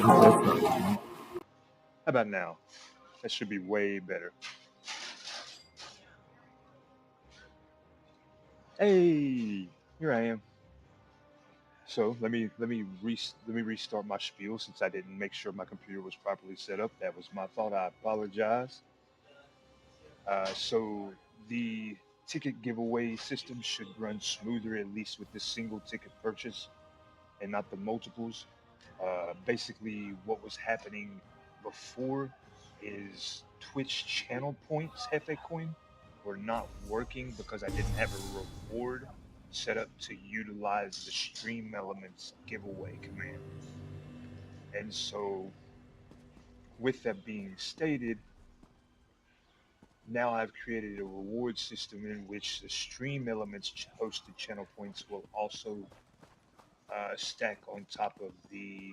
How about now? That should be way better. Hey, here I am. So let me restart my spiel since I didn't make sure my computer was properly set up. That was my fault. I apologize. So the ticket giveaway system should run smoother, at least with this single ticket purchase and not the multiples. Basically, what was happening before is Twitch channel points, Hefe Coin, were not working because I didn't have a reward set up to utilize the Stream Elements giveaway command. And so, with that being stated, now I've created a reward system in which the Stream Elements hosted channel points will also stack on top of the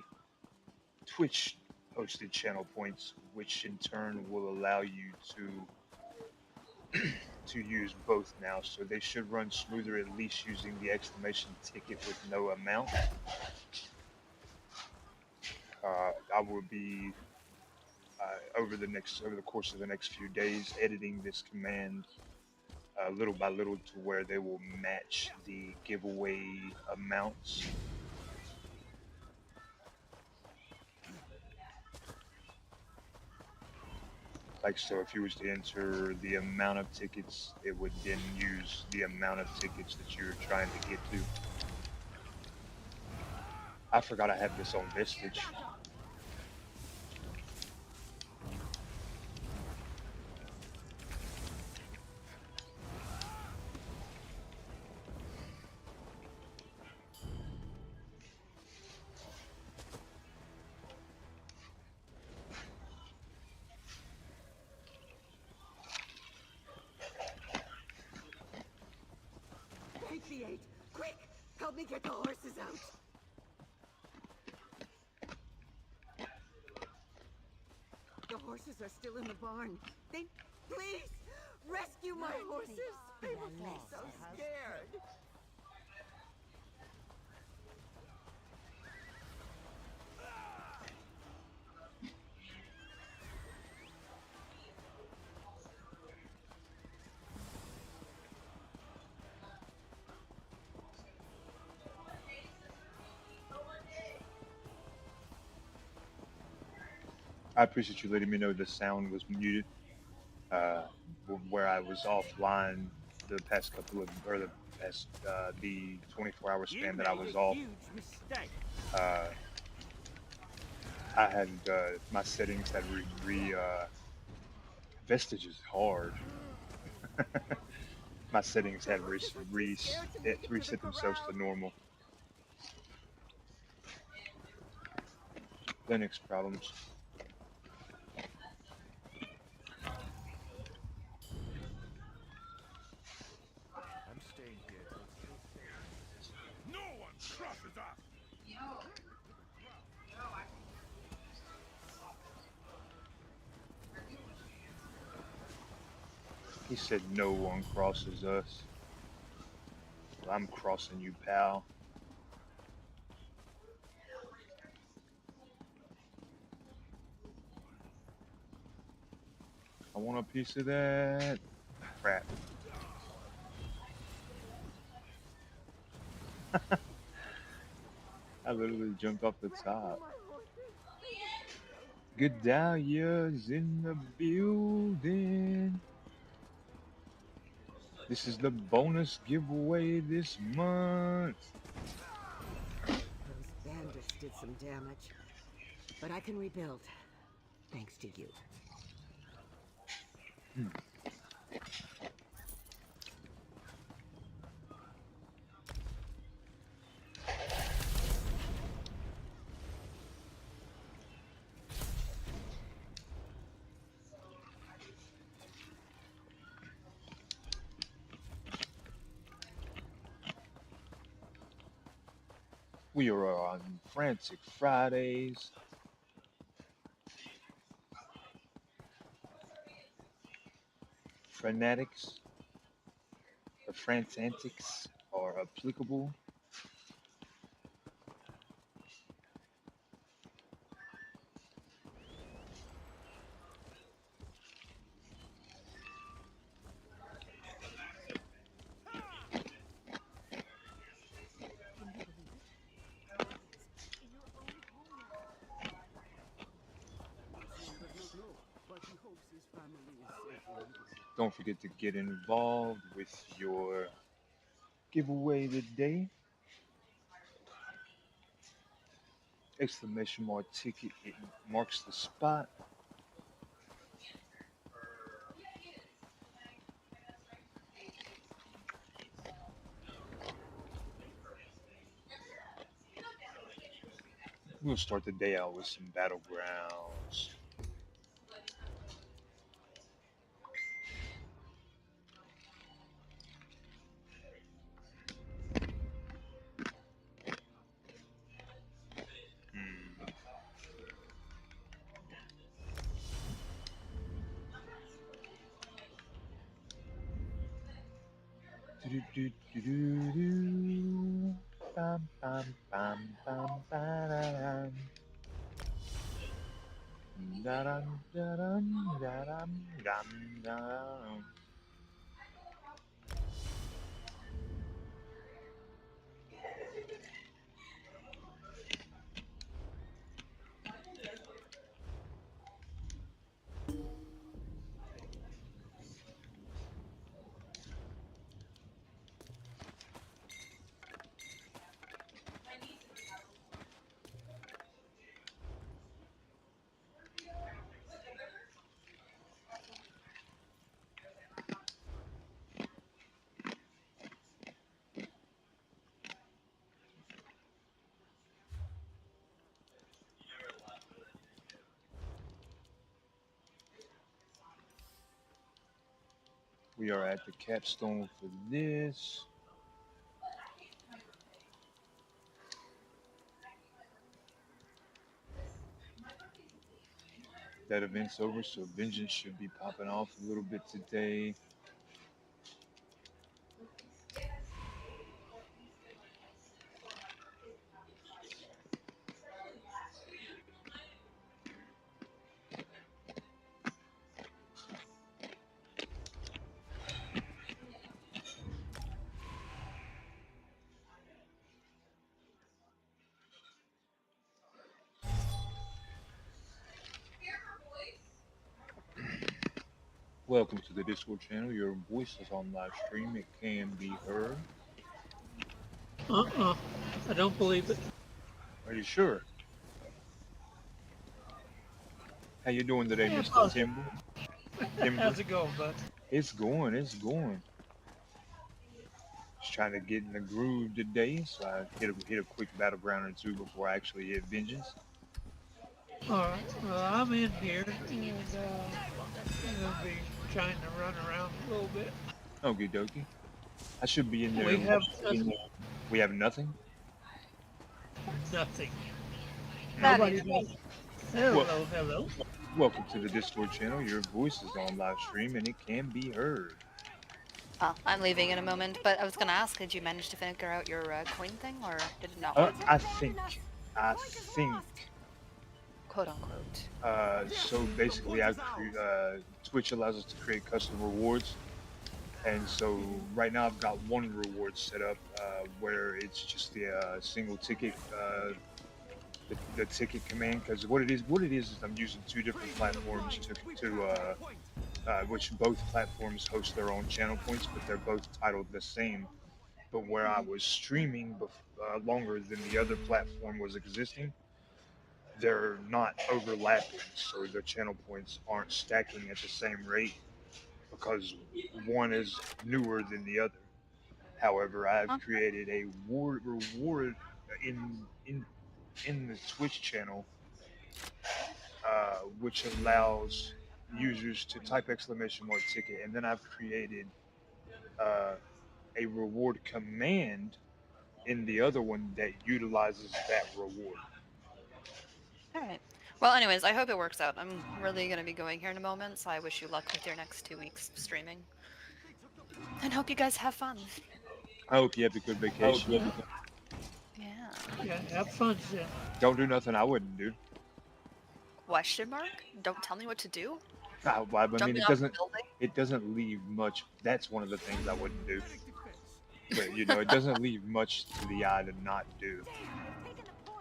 Twitch hosted channel points, which in turn will allow you to use both now. So they should run smoother, at least using the exclamation ticket with no amount. I will be over the course of the next few days editing this command little by little to where they will match the giveaway amounts. Like so, if you was to enter the amount of tickets, it would then use the amount of tickets that you're trying to get to. I forgot I have this on Vestige. Quick! Help me get the horses out! The horses are still in the barn. Please! Rescue my horses! They will be so scared! I appreciate you letting me know the sound was muted. Uh, where I was offline the past couple of, or the past, the 24-hour span that I was off. Uh, I had my settings had Vestige is hard. My settings had reset themselves to normal. Linux problems. I'm staying here till no one crosses us. He said no one crosses us. Well, I'm crossing you, pal. I want a piece of that. Crap. I literally jumped off the top. Gedalia's in the building. This is the bonus giveaway this month. Those bandits did some damage, but I can rebuild, thanks to you. We are on Frantic Fridays. Fanatics or Frantantics are applicable. Don't forget to get involved with your giveaway today. Exclamation mark ticket. It marks the spot. We'll start the day out with some battlegrounds. Hmm. Do-do-do-do-do-do. Bam, bam, bam, bam, ba-da-dam. Da-dum, da-dum, da-dum, dum, dum. We are at the capstone for this. That event's over, so vengeance should be popping off a little bit today. Welcome to the Discord channel. Your voice is on live stream. It can be heard. Uh-uh. I don't believe it. Are you sure? How you doing today, Yeah, Mr. positive. Timber? How's it going, bud? It's going. It's going. Just trying to get in the groove today, so I hit a quick battleground or two before I actually hit vengeance. All right. Well, I'm in here, and I'm gonna be trying to run around a little bit. Okie dokie. I should be in there. We have We have nothing. nothing. That Nobody is- does. Hello, hello. Welcome to the Discord channel. Your voice is on live stream and it can be heard. Oh, I'm leaving in a moment, but I was gonna ask, did you manage to figure out your coin thing, or did it not work? I think, Quote unquote. so basically, Twitch allows us to create custom rewards, and so right now I've got one reward set up where it's just the single ticket, the ticket command. Because what it is I'm using two different platforms to which both platforms host their own channel points, but they're both titled the same. But where I was streaming longer than the other platform was existing, they're not overlapping, so the channel points aren't stacking at the same rate because one is newer than the other. However, I've created a reward in the Twitch channel, which allows users to type exclamation mark ticket, and then I've created uh, a reward command in the other one that utilizes that reward. Alright. Well, anyways, I hope it works out. I'm really gonna be going here in a moment, so I wish you luck with your next 2 weeks of streaming. And hope you guys have fun. I hope you have a good vacation. Yeah. Yeah, have fun, Jen. Don't do nothing I wouldn't do. Question mark? Don't tell me what to do? I mean, Jumping it off a doesn't. building? It doesn't leave much. That's one of the things I wouldn't do. But you know, it doesn't leave much to the eye to not do.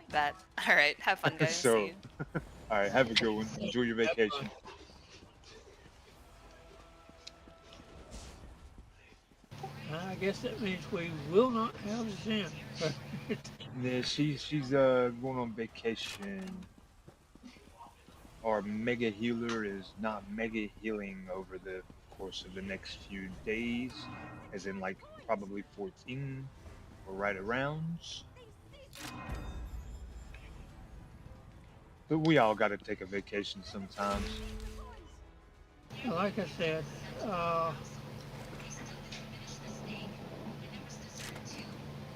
Bet. Alright, have fun, guys. So- See you. All right, have a good one. Enjoy your vacation. I guess that means we will not have Zen. Yeah, she's going on vacation. Our mega healer is not mega healing over the course of the next few days, as in like probably 14 or right around. But we all got to take a vacation sometimes. Like I said, uh,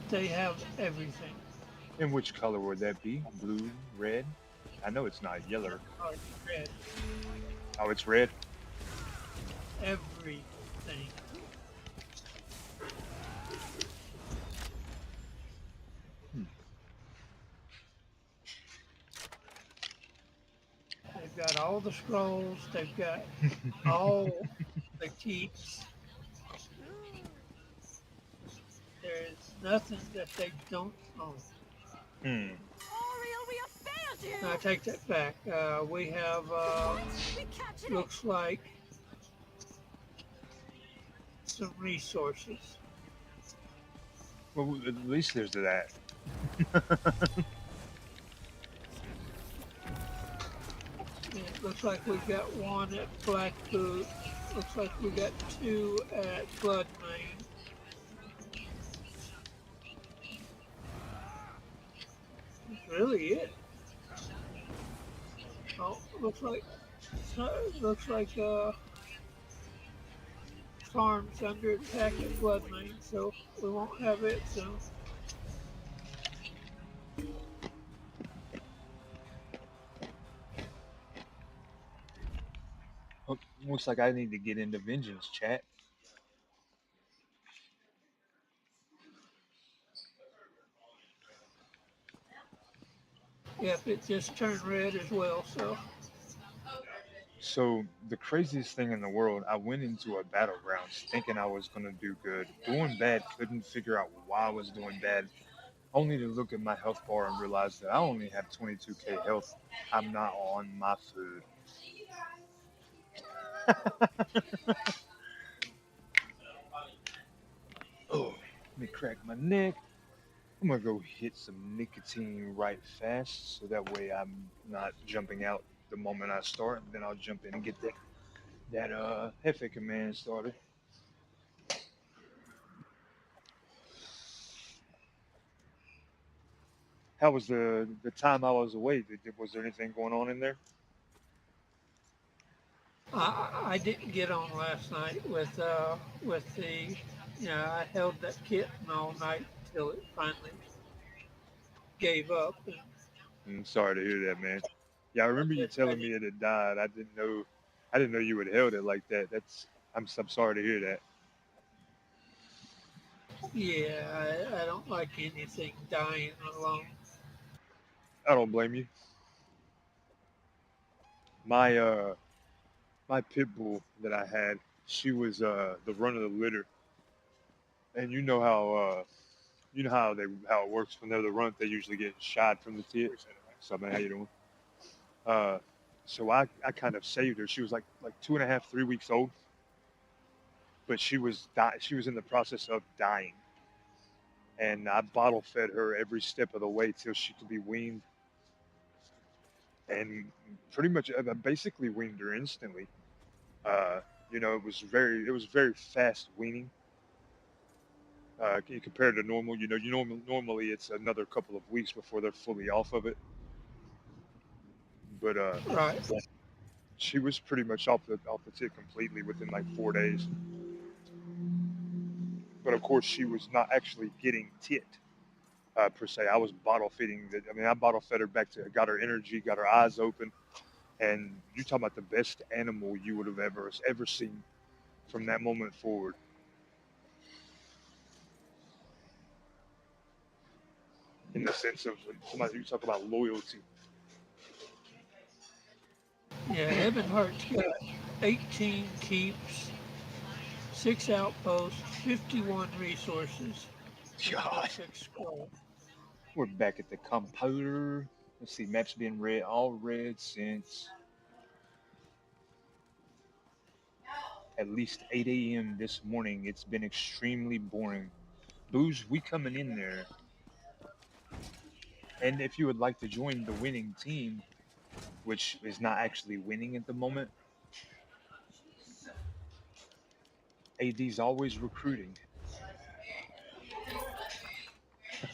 they have everything. And which color would that be? Blue, red? I know it's not yellow. Oh, red. Oh, it's red. Everything. Hmm. They've got all the scrolls. They've got all the keeps. There's nothing that they don't own. Hmm. Oriel, we have failed you! I take that back. We have, What? We captured it! looks like, some resources. Well, at least there's that. It looks like we got one at Blackboot. Looks like we got two at Bloodmane. That's really it. Oh, looks like farms under attack at Bloodmane, so we won't have it soon. Oh, looks like I need to get into vengeance, chat. Yep, it just turned red as well, so So the craziest thing in the world, I went into a battlegrounds thinking I was gonna do good, doing bad, couldn't figure out why I was doing bad, only to look at my health bar and realize that I only have 22k health. I'm not on my food. Oh, let me crack my neck. I'm gonna go hit some nicotine right fast, so that way I'm not jumping out the moment I start. And then I'll jump in and get that Hefe command started. How was the time I was away? Was there anything going on in there? I didn't get on last night with the I held that kitten all night till it finally gave up. And I'm sorry to hear that, man. Yeah, I remember you I telling did, me it had died. I didn't know you had held it like that. I'm sorry to hear that. yeah, I don't like anything dying alone. I don't blame you. My my pit bull that I had, she was the run of the litter, and you know how it works when they're the runt. They usually get shot from the tit. So man, how you doing? Uh, so I kind of saved her. She was like 2.5, 3 weeks old, but she was in the process of dying, and I bottle fed her every step of the way till she could be weaned, and pretty much I basically weaned her instantly. Uh, it was very fast weaning compared to normal. Normally it's another couple of weeks before they're fully off of it, but Right. she was pretty much off the tit completely within like 4 days. But of course, she was not actually getting tit per se. I was bottle feeding. I bottle fed her back to got her energy, got her eyes open, and you talking about the best animal you would have ever seen from that moment forward. In the sense of somebody you talk about loyalty. Yeah, Ebonheart's got 18 keeps, 6 outposts, 51 resources, and God, 26 scrolls. we're back at the computer. Let's see, maps being all red since at least 8 a.m. this morning. It's been extremely boring. Booze, we coming in there. And if you would like to join the winning team, which is not actually winning at the moment, AD's always recruiting.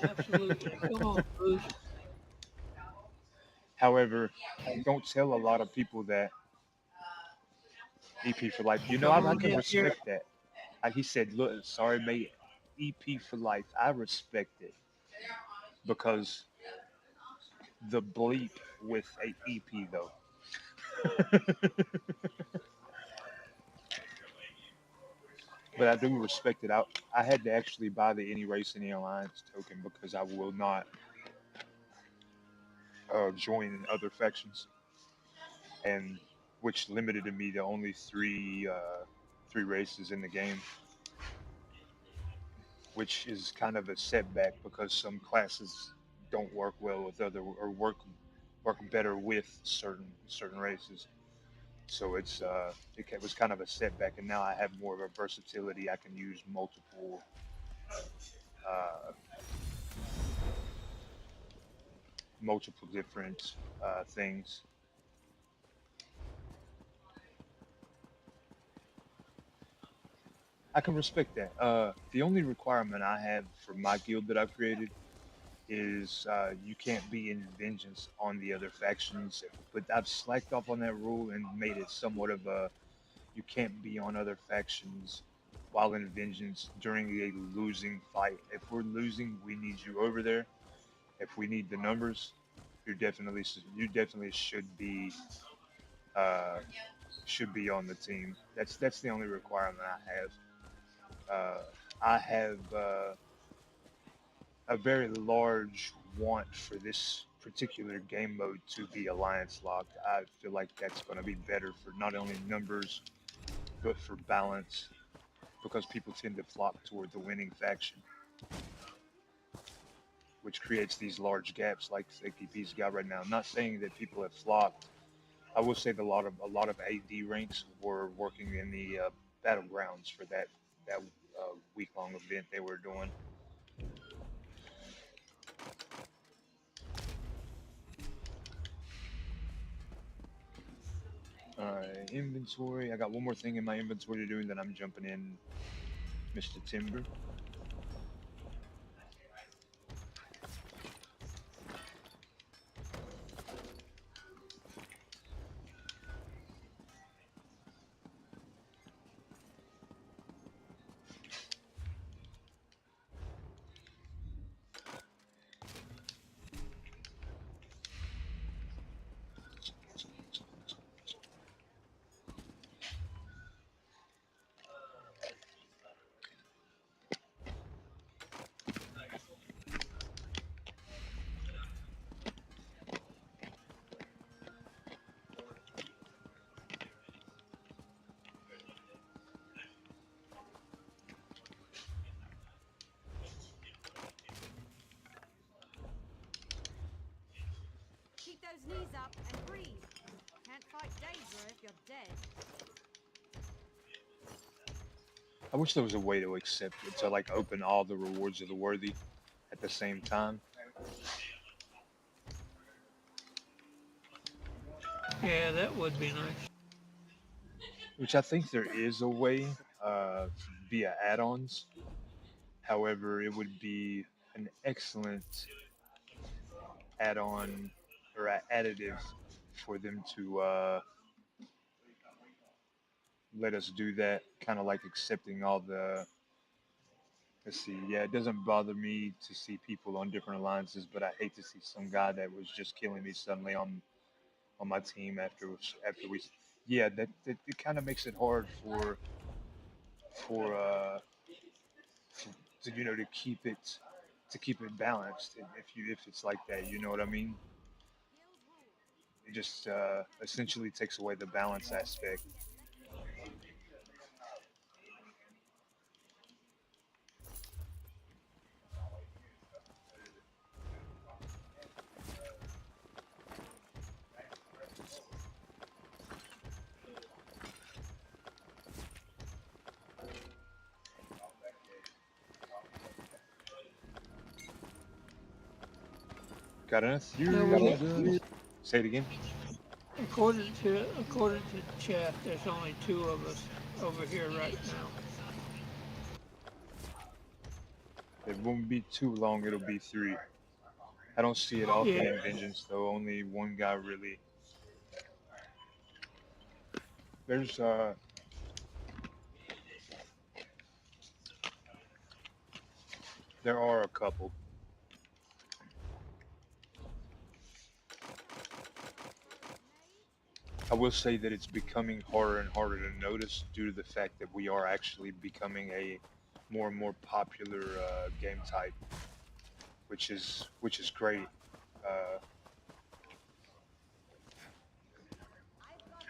Absolutely. Come on, Bruce. However, don't tell a lot of people that EP for life. You know, Come I on can in here. respect that. He said, "Look, sorry, mate, EP for life." I respect it because the bleep with a EP though. But I do respect it. I had to actually buy the Any Race Any Alliance token because I will not join other factions, and which limited me to only three races in the game, which is kind of a setback because some classes don't work well with other or work better with certain races. So it was kind of a setback, and now I have more of a versatility. I can use uh, multiple different things. I can respect that. The only requirement I have for my guild that I've created is you can't be in vengeance on the other factions. But I've slacked off on that rule and made it somewhat of a you can't be on other factions while in vengeance during a losing fight. If we're losing, we need you over there. If we need the numbers, you definitely uh, should be on the team. That's the only requirement I have. I have a very large want for this particular game mode to be alliance locked. I feel like that's going to be better for not only numbers but for balance because people tend to flock toward the winning faction, which creates these large gaps like APP's got right now. I'm not saying that people have flocked. I will say that a lot of AD ranks were working in the battlegrounds for that week long event they were doing. Inventory. I got one more thing in my inventory to do, and then I'm jumping in, Mr. Timber. Keep those knees up and breathe. Can't fight Daedra if you're dead. I wish there was a way to accept it, to like open all the rewards of the worthy at the same time, Yeah, that would be nice. which I think there is a way via add-ons. However, it would be an excellent add-on or additive for them to let us do that, kind of like accepting all the. Let's see. Yeah, it doesn't bother me to see people on different alliances, but I hate to see some guy that was just killing me suddenly on my team after we. Yeah, that it kind of makes it hard for to to keep it balanced. If it's like that, you know what I mean. It just essentially takes away the balance aspect. Got enough No, theory? Say it again. according to the chat, there's only 2 of us over here right now. It won't be too long. It'll be 3. I don't see it often Yeah. in Vengeance though. Only one guy really. There's there are a couple. I will say that it's becoming harder and harder to notice due to the fact that we are actually becoming a more and more popular game type, which is great. Uh,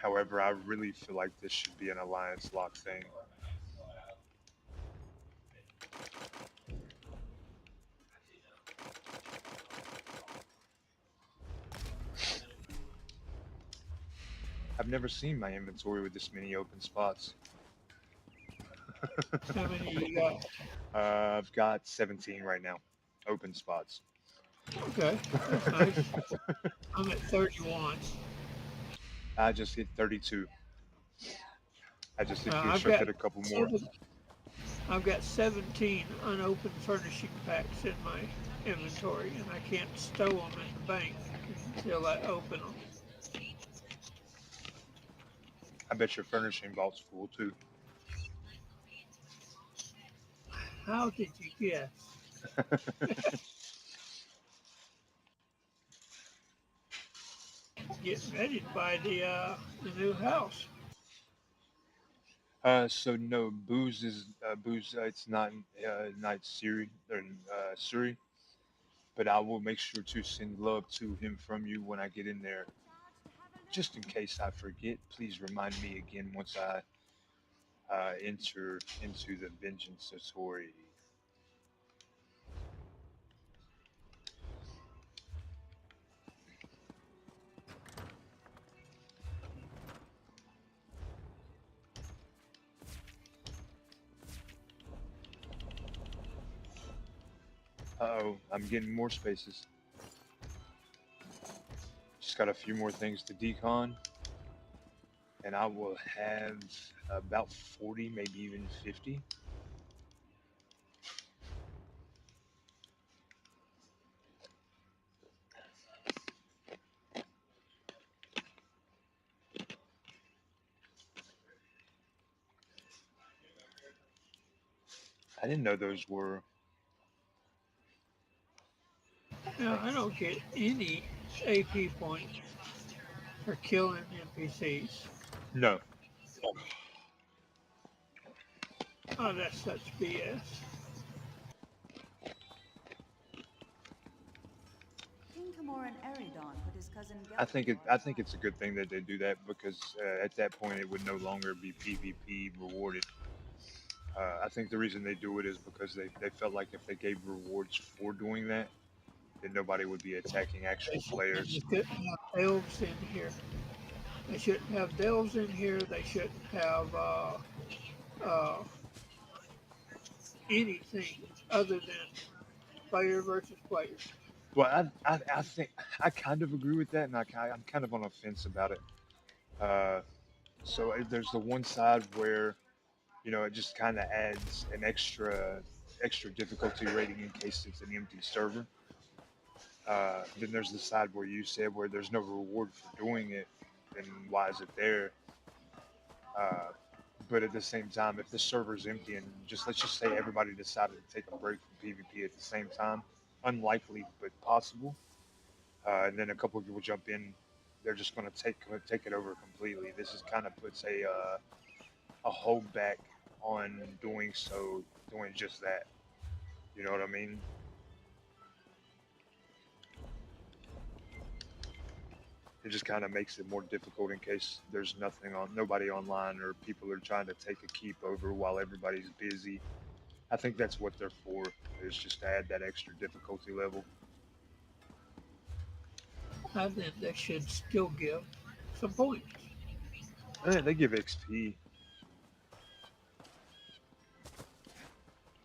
However, I really feel like this should be an alliance lock thing. I've never seen my inventory with this many open spots. How many you got? I've got 17 right now, open spots. Okay, that's nice. I'm at 31. I just hit 32. I just hit I've constructed got a couple more. 7, I've got 17 unopened furnishing packs in my inventory, and I can't stow them in the bank until I open them. I bet your furnishing vault's full too. How did you guess? Getting ready to buy the new house. So no, booze is booze. It's not Night Siri or Suri, but I will make sure to send love to him from you when I get in there. Just in case I forget, please remind me again once I enter into the Vengeance Satori. Uh-oh, I'm getting more spaces. Just got a few more things to decon, and I will have about 40, maybe even 50. I didn't know those were. Now, I don't get any AP points for killing NPCs. No. Oh, that's such BS. King Kamor and Eridon put his cousin I think it's a good thing that they do that because at that point it would no longer be PvP rewarded. I think the reason they do it is because they felt like if they gave rewards for doing that, then nobody would be attacking They actual players. shouldn't have elves in here. They shouldn't have delves in here. They shouldn't have uh, anything other than player versus player. Well, I think I kind of agree with that, and I'm kind of on the fence about it. Uh, there's the one side where it just kind of adds an extra difficulty rating in case it's an empty server. Then there's the side where you said where there's no reward for doing it, then why is it there? Uh, but at the same time, if the server's empty and let's just say everybody decided to take a break from PvP at the same time, unlikely but possible, and then a couple of people jump in, they're just going to take it over completely. This is kind of puts a holdback on doing just that. You know what I mean? It just kind of makes it more difficult in case there's nobody online, or people are trying to take a keep over while everybody's busy. I think that's what they're for, is just to add that extra difficulty level. I think they should still give some points. They give XP.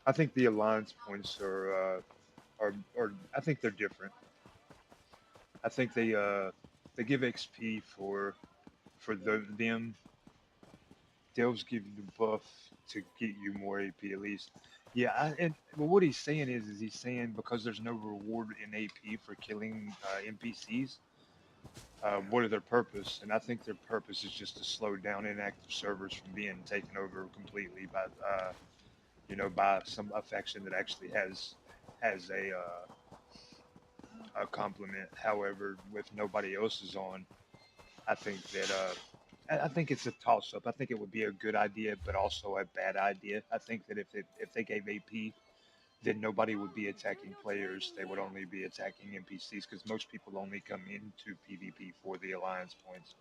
I think the alliance points are I think they're different. I think they give XP for them. Delves give you the buff to get you more AP at least. Yeah, and well, what he's saying is he's saying because there's no reward in AP for killing NPCs, what are their purpose? And I think their purpose is just to slow down inactive servers from being taken over completely by, by a faction that actually has a complement. However, with nobody else's on, I think that I think it's a toss up. I think it would be a good idea, but also a bad idea. I think that if they gave AP, then nobody would be attacking players. They would only be attacking NPCs because most people only come into PvP for the alliance points.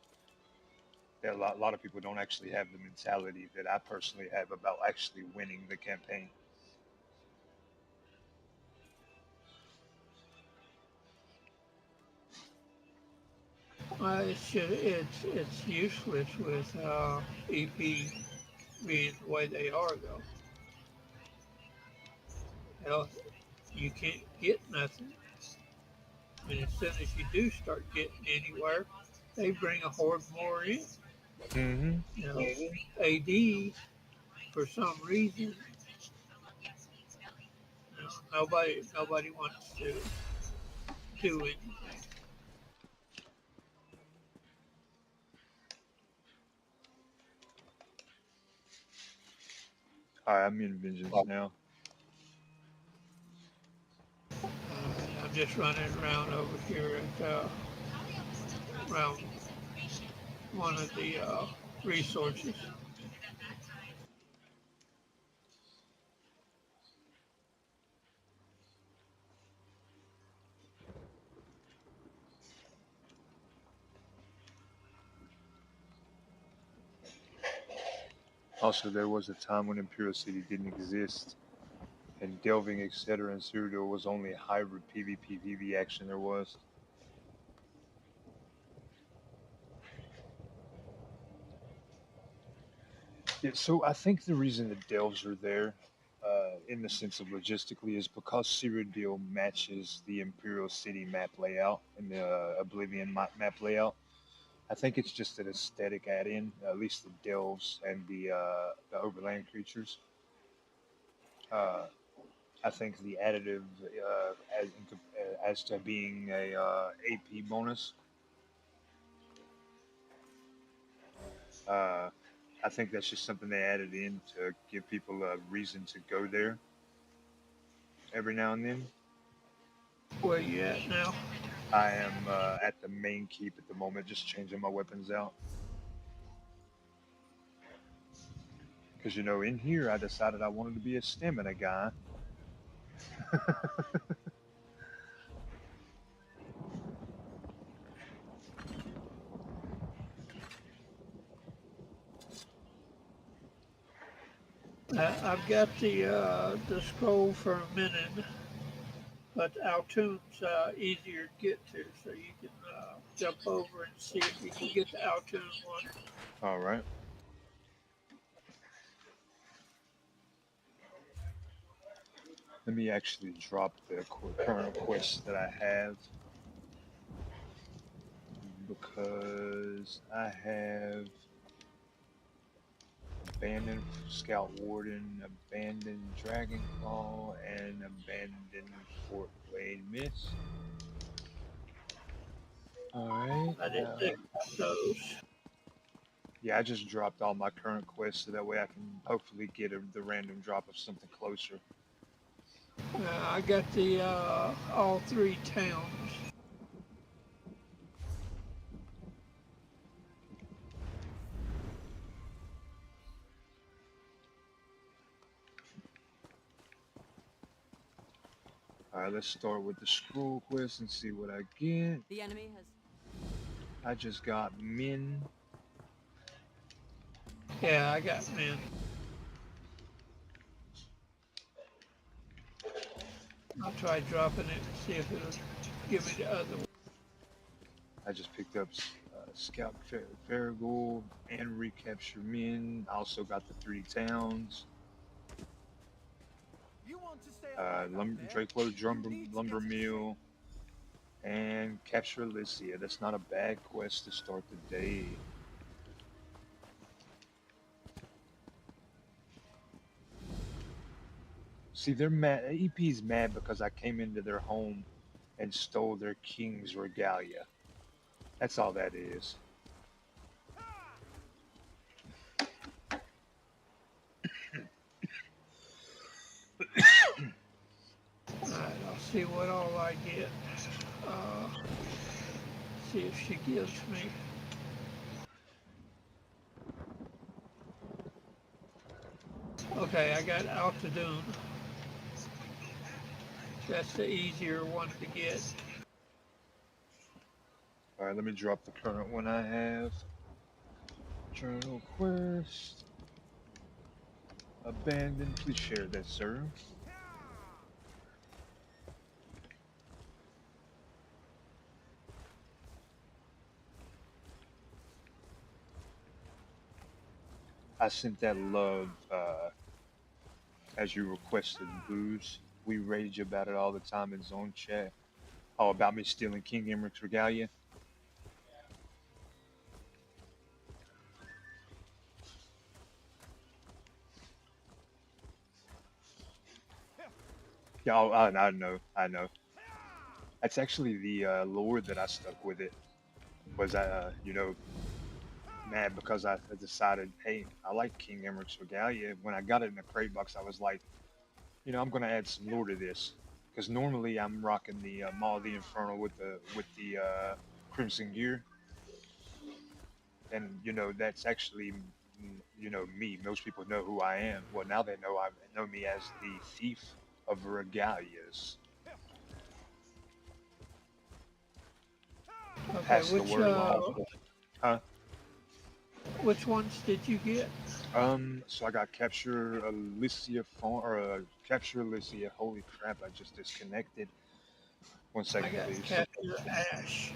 There are a lot of people don't actually have the mentality that I personally have about actually winning the campaign. It's useless with EP being the way they are though. Hell, you can't get nothing. And as soon as you do start getting anywhere, they bring a horde more in. Mm-hmm. You know, AD for some reason, nobody wants to do anything. All right, I'm in vengeance now. I'm just running around over here at around one of the resources. Also, there was a time when Imperial City didn't exist, and delving, etc. in Cyrodiil was only hybrid PvP PvP action there was. Yeah, so I think the reason the delves are there, in the sense of logistically, is because Cyrodiil matches the Imperial City map layout and the Oblivion map layout. I think it's just an aesthetic add-in, at least the delves and the overland creatures. Uh, I think the additive, as to being a AP bonus, uh, I think that's just something they added in to give people a reason to go there every now and then. Where you at now? I am at the main keep at the moment, just changing my weapons out. Because, in here I decided I wanted to be a stamina guy. I've got the scroll for a minute, but Altoon's easier to get to, so you can jump over and see if you can get the Altoon one. All right. Let me actually drop the current quest that I have because I have Abandoned Scout Warden, Abandoned Dragonclaw, and Abandoned Fort Wayne Miss. Alright. I didn't think those. Yeah, I just dropped all my current quests so that way I can hopefully get the random drop of something closer. I got the all three towns. Alright, let's start with the scroll quest and see what I get. The enemy has. I just got Min. Yeah, I got men. I'll try dropping it and see if it'll give me the other one. I just picked up Scout Farragold and Recapture Min. I also got the 3 towns. You want to stay alive out there? Drakelow You need to Lumber get to Mill, And capture Alicia. That's not a bad quest to start the day. See, they're mad. EP's mad because I came into their home and stole their king's regalia. That's all that is. Alright, I'll see what all I get. See if she gives me. Okay, I got Altitude. That's the easier one to get. All right, let me drop the current one I have. Journal quest. Abandoned. Please share that, sir. I sent that love as you requested, Booze. We rage about it all the time in zone chat. Oh, about me stealing King Emmerich regalia? Yeah, oh, I know, I know. That's actually the lore that I stuck with it. Was you know, mad because I decided, hey, I like King Emmerich's regalia. When I got it in the crate box, I was like, you know, I'm gonna add some lore to this because normally I'm rocking the Maw of the Infernal with the Crimson Gear, and you know that's actually you know me. Most people know who I am. Well, now they know me as the Thief of Regalias. Okay, Pass the word along. Huh? which ones did you get? So I got capture Alicia phone or capture Alicia. Holy crap! I just disconnected. One I second, got please. Capture Ash.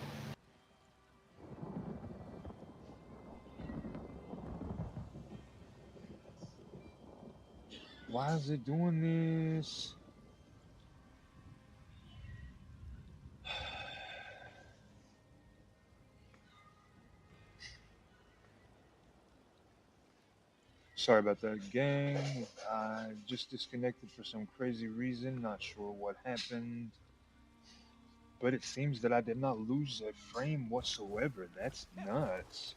Why is it doing this? Sorry about that, gang. I just disconnected for some crazy reason. Not sure what happened. But it seems that I did not lose a frame whatsoever. That's nuts.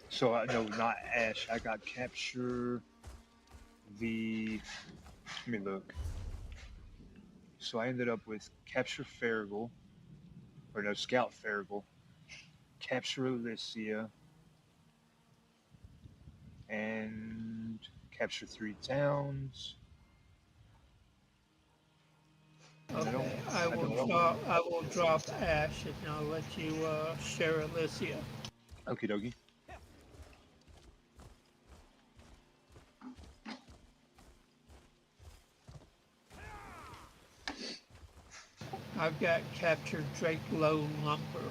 So I no, not Ash. I got capture the. Let me look. So I ended up with capture Farragle, or no, scout Farragle, capture Alicia, and capture 3 towns. And Okay, I don't. I will drop Ash and I'll let you share Alicia. Okie dokie. I've got captured Drake Low Lumber.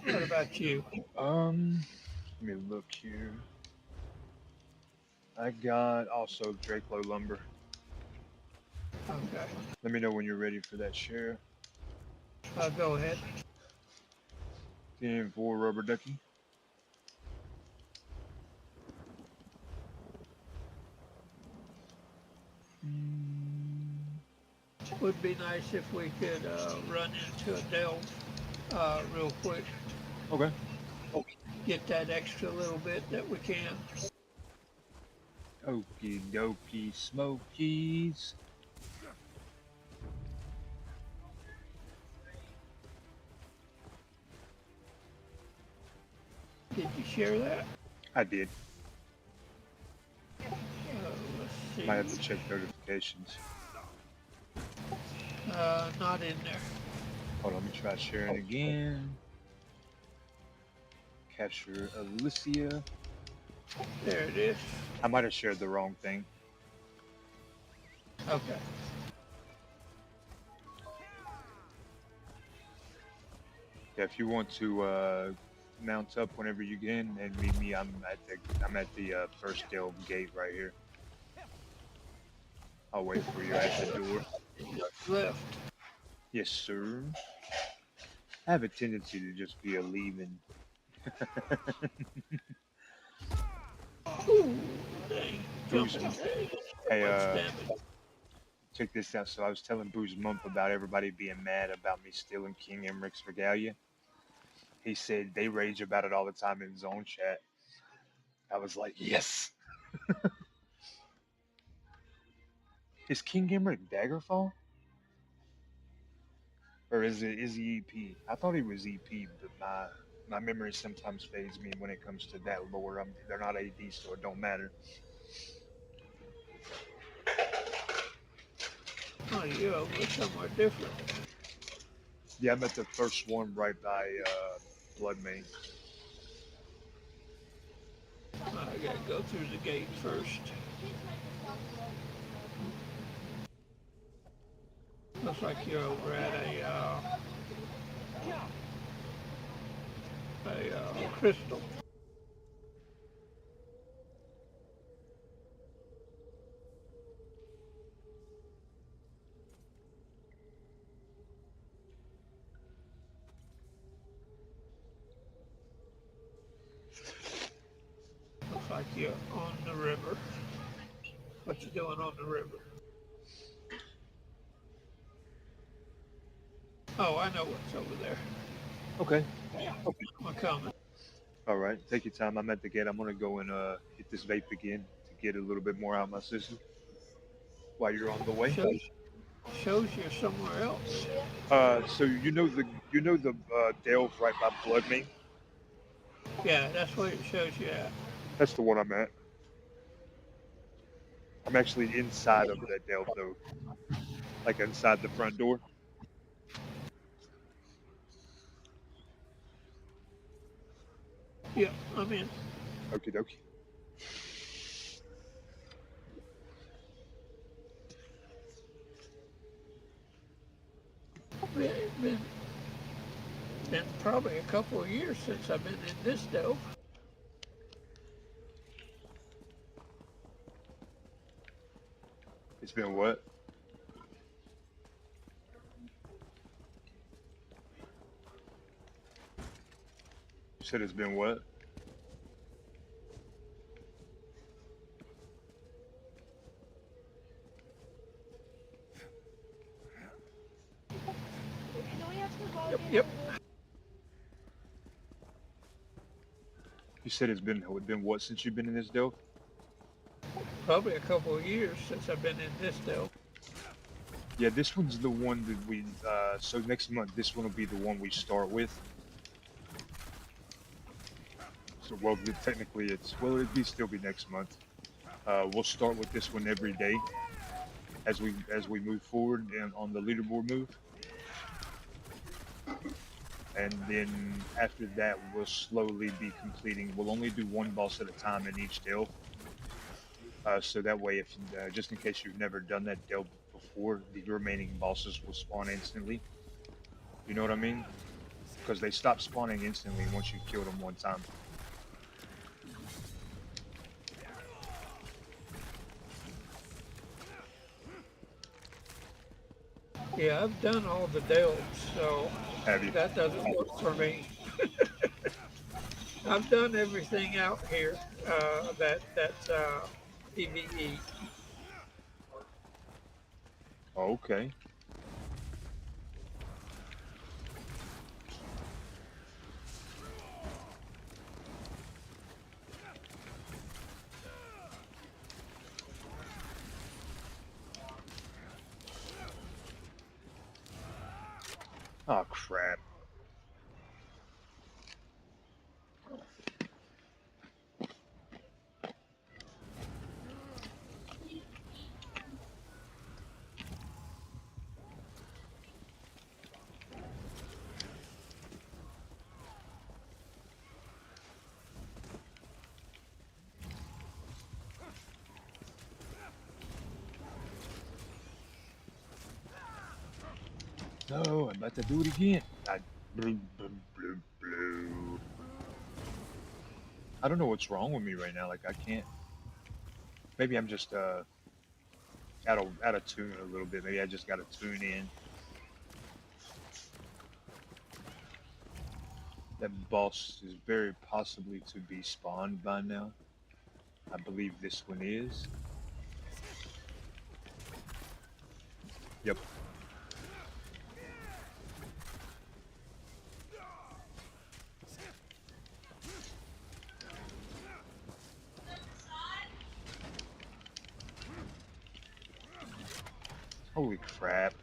What about you? Let me look here. I got also Drakelow lumber. Okay, Let me know when you're ready for that share. go ahead. Team 4 rubber ducky. Would be nice if we could run into a delve real quick. Okay. Get that extra little bit that we can. Okie dokie smokies. Did you share that? I did. Let's Might have to see. check notifications. Not in there. Hold on, let me try sharing again. Capture Alicia. There it is. I might have shared the wrong thing. Okay. Yeah, if you want to mount up whenever you can and meet me. I'm at the first delve gate right here. I'll wait for you at the door. Left. Yes, sir. I have a tendency to just be a leaving. Ooh, dang. Booze. Jumping. Hey, Much damage. check this out. So I was telling Booze Month about everybody being mad about me stealing King Emmerich's regalia. He said they rage about it all the time in his own chat. I was like, yes. Is King Emmerich Daggerfall? Or is he EP? I thought he was EP, but my memory sometimes fades me when it comes to that lore. They're not AD, so it don't matter. Oh, you're over somewhere different. Yeah, I'm at the first one right by Blood Main. I gotta go through the gate first. Looks like you're over at a crystal. Looks like you're on the river. What you doing on the river? Oh, I know what's over there. Okay. I'm coming. All right. Take your time. I'm at the gate. I'm gonna go and hit this vape again to get a little bit more out of my system while you're on the way. Shows you're somewhere else. So you know the delve right by Blood Main. Yeah, that's where it shows you at. That's the one I'm at. I'm actually inside of that delve though, like inside the front door. Yeah, I'm in. Okie dokie. Been, been probably a couple of years since I've been in this delve. It's been what? You said it's been what? Yep. You said it's been what since you've been in this delve? Probably a couple of years since I've been in this delve. Yeah, this one's the one that we. So next month, this one will be the one we start with. So well, technically, it'd still be next month. We'll start with this one every day as we move forward and on the leaderboard move. And then after that, we'll slowly be completing. We'll only do one boss at a time in each delve. So that way, if just in case you've never done that delve before, the remaining bosses will spawn instantly. You know what I mean? Because they stop spawning instantly once you've killed them one time. Yeah, I've done all the delves, so Have you? that doesn't work for me. I've done everything out here that's PvE. Okay. Oh crap. No, I'm about to do it again. Blue, blue, blue, blue. I don't know what's wrong with me right now. Like I can't. Maybe I'm just out of tune a little bit. Maybe I just got to tune in. That boss is very possibly to be spawned by now. I believe this one is. Yep. Holy crap.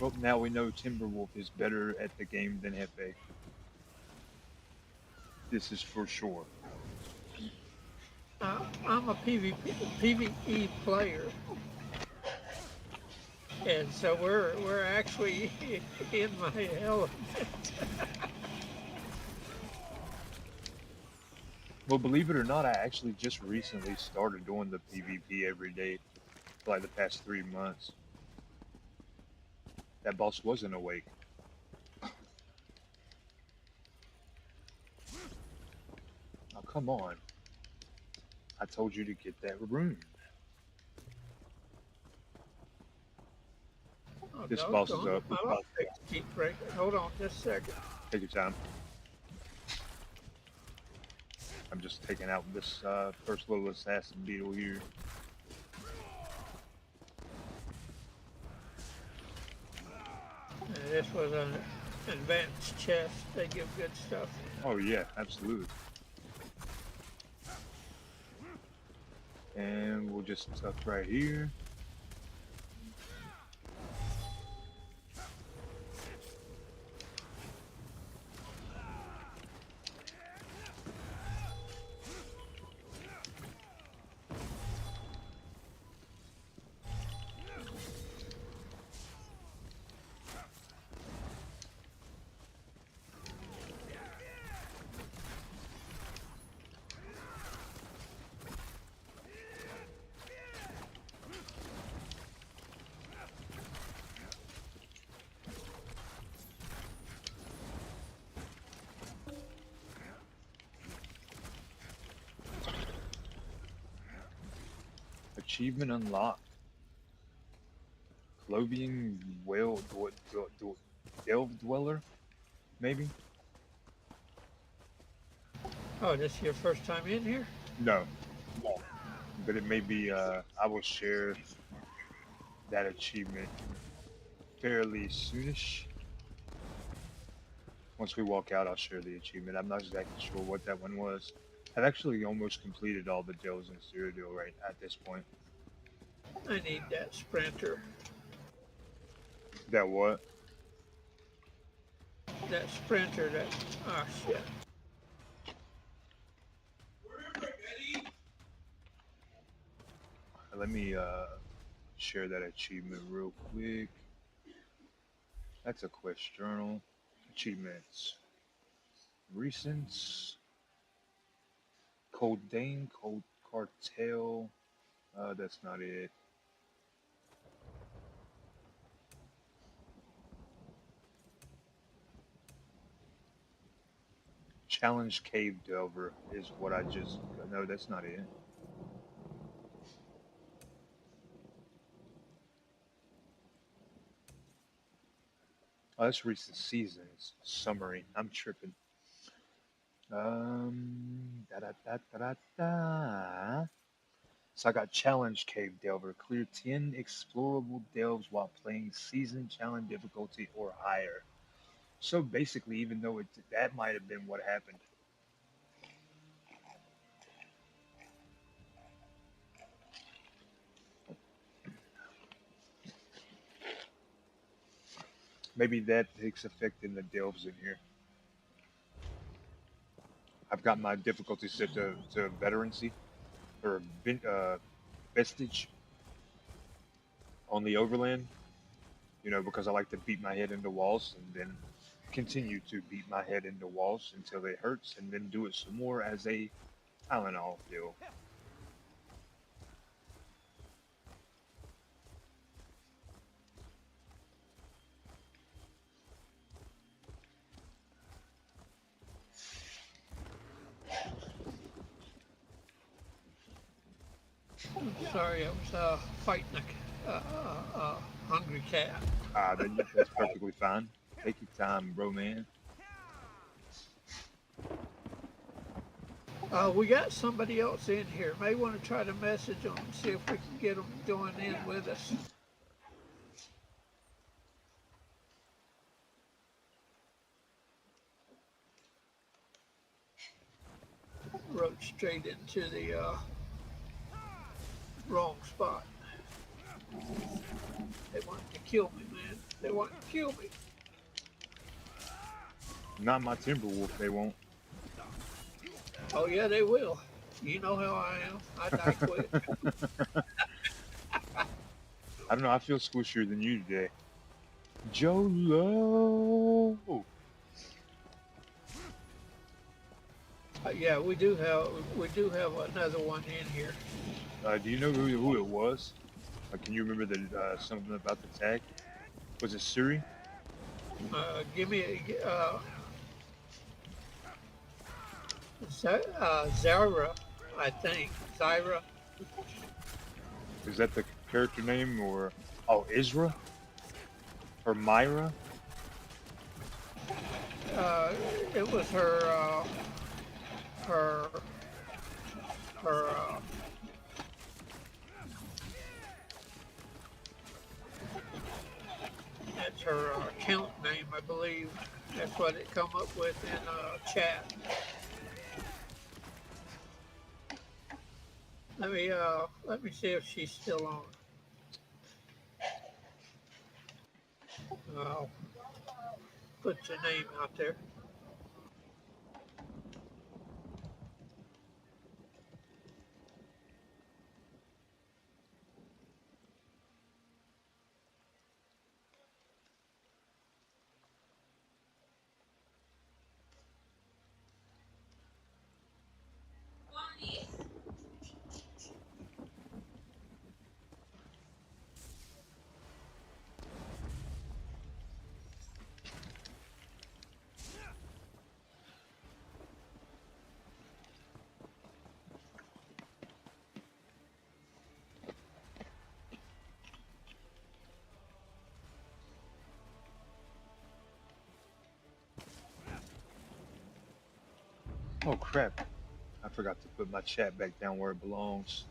Well, now we know Timberwolf is better at the game than Hefe. This is for sure. I'm a PvE player, and so we're actually in my element. Well, believe it or not, I actually just recently started doing the PvP every day for like the past 3 months. That boss wasn't awake. Oh, come on. I told you to get that room. Oh, This boss is doggone up. it. My life keep breaking. Hold on just a second. Take your time. I'm just taking out this first little assassin beetle here. This was an advanced chest. They give good stuff. Oh yeah, absolutely. And we'll just tuck right here. Achievement unlocked. Clovian Delve Dweller, maybe? Oh, this is your first time in here? No. But it may be, I will share that achievement fairly soonish. Once we walk out, I'll share the achievement. I'm not exactly sure what that one was. I've actually almost completed all the delves in Cyrodiil right at this point. I need that sprinter. That what? That sprinter, that... Oh, shit. Let me share that achievement real quick. That's a quest journal. Achievements. Recents. Cold Dane, Cold Cartel. That's not it. Challenge Cave Delver is what I just... No, that's not it. Oh, that's recent seasons. Summary. I'm tripping. Da da da da da. So I got Challenge Cave Delver. Clear 10 explorable delves while playing Season Challenge difficulty or higher. So basically, even though that might have been what happened. Maybe that takes effect in the delves in here. I've got my difficulty set to veterancy or vestige on the overland, because I like to beat my head into walls and then continue to beat my head into walls until it hurts and then do it some more as a Tylenol deal. Sorry, I was fighting a hungry cat. That's perfectly fine. Take your time, bro, man. We got somebody else in here. May want to try to message them and see if we can get them to join in with us. Rode straight into the wrong spot. They wanted to kill me, man. They wanted to kill me. Not my Timberwolf, they won't. Oh yeah, they will. You know how I am. I die quick. I don't know, I feel squishier than you today. Jolo! Yeah, we do have another one in here. Do you know who it was? Can you remember something about the tag? Was it Suri? Give me Zara, I think. Zyra. Is that the character name or oh Isra? Or Myra? It was her her that's her account name, I believe. That's what it come up with in chat. Let me see if she's still on. I'll put your name out there. Oh crap. I forgot to put my chat back down where it belongs.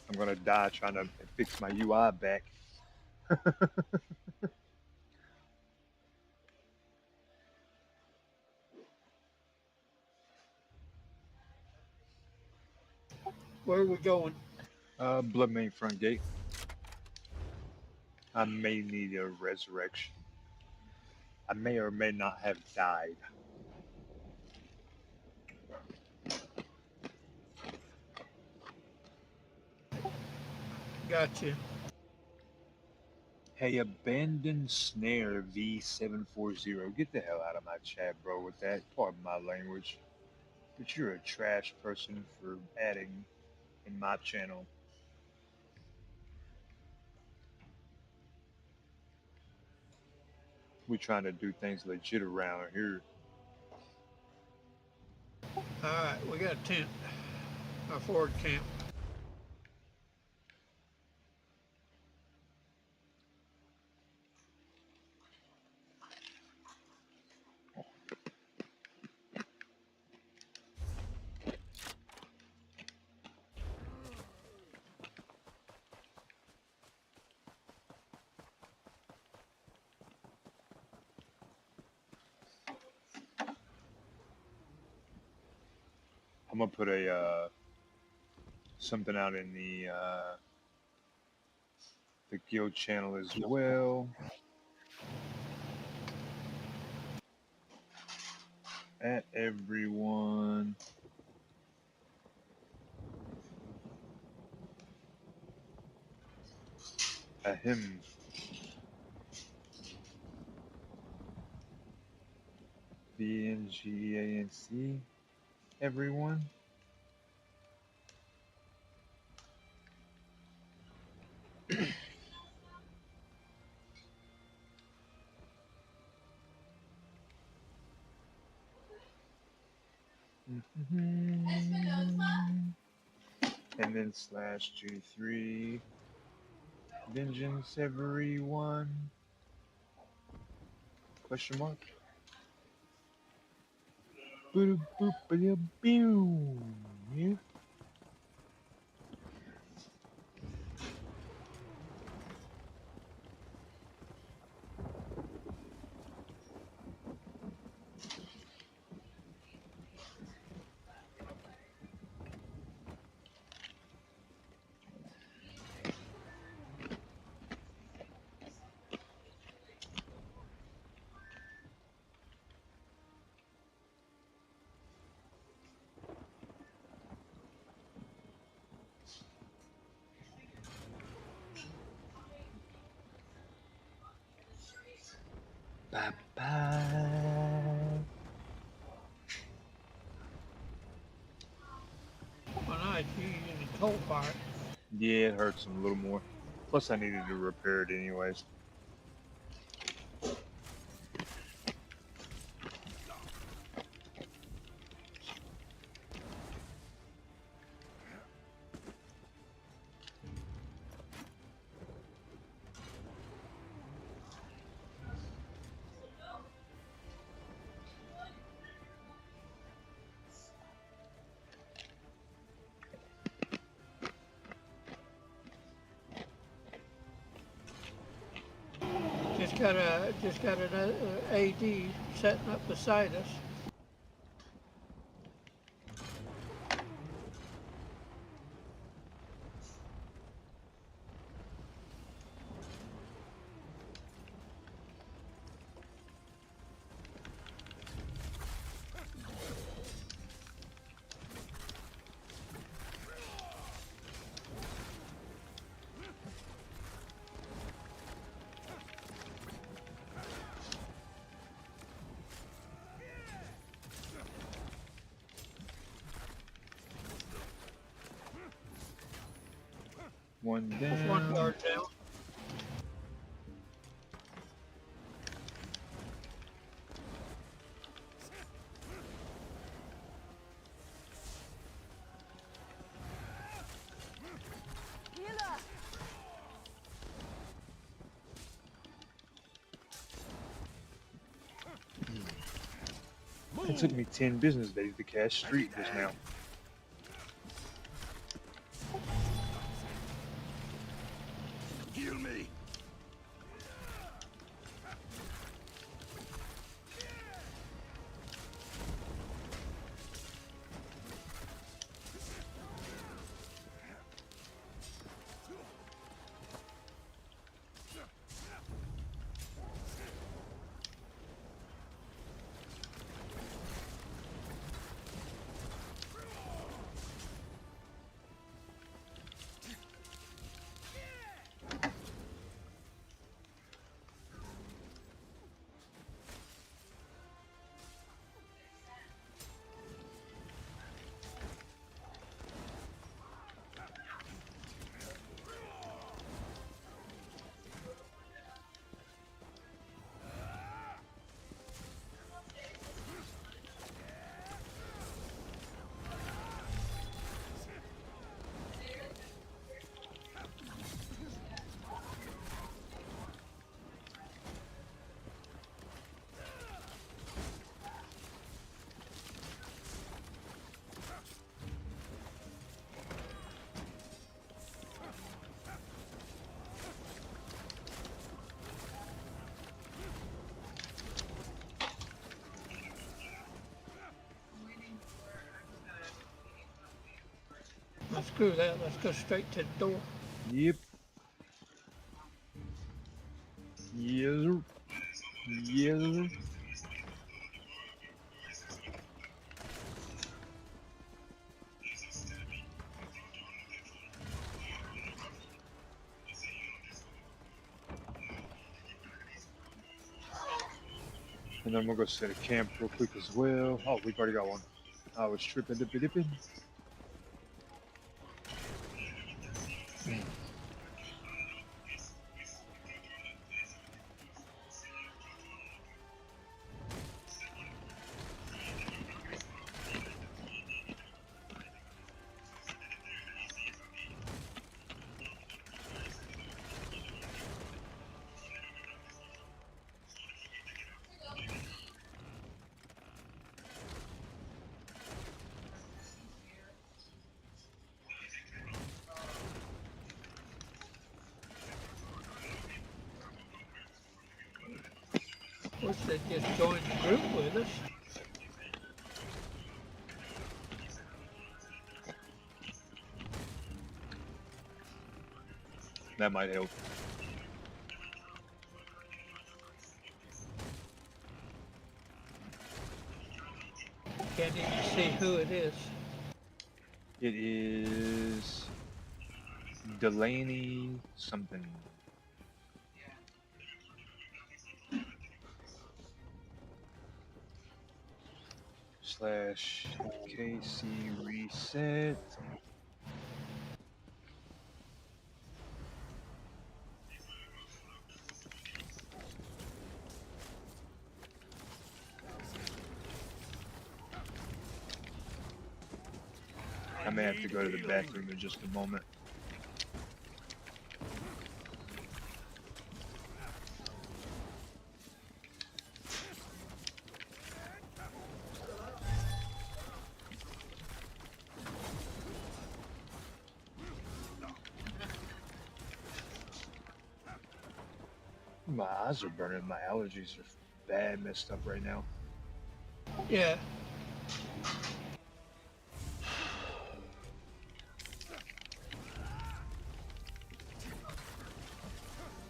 I'm gonna die trying to fix my UI back. Where are we going? Blood main front gate. I may need a resurrection. I may or may not have died. Gotcha. Hey, abandoned snare V740. Get the hell out of my chat, bro, with that. Pardon my language. But you're a trash person for adding in my channel. We're trying to do things legit around here. Alright, we got a tent. A forward camp. I'm gonna put a something out in the guild channel as well. At everyone. Him. BNGANC. Everyone. And then slash G3. Vengeance, everyone. Question mark. Boop, boop, boop, boop. Yeah. Bye bye. Well, nice. You using coal fire. Yeah, it hurts him a little more. Plus, I needed to repair it anyways. Just got an AD setting up beside us. One There's one down. guard down. It took me 10 business days to cash Street just now. Heal me. Now screw that. Let's go straight to the door. Yep. Yes, sir. Yes, sir. And then I'm gonna go set a camp real quick as well. Oh, we've already got one. I was tripping, dipping, dipping. Wish they'd just join the group with us. That might help. Can't even see who it is. It is Delaney something. Slash KC reset. I may have to go to the bathroom in just a moment. My eyes are burning. My allergies are bad messed up right now. Yeah.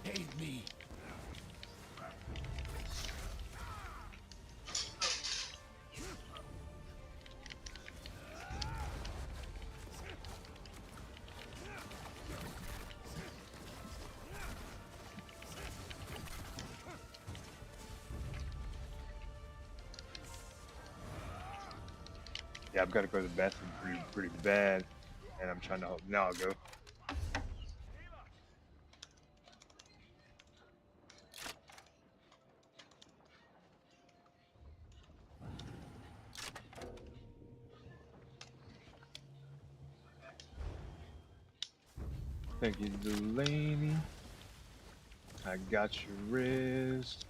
Aid me. Yeah, I've got to go to the bathroom pretty bad, and I'm trying to help. Now I'll go. Thank you, Delaney. I got your wrist.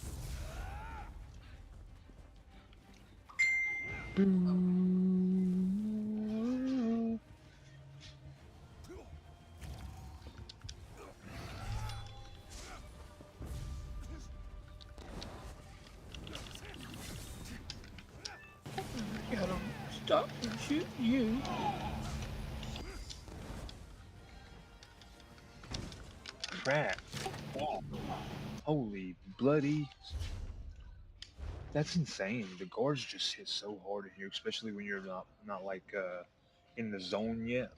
Got them stop from shooting you. Crap. Holy bloody. That's insane. The guards just hit so hard in here, especially when you're not like in the zone yet.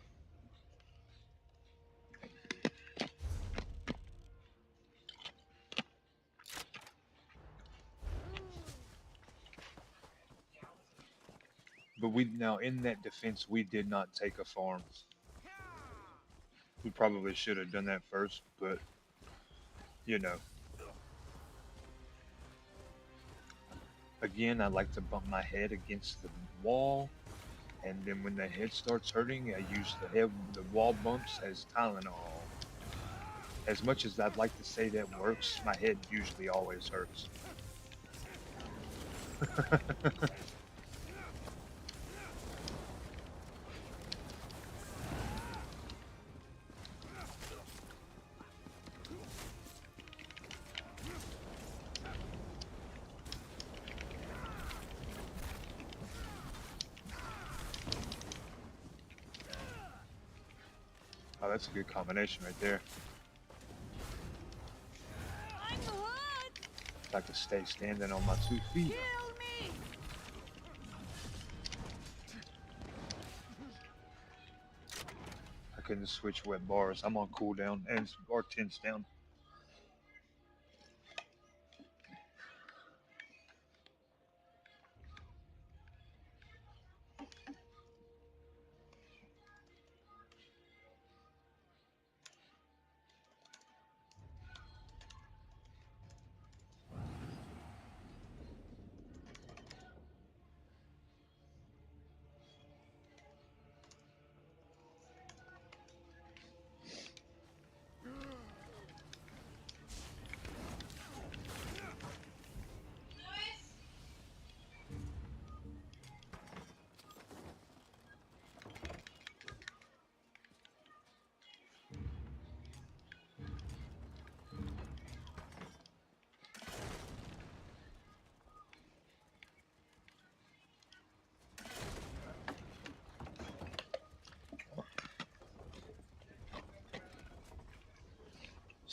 But we now in that defense, we did not take a farm. We probably should have done that first, but you know. Again, I like to bump my head against the wall, and then when the head starts hurting, I use the wall bumps as Tylenol. As much as I'd like to say that works, my head usually always hurts. Oh, that's a good combination right there. I'm hooked! If I could stay standing on my 2 feet. Kill me! I couldn't switch wet bars. I'm on cooldown and or tense down.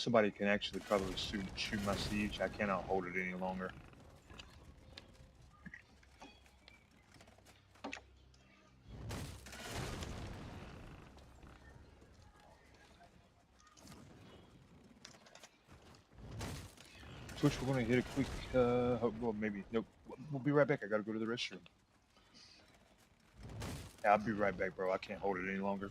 Somebody can actually probably shoot my siege. I cannot hold it any longer. Twitch, we're gonna hit a quick, well, maybe, nope. We'll be right back. I gotta go to the restroom. Yeah, I'll be right back, bro. I can't hold it any longer.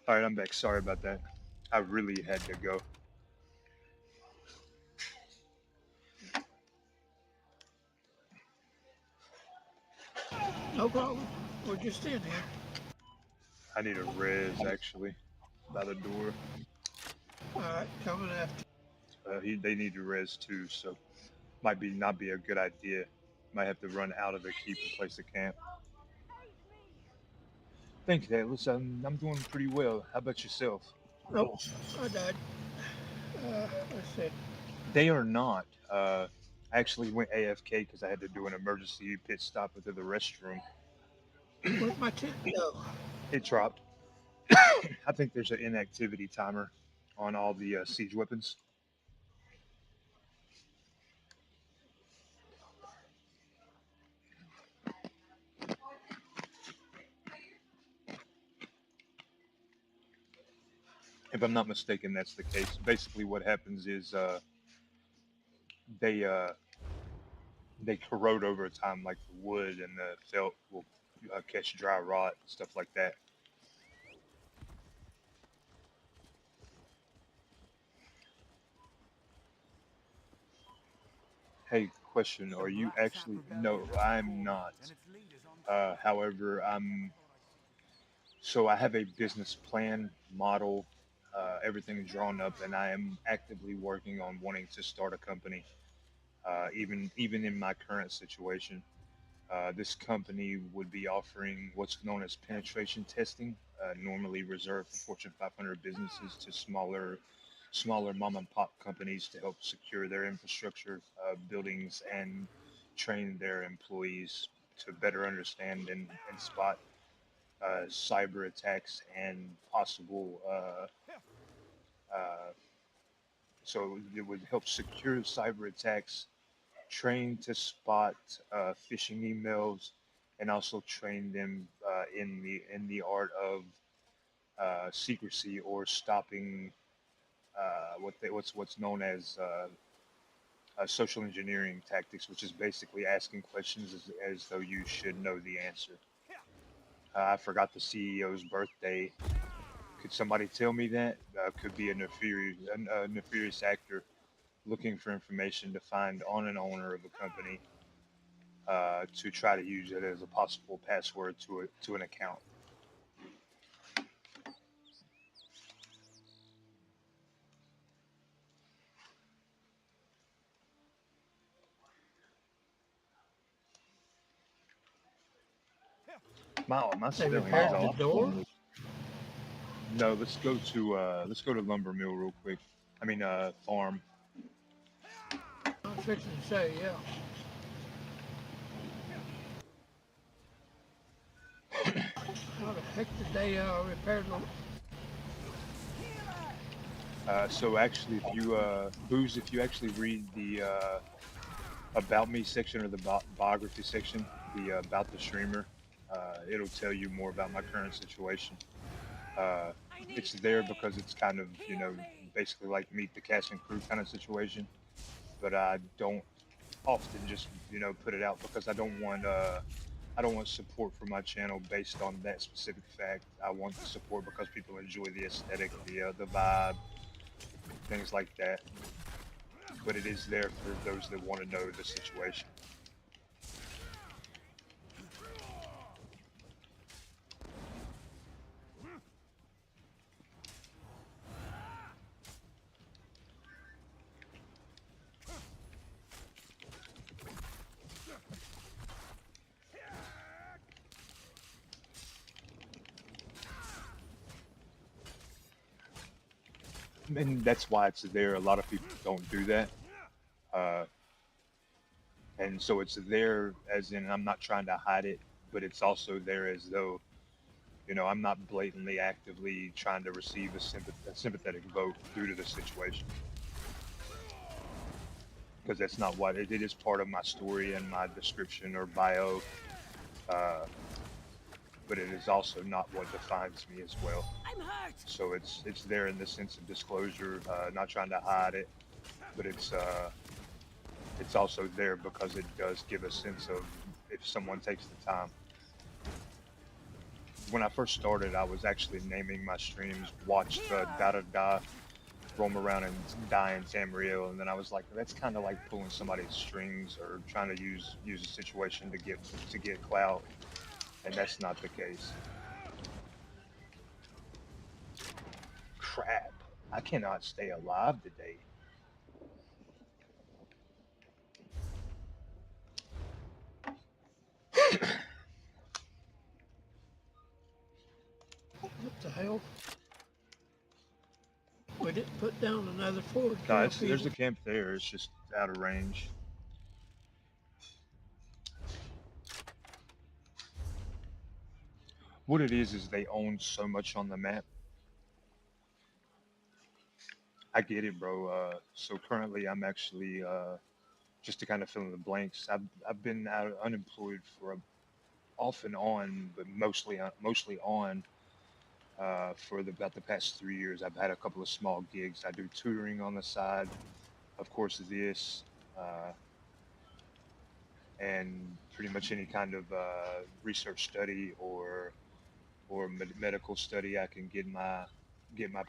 All right, I'm back. Sorry about that. I really had to go. No problem. We're just in here. I need a res actually by the door. All right, coming after. They need to res too, so might be not be a good idea. Might have to run out of the keep and place a camp. Thank you, Atlas. I'm doing pretty well. How about yourself? Nope, I died. Let's see. They are not. I actually went AFK because I had to do an emergency pit stop into the restroom. Where'd my tent go? It dropped. I think there's an inactivity timer on all the siege weapons. If I'm not mistaken, that's the case. Basically, what happens is they uh, they corrode over time, like the wood and the felt will catch dry rot, stuff like that. Hey, question: are you actually? No, I'm not. However, so I have a business plan model, everything drawn up, and I am actively working on wanting to start a company. Even in my current situation, this company would be offering what's known as penetration testing, normally reserved for Fortune 500 businesses to smaller mom and pop companies to help secure their infrastructure, buildings, and train their employees to better understand and spot cyber attacks and possible. Uh, so it would help secure cyber attacks, train to spot phishing emails, and also train them in the art of secrecy or stopping what's known as social engineering tactics, which is basically asking questions as though you should know the answer. I forgot the CEO's birthday. Could somebody tell me that? Could be a nefarious actor looking for information to find on an owner of a company to try to use it as a possible password to an account. My They spelling is repaired the awful. door. No, let's go to lumber mill real quick. I mean farm. I'm fixing to say, yeah. How the heck did they repair the? So actually, if you booze, if you actually read the about me section or the biography section, the about the streamer, it'll tell you more about my current situation. Uh, it's there because it's kind of basically like meet the cast and crew kind of situation, but I don't often just put it out because I don't want support for my channel based on that specific fact. I want the support because people enjoy the aesthetic, the vibe, things like that. But it is there for those that want to know the situation. And that's why it's there. A lot of people don't do that. Uh, and so it's there as in I'm not trying to hide it, but it's also there as though, I'm not blatantly actively trying to receive a sympathetic vote due to the situation. Because that's not what it is part of my story and my description or bio. Uh, but it is also not what defines me as well. I'm hurt. So it's there in the sense of disclosure, not trying to hide it, but it's also there because it does give a sense of if someone takes the time. when I first started, I was actually naming my streams "Watch the Da Da Da roam around and die in Tamriel," and then I was like, that's kind of like pulling somebody's strings or trying to use a situation to get clout, and that's not the case. Crap! I cannot stay alive today. What the hell? We didn't put down another Ford No, camp there's either. a camp there. It's just out of range. What it is they own so much on the map. I get it, bro. So currently, I'm actually just to kind of fill in the blanks. I've been out unemployed for off and on, but mostly on for about the past 3 years. I've had a couple of small gigs. I do tutoring on the side, of course, this, uh, and pretty much any kind of research study or medical study I can get my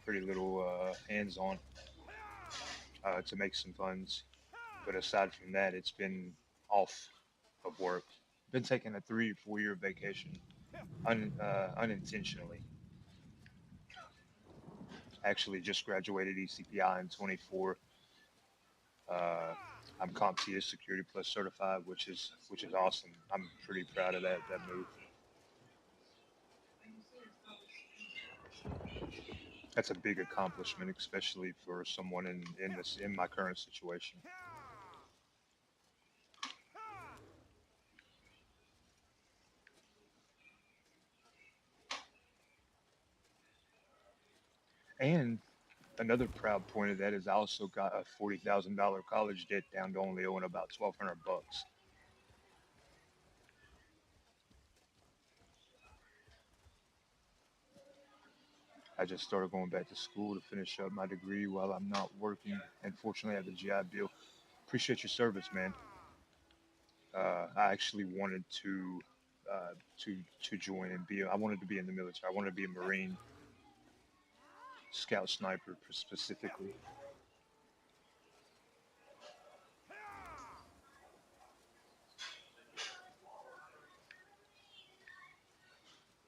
pretty little hands on to make some funds. But aside from that, it's been off of work. Been taking a 3 or 4 year vacation unintentionally. Actually, just graduated ECPI in 24. Uh, I'm CompTIA Security Plus certified, which is awesome. I'm pretty proud of that move. That's a big accomplishment, especially for someone in my current situation. And another proud point of that is I also got a $40,000 college debt down to only owing about 1,200 bucks. I just started going back to school to finish up my degree while I'm not working. And fortunately, I have the GI Bill. Appreciate your service, man. I actually wanted to join and be. I wanted to be in the military. I wanted to be a Marine, Scout Sniper specifically.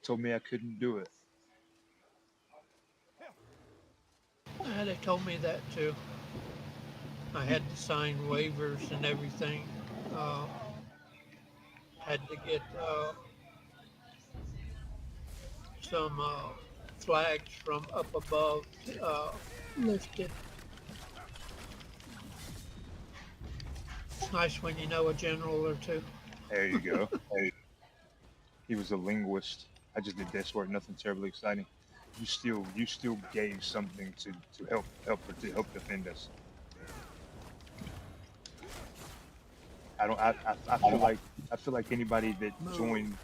Told me I couldn't do it. They told me that too. I had to sign waivers and everything. Uh, had to get some flags from up above uh, lifted. It's nice when you know a general or two. There you go. Hey, he was a linguist. I just did desk work. Nothing terribly exciting. You still gave something to help defend us. I don't. I feel like anybody that joined,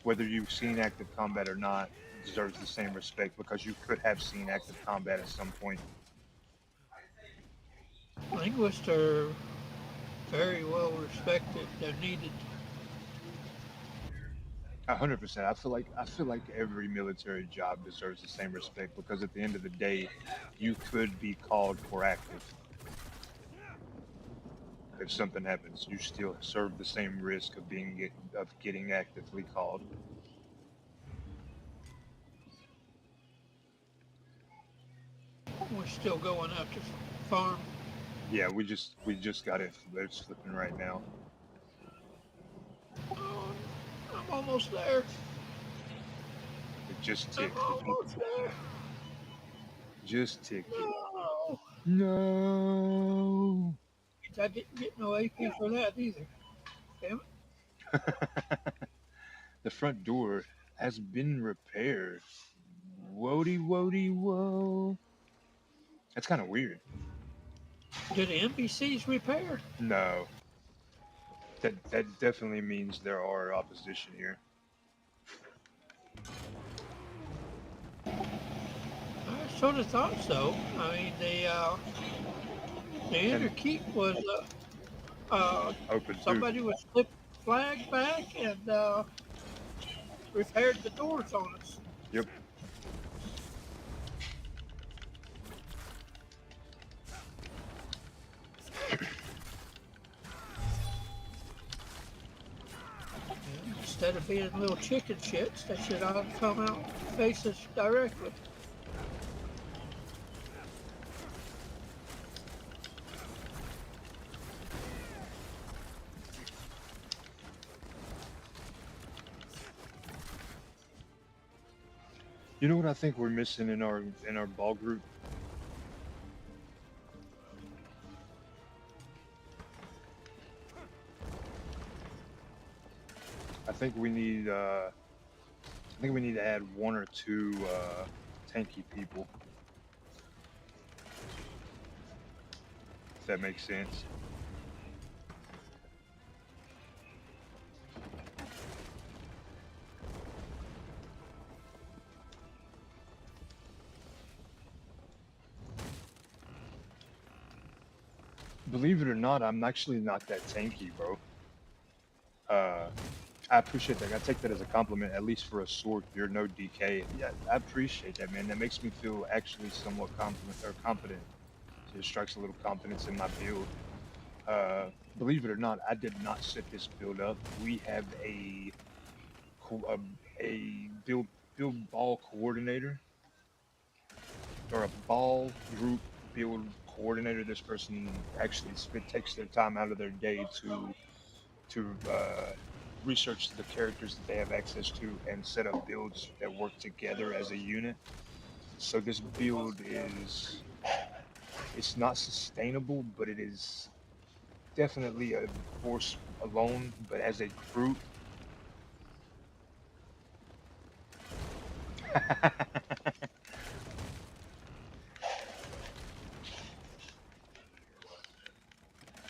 whether you've seen active combat or not, deserves the same respect because you could have seen active combat at some point. Linguists are very well respected. They're needed. 100%. I feel like every military job deserves the same respect because at the end of the day, you could be called for active. If something happens, you still serve the same risk of getting actively called. We're still going out to farm. Yeah, we just got it. It's flipping right now. Oh, I'm almost there. It just I'm ticked. almost there. Just ticked it. No. No. I didn't get no AP for that either. Damn The front door has been repaired. Whoa, whoa. That's kind of weird. it. Did the NPCs repair? No, that definitely means there are opposition here. I sort of thought so. I mean, the inner And keep was open too. somebody would slip flag back and repaired the doors on us. Yep. Instead of being little chicken shits, they should all come out and face us directly. You know what I think we're missing in our ball group? I think we need to add one or two tanky people. If that makes sense. Believe it or not, I'm actually not that tanky, bro. I appreciate that. I take that as a compliment, at least for a sword. You're no DK. Yeah, I appreciate that, man. That makes me feel actually somewhat confident. It strikes a little confidence in my build. Believe it or not, I did not set this build up. We have a build ball coordinator, or a ball group build coordinator. This person actually takes their time out of their day to research the characters that they have access to and set up builds that work together as a unit. So this build it's not sustainable, but it is definitely a force alone, but as a group.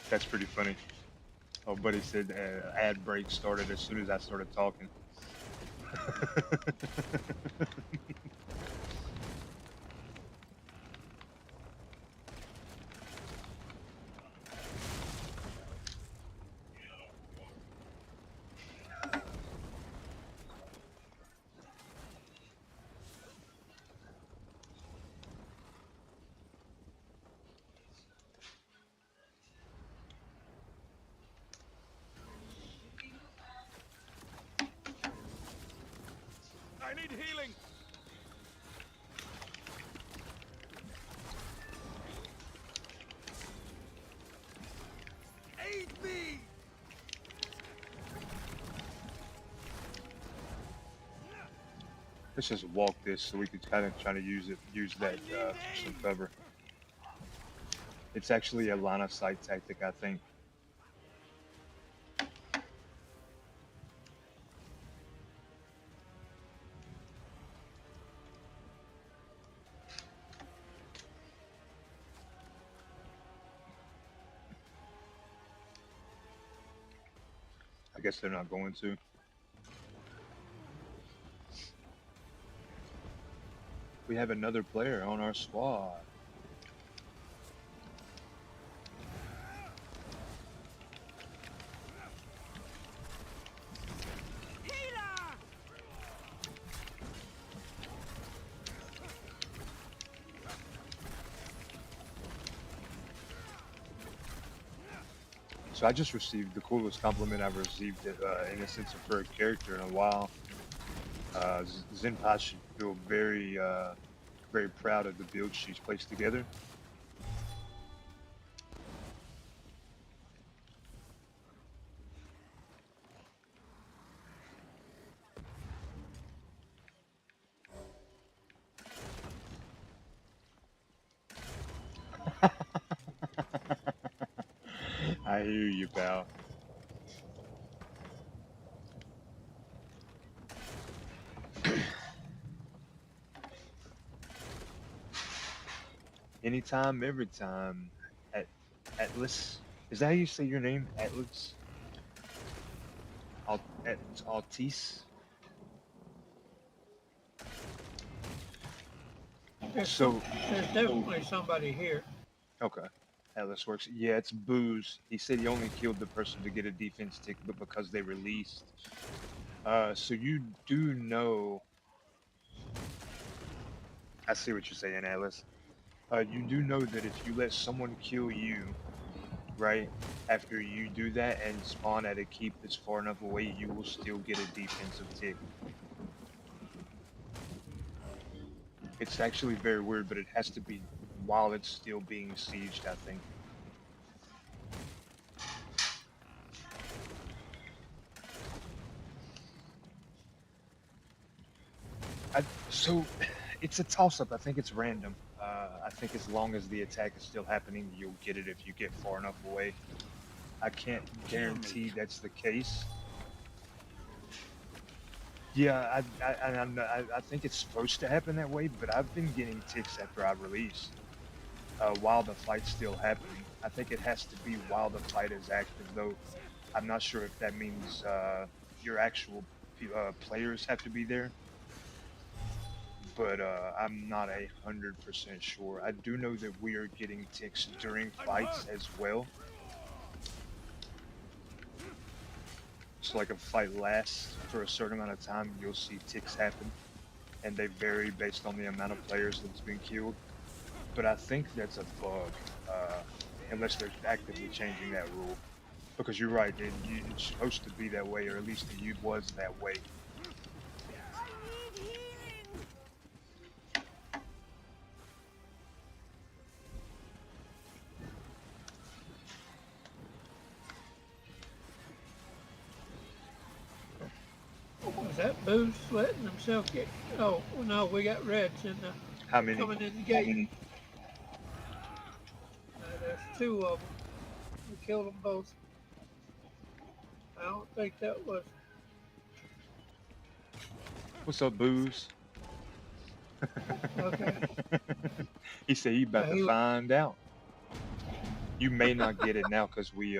That's pretty funny. Oh, buddy said ad break started as soon as I started talking. I need healing. Aid me. Let's just walk this so we could kind of try to use that for some cover. It's actually a line of sight tactic, I think. I guess they're not going to. We have another player on our squad. So I just received the coolest compliment I've received in a sense for a character in a while. Zenpai should feel very proud of the build she's placed together. I hear you, pal. Anytime, every time. Atlas. Is that how you say your name? Atlas? Altis? So, There's definitely somebody here. okay. Atlas works. Yeah, it's Booze. He said he only killed the person to get a defense tick, but because they released. So you do know, I see what you're saying, Atlas. You do know that if you let someone kill you, right, after you do that and spawn at a keep that's far enough away, you will still get a defensive tick. It's actually very weird, but it has to be while it's still being sieged, I think. So it's a toss-up. I think it's random. I think as long as the attack is still happening, you'll get it if you get far enough away. I can't guarantee that's the case. Yeah, I think it's supposed to happen that way, but I've been getting ticks after I release, while the fight's still happening. I think it has to be while the fight is active, though. I'm not sure if that means your actual players have to be there, but I'm not 100% sure. I do know that we are getting ticks during fights as well. So like a fight lasts for a certain amount of time, you'll see ticks happen, and they vary based on the amount of players that's been killed. But I think that's a bug, unless they're actively changing that rule. Because you're right, it's supposed to be that way, or at least it was that way. I need healing. Was that Booze letting himself get? Oh no, we got Reds in the How many? coming in the gate. There's two of them. We killed them both. I don't think that was. What's up, Booze? Okay. He said he about to He was, find out. You may not get it now because we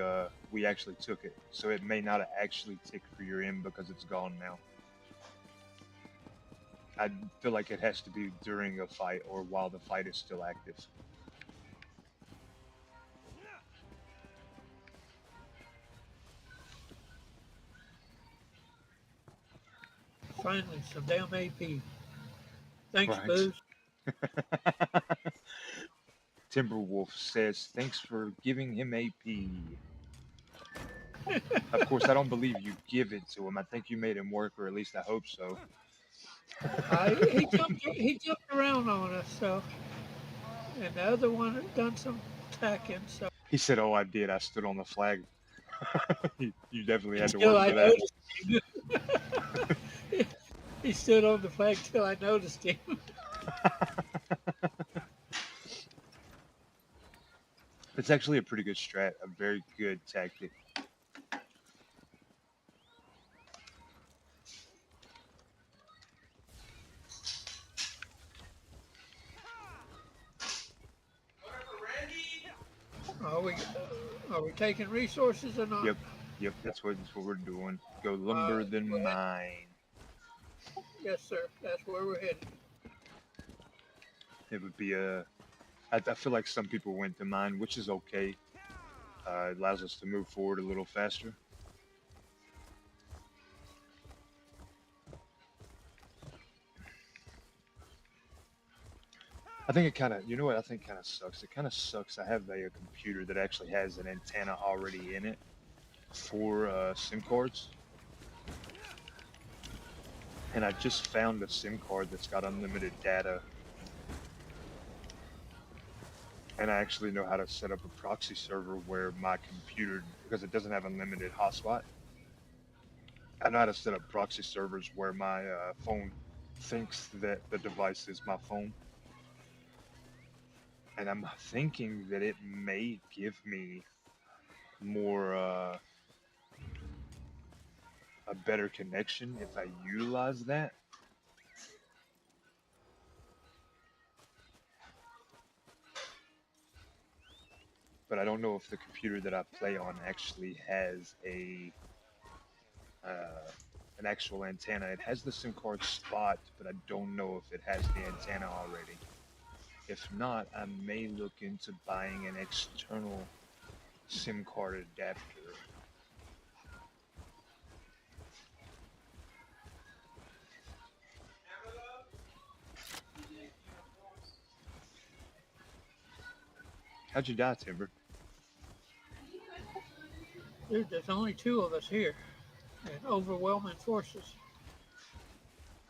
actually took it, so it may not have actually ticked for your end because it's gone now. I feel like it has to be during a fight or while the fight is still active. finally some damn AP. Thanks, Right. Booze. Timberwolf says, thanks for giving him AP. Of course, I don't believe you give it to him. I think you made him work, or at least I hope so. He jumped around on us, so and the other one had done some attacking, so He said, oh, I did. I stood on the flag. You definitely had to until work I for that. noticed him. He stood on the flag till I noticed him. It's actually a pretty good strat, a very good tactic. Are we taking resources or not? Yep, yep, that's what we're doing. Go Uh, lumber than go ahead. mine. Yes, sir. That's where we're headed. It would be a. I feel like some people went to mine, which is okay. It allows us to move forward a little faster. I think it kind of, you know what I think kind of sucks? It kind of sucks. I have a computer that actually has an antenna already in it for SIM cards. And I just found a SIM card that's got unlimited data. And I actually know how to set up a proxy server where my computer, because it doesn't have unlimited hotspot, I know how to set up proxy servers where my phone thinks that the device is my phone. And I'm thinking that it may give me more, a better connection if I utilize that. But I don't know if the computer that I play on actually has uh, an actual antenna. It has the SIM card spot, but I don't know if it has the antenna already. If not, I may look into buying an external SIM card adapter. How'd you die, Timber? Dude, there's only two of us here, and overwhelming forces.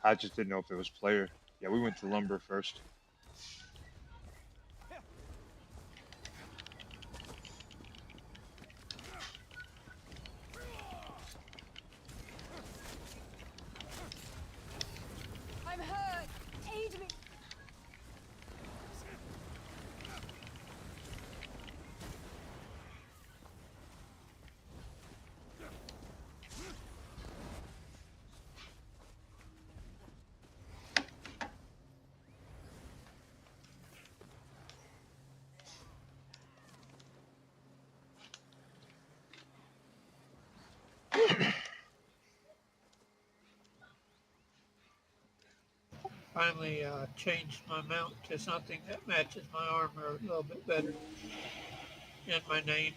I just didn't know if it was player. Yeah, we went to lumber first. I'm hurt. Aid me. Finally changed my mount to something that matches my armor a little bit better. And my name.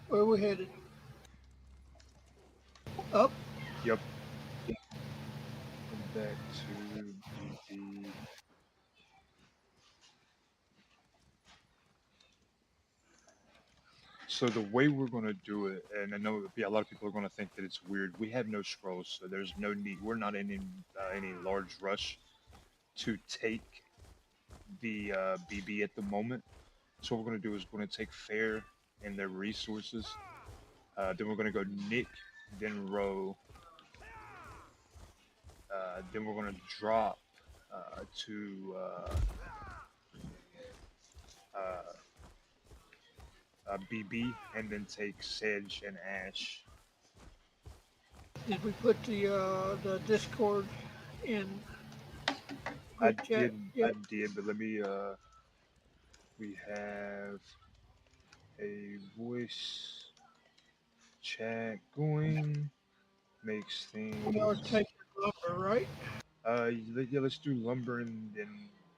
Where we headed? Up? Yep. Come back to BB. So the way we're going to do it, and I know a lot of people are going to think that it's weird. We have no scrolls, so there's no need. We're not in any large rush to take the BB at the moment. So what we're going to do is we're going to take Fair and their resources. Then we're going to go Nick, then Row. Then we're going to drop to BB, and then take Sedge and Ash. Did we put the Discord in I group chat did, yet? but let me. We have a voice chat going. Makes We are things. taking lumber, right? Yeah, let's do lumber and then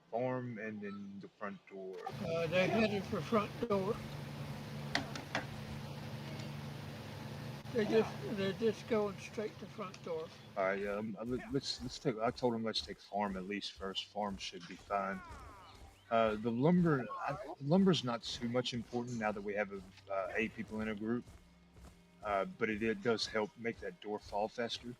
farm and then the front door. They headed for front door. They're just going straight to front door. All right, let's take. I told him let's take farm at least first. Farm should be fine. The lumber's not too much important now that we have 8 people in a group. But it does help make that door fall faster.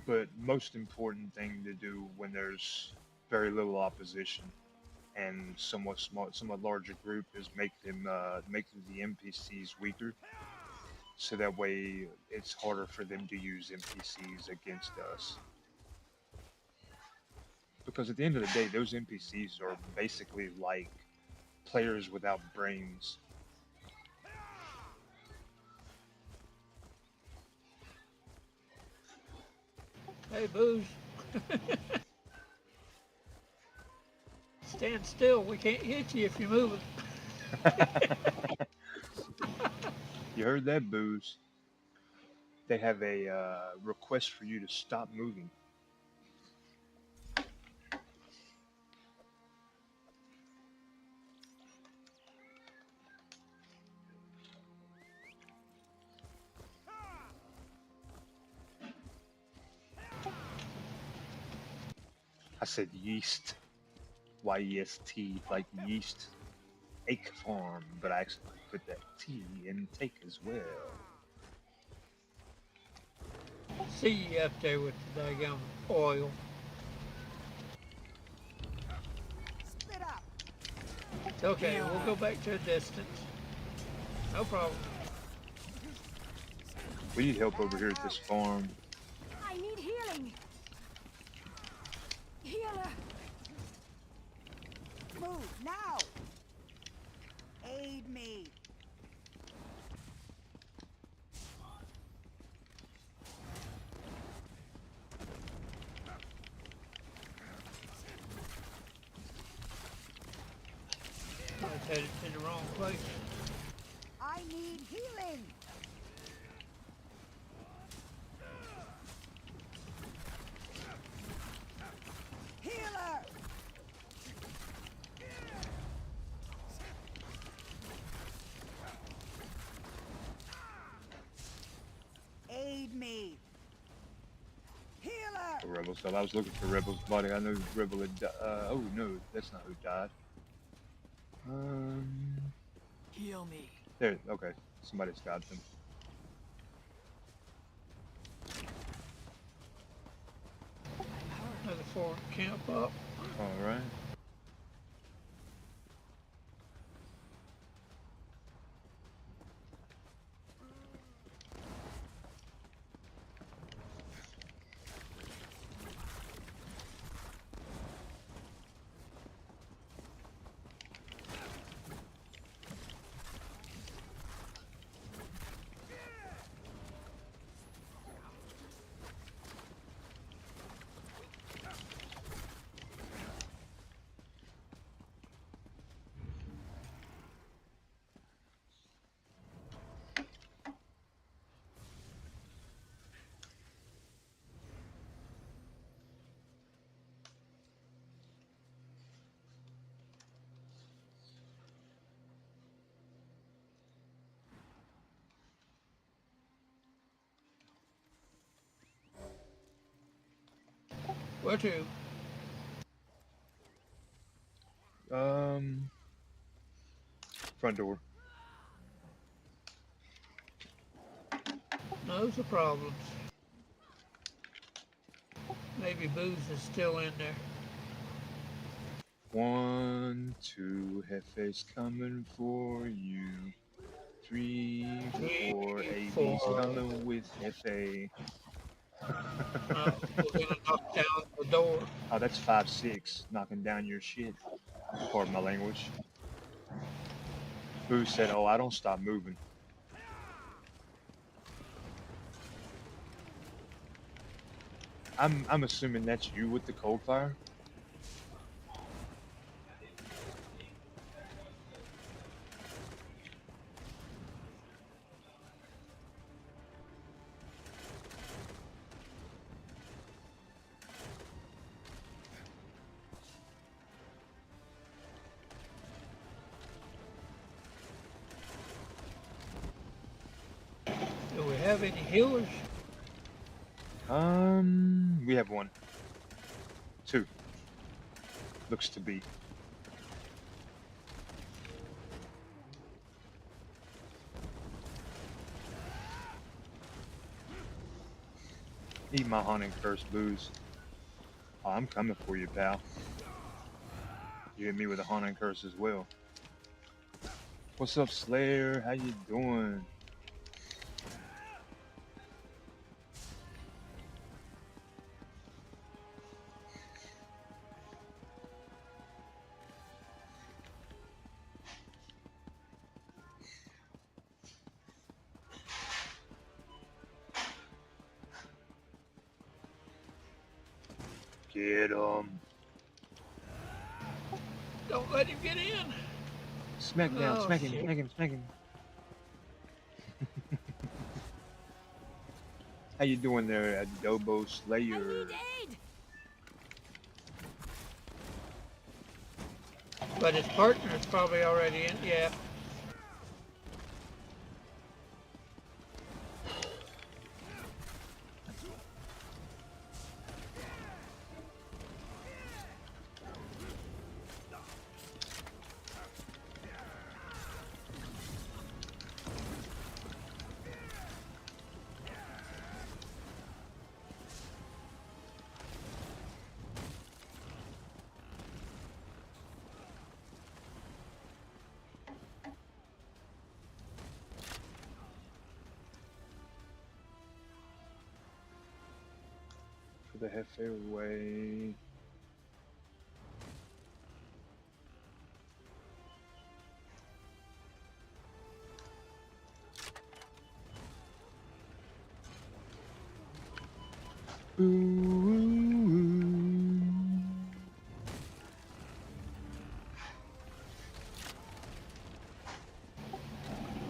But most important thing to do when there's very little opposition and somewhat larger group is make the NPCs weaker, so that way it's harder for them to use NPCs against us. Because at the end of the day, those NPCs are basically like players without brains. Hey, Booze. Stand still. We can't hit you if you're moving. You heard that, Booze? They have a request for you to stop moving. I said yeast, Y-E-S-T, like yeast, ache farm, but I actually put that T in take as well. See you up there with the daggum oil. Split up. It's okay. We'll go back to a distance. No problem. We need help over here at this farm. I need healing. Healer. Move now. Aid me. I was headed to the wrong place. I need healing. Healer. Aid me. Healer. rebel stuff. I was looking for rebel's body. I know rebel had. Oh no, that's not who died. Heal me. There. Okay, somebody's got them. Another foreign camp up. All right. Where to? Front door. Those are problems. Maybe Booze is still in there. 1, 2, Hefe's coming for you. 3, 4, AB's coming with Hefe. We're gonna knock down the door. Oh, that's 5, 6, knocking down your shit. Pardon my language. Boo said, "Oh, I don't stop moving." I'm assuming that's you with the cold fire. Do we have any healers? We have 1. 2. Looks to be. Eat my haunting curse, Booze. Oh, I'm coming for you, pal. You hit me with a haunting curse as well. What's up, Slayer? How you doing? Get him. Don't let him get in. Smack down, Oh, smack him, shit. smack him, smack him. How you doing there, Adobo Slayer? Aid! But his partner is probably already in. Yeah. For the Hefe way.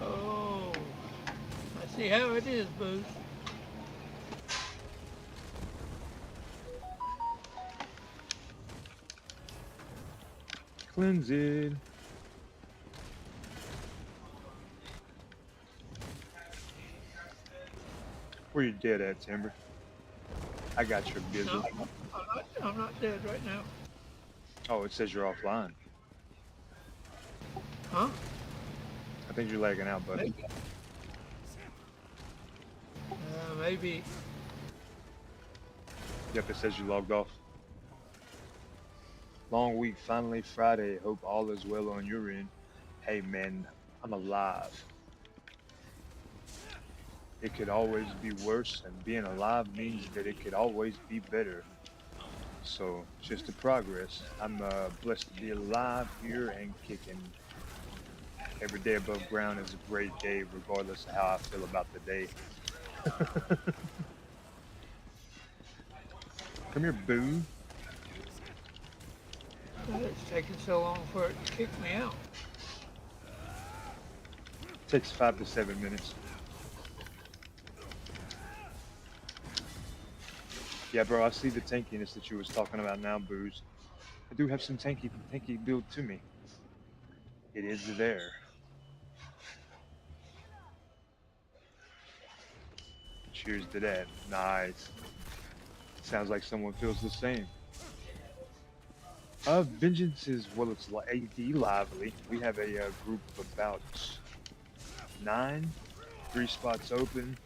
Oh. I see how it is, Booze. Cleanse it. Where you dead at, Timber? I got your bizzle. No, I'm not dead right now. Oh, it says you're offline. Huh? I think you're lagging out, buddy. Maybe. Maybe. Yep, it says you logged off. Long week, finally Friday. Hope all is well on your end. Hey man, I'm alive. It could always be worse, and being alive means that it could always be better. So, just the progress. I'm blessed to be alive here and kicking. Every day above ground is a great day, regardless of how I feel about the day. Come here, boo. It's taking so long for it to kick me out. Takes 5 to 7 minutes. Yeah, bro, I see the tankiness that you was talking about now, Booze. I do have some tanky build to me. It is there. Cheers to that. Nice. Sounds like someone feels the same. Vengeance is, well, it's AD lively. We have a group of about 9, 3 spots open.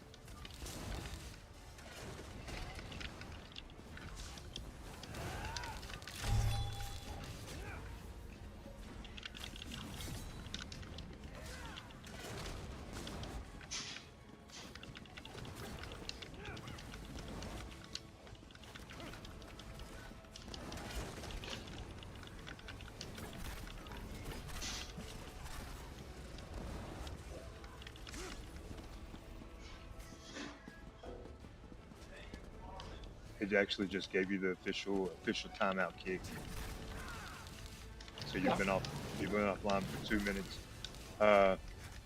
It actually just gave you the official timeout kick. So you've been offline for 2 minutes.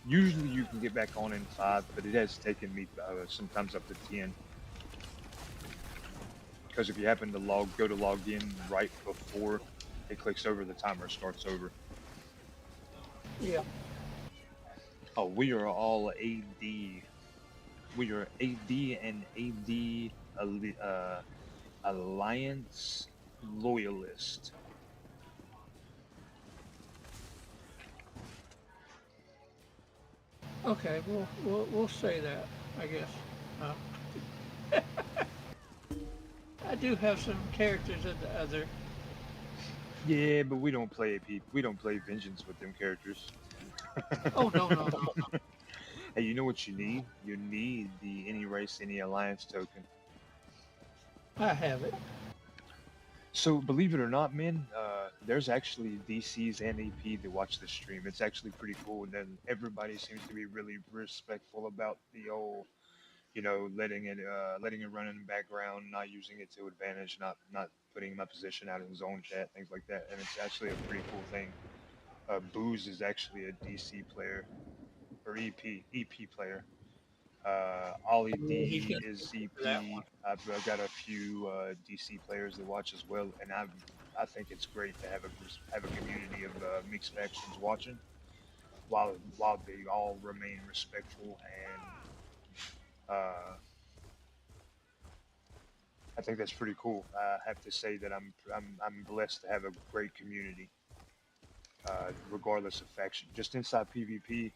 Usually you can get back on in 5, but it has taken me sometimes up to 10. Because if you happen to go to log in right before it clicks over, the timer starts over. Yeah. Oh, we are all AD. We are AD and AD Alliance Loyalist. Okay, we'll say that, I guess. I do have some characters of the other. Yeah, but we don't play Vengeance with them characters. Oh no. Hey, you know what you need? You need the Any Race, Any Alliance token. I have it. So, believe it or not, man, there's actually DCs and AP that watch the stream. It's actually pretty cool. And then everybody seems to be really respectful about the old, letting it run in the background, not using it to advantage, not putting my position out in zone chat, things like that. And it's actually a pretty cool thing. Booze is actually a DC player or EP player. Ollie He's D gonna is for that EP. one. I've got a few DC players that watch as well, and I think it's great to have a community of mixed factions watching, while they all remain respectful, and I think that's pretty cool. I have to say that I'm blessed to have a great community, regardless of faction. Just inside PvP,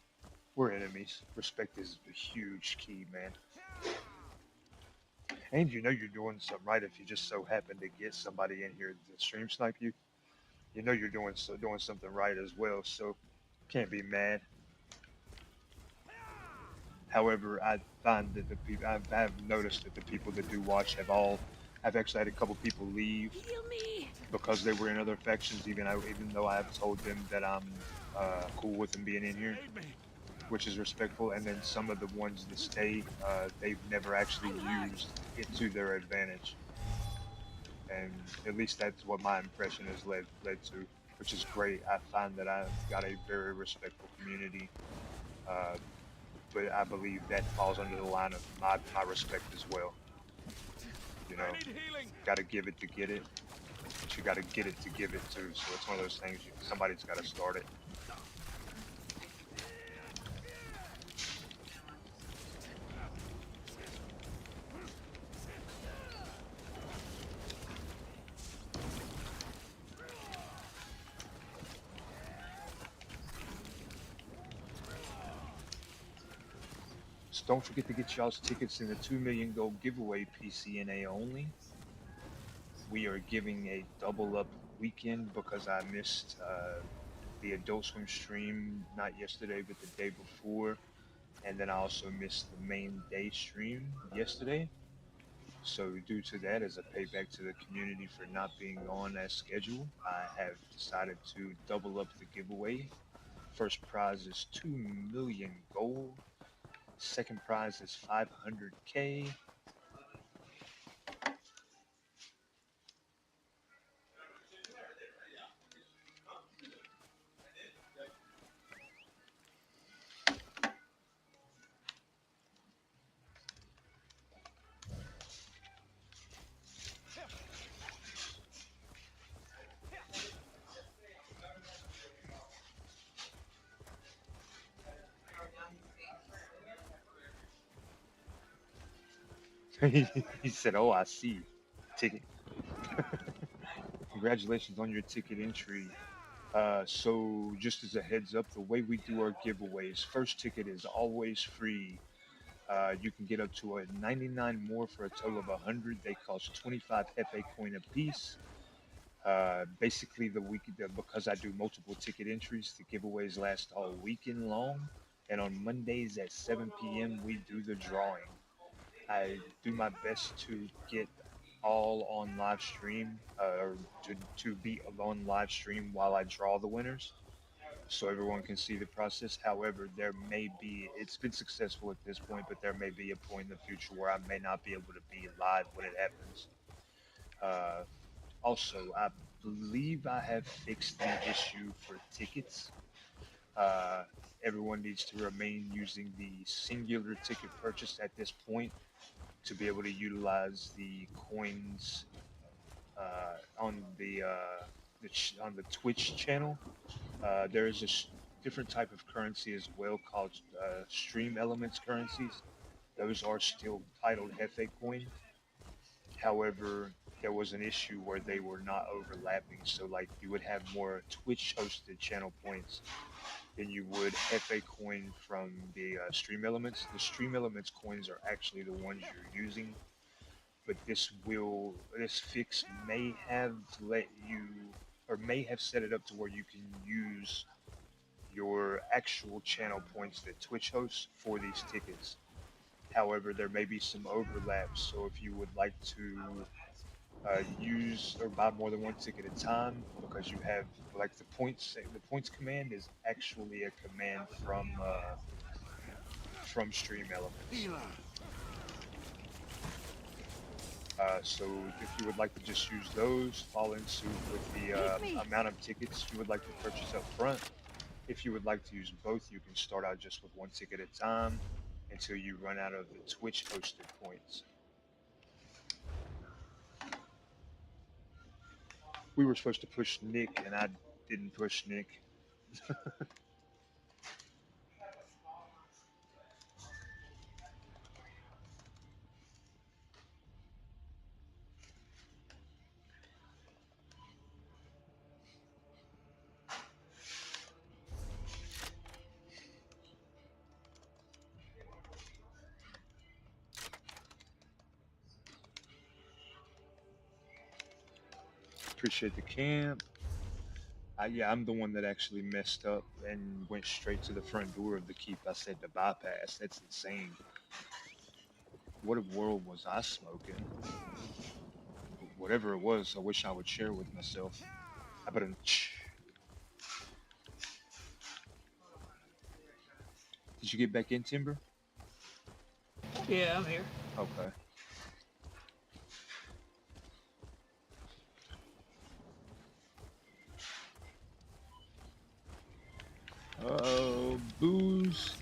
we're enemies. Respect is a huge key, man. And you know you're doing something right if you just so happen to get somebody in here to stream snipe you. You know you're doing something right as well, so can't be mad. However, I find that the people I've noticed that the people that do watch I've actually had a couple people leave because they were in other factions, even though I have told them that I'm cool with them being in here, which is respectful. And then some of the ones that stay, they've never actually used it to their advantage. And at least that's what my impression has led to, which is great. I find that I've got a very respectful community, but I believe that falls under the line of my respect as well. You know, got to give it to get it, but you got to get it to give it too. So it's one of those things. Somebody's got to start it. don't forget to get y'all's tickets in the 2 million gold giveaway PCNA only. We are giving a double up weekend because I missed the Adult Swim stream, not yesterday, but the day before. And then I also missed the main day stream yesterday. So due to that, as a payback to the community for not being on as scheduled, I have decided to double up the giveaway. First prize is 2 million gold. Second prize is 500K. He said, "Oh, I see. Ticket. Congratulations on your ticket entry." So just as a heads up, the way we do our giveaways, first ticket is always free. You can get up to a 99 more for a total of 100. They cost 25 Hefe coin a piece. Basically, because I do multiple ticket entries, the giveaways last all weekend long. And on Mondays at 7 p.m., we do the drawing. I do my best to get all on live stream, or to be on live stream while I draw the winners, so everyone can see the process. However, it's been successful at this point, but there may be a point in the future where I may not be able to be live when it happens. Uh, Also, I believe I have fixed the issue for tickets. Uh, Everyone needs to remain using the singular ticket purchase at this point to be able to utilize the coins on on the Twitch channel. There is different type of currency as well called stream elements currencies. Those are still titled Hefe coin. However, there was an issue where they were not overlapping. So like you would have more Twitch hosted channel points than you would Hefe coin from the stream elements. The stream elements coins are actually the ones you're using, but this fix may have let you, or may have set it up to where you can use your actual channel points that Twitch hosts for these tickets. However, there may be some overlaps, so if you would like to use or buy more than one ticket at a time, because you have like the points command is actually a command from Stream Elements. So if you would like to just use those, fall in suit with the amount of tickets you would like to purchase up front. If you would like to use both, you can start out just with one ticket at a time until you run out of the Twitch hosted points. We were supposed to push Nick, and I didn't push Nick. Appreciate the camp. Yeah, I'm the one that actually messed up and went straight to the front door of the keep. I said to bypass. That's insane. What world was I smoking? Whatever it was, I wish I would share with myself. I better. Did you get back in, Timber? Yeah, I'm here. Okay. Oh, booze.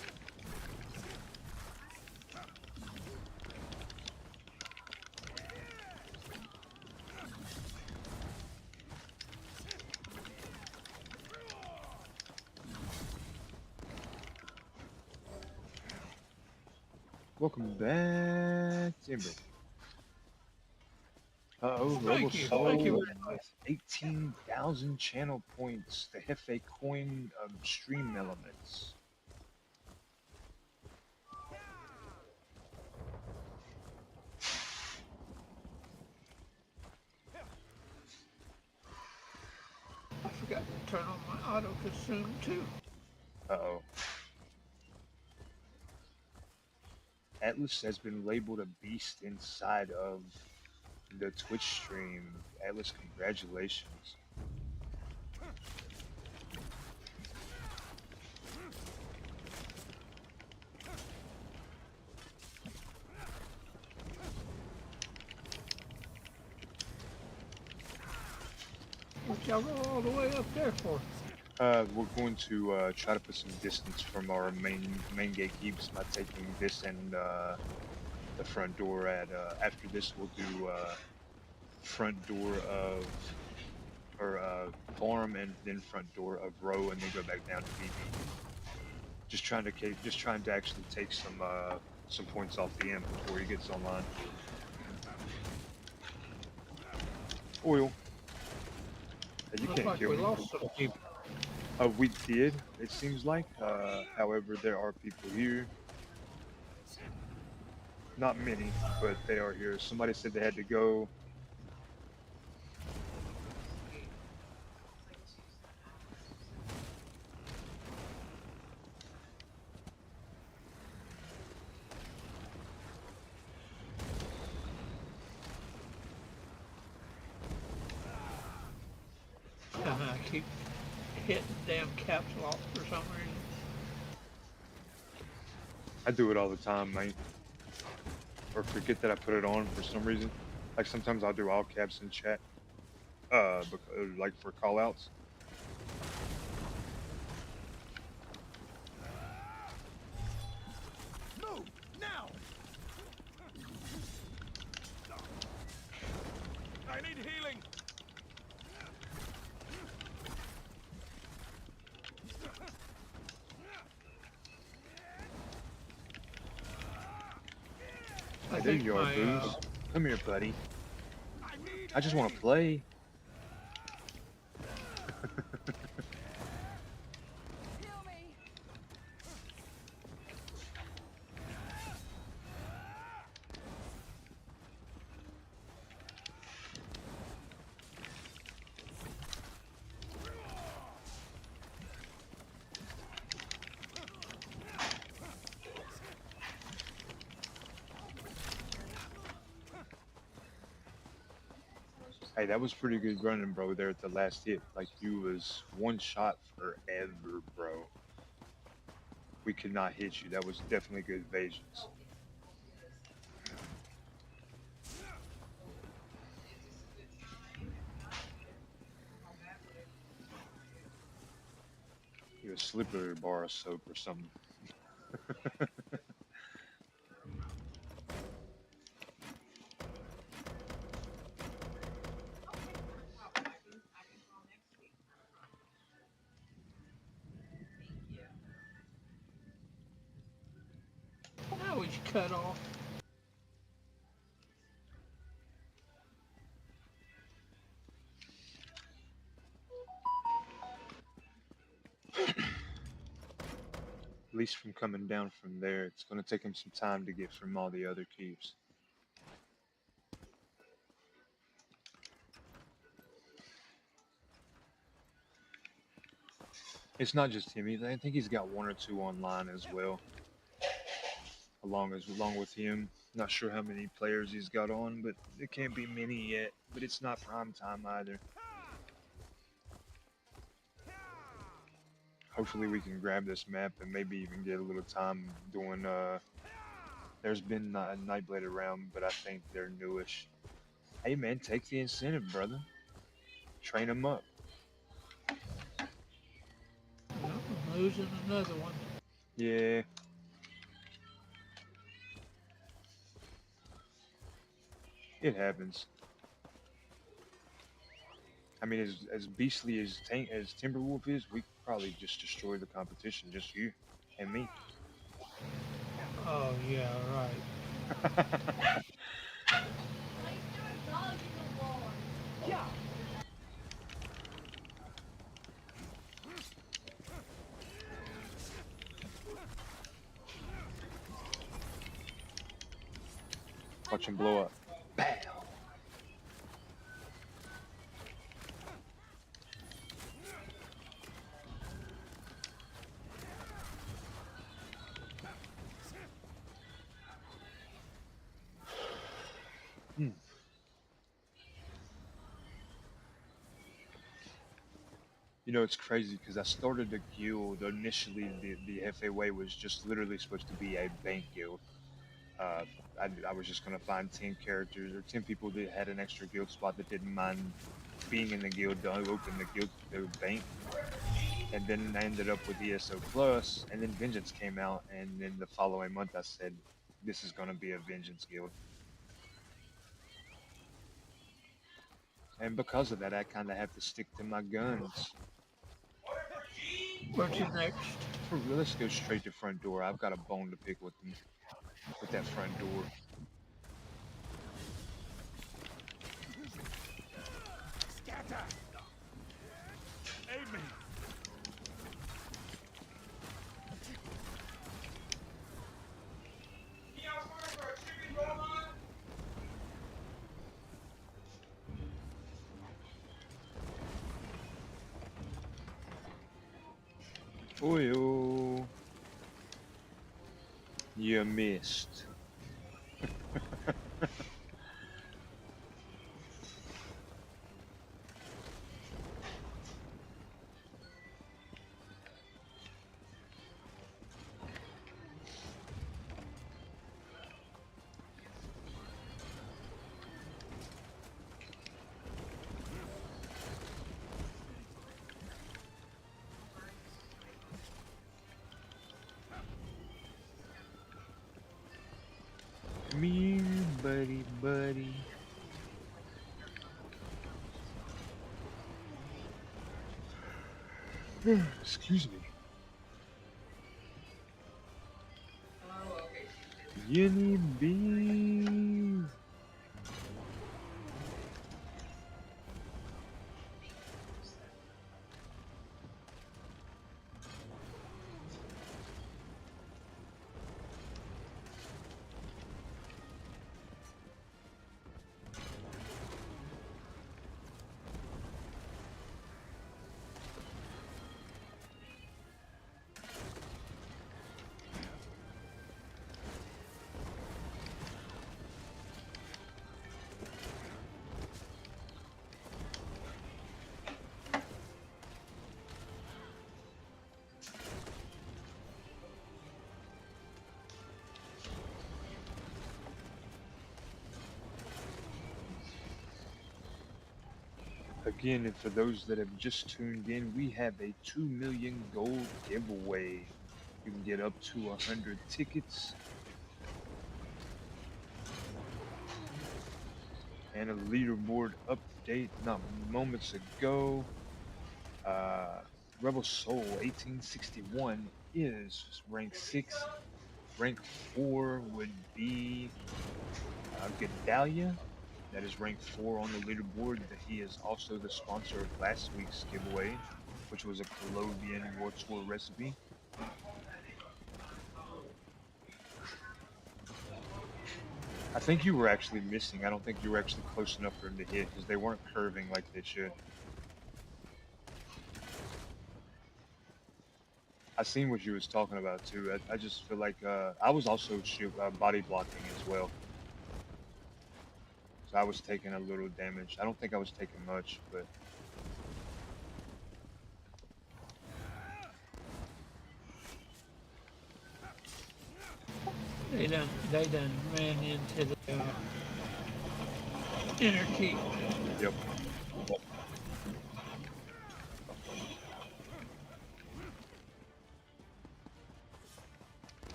Welcome back, Timber. Uh-oh, Rebel Thank you. Thank you Soul. very much. 18,000 channel points. The Hefe coin of stream elements. turn on my auto consume too. Uh-oh. Atlas has been labeled a beast inside of the Twitch stream. Atlas, congratulations. What y'all go all the way up there for? We're going to try to put some distance from our main gatekeepers by taking this and the front door at after this we'll do front door of or farm and then front door of row and then go back down to BB. Just trying to actually take some points off the end before he gets online. Oil. You Looks can't like kill we me. lost some people. We did, it seems like. However, there are people here. Not many, but they are here. Somebody said they had to go. I keep hitting damn caps lock for some reason. I do it all the time, mate. Or forget that I put it on for some reason. Like sometimes I'll do all caps in chat. Like for call outs. Move now. I need healing. Hey, there you are, Booze. Come here, buddy. I just want to play. Hey, that was pretty good running, bro, there at the last hit. Like, you was one shot forever, bro. We could not hit you. That was definitely good evasions. You a slippery bar of soap or something. Now he's cut off. At least from coming down from there, it's going to take him some time to get from all the other keeps. It's not just him. I think he's got one or two online as well. Along with him, not sure how many players he's got on, but it can't be many yet. But it's not prime time either. Hopefully we can grab this map and maybe even get a little time doing. There's been a Nightblade around, but I think they're newish. Hey man, take the incentive, brother. Train them up. Well, I'm losing another one. Yeah. It happens. I mean, as beastly as Timberwolf is, we could probably just destroy the competition, just you and me. Oh yeah, right. Watch him blow up. Bam. Hmm. You know, it's crazy because I started a guild. Initially, the FAA was just literally supposed to be a bank guild. Uh, I was just gonna find 10 characters or 10 people that had an extra guild spot that didn't mind being in the guild to open the guild the bank. And then I ended up with ESO Plus, and then Vengeance came out, and then the following month I said, "This is gonna be a Vengeance guild," and because of that, I kind of have to stick to my guns. What's your next? Let's go straight to front door. I've got a bone to pick with them, with that front door. Scatter! Aid me! Oh, you missed. Come here, buddy, buddy. Excuse me. Yenny bees. Again, and for those that have just tuned in, we have a 2 million gold giveaway. You can get up to 100 tickets and a leaderboard update not moments ago. Uh, Rebel Soul 1861 is rank 6. Rank 4 would be Gedalia. That is rank 4 on the leaderboard. That he is also the sponsor of last week's giveaway, which was a Colombian War Tour recipe. I think you were actually missing. I don't think you were actually close enough for him to hit because they weren't curving like they should. I seen what you was talking about too. I just feel like I was also body blocking as well, so I was taking a little damage. I don't think I was taking much, but They done ran into the inner keep. yep.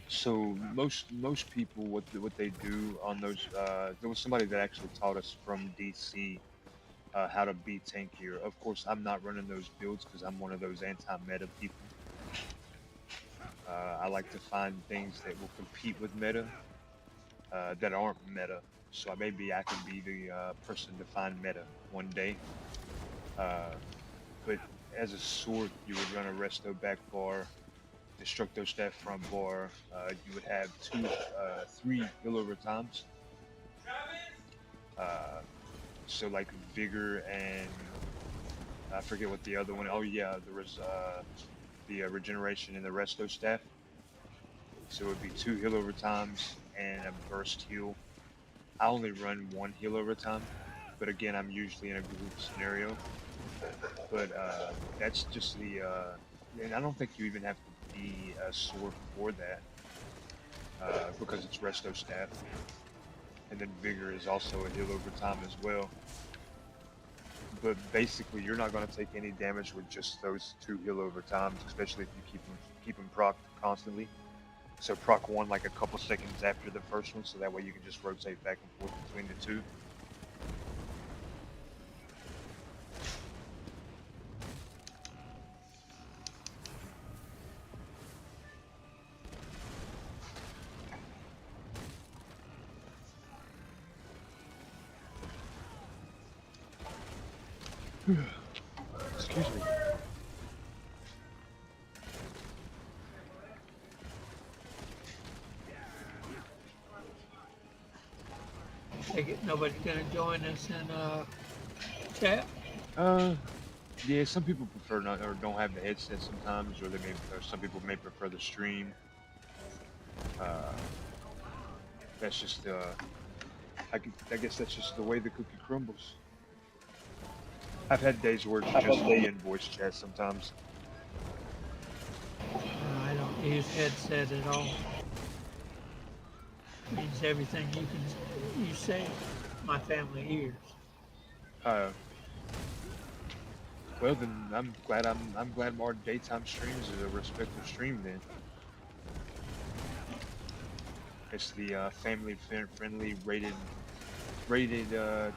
So most people what they do on those there was somebody that actually taught us from DC how to be tankier. Of course, I'm not running those builds because I'm one of those anti-meta people. I like to find things that will compete with meta that aren't meta. So maybe I can be the person to find meta one day. Uh, but as a sword, you would run a resto back bar, destructo staff front bar. You would have 3 killover times. Uh, so like vigor and I forget what the other one. Oh yeah, there was the regeneration in the resto staff. So it would be 2 heal over times and a burst heal. I only run one heal over time, but again, I'm usually in a group scenario. But that's just and I don't think you even have to be a sword for that because it's resto staff, and then vigor is also a heal over time as well. But basically, you're not going to take any damage with just those two heal over times, especially if you keep them proc constantly. So proc one like a couple seconds after the first one, so that way you can just rotate back and forth between the two. Excuse me. Take it nobody's gonna join us in chat. Uh, yeah, some people prefer not or don't have the headset sometimes, or some people may prefer the stream. Uh, that's just I guess that's just the way the cookie crumbles. I've had days where it's just me in voice chat sometimes. I don't use headset at all. Means everything you say, my family hears. Uh, well then I'm glad more daytime streams is a respectful stream then. It's the family friendly rated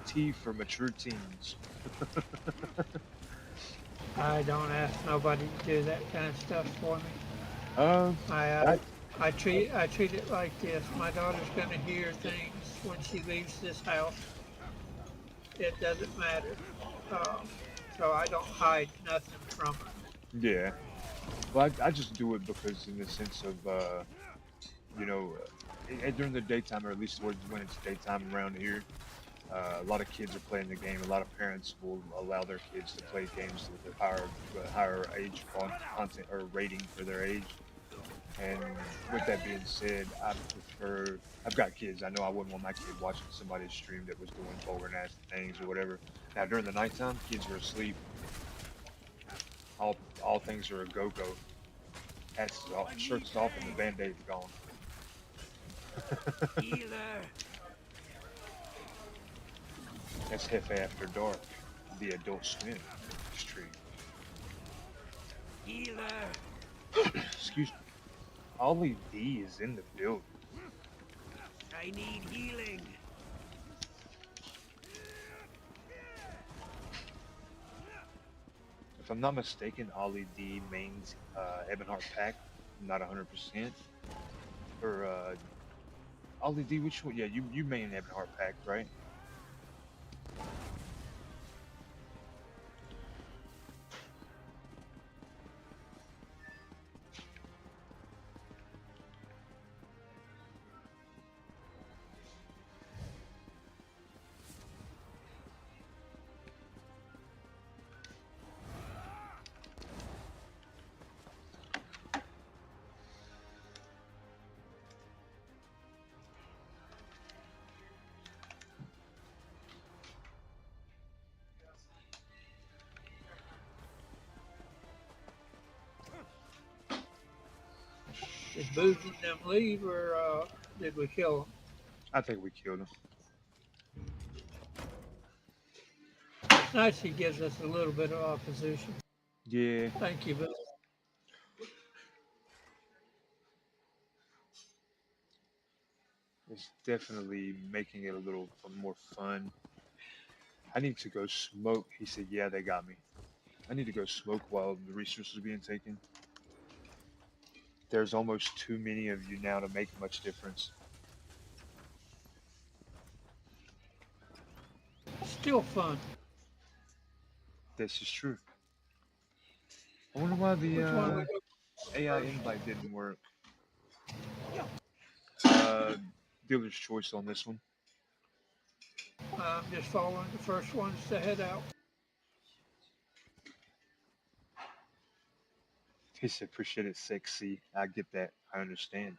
T for mature teens. I don't ask nobody to do that kind of stuff for me. Uh, I I, I treat it like this. My daughter's gonna hear things when she leaves this house. It doesn't matter. Um, so I don't hide nothing from her. yeah. Well, I just do it because in the sense of you know, during the daytime, or at least when it's daytime around here, a lot of kids are playing the game. A lot of parents will allow their kids to play games with a higher age content or rating for their age. And with that being said, I've got kids. I know I wouldn't want my kid watching somebody's stream that was doing vulgar, nasty things or whatever. Now during the nighttime, kids are asleep. All things are a go go. Hats is off, shirts is off, and the band-aid's gone. Healer. That's Hefe After Dark, the Adult Swim stream. Healer. Excuse me. Ollie D is in the building. I need healing. If I'm not mistaken, Ollie D mains Ebonheart Pack. I'm not 100%. Or Ollie D, which one? Yeah, you main Ebonheart Pack, right? Did Booz and them leave, or did we kill them? I think we killed him. It's nice he gives us a little bit of opposition. Yeah, Thank you, Bill. it's definitely making it a little more fun. I need to go smoke. He said, yeah, they got me. I need to go smoke while the resources are being taken. There's almost too many of you now to make much difference. Still fun. This is true. I wonder why the Which one we AI invite didn't work. Uh, dealer's choice on this one. I'm just following the first ones to head out. He said, appreciate it, sexy. I get that. I understand.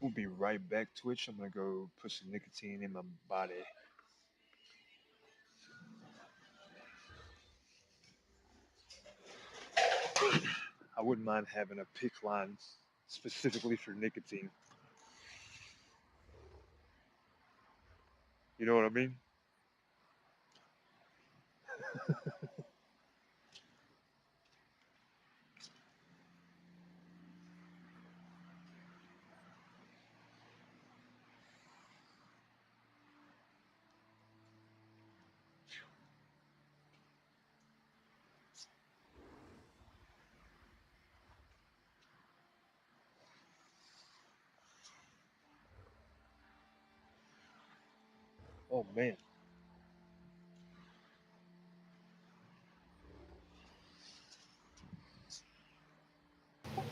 We'll be right back, Twitch. I'm gonna go put some nicotine in my body. I wouldn't mind having a pick line specifically for nicotine. You know what I mean? Oh man.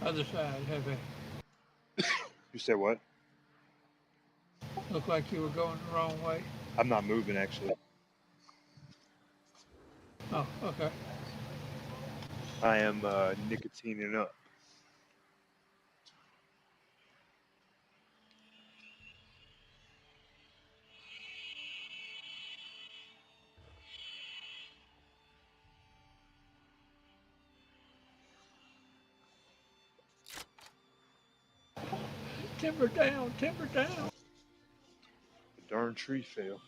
Other side, heavy. You said what? Looked like you were going the wrong way. I'm not moving actually. Oh, okay. I am nicotining up. Timber down, timber down. The darn tree fell.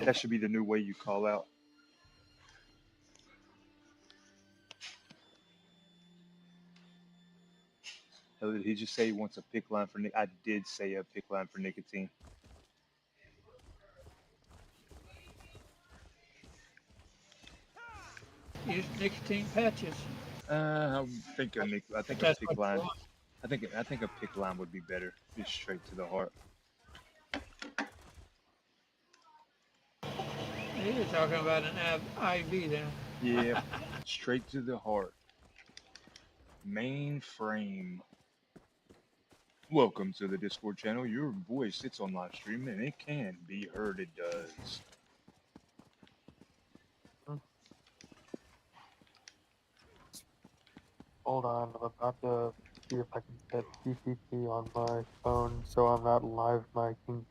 That should be the new way you call out. Hell, did he just say he wants a pick line for I did say a pick line for nicotine. Use nicotine patches. I think I If think a that's pick what you line. want. I think a pick line would be better. Just straight to the heart. You're talking about an IV then. Yeah, straight to the heart. Mainframe. Welcome to the Discord channel. Your voice sits on live stream and it can be heard. It does. Hold on, I'm about to see if I can set TCP on my phone so I'm not live micing.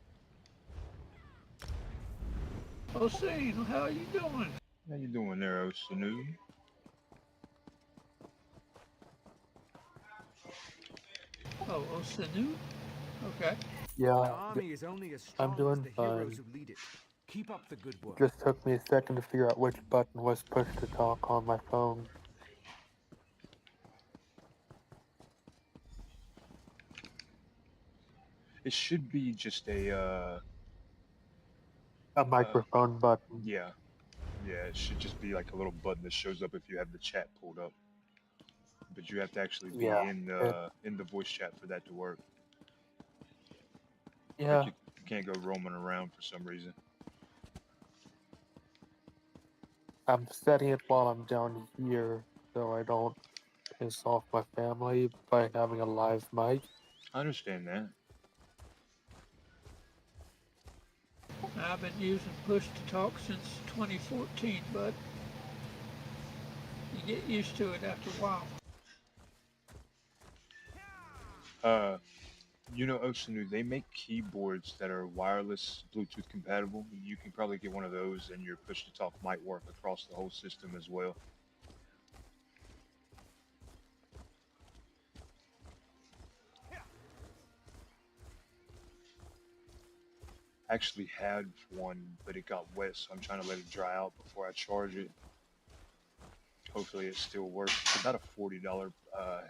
Oseen, how you doing? How you doing there, Osanu? Oh, Osinu? Okay. An Yeah, army is only as I'm strong as doing the heroes fine. who lead it. Keep up the good work. Just took me a second to figure out which button was push to talk on my phone. It should be just A microphone button. yeah, yeah. It should just be like a little button that shows up if you have the chat pulled up. But you have to actually be Yeah. in the voice chat for that to work. Yeah, Like you can't go roaming around for some reason. I'm setting it while I'm down here so I don't piss off my family by having a live mic. I understand that. I've been using push to talk since 2014, but you get used to it after a while. Osanu, they make keyboards that are wireless Bluetooth compatible. You can probably get one of those, and your push to talk might work across the whole system as well. Actually had one, but it got wet, so I'm trying to let it dry out before I charge it. Hopefully, it still works. It's about a $40. I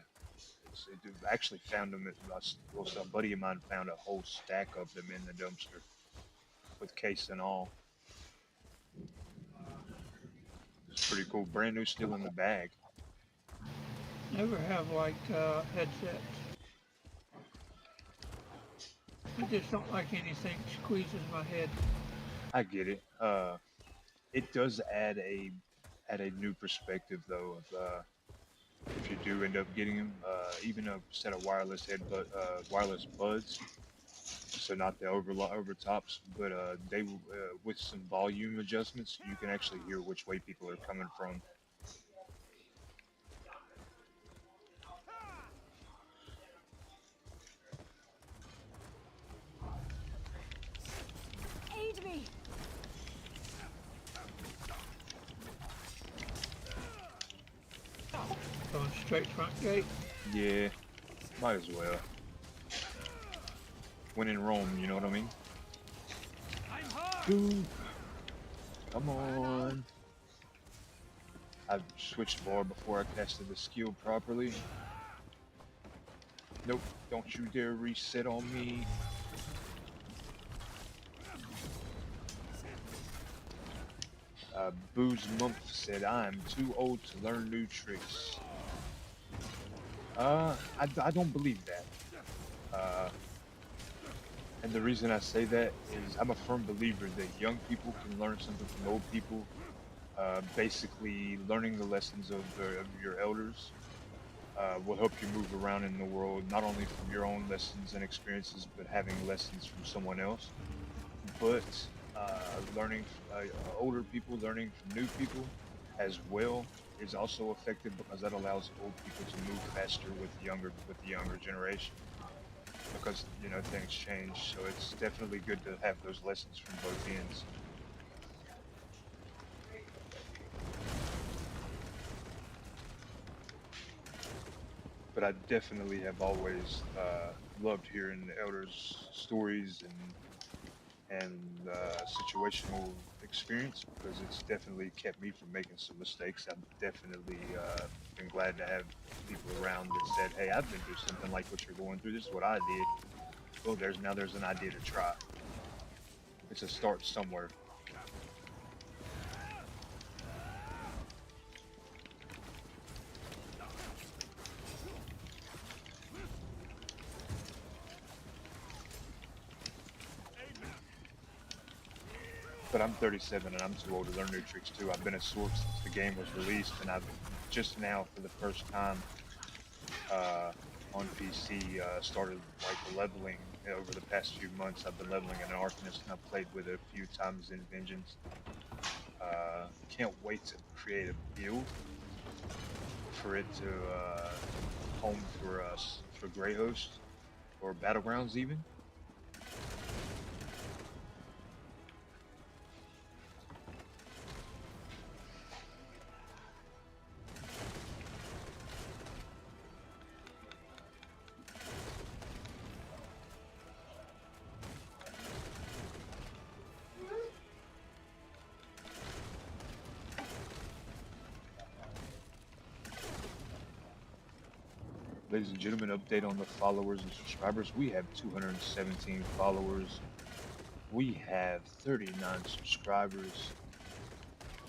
actually found them a buddy of mine found a whole stack of them in the dumpster with case and all. It's pretty cool. Brand new, still in the bag. Never have liked headsets. I just don't like anything that squeezes my head. I get it. It does add a new perspective though of if you do end up getting them, even a set of wireless buds. So not the over tops, but they with some volume adjustments, you can actually hear which way people are coming from. Going straight front gate. Yeah, might as well. When in Rome, you know what I mean? Dude, come on. I switched bar before I casted the skill properly. Nope, don't you dare reset on me. Booze Month said, I'm too old to learn new tricks. I don't believe that. And the reason I say that is I'm a firm believer that young people can learn something from old people. Basically, learning the lessons of your elders will help you move around in the world, not only from your own lessons and experiences, but having lessons from someone else. But learning older people, learning from new people as well is also effective because that allows old people to move faster with the younger generation. Because you know things change, so it's definitely good to have those lessons from both ends. But I definitely have always loved hearing the elders' stories and situational experience because it's definitely kept me from making some mistakes. I've definitely been glad to have people around that said, "Hey, I've been through something like what you're going through. This is what I did. Well, there's an idea to try. It's a start somewhere." But I'm 37 and I'm too old to learn new tricks too. I've been a sword since the game was released, and I've just now, for the first time on PC, started like leveling over the past few months. I've been leveling an Arcanist, and I've played with it a few times in Vengeance. Can't wait to create a build for it to home for us for Greyhost or Battlegrounds even. Ladies and gentlemen, update on the followers and subscribers. We have 217 followers. We have 39 subscribers.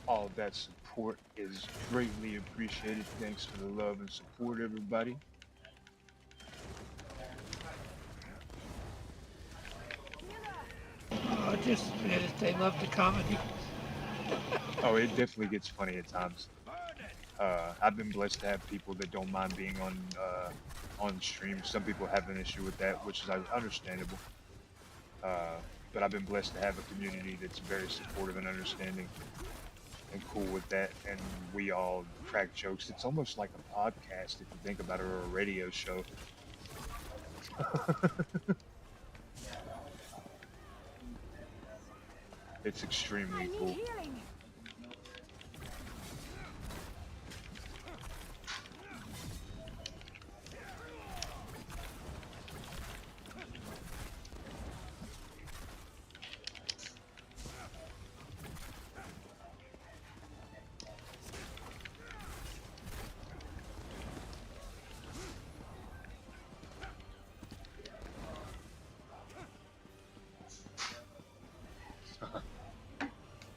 All of that support is greatly appreciated. Thanks for the love and support, everybody. Just they love the comedy. Oh, it definitely gets funny at times. I've been blessed to have people that don't mind being on stream. Some people have an issue with that, which is understandable. But I've been blessed to have a community that's very supportive and understanding and cool with that. And we all crack jokes. It's almost like a podcast if you think about it, or a radio show. It's extremely cool.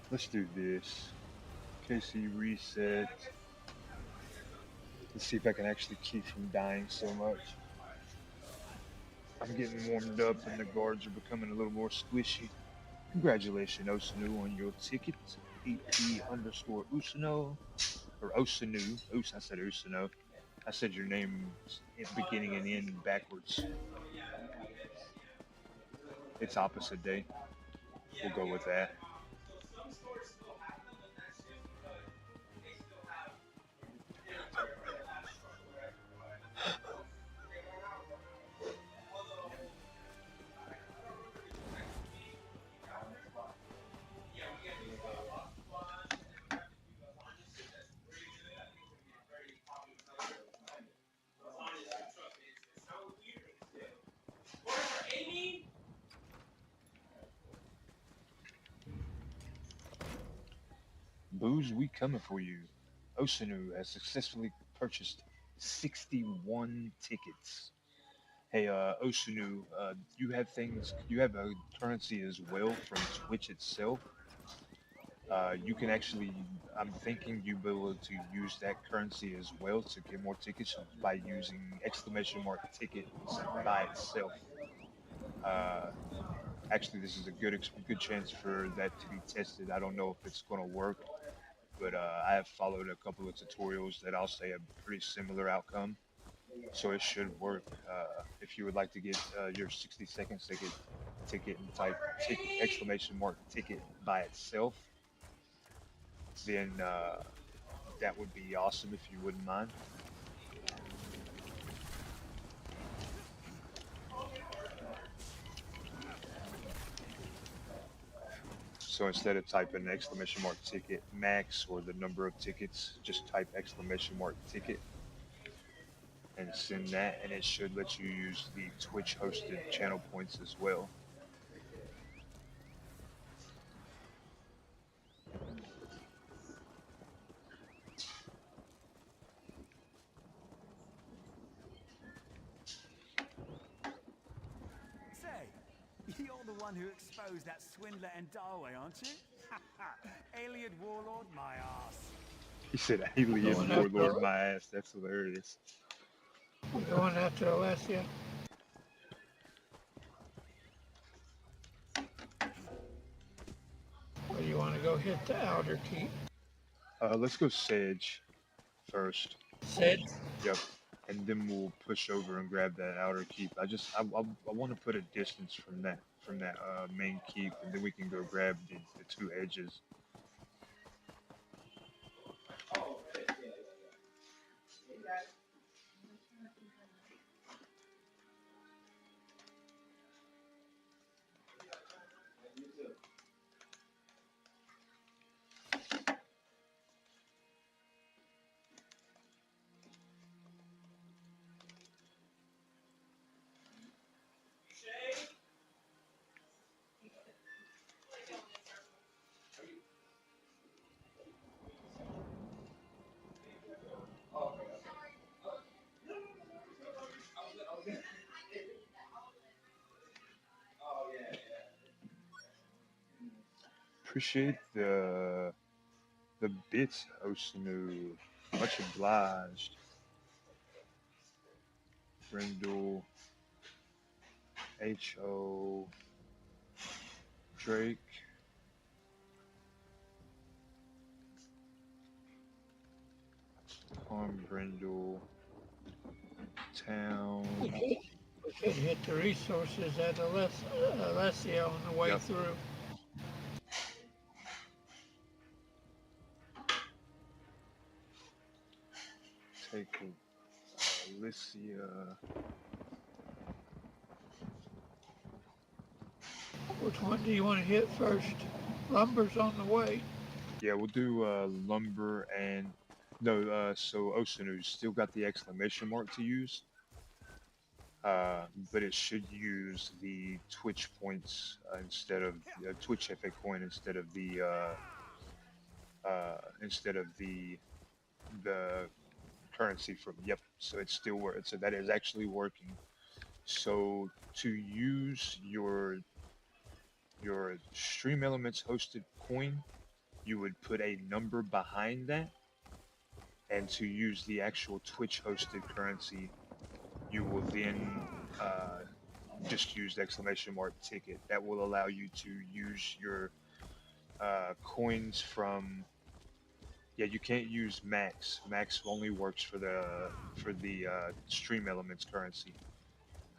Let's do this. KC reset. Let's see if I can actually keep from dying so much. I'm getting warmed up and the guards are becoming a little more squishy. Congratulations, Osanu, on your ticket. EP_Usano. Or Osanu. I said Usano. I said your name beginning and end backwards. It's opposite day. We'll go with that. news, we coming for you. Osanu has successfully purchased 61 tickets. Hey, Osanu, you have a currency as well from Twitch itself. You can actually, I'm thinking you'll be able to use that currency as well to get more tickets by using exclamation mark ticket by itself. Uh, Actually, this is a good chance for that to be tested. I don't know if it's going to work, but I have followed a couple of tutorials that I'll say a pretty similar outcome, so it should work. If you would like to get your 60-second ticket and type exclamation mark ticket by itself, then that would be awesome if you wouldn't mind. So instead of typing exclamation mark ticket max or the number of tickets, just type exclamation mark ticket and send that, and it should let you use the Twitch hosted channel points as well. Say, you're the one who exposed that swindler and Darway, aren't you? Alien warlord, my ass. He said alien warlord my ass. That's hilarious. We're going after Alessia. Or you want to go hit the outer keep? Let's go Sedge first. Sedge? Yep. And then we'll push over and grab that outer keep. I want to put a distance from that main keep, and then we can go grab the two edges. Appreciate the bits, Osanu. Much obliged. Brindle, H.O. Drake. Tom Brindle. Town. We could hit the resources at Alessia on the way Yep. through. Take Alicia. Which one do you want to hit first? Lumber's on the way. Yeah, we'll do lumber and no. So Osanu still got the exclamation mark to use, but it should use the Twitch points instead of Twitch FA coin instead of the currency from. Yep. So it's still works. So that is actually working. So to use your Stream Elements hosted coin, you would put a number behind that, and to use the actual Twitch hosted currency, you will then just use exclamation mark ticket. That will allow you to use your coins from. Yeah, you can't use max. Max only works for the Stream Elements currency.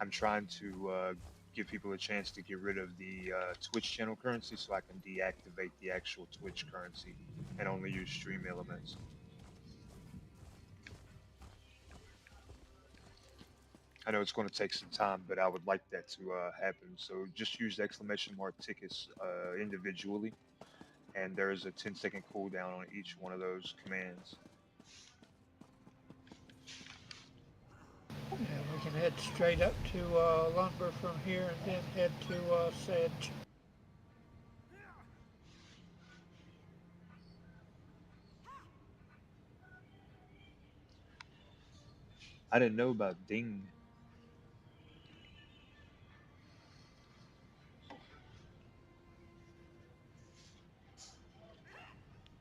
I'm trying to give people a chance to get rid of the Twitch channel currency so I can deactivate the actual Twitch currency and only use Stream Elements. I know it's going to take some time, but I would like that to happen. So just use exclamation mark tickets individually, and there is a 10-second cooldown on each one of those commands. Yeah, we can head straight up to Lumber from here and then head to Sedge. I didn't know about Ding.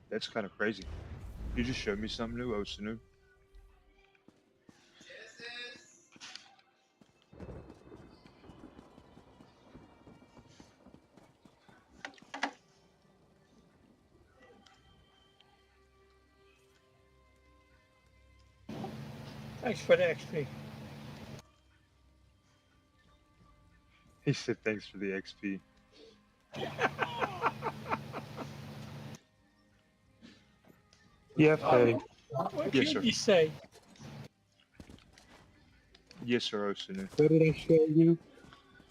That's kind of crazy. You just showed me something new, Osunu. Thanks for the XP. He said thanks for the XP. Yeah, Faye. What Yes, can sir. you say? Yes, sir, Osunu. What did I show you?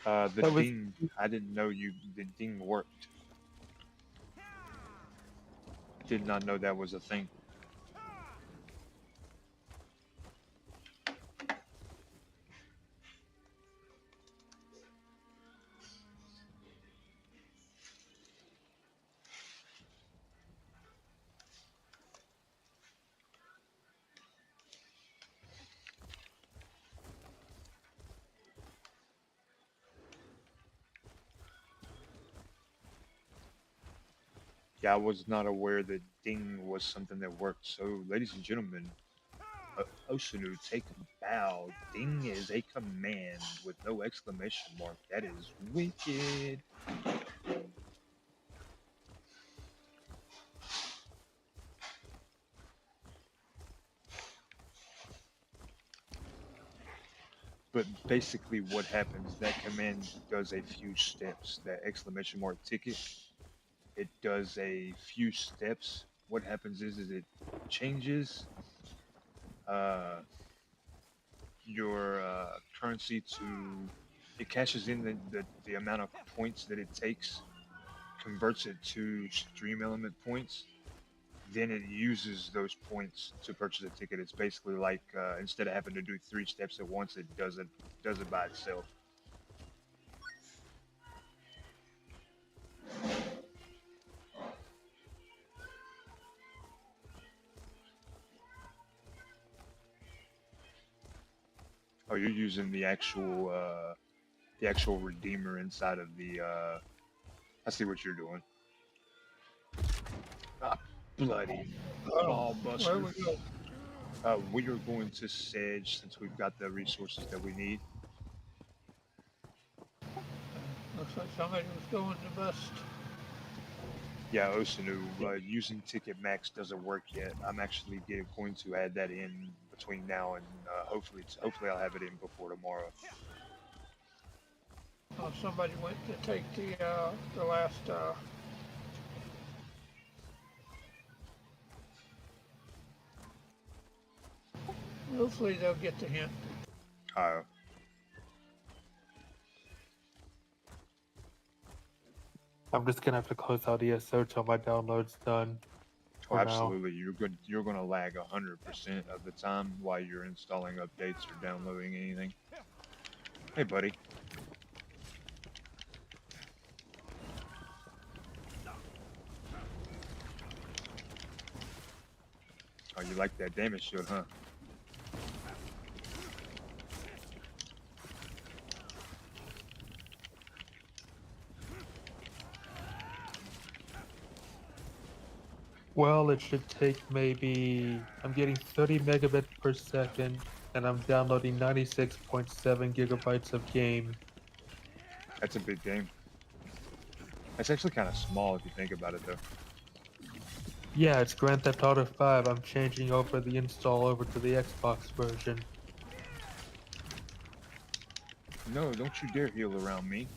The That was Ding. I didn't know the Ding worked. Did not know that was a thing. Yeah, I was not aware that Ding was something that worked. So, ladies and gentlemen, Osunu, take a bow. Ding is a command with no exclamation mark. That is wicked. But basically, what happens, that command does a few steps. That exclamation mark ticket, it does a few steps. What happens is it changes uh, your currency to, it cashes in the amount of points that it takes, converts it to stream element points, then it uses those points to purchase a ticket. It's basically like instead of having to do three steps at once, it does it by itself. Oh, you're using the actual redeemer inside of the. I see what you're doing. Ah, bloody Oh, ball where buster. we go? We are going to Sedge since we've got the resources that we need. Looks like somebody was going to bust. Yeah, Osanu, using Ticket Max doesn't work yet. I'm actually going to add that in between now and hopefully I'll have it in before tomorrow. Oh, somebody went to take the last. Hopefully they'll get the hint. Uh, I'm just gonna have to close out ESO till my download's done oh, for now. absolutely. You're going to lag 100% of the time while you're installing updates or downloading anything. Hey, buddy. Oh, you like that damage shield, huh? Well, it should take maybe, I'm getting 30 megabits per second, and I'm downloading 96.7 gigabytes of game. That's a big game. That's actually kind of small if you think about it, though. Yeah, it's Grand Theft Auto 5. I'm changing over the install over to the Xbox version. No, don't you dare heal around me.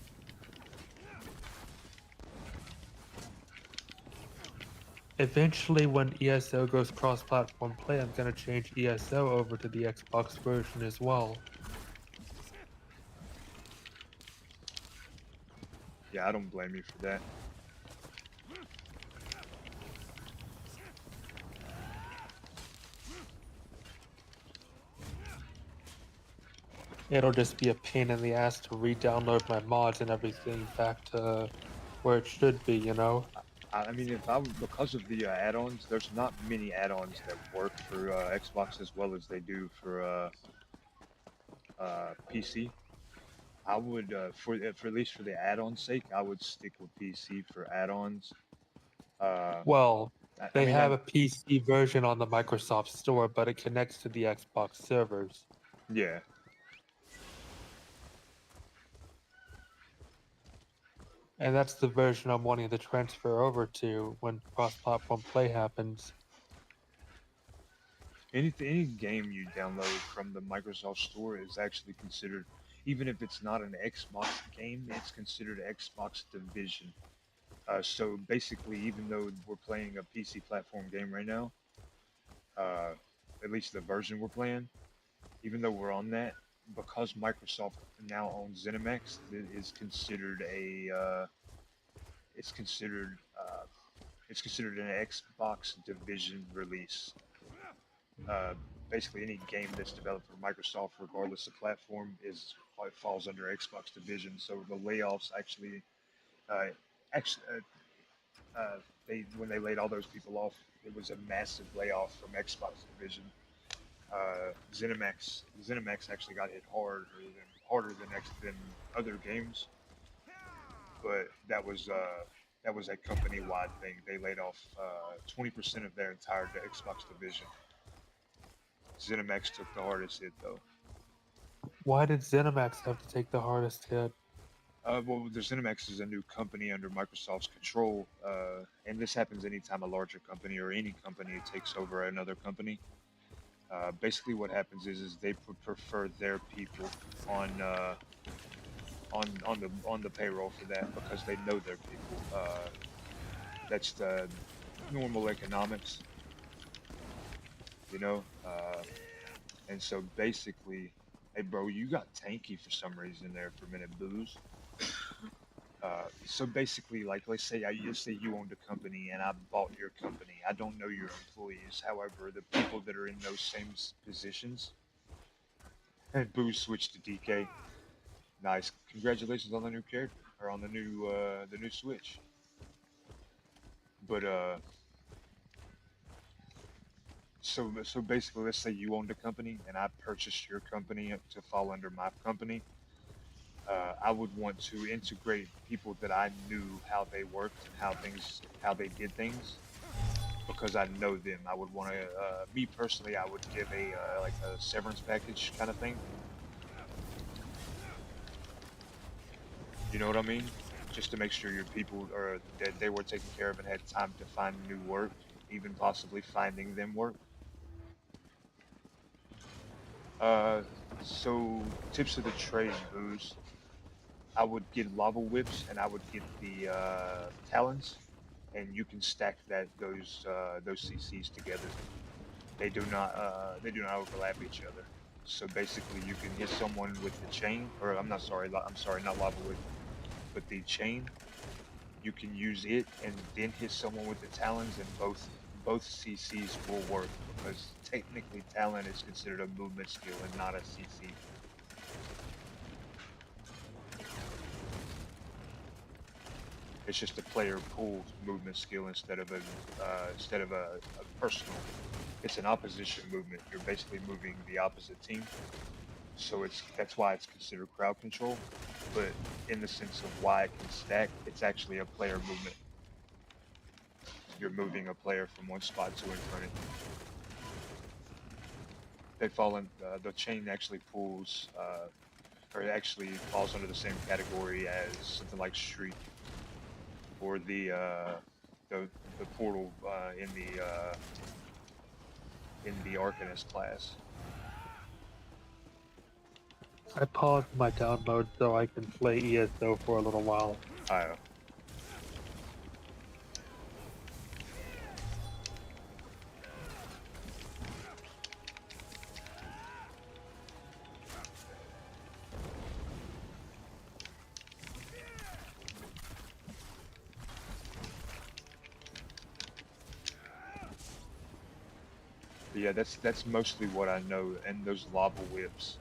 Eventually, when ESO goes cross-platform play, I'm gonna change ESO over to the Xbox version as well. Yeah, I don't blame you for that. It'll just be a pain in the ass to re-download my mods and everything back to where it should be, you know? I mean, because of the add-ons, there's not many add-ons that work for Xbox as well as they do for PC. I would, for at least for the add-on sake, I would stick with PC for add-ons. Uh, Well, I they mean, have a PC version on the Microsoft Store, but it connects to the Xbox servers. yeah, And that's the version I'm wanting to transfer over to when cross-platform play happens. any game you download from the Microsoft Store is actually considered, even if it's not an Xbox game, it's considered Xbox Division. So basically, even though we're playing a PC platform game right now, uh, at least the version we're playing, even though we're on that, because Microsoft now owns ZeniMax, it is considered a it's considered uh, it's considered an Xbox Division release. Uh, Basically, any game that's developed for Microsoft, regardless of platform, is falls under Xbox Division. So the layoffs uh, actually, they when they laid all those people off, it was a massive layoff from Xbox Division. ZeniMax actually got hit harder than other games, but that was a company wide thing. They laid off 20% of their entire Xbox division. ZeniMax took the hardest hit though. Why did ZeniMax have to take the hardest hit? Well, the ZeniMax is a new company under Microsoft's control, and this happens anytime a larger company or any company takes over another company. Basically, what happens is they prefer their people on on the payroll for that because they know their people. That's the normal economics, you know. And so basically, hey bro, you got tanky for some reason there for a minute, booze. So basically, like let's say you owned a company and I bought your company. I don't know your employees. However, the people that are in those same positions, and booze switched to DK. Nice. Congratulations on the new character or on the new Switch. But so basically, let's say you owned a company and I purchased your company to fall under my company. I would want to integrate people that I knew how they worked and how they did things because I know them. I would want to, me personally, I would give a like a severance package kind of thing. You know what I mean? Just to make sure your people are that they were taken care of and had time to find new work, even possibly finding them work. Uh, so tips of the trade, booze. I would get lava whips and I would get the talons, and you can stack those CCs together. They do not overlap each other. So basically, you can hit someone with the chain, or I'm sorry, not lava whip, but the chain. You can use it and then hit someone with the talons, and both CCs will work because technically talon is considered a movement skill and not a CC. It's just a player pool movement skill instead of a personal. It's an opposition movement. You're basically moving the opposite team. So that's why it's considered crowd control. But in the sense of why it can stack, it's actually a player movement. You're moving a player from one spot to in front of you. They fall in the chain actually pulls or it actually falls under the same category as something like Street or the the portal in the Arcanist class. I paused my download so I can play ESO for a little while. I But yeah, that's mostly what I know, and those lava whips.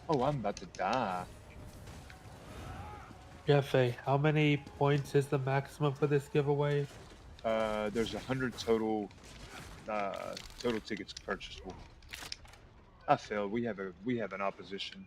Oh, I'm about to die. Jefe, how many points is the maximum for this giveaway? There's 100 total. total tickets purchasable. I failed. We have an opposition.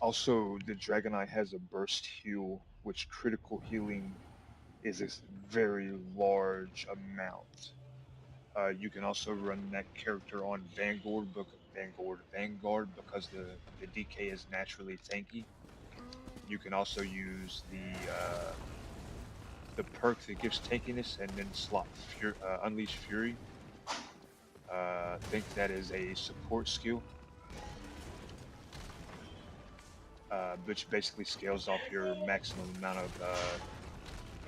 Also, the Dragonite has a burst heal, which critical healing is a very large amount. You can also run that character on Vanguard because the DK is naturally tanky. You can also use the perk that gives tankiness and then slot Unleash Fury. I think that is a support skill, which basically scales off your maximum amount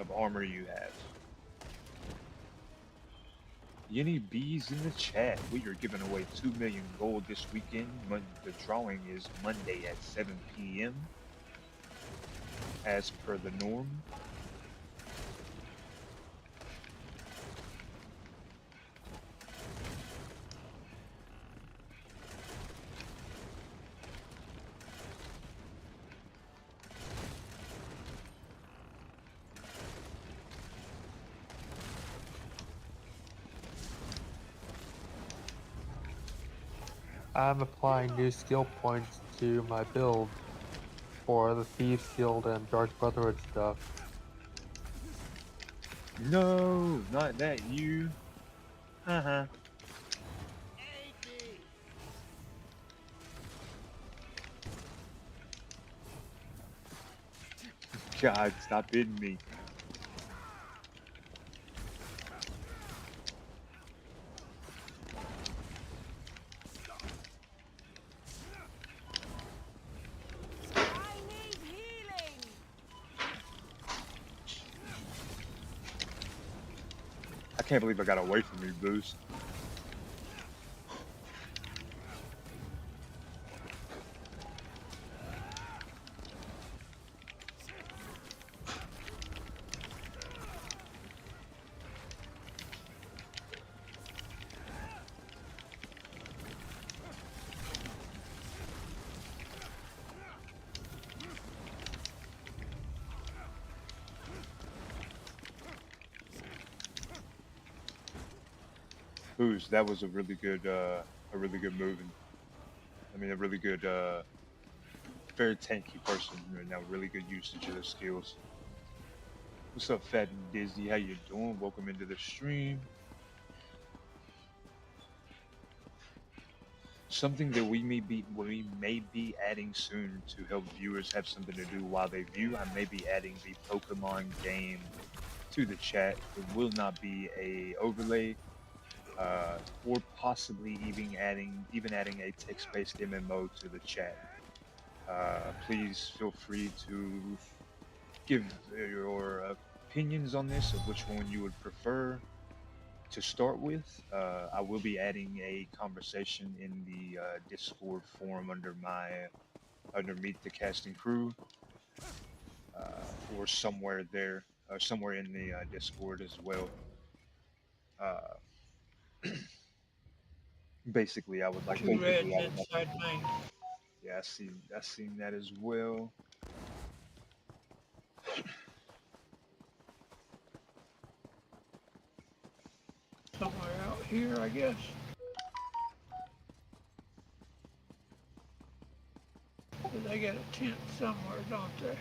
of armor you have. Any bees in the chat? We are giving away 2 million gold this weekend. The drawing is Monday at 7 p.m. as per the norm. I'm applying new skill points to my build for the Thieves Guild and Dark Brotherhood stuff. No, not that you. Haha. God, stop hitting me. I need healing. I can't believe I got away from you, Boost. Boost, that was a really good move. And, I mean, a really good, very tanky person. And now really good usage of the skills. What's up, Fat and Dizzy? How you doing? Welcome into the stream. Something that we may be adding soon to help viewers have something to do while they view. I may be adding the Pokemon game to the chat. It will not be a overlay, or possibly even adding a text-based MMO to the chat. Please feel free to give your opinions on this of which one you would prefer to start with. I will be adding a conversation in the Discord forum under Meet the Casting Crew, or somewhere there, somewhere in the Discord as well. Basically, I would like Two reds inside lane. Yeah, I seen that as well. Somewhere out here, I guess. They got a tent somewhere, don't they?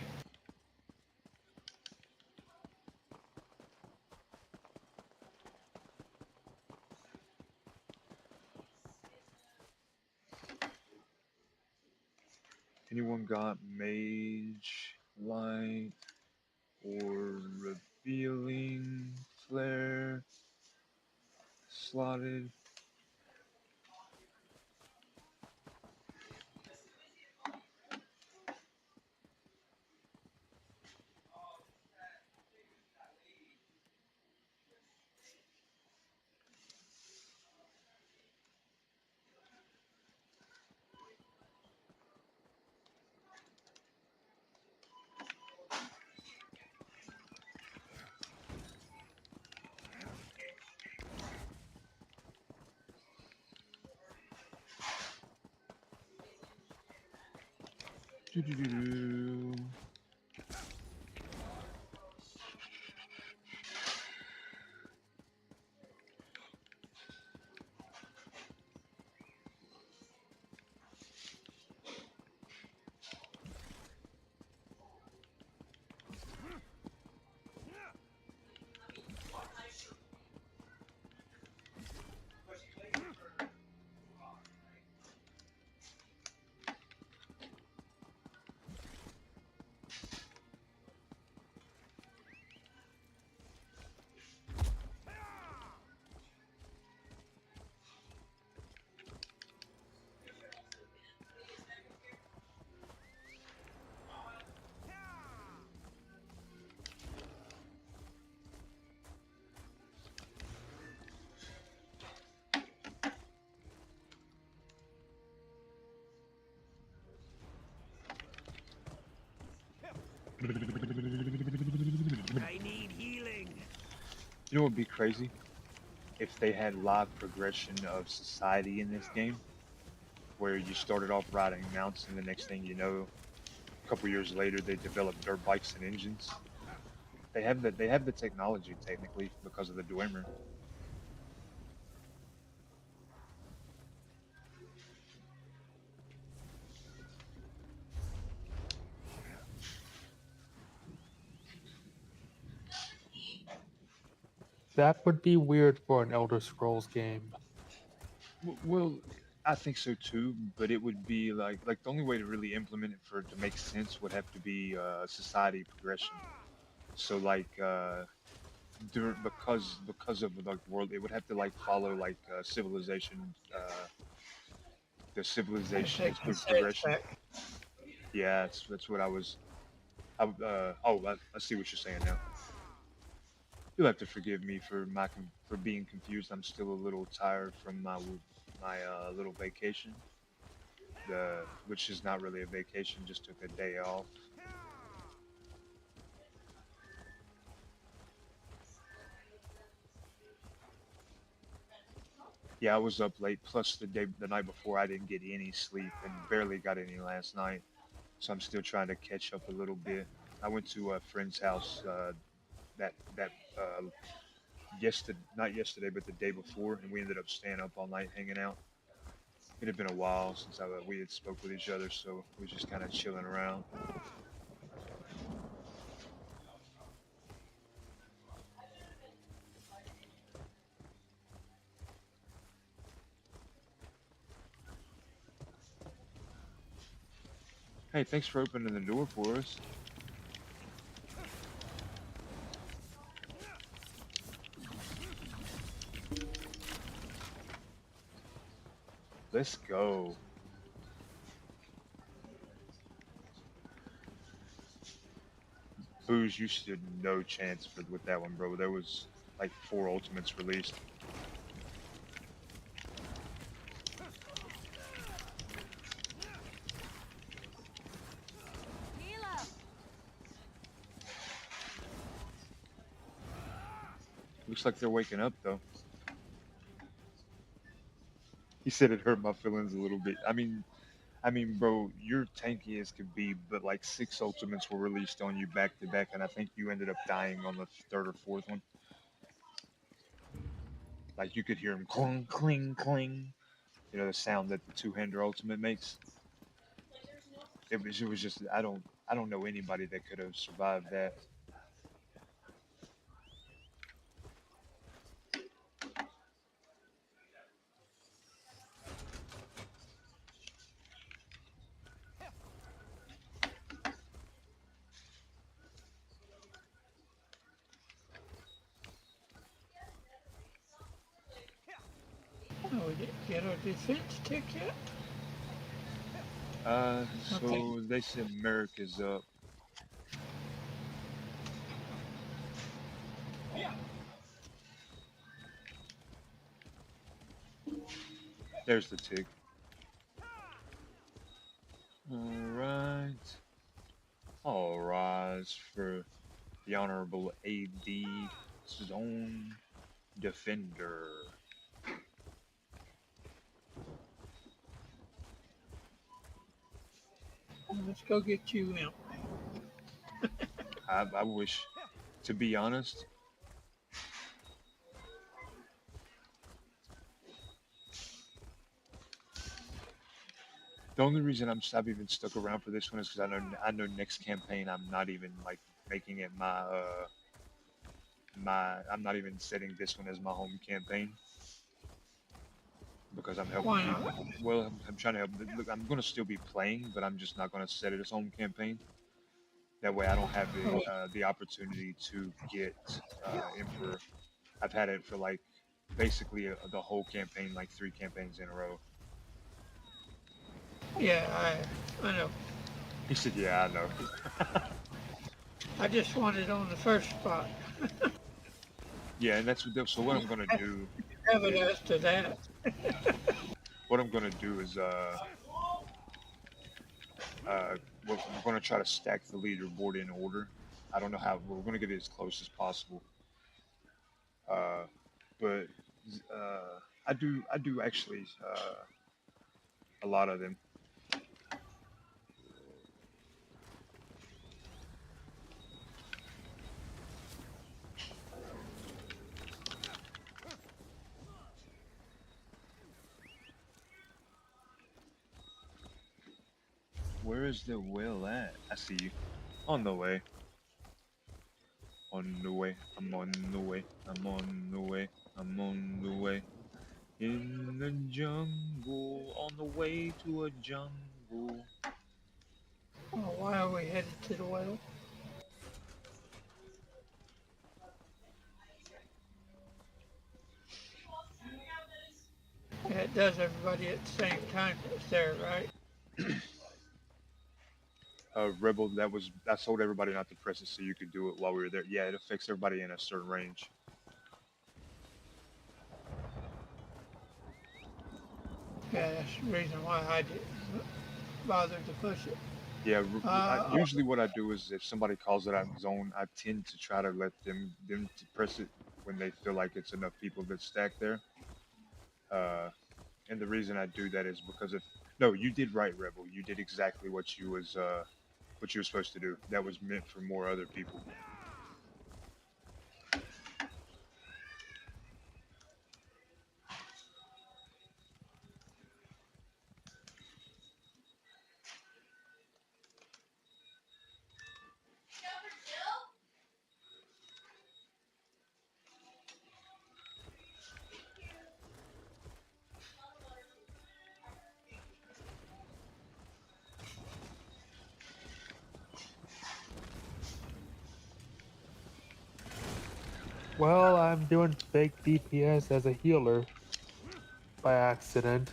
Anyone got Mage, Light, or Revealing Flare slotted? Doo-doo-doo-doo. I need healing. You know what would be crazy? If they had live progression of society in this game, where you started off riding mounts, and the next thing you know, a couple years later, they developed dirt bikes and engines. They have the technology technically because of the Dwemer. That would be weird for an Elder Scrolls game. Well, I think so too, but it would be like the only way to really implement it for it to make sense would have to be society progression. So because of like world, it would have to like follow like civilization, the Gotta civilization take the history saves progression. back. Yeah, that's what I was. I see what you're saying now. You'll have to forgive me for for being confused. I'm still a little tired from my little vacation, which is not really a vacation. Just took a day off. Yeah, I was up late. Plus the night before, I didn't get any sleep and barely got any last night. So I'm still trying to catch up a little bit. I went to a friend's house that yesterday, not yesterday, but the day before, and we ended up staying up all night hanging out. It had been a while since we had spoke with each other, so we was just kind of chilling around. Hey, thanks for opening the door for us. Let's go. Booze, you stood no chance with that one, bro. There was like four ultimates released. Looks like they're waking up though. He said it hurt my feelings a little bit. I mean, bro, you're tanky as could be, but like six ultimates were released on you back to back, and I think you ended up dying on the third or fourth one. Like you could hear him cling, cling, cling. You know the sound that the two-hander ultimate makes. It was just I don't know anybody that could have survived that. Oh, we didn't get our defense ticket. Okay. So they said Merrick is up. There's the tick. All right. All rise for the Honorable AD Zone Defender. Let's go get you him. I wish, to be honest, the only reason I've even stuck around for this one is because I know next campaign I'm not even like making it I'm not even setting this one as my home campaign because I'm helping Why people. not? Well, I'm trying to help. Look, I'm gonna still be playing, but I'm just not gonna set it as home campaign. That way, I don't have the opportunity to get Emperor. I've had it for like basically the whole campaign, like 3 campaigns in a row. Yeah, I know. He said, "Yeah, I know." I just want it on the first spot. Yeah, and so what I'm gonna do Have it is as to that. uh, we're gonna try to stack the leaderboard in order. I don't know how we're gonna get it as close as possible. Uh, but I do actually a lot of them. Where is the whale at? I see you. On the way. On the way. I'm on the way. I'm on the way. I'm on the way. In the jungle. On the way to a jungle. Well, why are we headed to the well? Yeah, it does everybody at the same time that's there, right? Rebel, I told everybody not to press it so you could do it while we were there. Yeah, it affects everybody in a certain range. Yeah, that's the reason why I didn't bother to push it. Yeah, Uh, usually what I do is if somebody calls it out in zone, I tend to try to let them to press it when they feel like it's enough people that stack there. Uh, and the reason I do that is because if no, you did right, Rebel. You did exactly what you were supposed to do. That was meant for more other people. Well, I'm doing fake DPS as a healer by accident.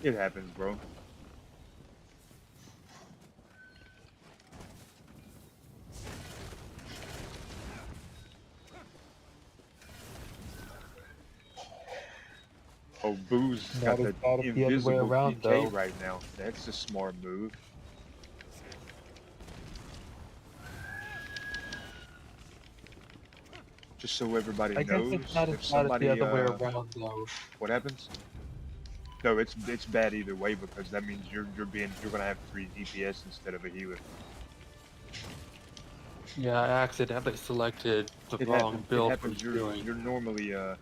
It happens, bro. Oh, Boo's got Not as the bad as the other way invisible around, PK though. right now. That's a smart move. Just so everybody I guess it's knows, not as if bad as the somebody other way around, though. what happens? No, it's bad either way because that means you're gonna have 3 DPS instead of a healer. Yeah, I accidentally selected the It wrong happens. It build for happens. healing. You're normally a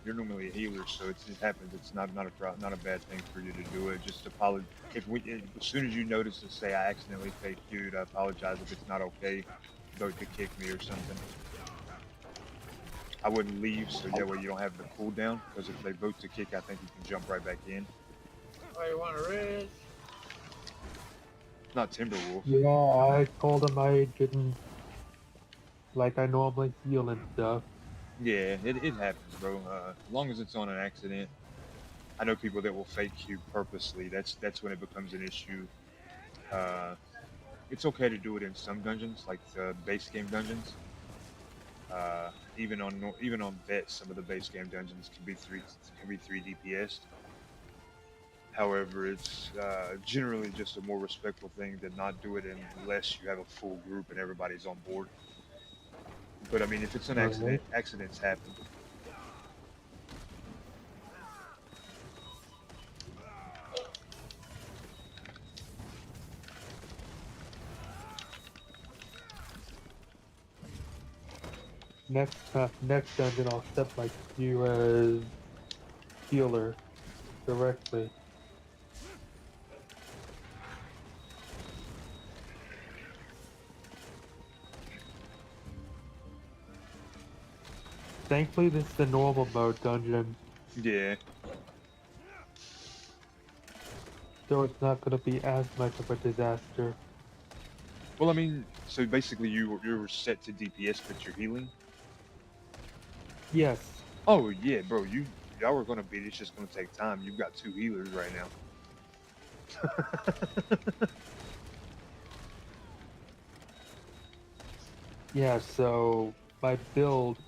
healer, so it happens. It's not a bad thing for you to do it. Just apologize as soon as you notice to say I accidentally faked queued. I apologize if it's not okay. Vote to kick me or something. I wouldn't leave so that way you don't have the cooldown because if they vote to kick, I think you can jump right back in. why you want to res? Not Timberwolf. Yeah, I told him I didn't like I normally heal and stuff. Yeah, it happens, bro. As long as it's on an accident. I know people that will fake queue purposely. That's when it becomes an issue. Uh, it's okay to do it in some dungeons, like the base game dungeons. Even on vet, some of the base game dungeons can be 3 DPS. However, it's generally just a more respectful thing to not do it unless you have a full group and everybody's on board. But I mean, if it's an Right. accident, accidents happen. next dungeon I'll set my you as healer directly. Thankfully, this is the normal mode dungeon, Yeah. so it's not going to be as much of a disaster. Well, I mean, so basically you're set to DPS, but you're healing. Yes. Oh yeah, bro. Y'all were gonna beat it. It's just gonna take time. You've got 2 healers right now. Yeah, so my build,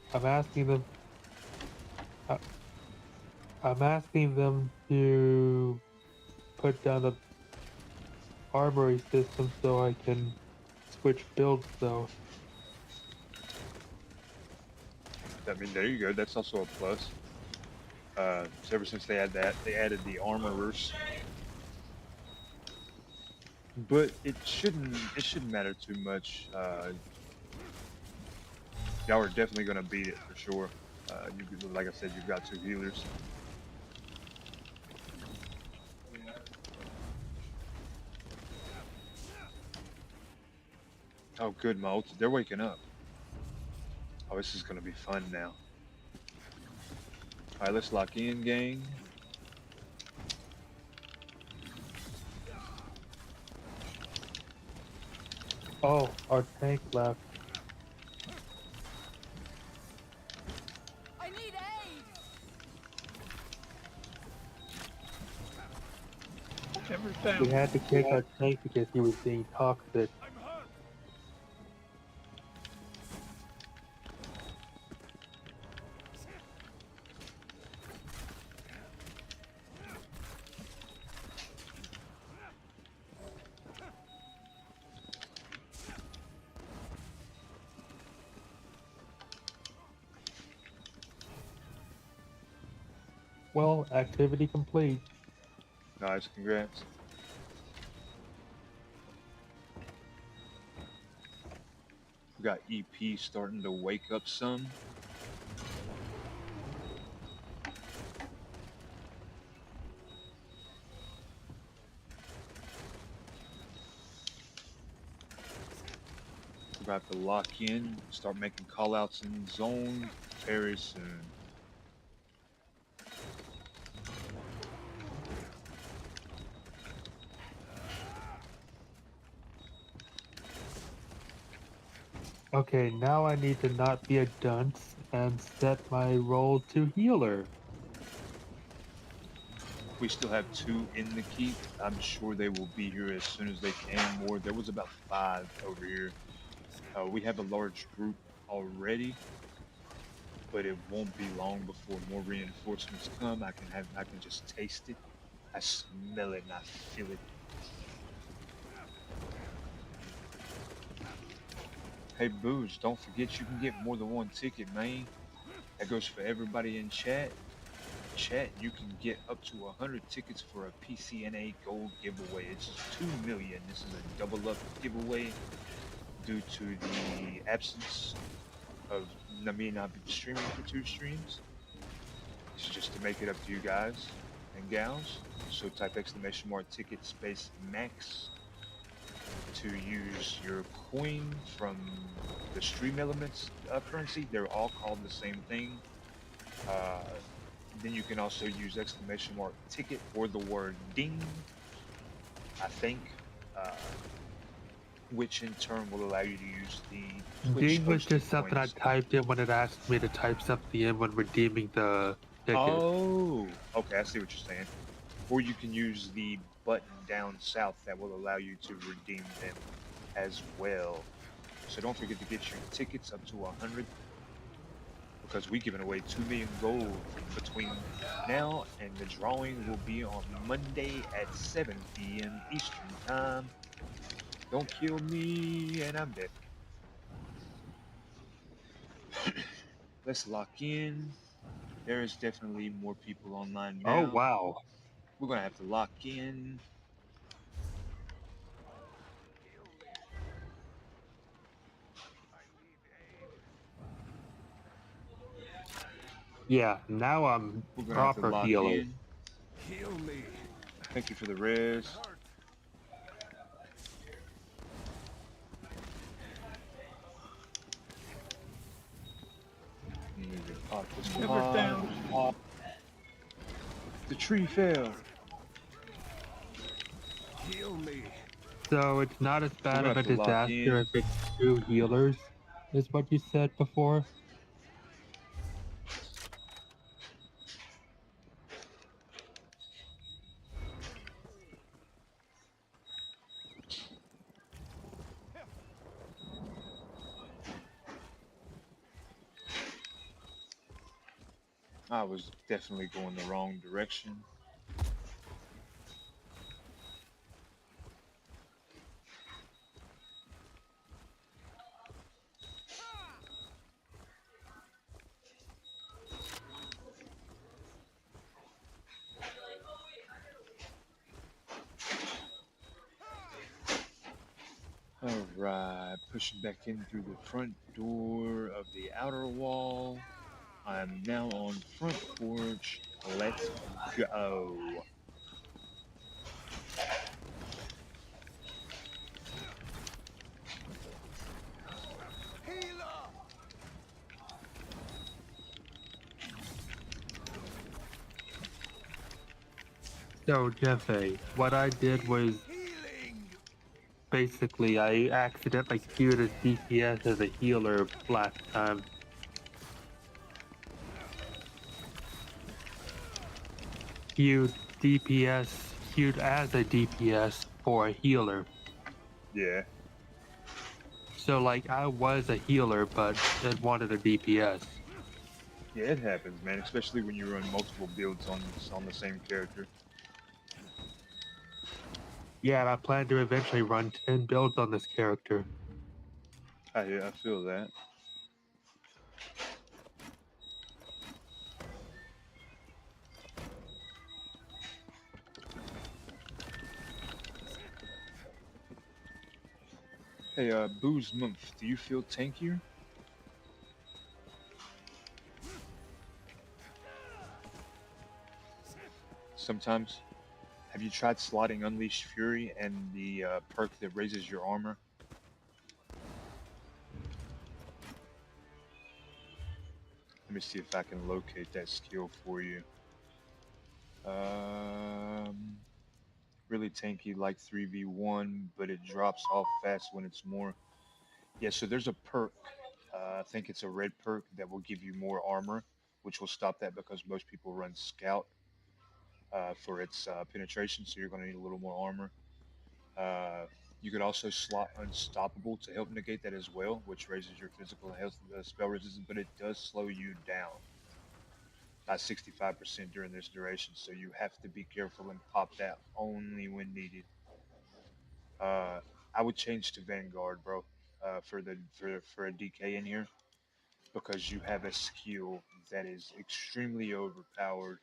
I- I'm asking them to put down the armory system so I can switch builds though. I mean, there you go. That's also a plus. So ever since they had that, they added the armorers. But it shouldn't matter too much. Y'all are definitely gonna beat it for sure. Like I said, you've got 2 healers. Oh, good, my ult. They're waking up. Oh, this is gonna be fun now. All right, let's lock in, gang. Oh, our tank left. I need aid! Every We time. had to kick our tank because he was being toxic. I'm hurt. Well, activity complete. Nice, congrats. We got EP starting to wake up some. We're about to lock in, start making callouts in zone very soon. Okay, now I need to not be a dunce and set my role to healer. We still have 2 in the keep. I'm sure they will be here as soon as they can. More. There was about 5 over here. We have a large group already, but it won't be long before more reinforcements come. I can just taste it. I smell it and I feel it. Hey Booze, don't forget you can get more than 1 ticket, man. That goes for everybody in chat. Chat, you can get up to 100 tickets for a PCNA gold giveaway. It's 2 million. This is a double up giveaway due to the absence of me not be streaming for 2 streams. This is just to make it up to you guys and gals. So type exclamation mark ticket space max to use your coin from the stream elements currency. They're all called the same thing. Uh, then you can also use exclamation mark ticket or the word ding, I think, uh, which in turn will allow you to use the Twitch Ding was hosted just something I coins. typed in when it asked me to type something in when redeeming the ticket. Oh, okay, I see what you're saying. Or you can use the button down south that will allow you to redeem them as well. So don't forget to get your tickets up to 100 because we're giving away 2 million gold between now and the drawing will be on Monday at 7 p.m. Eastern Time. Don't kill me, and I'm dead. Let's lock in. There is definitely more people online Oh now. wow. We're gonna have to lock in. Yeah, now I'm We're gonna have to proper lock healer. in. Heal me. Thank you for the res. Hurt. You need to pop this Hammer's pod. down. The tree fell. Heal me. So it's not as We're bad gonna of have a to lock disaster in. if it's 2 healers, is what you said before. I was definitely going the wrong direction. Alright, pushing back in through the front door of the outer wall. I'm now on front porch. Let's go. Healer. So, Jeffe, what I did was Healing. basically I accidentally queued as DPS as a healer last time. Queued as a DPS for a healer. Yeah. So, like, I was a healer, but it wanted a DPS. Yeah, it happens, man. Especially when you run multiple builds on the same character. Yeah, and I plan to eventually run 10 builds on this character. I feel that. Hey, Booze Month, do you feel tankier? Sometimes. Have you tried slotting Unleashed Fury and the perk that raises your armor? Let me see if I can locate that skill for you. Um, Really tanky like 3v1, but it drops off fast when it's more. Yeah, so there's a perk. I think it's a red perk that will give you more armor, which will stop that because most people run Scout for its penetration, so you're going to need a little more armor. You could also slot Unstoppable to help negate that as well, which raises your physical health spell resistance, but it does slow you down by 65% during this duration, so you have to be careful and pop that only when needed. Uh, I would change to Vanguard, bro, for a DK in here because you have a skill that is extremely overpowered.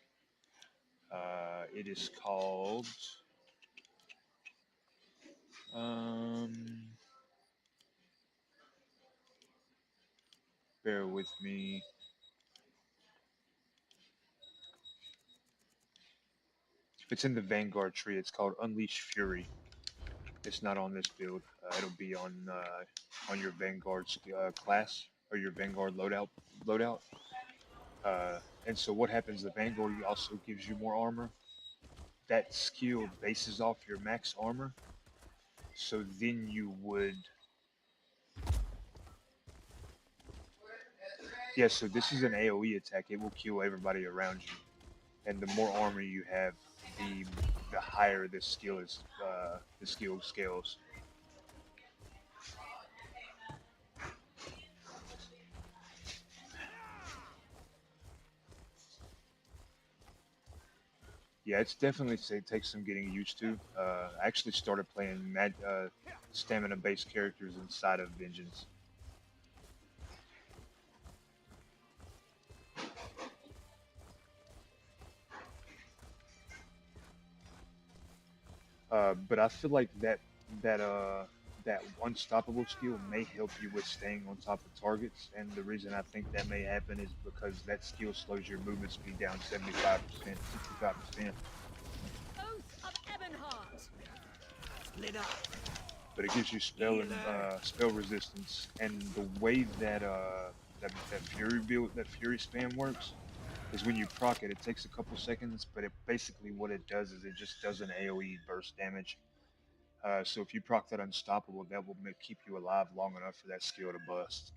It is called. Um, Bear with me. It's in the Vanguard tree. It's called Unleash Fury. It's not on this build. It'll be on your Vanguard class or your Vanguard loadout. And so what happens? The Vanguard also gives you more armor. That skill bases off your max armor. So then you would. Yeah. So this is an AOE attack. It will kill everybody around you. And the more armor you have, the the higher this skill is. The skill scales. Yeah, it's definitely it takes some getting used to. I actually started playing stamina-based characters inside of Vengeance, but I feel like that that unstoppable skill may help you with staying on top of targets, and the reason I think that may happen is because that skill slows your movement speed down 75%, 65%, Oath of Ebonheart! Split up! but it gives you spell resistance. And the way that that fury build, that fury spam works is when you proc it, it takes a couple seconds, but it basically what it does is it just does an AOE burst damage. So if you proc that unstoppable, that will keep you alive long enough for that skill to bust.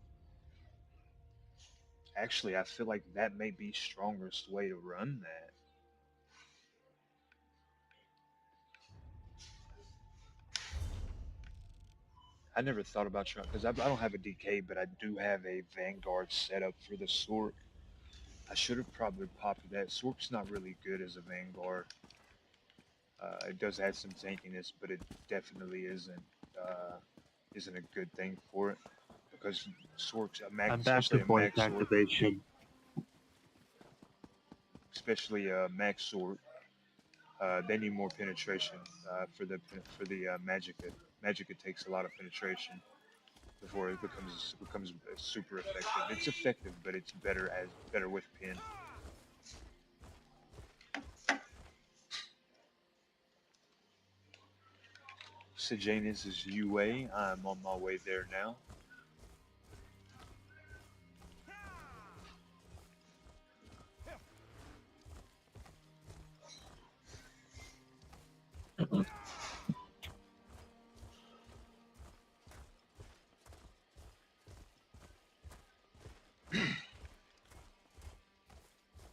Actually, I feel like that may be strongest way to run that. I never thought about trying because I don't have a DK, but I do have a Vanguard setup for the Sork. I should have probably popped that. Sork's not really good as a Vanguard. It does add some tankiness, but it definitely isn't a good thing for it because Sork's a max, I'm back to especially a voice max Sork, activation. especially a max Sork. They need more penetration for the Magicka. Magicka takes a lot of penetration before it becomes super effective. It's effective, but it's better with pin. Sejanus is UA. I'm on my way there now.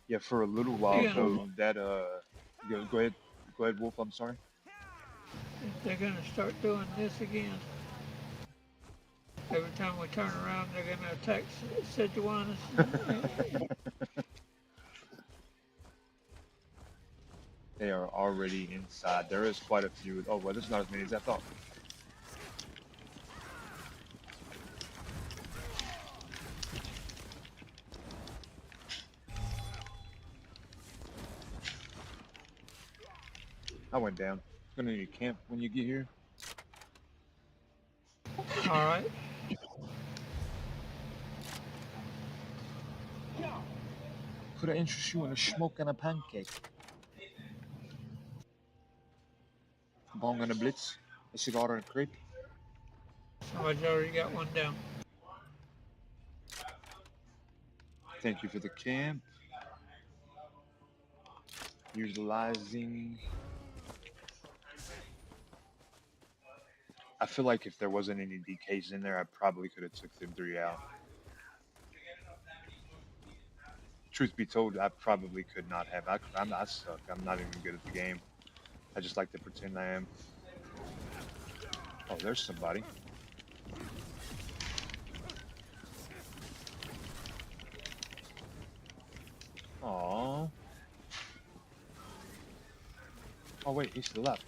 Yeah, for a little while Yeah. though, that go ahead, Wolf. I'm sorry. If they're gonna start doing this again, every time we turn around, they're gonna attack Sejuani. They are already inside. There is quite a few. Oh well, there's not as many as I thought. I went down. Gonna need a camp when you get here. All right. Could I interest you in a smoke and a pancake? Bong and a blitz, a cigar and a crepe. Somebody's already got one down. Thank you for the camp. Utilizing. I feel like if there wasn't any DKs in there, I probably could have took them 3 out. Truth be told, I probably could not have. I suck. I'm not even good at the game. I just like to pretend I am. Oh, there's somebody. Aww. Oh wait, he's still up.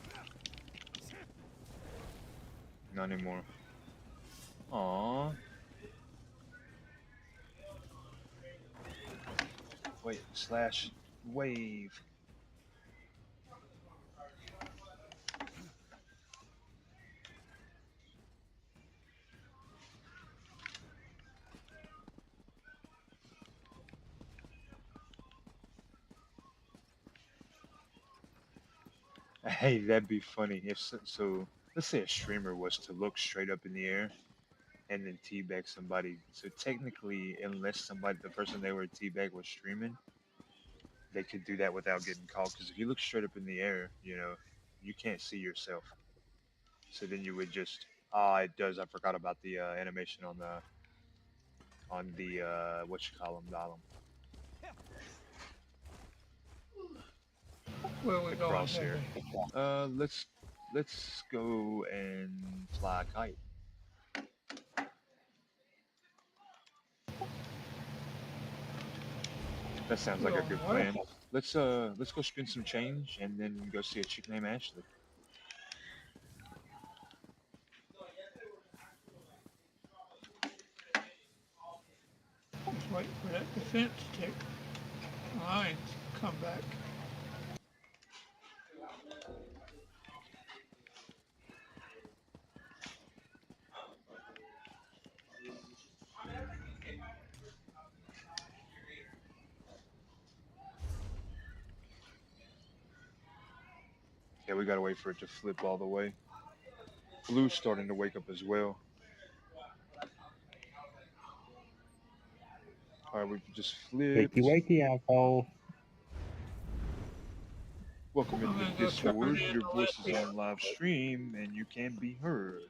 Not anymore. Aww. Wait, slash wave. Hey, that'd be funny if so. Let's say a streamer was to look straight up in the air and then teabag somebody. So technically, unless the person they were teabag was streaming, they could do that without getting caught. Because if you look straight up in the air, you can't see yourself. So then you would just, it does. I forgot about the animation on the what you call them, Dalem. Where we The going? crosshair. Let's go and fly a kite. That sounds like a good plan. Let's go spend some change and then go see a chick named Ashley. Just wait for that defense tick lines to come back. Yeah, we gotta wait for it to flip all the way. Blue's starting to wake up as well. All right, we've just Wakey flipped. wakey, asshole. Welcome I'm into the gonna go turn Discord. in Your the voice is lithium. on live stream and you can be heard.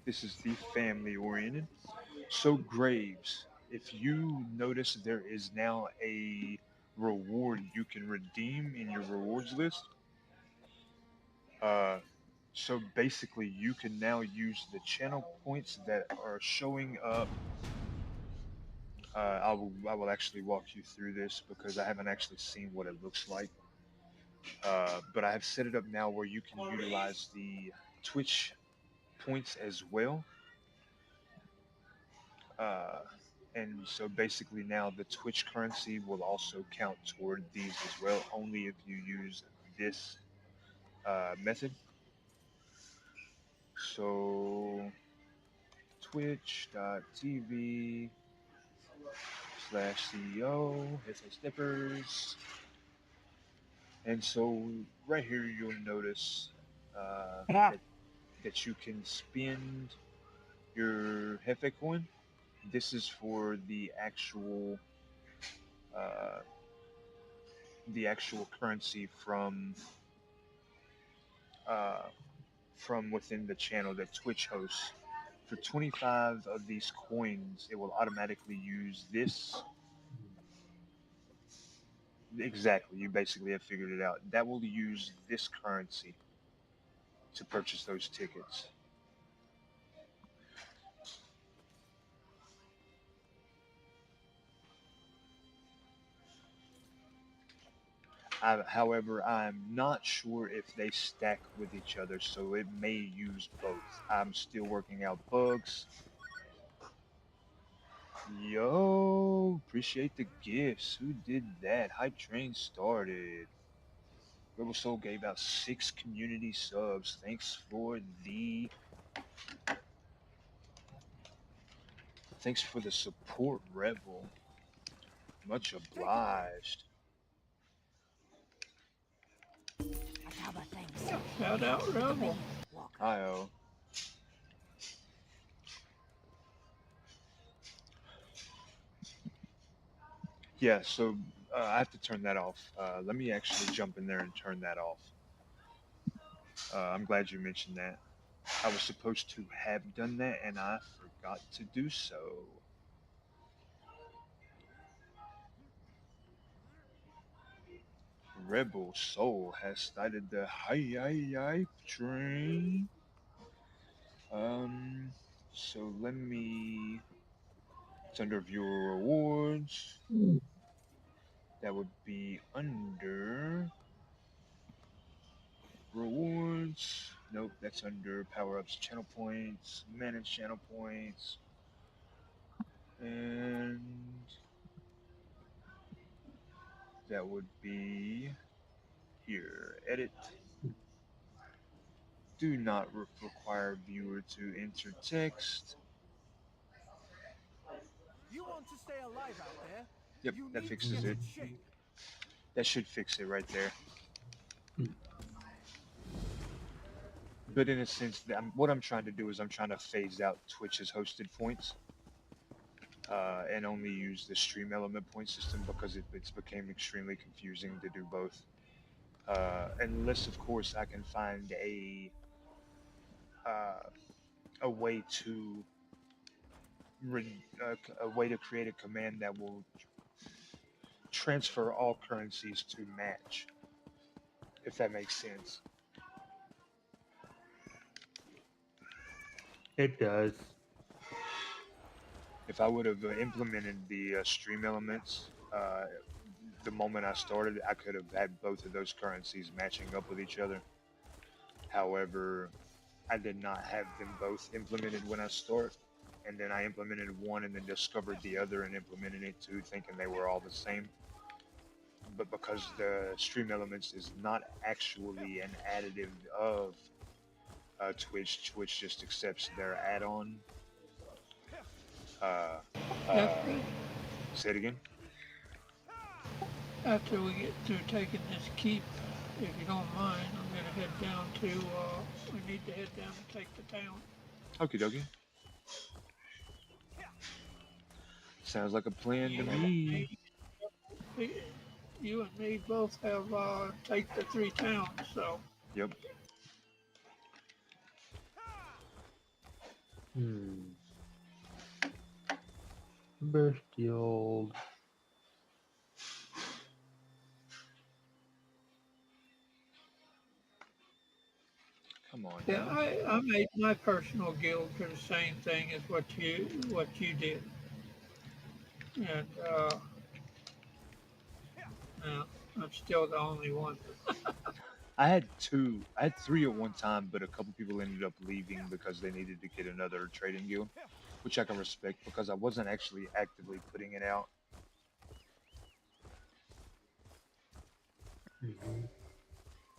This is the family oriented. So, Graves, if you notice, there is now a reward you can redeem in your rewards list. Uh, so basically, you can now use the channel points that are showing up. I will actually walk you through this because I haven't actually seen what it looks like. But I have set it up now where you can utilize the Twitch points as well. Uh, and so basically now the Twitch currency will also count toward these as well, only if you use this method. So twitch.tv /CEO, hit some stickers. And so right here you'll notice Ah, that you can spend your Hefe coin. This is for uh, the actual currency uh, from within the channel that Twitch hosts. For 25 of these coins, it will automatically use this. Exactly, you basically have figured it out. That will use this currency to purchase those tickets. However, I'm not sure if they stack with each other, so it may use both. I'm still working out bugs. Yo, appreciate the gifts. Who did that? Hype Train started. Rebel Soul gave out 6 community subs. Thanks for the support, Rebel. Much obliged. Shout out Rebel. Hi-oh. Yeah, so I have to turn that off. Let me actually jump in there and turn that off. I'm glad you mentioned that. I was supposed to have done that and I forgot to do so. Rebel Soul has started the hype train. Um, so let me. It's under viewer rewards. That would be under rewards. Nope, that's under power ups, channel points, manage channel points, and that would be here. Edit. Do not require viewer to enter text. You want to stay alive out there? Yep, You that need to fixes get it. in shape. That should fix it right there. But in a sense, what I'm trying to do is I'm trying to phase out Twitch's hosted points and only use the stream element point system because it's became extremely confusing to do both. Unless, of course, I can find uh, a way to a way to create a command that will transfer all currencies to match, if that makes sense. it does. If I would have implemented the stream elements the moment I started, I could have had both of those currencies matching up with each other. However, I did not have them both implemented when I start, and then I implemented one and then discovered the other and implemented it too, thinking they were all the same. But because the stream elements is not actually an additive of Twitch, Twitch just accepts their add-on. Uh, After, say it again. after we get through taking this keep, if you don't mind, I'm gonna head down to, we need to head down and take the town. Okie dokie. Sounds like a plan to You and me. me, you and me both have, take the 3 towns, so. Yep. Burstield. Come on Yeah, now. I made my personal guild for the same thing as what you did. And, no, I'm still the only one. I had three at one time, but a couple people ended up leaving because they needed to get another trading guild, which I can respect because I wasn't actually actively putting it out.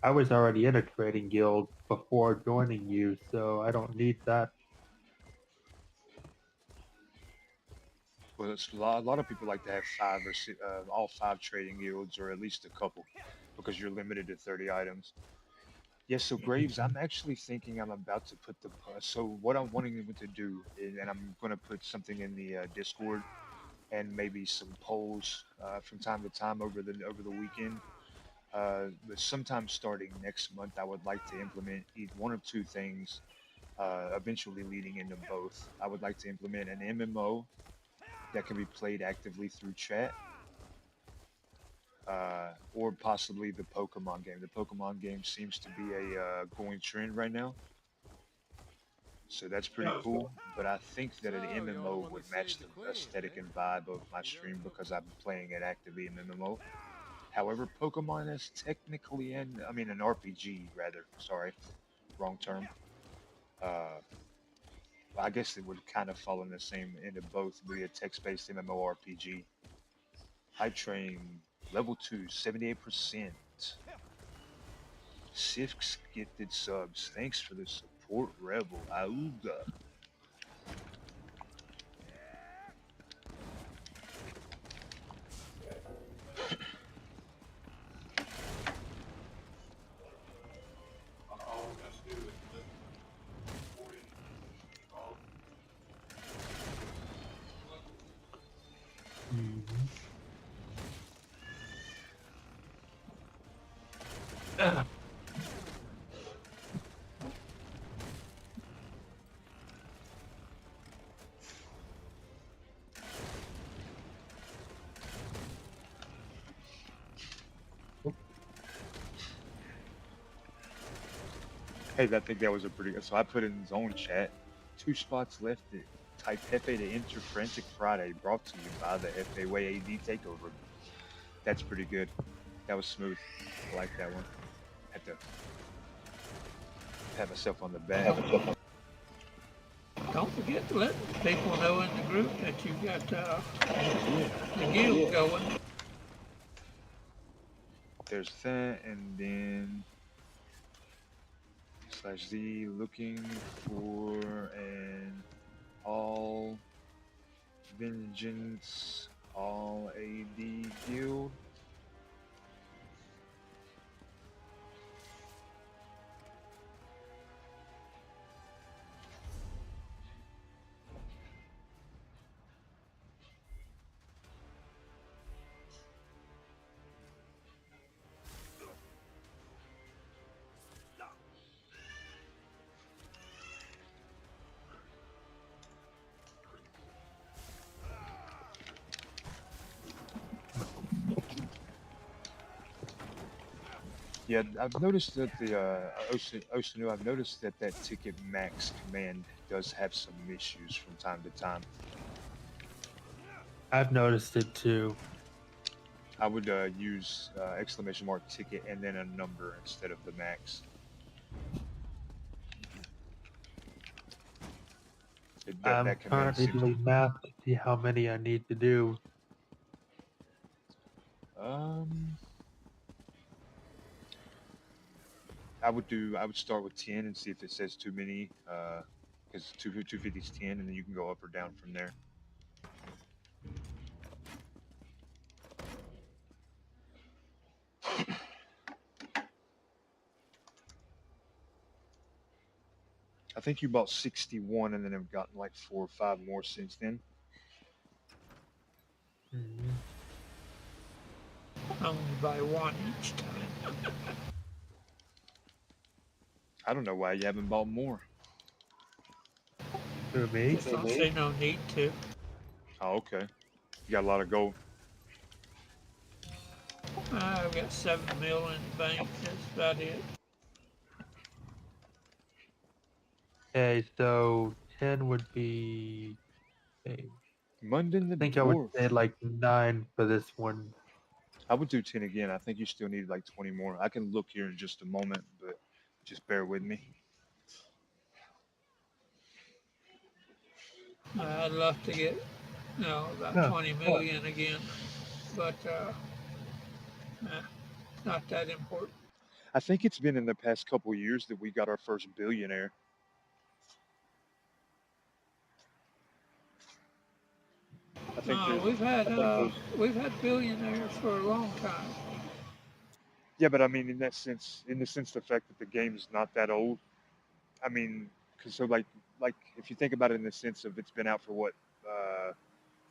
I was already in a trading guild before joining you, so I don't need that. Well, a lot of people like to have five or six, all five trading guilds, or at least a couple, because you're limited to 30 items. Yes, so Graves, I'm actually thinking I'm about to put the so what I'm wanting them to do, and I'm going to put something in the Discord and maybe some polls from time to time over the weekend. But sometime starting next month, I would like to implement one of two things. Eventually leading into both, I would like to implement an MMO that can be played actively through chat, or possibly the Pokemon game. The Pokemon game seems to be a going trend right now, so that's pretty Yeah, cool. But I think that an So, you're the MMO one would that match saved the the queen, aesthetic eh? and vibe of my stream because I'm playing it actively in MMO. However, Pokemon is technically an RPG rather. Sorry, wrong term. Uh, I guess it would kind of fall in the same into both, be a text-based MMORPG. Hype Train level 2, 78%. Six gifted subs. Thanks for the support, Rebel. Auga. Hey, I think that was a pretty good. So I put in zone chat. 2 spots left. Type Hefe to enter Frantic Friday. Brought to you by the Hefe Way AD Takeover. That's pretty good. That was smooth. I like that one. Had to pat myself on the back. don't forget to let people know in the group that you've got, Yeah. the guild going. There's that, and then /Z looking for an all vengeance, all AD guild. Yeah, I've noticed that the Osanu, I've noticed that that ticket max command does have some issues from time to time. I've noticed it too. I would use exclamation mark ticket and then a number instead of the max. I'm That command currently seems. doing math to see how many I need to do. Um, I would start with 10 and see if it says too many. Because 250 is 10, and then you can go up or down from there. I think you bought 61 and then have gotten like 4 or 5 more since then. Mhm. I only buy one each time. I don't know why you haven't bought more. Who, me? Just don't say no need to. Oh, okay. You got a lot of gold. I've got 7 mil in the bank. That's about it. Okay, so 10 would be. I Munden the think I would dwarf. say like 9 for this one. I would do 10 again. I think you still need like 20 more. I can look here in just a moment, but just bear with me. I'd love to get, about Huh. 20 million again, but not that important. I think it's been in the past couple years that we got our first billionaire. I think No, there's, we've had billionaires for a long time. yeah, but I mean, in the sense, the fact that the game's not that old. I mean, because so like if you think about it in the sense of it's been out for what,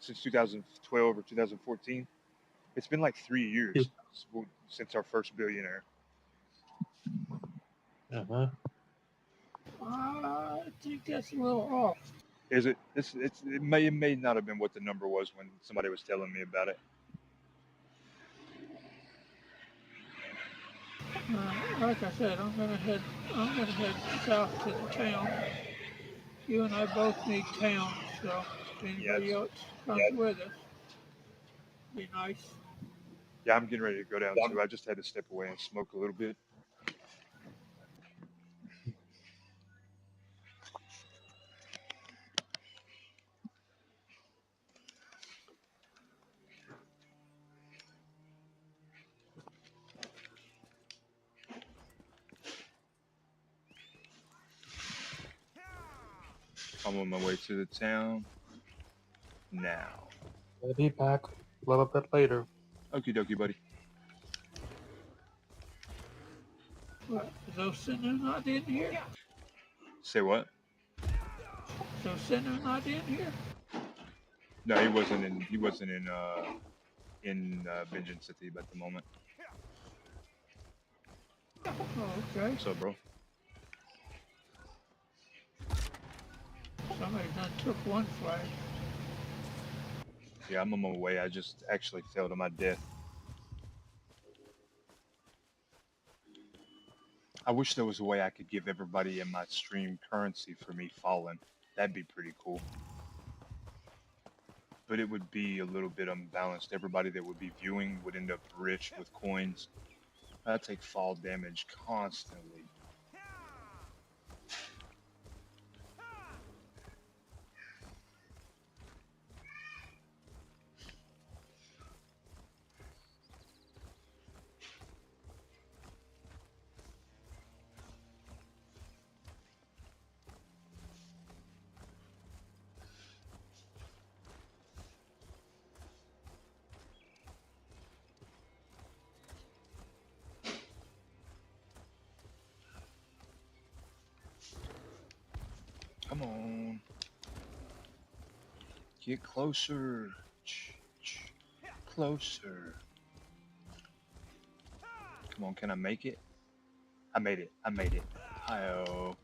since 2012 or 2014, it's been like 3 years since our first billionaire. Uh-huh. I think that's a little off. Is it? It may not have been what the number was when somebody was telling me about it. Like I said, I'm gonna head south to the town. You and I both need towns, so if anybody Yes. else comes with us, be nice. Yeah, I'm getting ready to go down too. I just had to step away and smoke a little bit. I'm on my way to the town now. I'll be back a little bit later. Okie dokie, buddy. What, is Osinu not in here? Say what? Is Osinu not in here? No, he wasn't in. He wasn't in Vengeance City at the moment. Oh, okay. What's up, bro? Somebody done took one flag. Yeah, I'm on my way. I just actually fell to my death. I wish there was a way I could give everybody in my stream currency for me falling. That'd be pretty cool. But it would be a little bit unbalanced. Everybody that would be viewing would end up rich with coins. I take fall damage constantly. Come on. Get closer. Closer. Come on, can I make it? I made it. I made it. Hi-oh.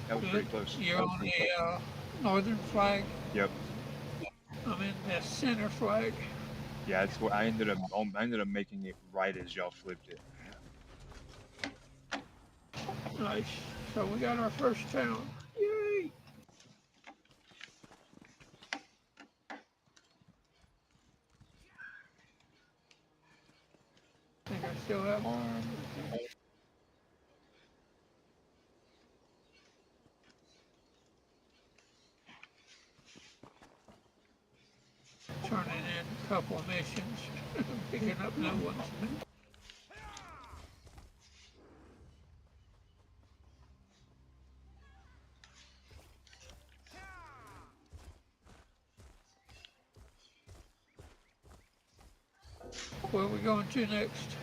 That was pretty close. You're on the northern flag. Yep. I'm in the center flag. Yeah, that's what I ended up making it right as y'all flipped it. Nice. So we got our first town. Yay! I think I still have arms. Turning in a couple of missions, picking up new ones. Where are we going to next?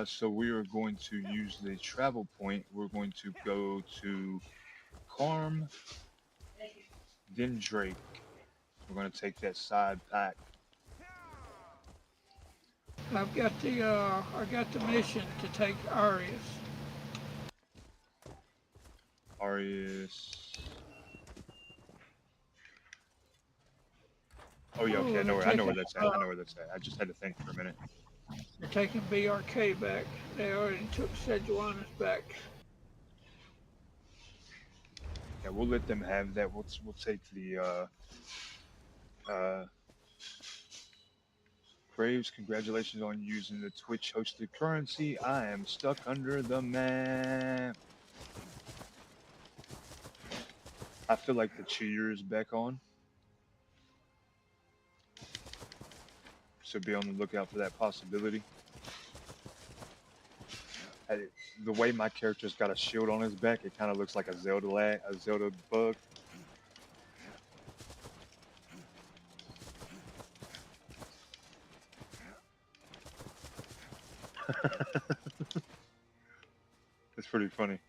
So we are going to use the travel point. We're going to go to Carm, then Drake. We're going to take that side pack. I got the mission to take Arius. Arius. Oh yeah, okay. Oh, they're I know where taking that's at. I know where that's at. I just had to think for a minute. they're taking BRK back. They already took Sejuani's back. Yeah, we'll let them have that. We'll take the uh Graves. Congratulations on using the Twitch hosted currency. I am stuck under the map. I feel like the cheer is back on. So be on the lookout for that possibility. I, the way my character's got a shield on his back, it kind of looks like a Zelda bug. It's pretty funny.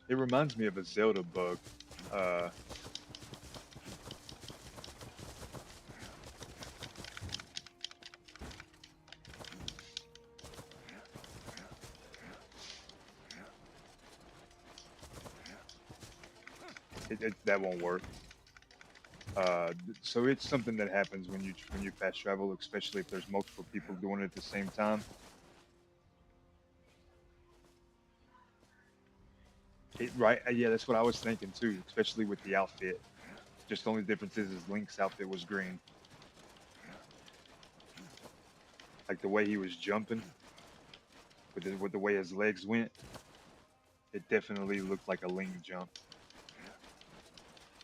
It reminds me of a Zelda bug. Uh, that won't work. So it's something that happens when you fast travel, especially if there's multiple people doing it at the same time. Right? Yeah, that's what I was thinking too, especially with the outfit. Just the only difference is Link's outfit was green. Like the way he was jumping, with the way his legs went, it definitely looked like a Link jump.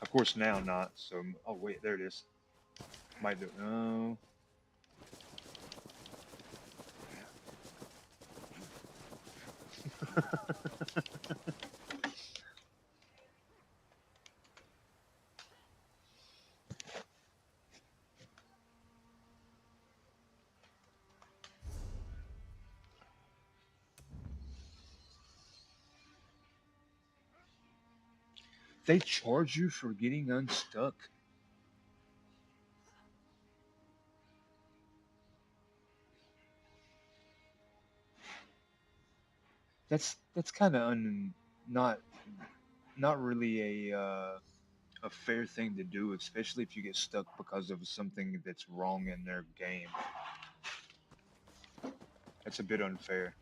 Of course now not. So oh wait, there it is. Might do no. They charge you for getting unstuck. That's kind of not not really a fair thing to do, especially if you get stuck because of something that's wrong in their game. That's a bit unfair.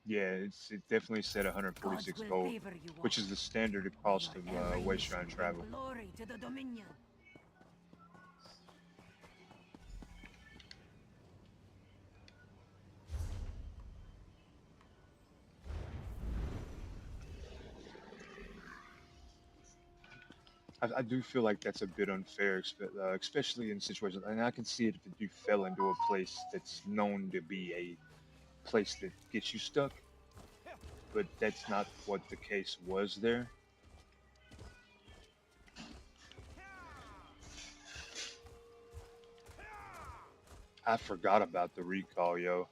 Yeah, it definitely said Gods 146 will gold, favor you all. which is the standard May cost of your every Wasteland mission bring travel. glory to the Dominion. I do feel like that's a bit unfair, especially in situations, and I can see it if you fell into a place that's known to be a place that gets you stuck, but that's not what the case was there. I forgot about the recall, yo.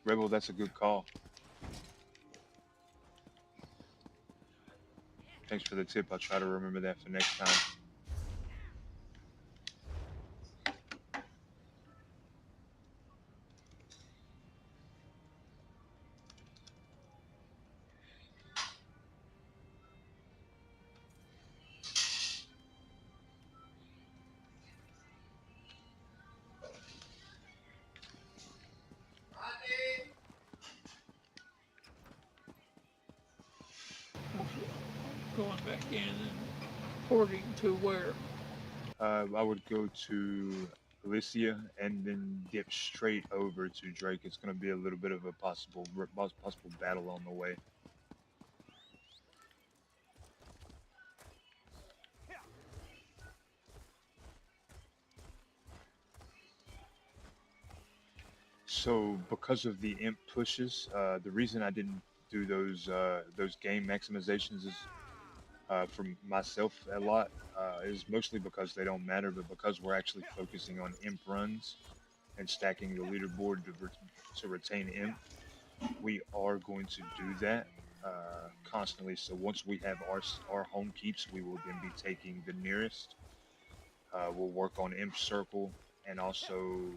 Rebel, that's a good call. Thanks for the tip. I'll try to remember that for next time. Going back in and porting to where? I would go to Alicia and then dip straight over to Drake. It's going to be a little bit of a possible battle on the way. So because of the imp pushes, the reason I didn't do those game maximizations is for myself a lot is mostly because they don't matter, but because we're actually focusing on imp runs and stacking the leaderboard to retain imp, we are going to do that constantly. So once we have our home keeps, we will then be taking the nearest. We'll work on imp circle and also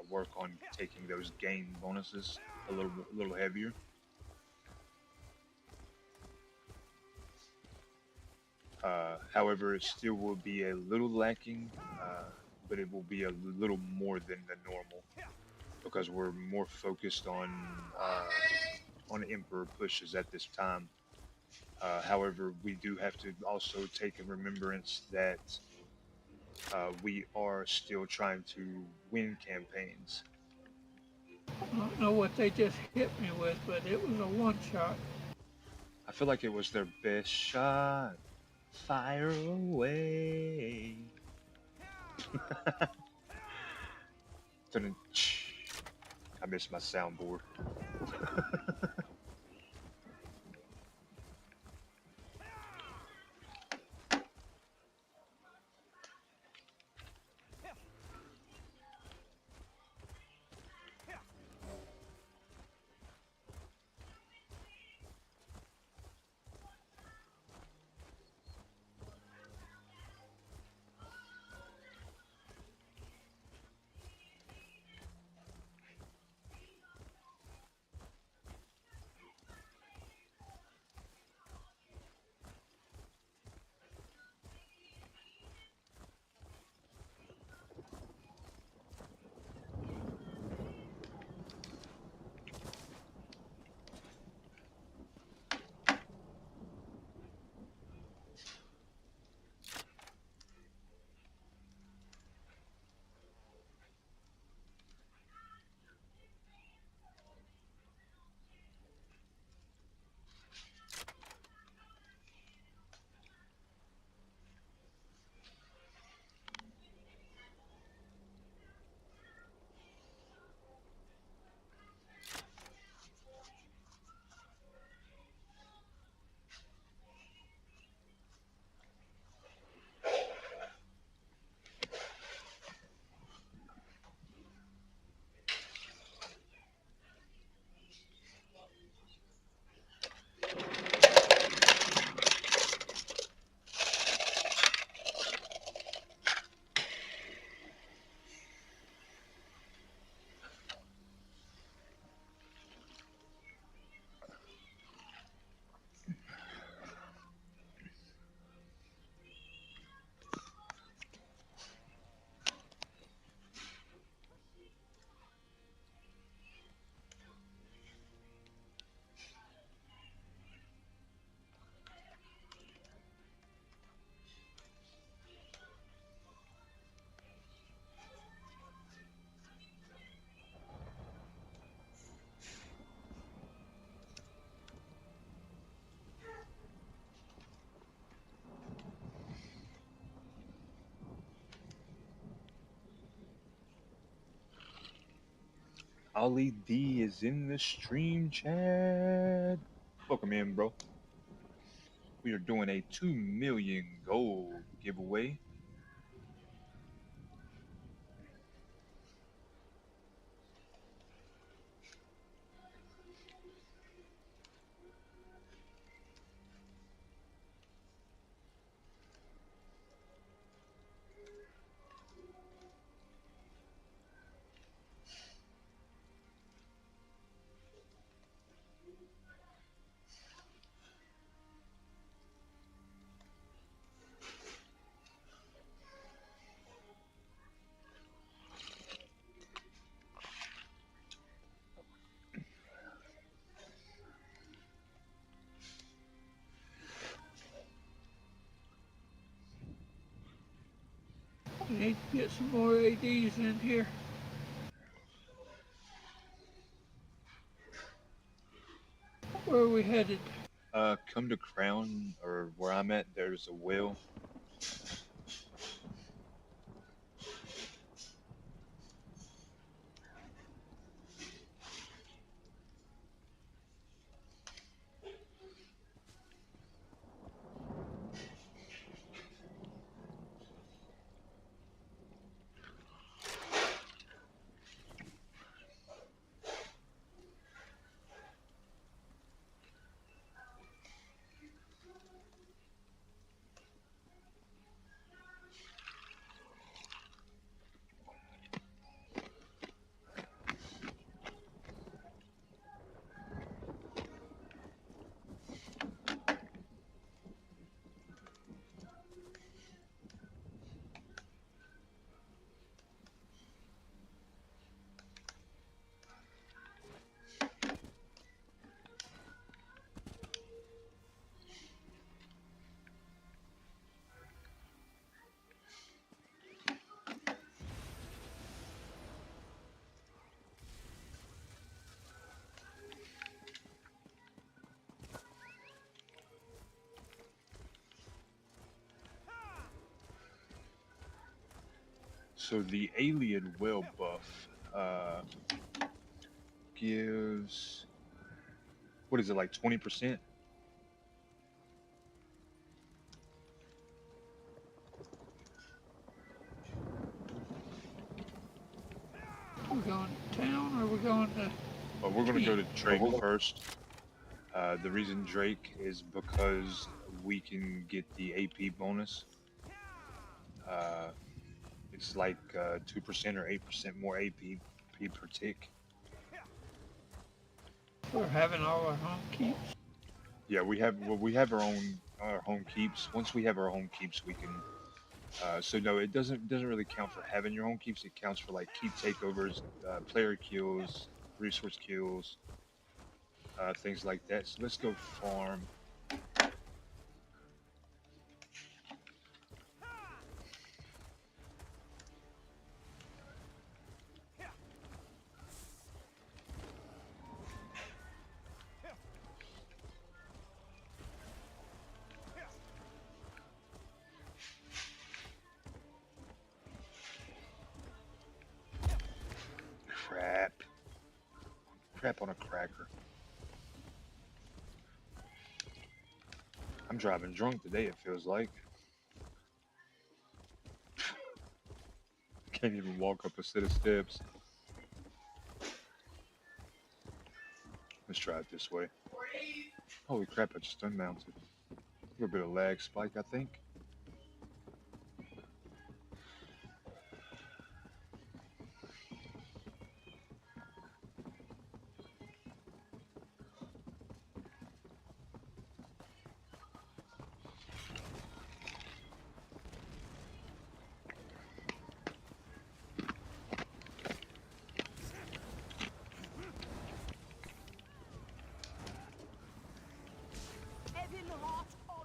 work on taking those game bonuses a little heavier. However, it still will be a little lacking, but it will be a little more than the normal because we're more focused on emperor pushes at this time. However, we do have to also take in remembrance that we are still trying to win campaigns. I don't know what they just hit me with, but it was a one shot. I feel like it was their best shot. Fire away. I missed my soundboard. Ollie D is in the stream chat. Welcome in, bro. We are doing a 2 million gold giveaway. We need to get some more ADs in here. Where are we headed? Come to Crown, or where I'm at, there's a well. So the alien well buff gives, what is it, like 20%? We going to town or we going to But we're gonna go camp? to Drake first. The reason Drake is because we can get the AP bonus. Uh, it's like 2% or 8% more AP per tick. We're having all our home keeps. Yeah, we have our home keeps. Once we have our home keeps, we can. So no, it doesn't really count for having your home keeps. It counts for like keep takeovers, player kills, resource kills, things like that. So let's go farm. Crap. Crap on a cracker. I'm driving drunk today, it feels like. Can't even walk up a set of steps. Let's try it this way. Holy crap, I just unmounted. A little bit of lag spike, I think.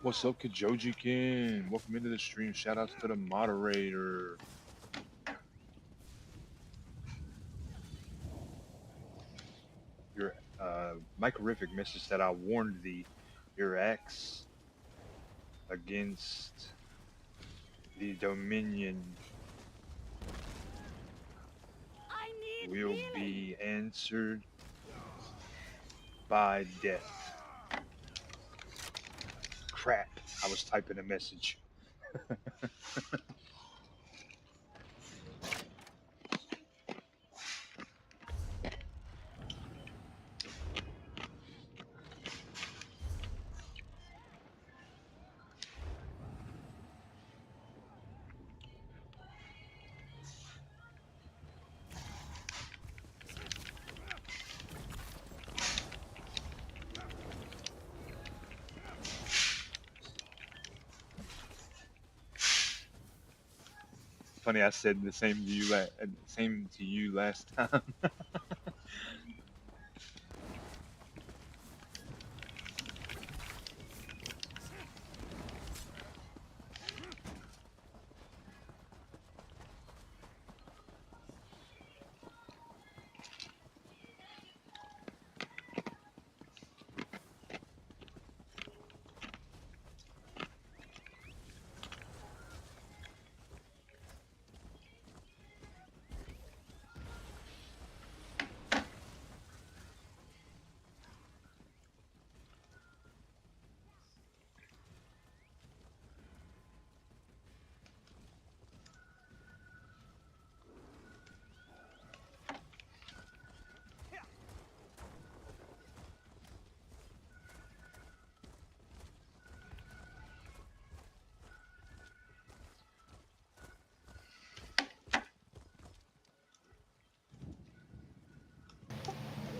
What's up, Kajojikin? Welcome into the stream. Shout outs to the moderator. Your microrific message that I warned thee. Your ex against the Dominion will be answered by death. Crap, I was typing a message. Funny, I said the same to you, last time.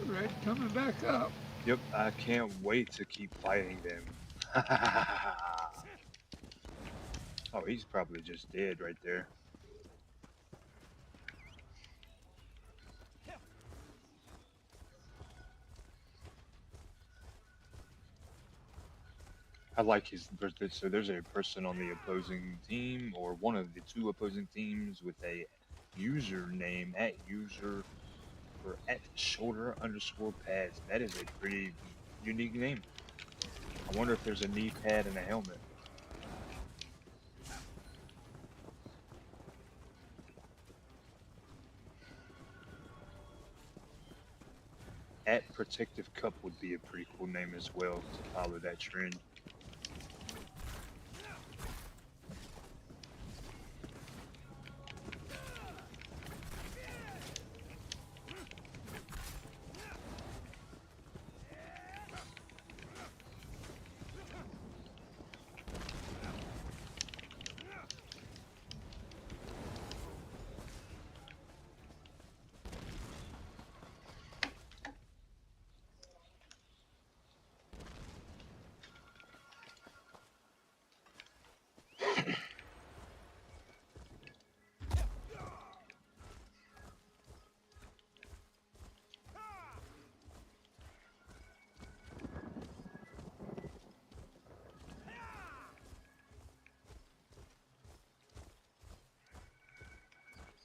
Red coming back up. Yep, I can't wait to keep fighting them. Oh, he's probably just dead right there. I like his birthday. So there's a person on the opposing team, or one of the two opposing teams, with a username at user or at shoulder underscore pads. That is a pretty unique name. I wonder if there's a knee pad and a helmet. At Protective Cup would be a pretty cool name as well to follow that trend.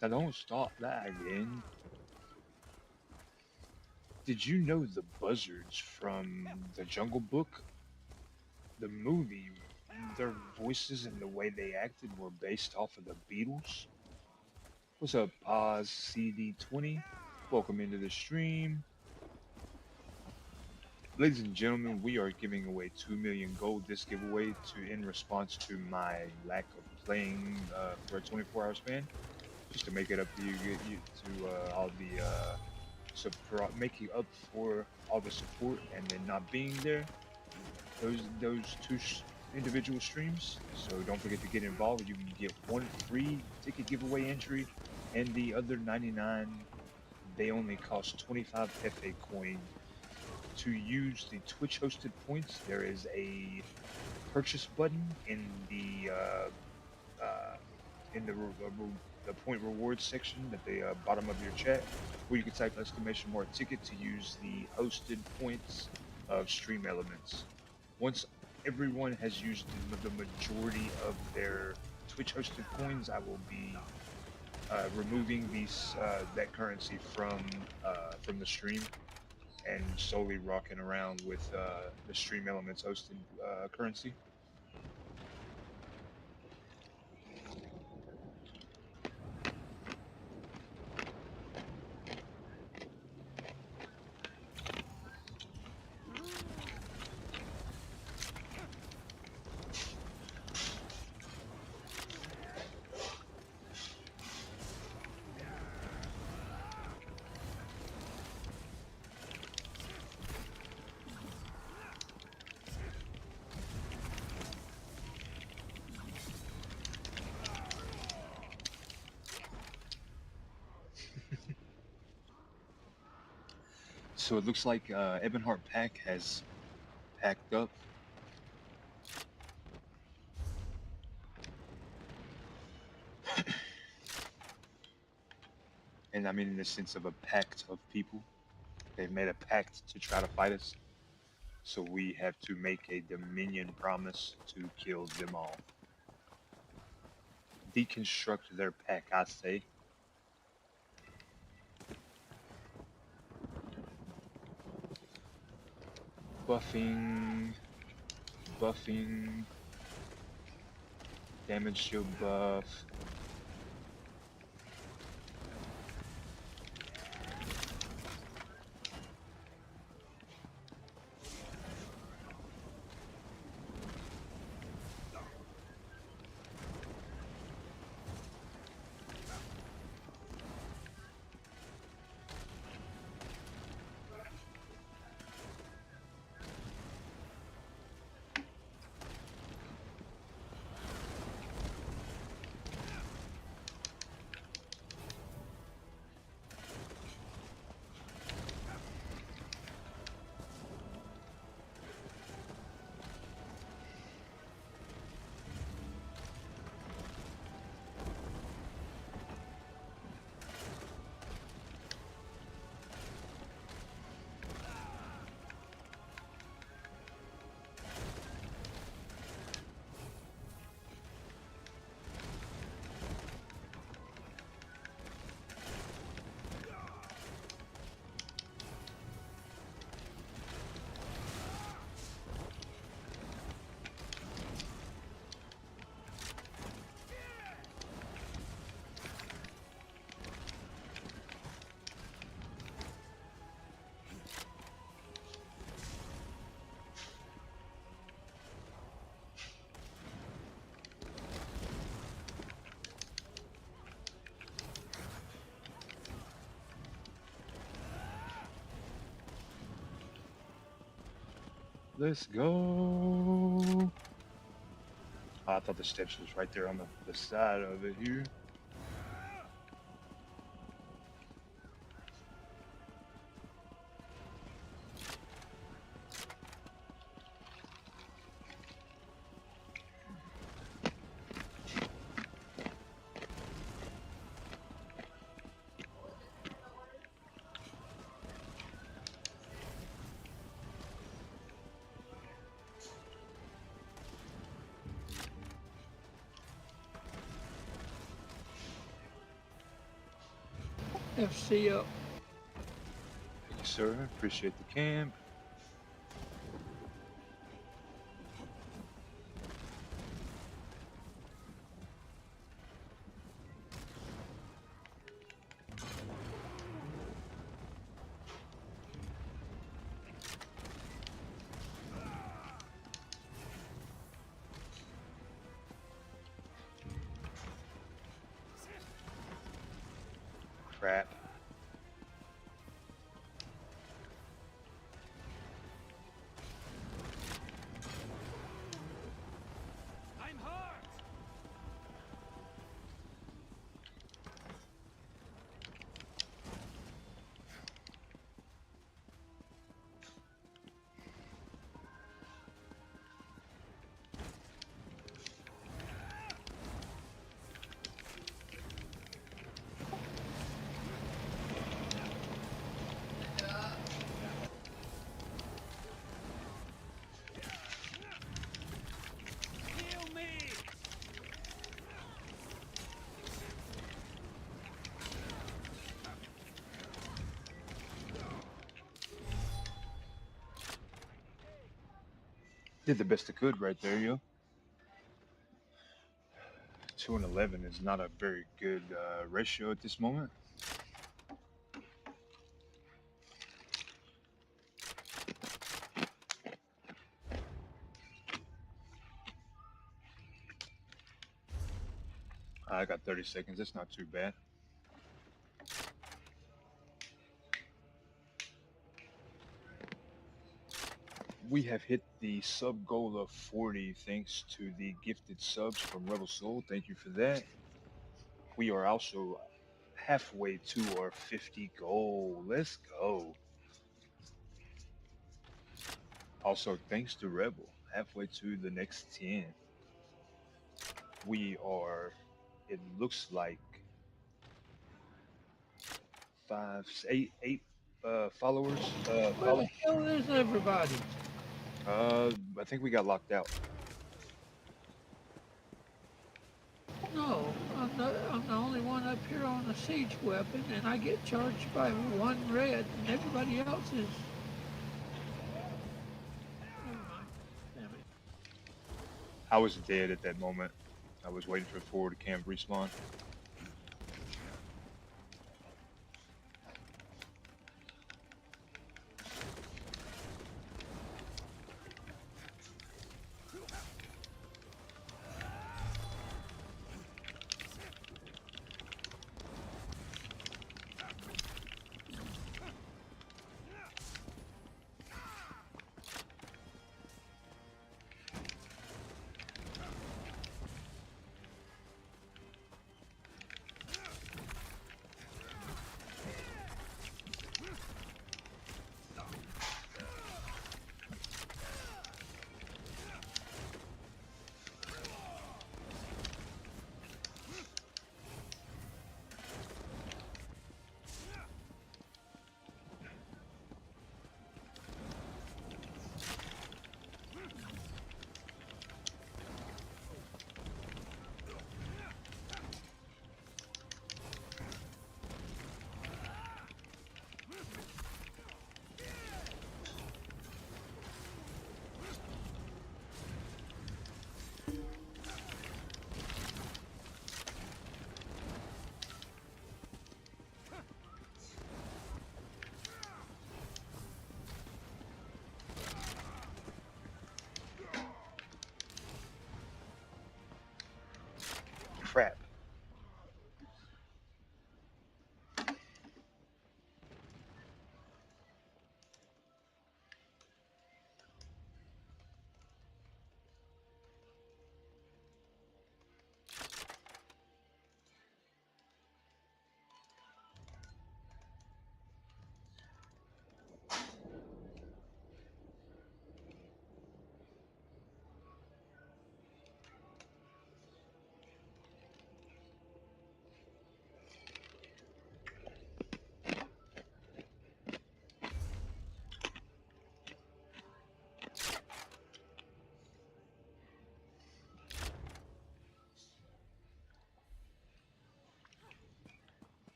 Now don't stop that again. Did you know the buzzards from the Jungle Book, the movie, their voices and the way they acted were based off of the Beatles? What's up, Paz CD20? Welcome into the stream. Ladies and gentlemen, we are giving away 2 million gold this giveaway in response to my lack of playing for a 24-hour span. Just to make it up to all the make you up for all the support and then not being there. Those two individual streams. So don't forget to get involved. You can get one free ticket giveaway entry, and the other 99 they only cost 25 FA coin. To use the Twitch hosted points, there is a purchase button in the point rewards section at the bottom of your chat, where you can type !ticket to use the hosted points of Stream Elements. Once everyone has used the majority of their Twitch hosted coins, I will be removing that currency from the stream and solely rocking around with the Stream Elements hosted currency. So it looks like Ebonheart Pack has packed up. And I mean in the sense of a pact of people. They've made a pact to try to fight us. So we have to make a Dominion promise to kill them all. Deconstruct their pack, I say. Buffing, damage shield buff. Let's go. Oh, I thought the steps was right there on the side of it here. FC up. Thank you, sir. Appreciate the camp. Crap. I'm hurt. Heal me. Did the best I could right there, yo. 2 and 11 is not a very good ratio at this moment. I got 30 seconds. That's not too bad. We have hit the sub goal of 40 thanks to the gifted subs from Rebel Soul. Thank you for that. We are also halfway to our 50 goal. Let's go. Also, thanks to Rebel, halfway to the next 10. We are, it looks like eight followers. Where the hell is everybody? I think we got locked out. No, I'm the only one up here on a siege weapon, and I get charged by 1 red, and everybody else is. Never mind. Damn it. I was dead at that moment. I was waiting for forward camp respawn.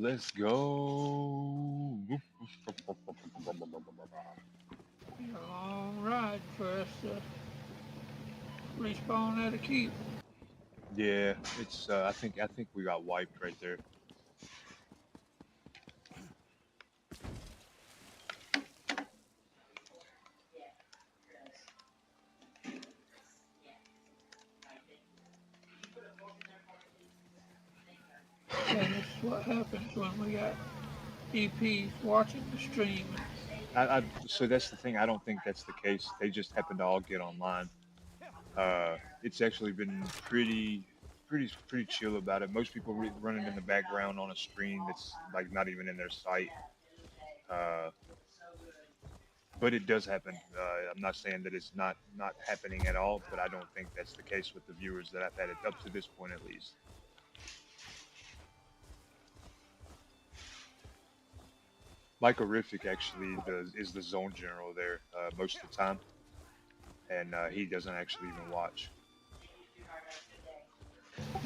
Let's go. Be a long ride for us to respawn at a keep. Yeah, it's. I think we got wiped right there. And this is what happens when we got EPs watching the stream. So that's the thing. I don't think that's the case. They just happen to all get online. It's actually been pretty chill about it. Most people running in the background on a screen that's like not even in their sight. Uh, but it does happen. I'm not saying that it's not happening at all, but I don't think that's the case with the viewers that I've had it up to this point at least. Mike Horrific actually is the zone general there most of the time, and he doesn't actually even watch.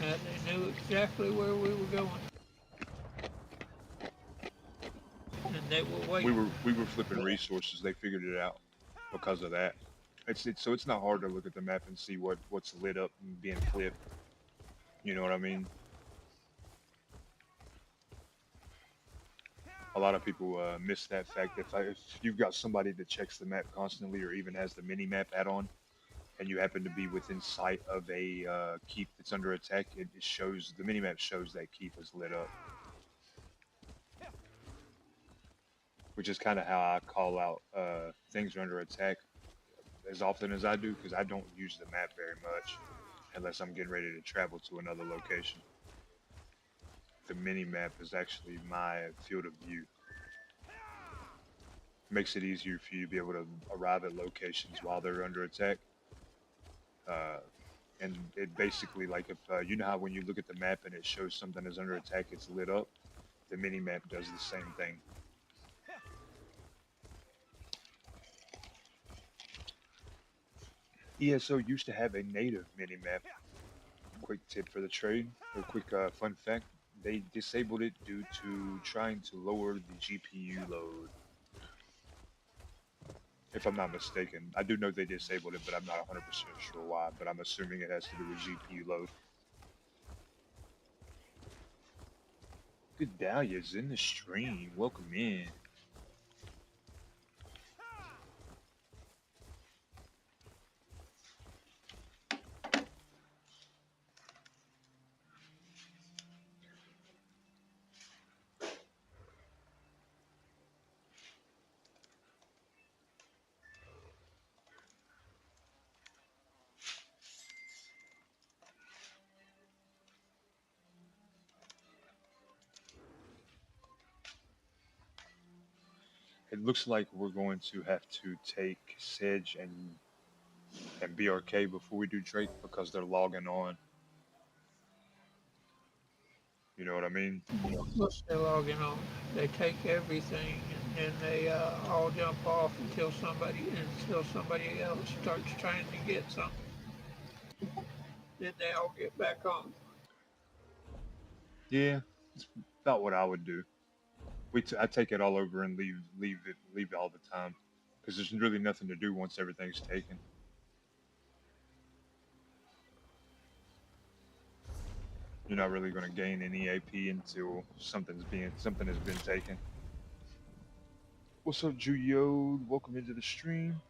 And they knew exactly where we were going. And they were We waiting. were flipping resources. They figured it out because of that. So it's not hard to look at the map and see what's lit up and being flipped. You know what I mean? A lot of people miss that fact. If you've got somebody that checks the map constantly, or even has the mini map add-on, and you happen to be within sight of a keep that's under attack, it shows the mini map shows that keep is lit up, which is kind of how I call out things are under attack as often as I do, because I don't use the map very much unless I'm getting ready to travel to another location. The mini map is actually my field of view. Makes it easier for you to be able to arrive at locations while they're under attack. Uh, and it basically, like, if you know how when you look at the map and it shows something is under attack, it's lit up. The mini map does the same thing. ESO used to have a native mini map. Quick tip for the trade, or quick fun fact: they disabled it due to trying to lower the GPU load. If I'm not mistaken, I do know they disabled it, but I'm not 100% sure why. But I'm assuming it has to do with GPU load. Good Dahlia's in the stream. Welcome in. It looks like we're going to have to take Sedge and BRK before we do Drake because they're logging on. You know what I mean? Plus they're logging on. They take everything and then they all jump off until somebody else starts trying to get something. Then they all get back on. Yeah, it's about what I would do. I take it all over and leave it all the time because there's really nothing to do once everything's taken. You're not really going to gain any AP until something has been taken. What's up, Julio? Welcome into the stream.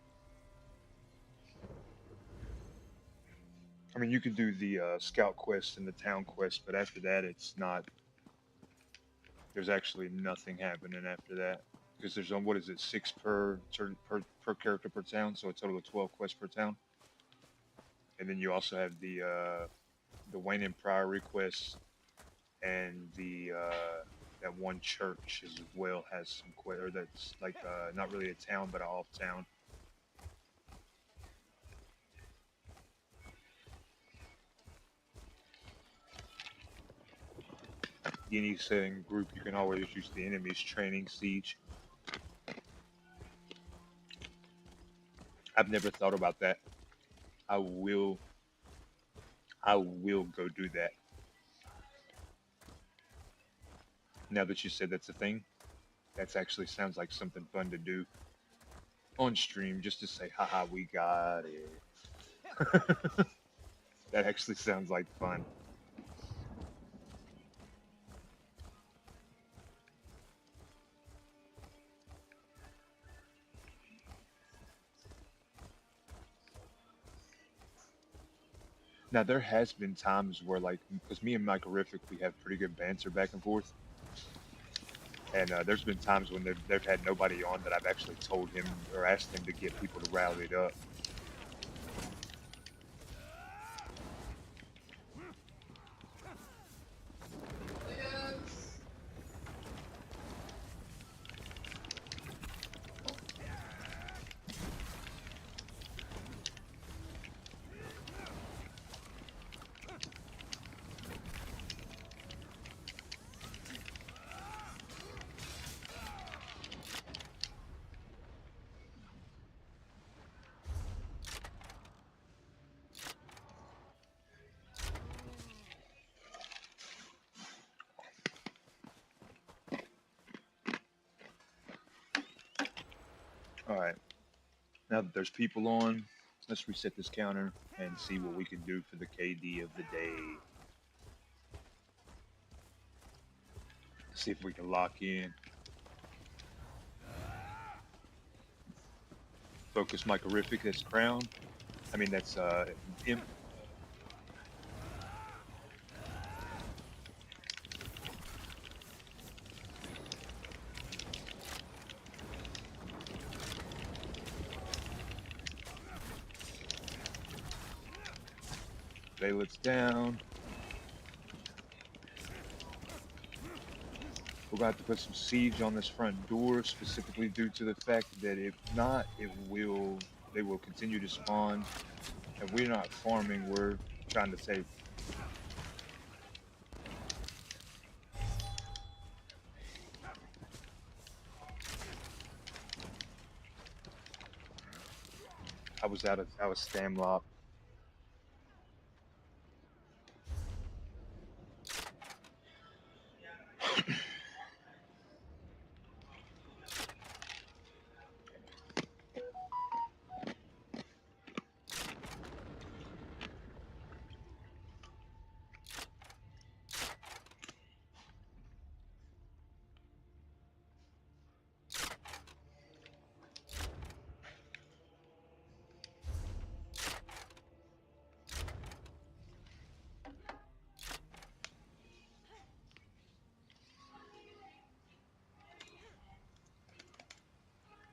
I mean, you can do the scout quest and the town quest, but after that, it's not. There's actually nothing happening after that because there's on what is it 6 per character per town, so a total of 12 quests per town. And then you also have the Wayne and Pryor requests and the that one church as well has some or that's like not really a town but an off town. Any setting group, you can always use the enemy's training siege. I've never thought about that. I will go do that. Now that you said that's a thing, that's actually sounds like something fun to do on stream, just to say, haha, we got it. That actually sounds like fun. Now there has been times where, like, because me and Michael we have pretty good banter back and forth, and there's been times when they've had nobody on that I've actually told him or asked him to get people to rally it up. All right, now that there's people on, let's reset this counter and see what we can do for the KD of the day. See if we can lock in. Focus Michael, that's Crown. I mean, that's Imp. Valets down. We're going to have to put some siege on this front door, specifically due to the fact that if not, they will continue to spawn. And we're not farming, we're trying to save. I was stam locked.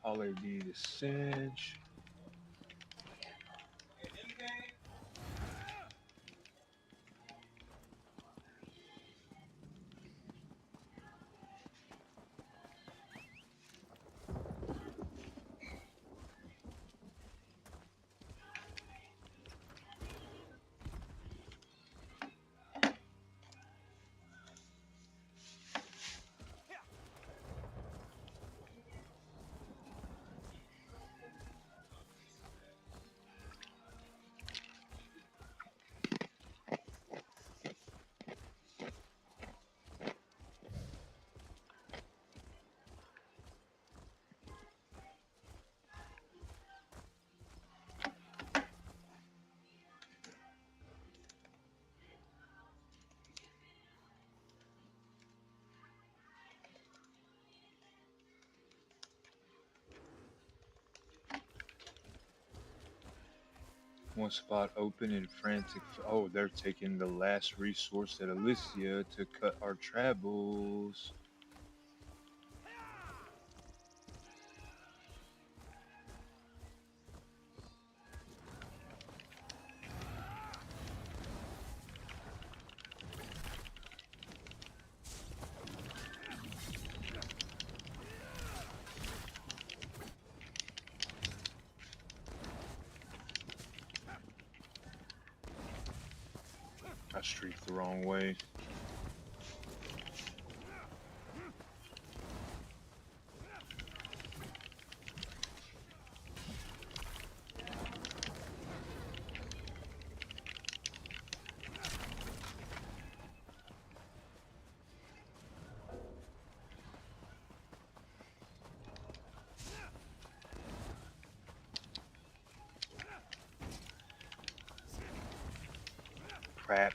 All I need is Sedge. One spot open and frantic. Oh, they're taking the last resource at Alicia to cut our travels. I streaked the wrong way. Crap.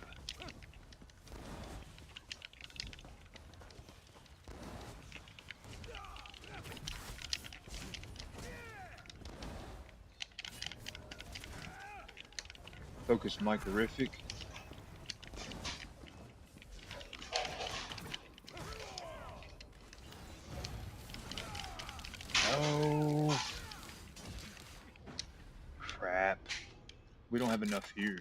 Focus microrific. Oh. Crap. We don't have enough here.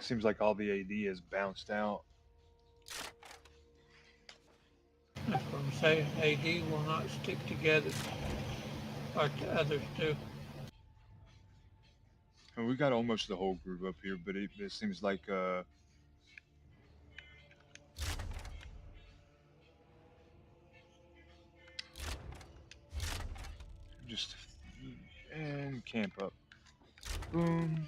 Seems like all the AD has bounced out. That's what I'm saying. AD will not stick together like the others do. And we got almost the whole group up here, but it seems like just and camp up. Boom.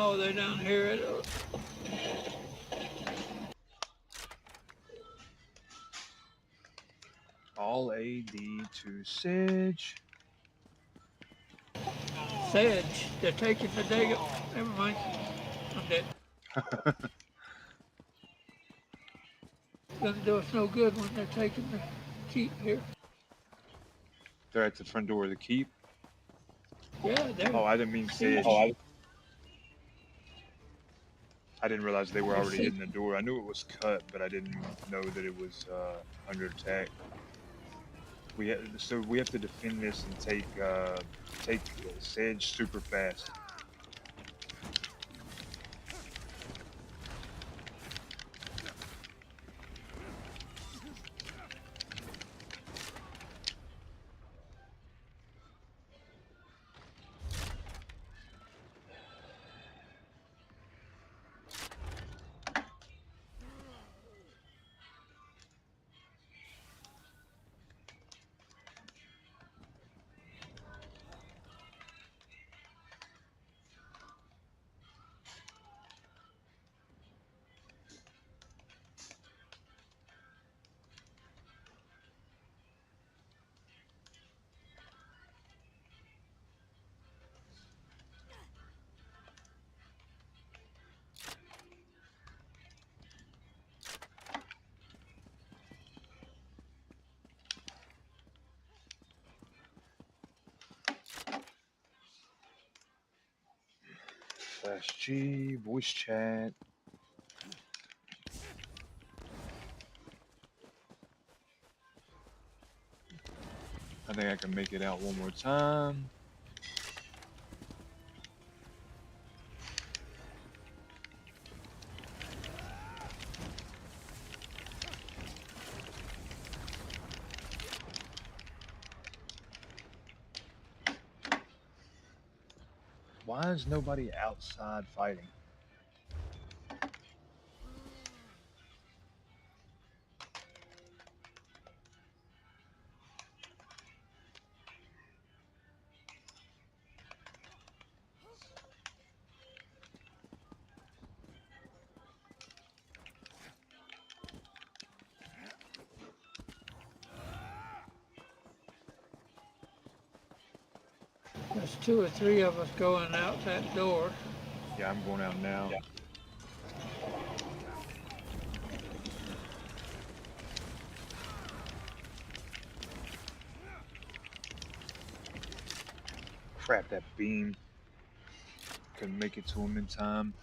Oh, they're down here at All AD to Sedge. Sedge. They're taking the day. Never mind. I'm dead. Doesn't do us no good when they're taking the keep here. They're at the front door of the keep. Yeah, they're. Oh, I didn't mean Sedge. I didn't realize they were already hitting the door. I knew it was cut, but I didn't know that it was under attack. So we have to defend this and take Sedge super fast. Flash G, voice chat. I think I can make it out one more time. Why is nobody outside fighting? There's 2 or 3 of us going out that door. Yeah, I'm going out now. Yeah. Crap, that beam. Couldn't make it to him in time.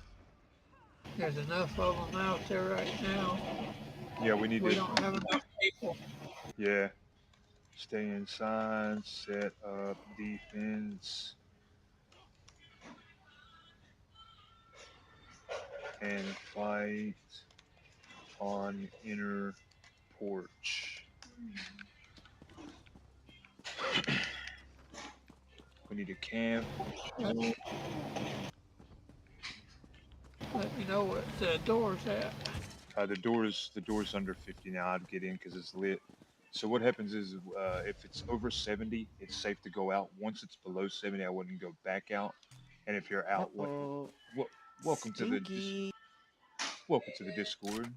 There's enough of them out there right now. Yeah, we don't have enough people. Yeah. Stay inside, set up defense, and fight on inner porch. We need a camp. Let me know where the door's at. The door's under 50 now. I'd get in because it's lit. So what happens is, if it's over 70, it's safe to go out. Once it's below 70, I wouldn't go back out. And if you're out, what, welcome to the welcome to the Discord.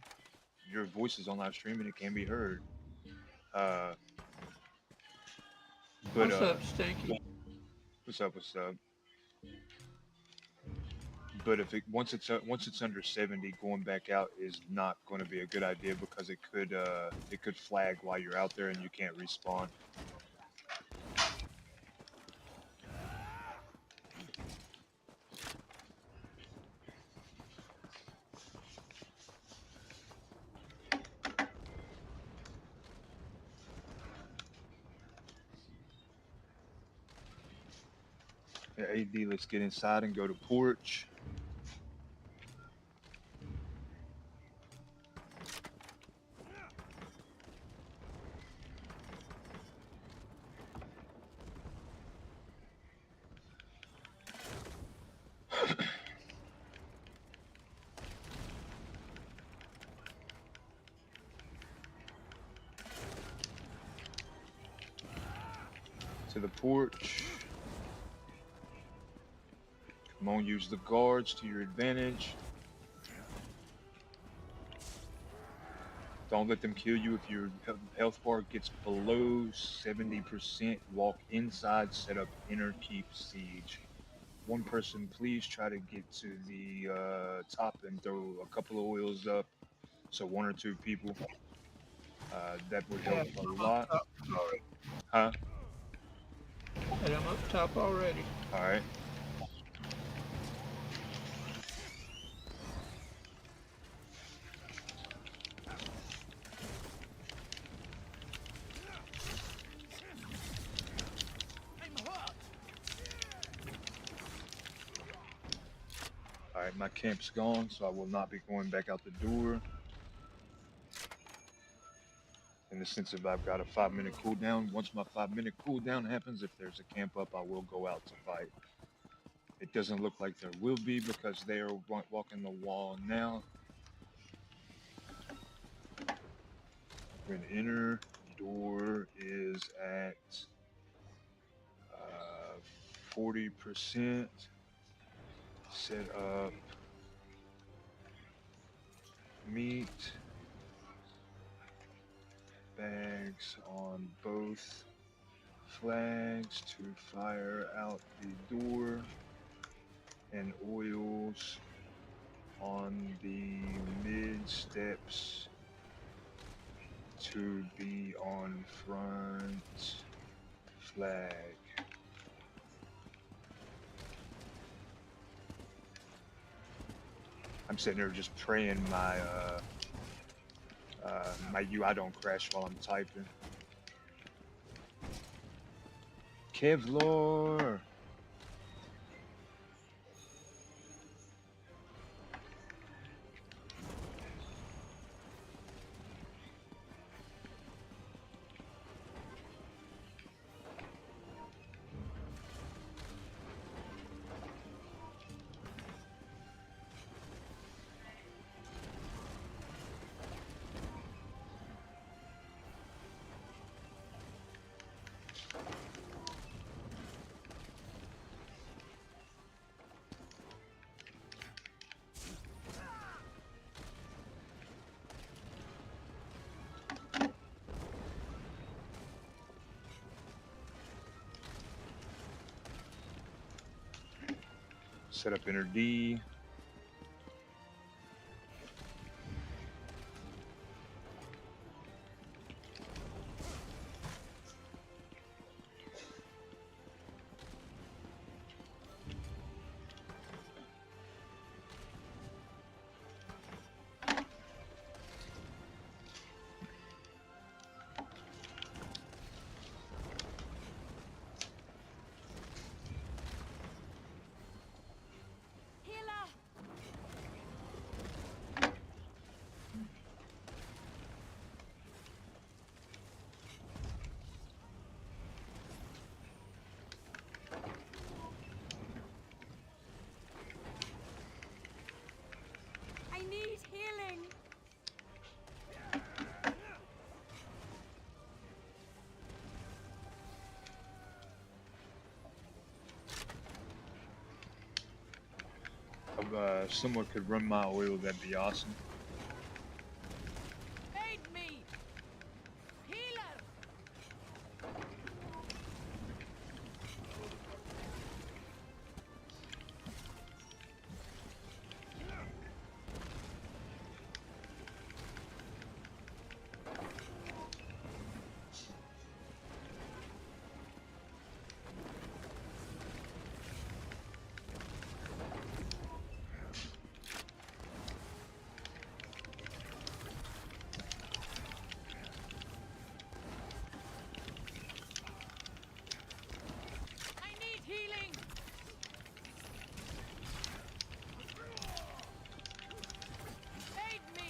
Your voice is on live stream and it can be heard. Uh, but What's up, Stinky? what's up? What's up? But if it once it's under 70, going back out is not going to be a good idea because it could flag while you're out there and you can't respawn. Yeah, AD, let's get inside and go to porch. To the porch. Come on, use the guards to your advantage. Don't let them kill you. If your health bar gets below 70%, walk inside, set up inner keep siege. One person, please try to get to the top and throw a couple of oils up. So one or two people. That would help a lot. Huh? And I'm up top already. All right. All right, my camp's gone, so I will not be going back out the door. In the sense of I've got a 5-minute cooldown. Once my 5-minute cooldown happens, if there's a camp up, I will go out to fight. It doesn't look like there will be because they are walking the wall now. When inner door is at 40%, set up meat bags on both flags to fire out the door, and oils on the mid steps to be on front flag. I'm sitting there just praying my UI don't crash while I'm typing. Kevlar. Set up inner D. If someone could run my oil, that'd be awesome. Aid me! Healer! I need healing! Aid me!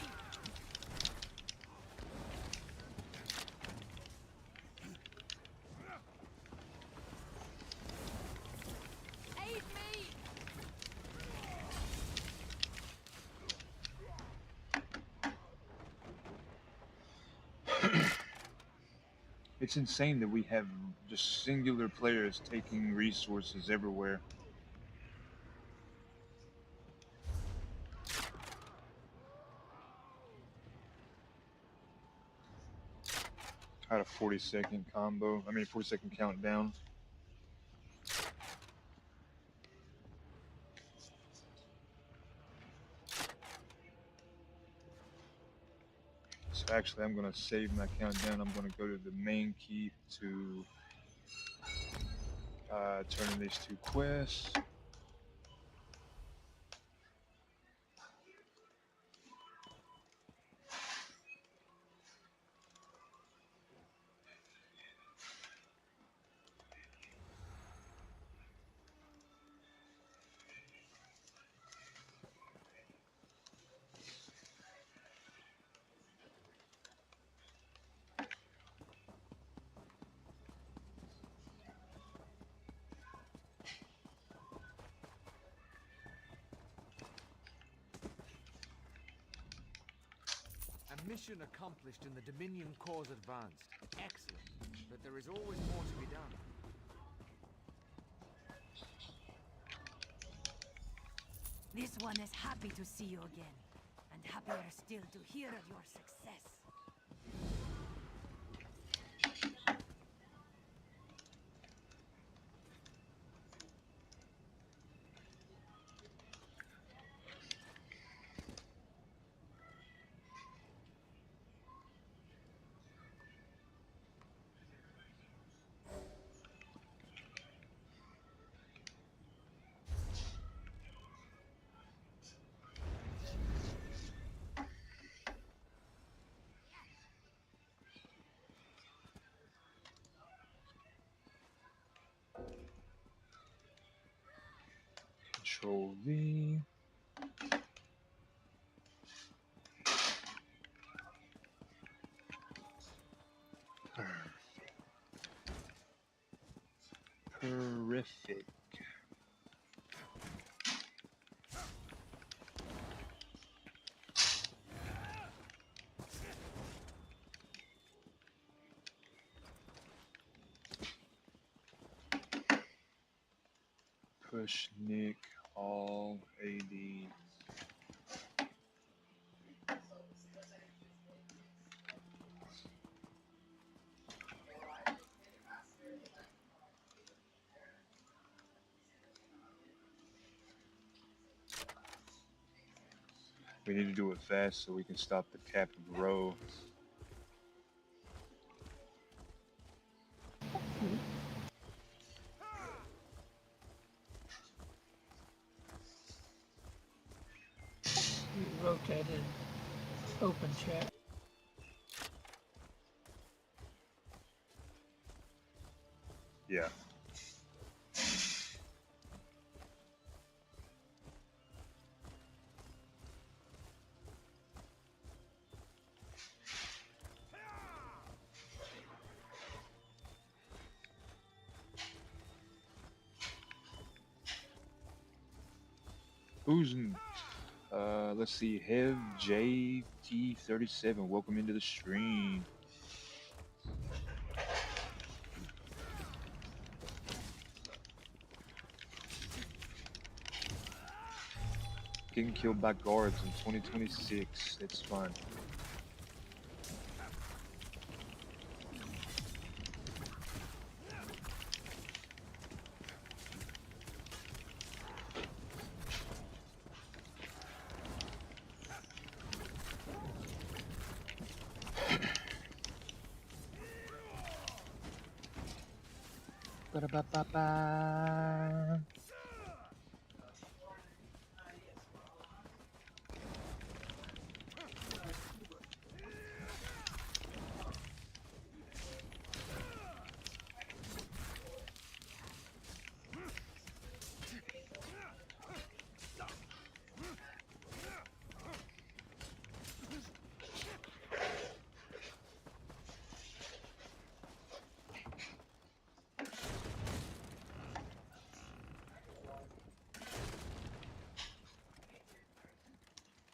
Aid me! It's insane that we have just singular players taking resources everywhere. Had a 40-second combo. 40-second countdown. So actually, I'm gonna save my countdown. I'm gonna go to the main key to turn in these 2 quests. A mission accomplished and the Dominion cause advanced. Excellent. But there is always more to be done. This one is happy to see you again, and happier still to hear of your success. Control V. Terrific. Push Nick all AD. We need to do it fast so we can stop the captive row. You wrote that in open chat. Yeah. Who's let's see, Hev JT37. Welcome into the stream. getting killed by guards in 2026. It's fun. Ba-da-ba-ba-ba.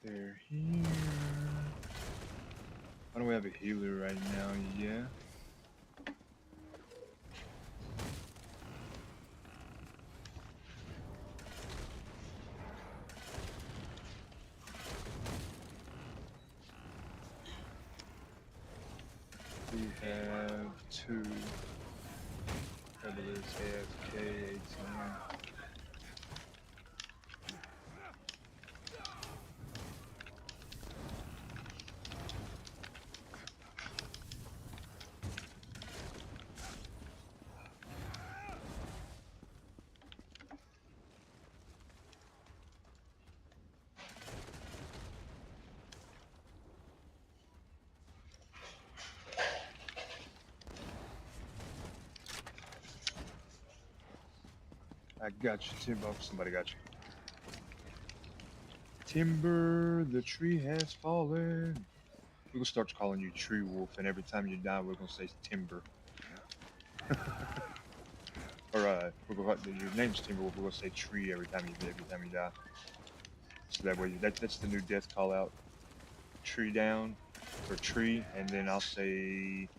They're here. Why don't we have a healer right now? Yeah. We have two. Fabulous AFK 18. I got you, Timber. Oh, somebody got you. Timber, the tree has fallen. We're gonna start calling you Tree Wolf, and every time you die, we're gonna say Timber. Or we're gonna your name's Timber Wolf. We're gonna say Tree every time you die. So that way, that's the new death call out. Tree down, or tree, and then I'll say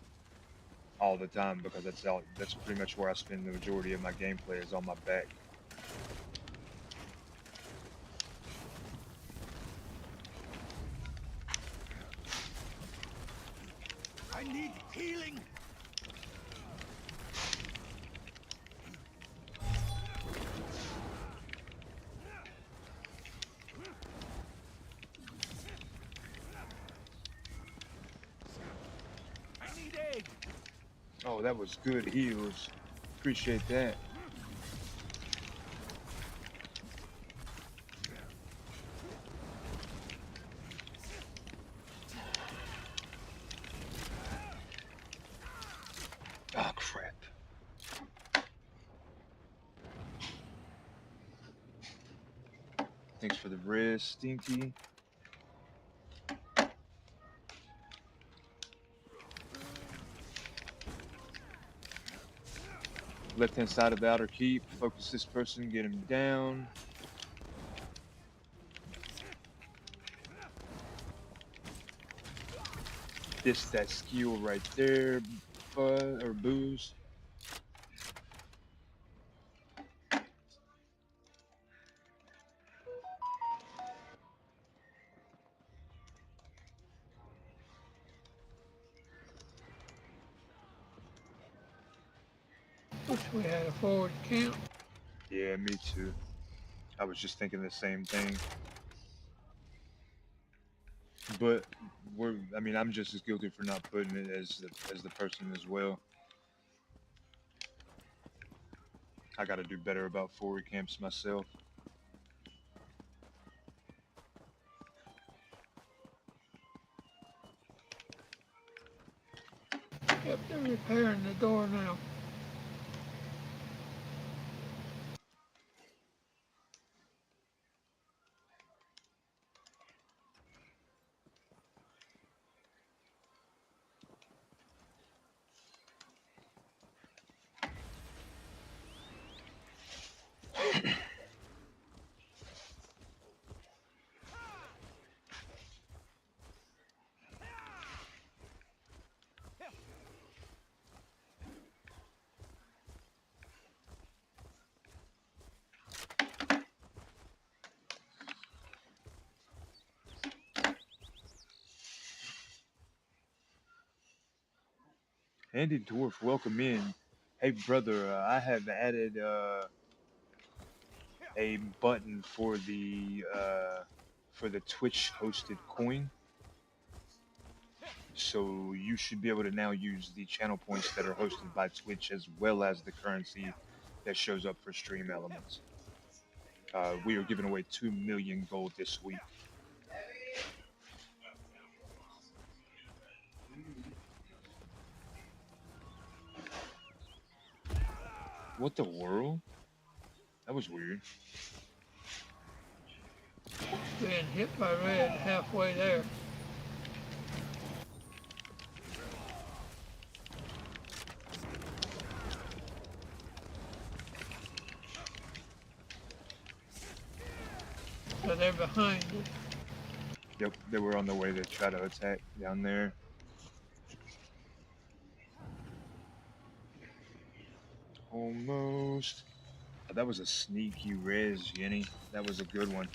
all the time because that's pretty much where I spend the majority of my gameplay is on my back. I need healing. I need aid. Oh, that was good heals. Appreciate that. Oh, crap. Thanks for the rest, Stinky. Left-hand side of the outer keep. Focus this person, get him down. That skill right there, Buzz, or Booze. Wish we had a forward camp. Yeah, me too. I was just thinking the same thing. But I'm just as guilty for not putting it as the person as well. I got to do better about forward camps myself. Yep, they're repairing the door now. Handy Dwarf, welcome in. Hey brother, I have added a button for the Twitch hosted coin. So you should be able to now use the channel points that are hosted by Twitch as well as the currency that shows up for stream elements. We are giving away 2 million gold this week. What the world? That was weird. Being hit by red halfway there. So they're behind us. Yep, they were on the way to try to attack down there. Almost. Oh, that was a sneaky res, Jenny. That was a good one.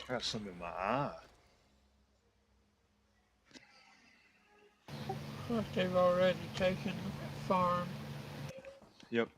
I got something in my eye. But they've already taken the farm. Yep.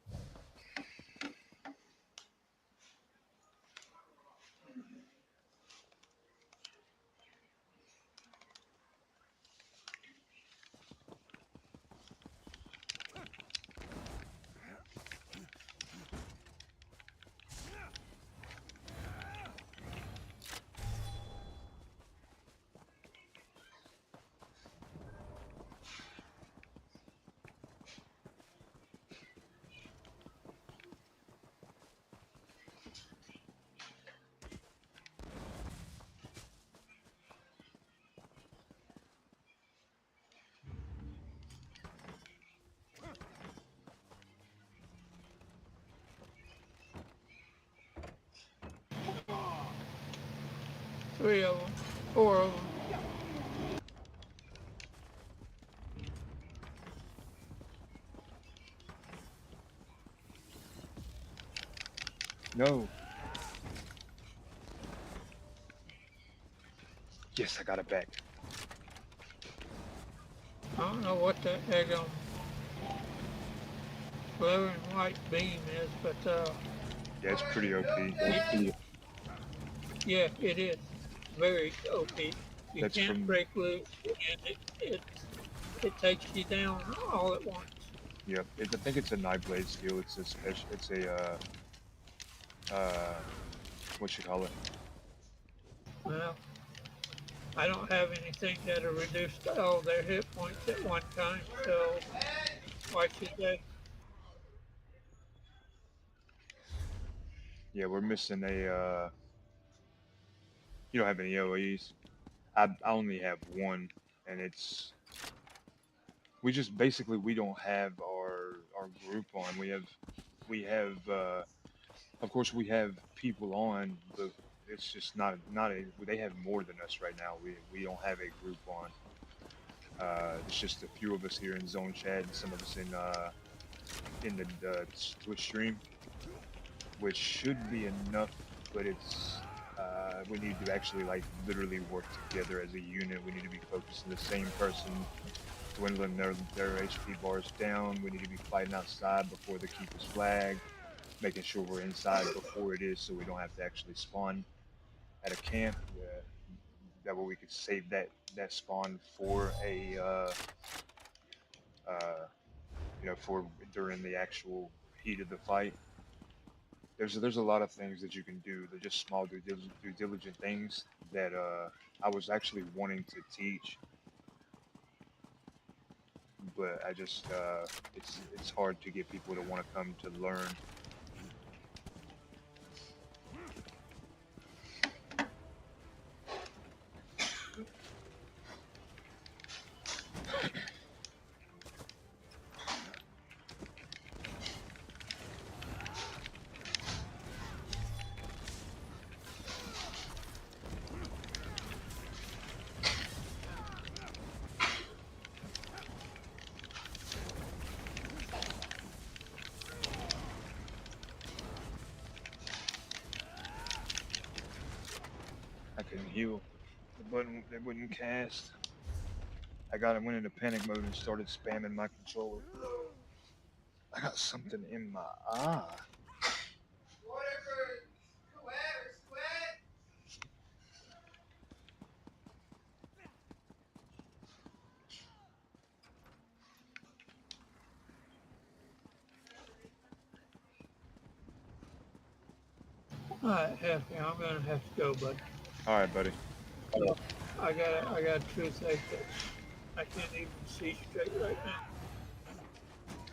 Three of them, four of them. No. Yes, I got it back. I don't know what the egg on blue and white beam is, but Yeah, it's pretty OP. yeah, it is very OP. You That's can't from break loose, and it takes you down all at once. Yep. I think it's a Nightblade skill. It's a special. It's a what you call it? Well, I don't have anything that'll reduce all their hit points at one time, so why should they? Yeah, we're missing a. You don't have any OEs. I only have one, and it's we just basically we don't have our group on. We have of course we have people on, but it's just not a. They have more than us right now. We don't have a group on. It's just a few of us here in Zone Chat and some of us in the Twitch stream, which should be enough. But it's we need to actually like literally work together as a unit. We need to be focusing the same person, dwindling their HP bars down. We need to be fighting outside before the keeper's flag, making sure we're inside before it is, so we don't have to actually spawn at a camp. That way we could save that spawn for a for during the actual heat of the fight. There's a lot of things that you can do. They're just small due diligent things that I was actually wanting to teach. but I just it's hard to get people to want to come to learn. I couldn't heal. The button that wouldn't cast. Went into panic mode and started spamming my controller. I got something in my eye. All right, Happy, I'm gonna have to go, bud. All right, buddy. So I got toothache that I can't even see straight right now.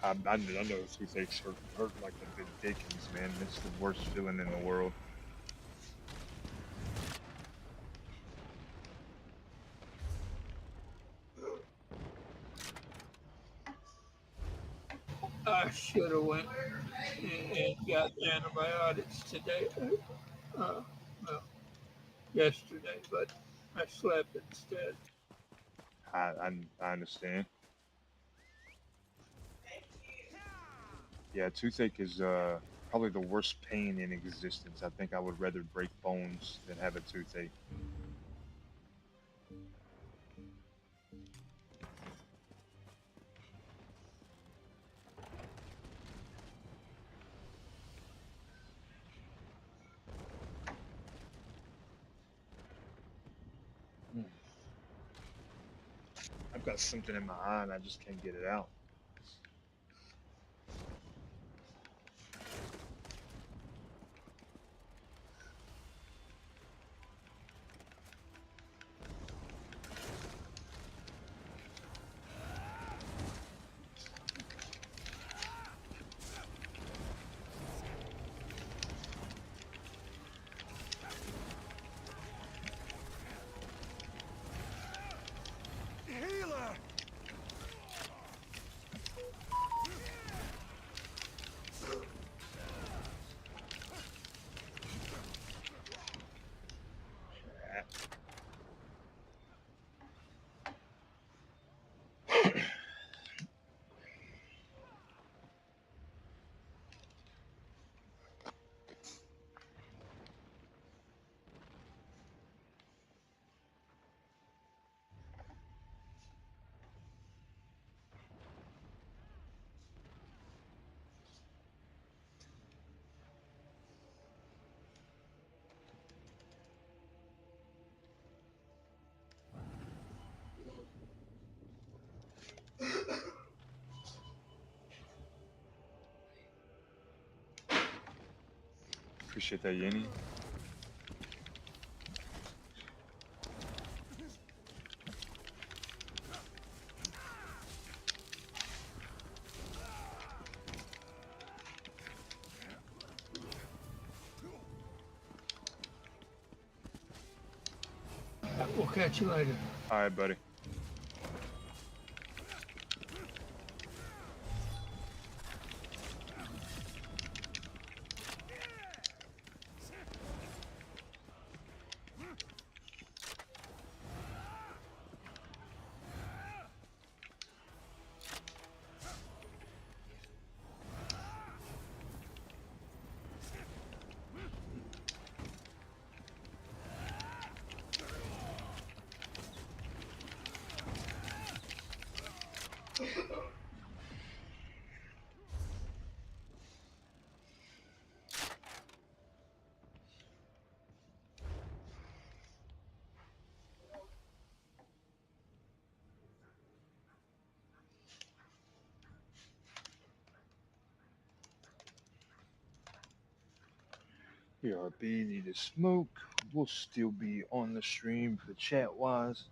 I know toothaches hurt like the dickens, man. It's the worst feeling in the world. I should have went and got antibiotics today. Well, yesterday, but I slept instead. I understand. Yeah, toothache is probably the worst pain in existence. I think I would rather break bones than have a toothache. Hmm. I've got something in my eye and I just can't get it out. Healer! Appreciate that, Yenny. We'll catch you later. All right, buddy. BRB need to smoke. We'll still be on the stream for chat wise.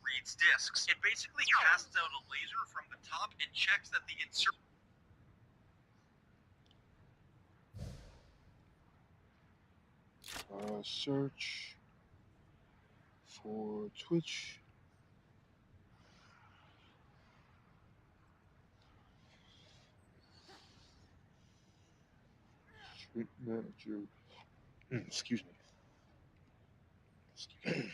reads discs. It basically casts out a laser from the top and checks that the insert. Search for Twitch. Street manager. Excuse me. Excuse me.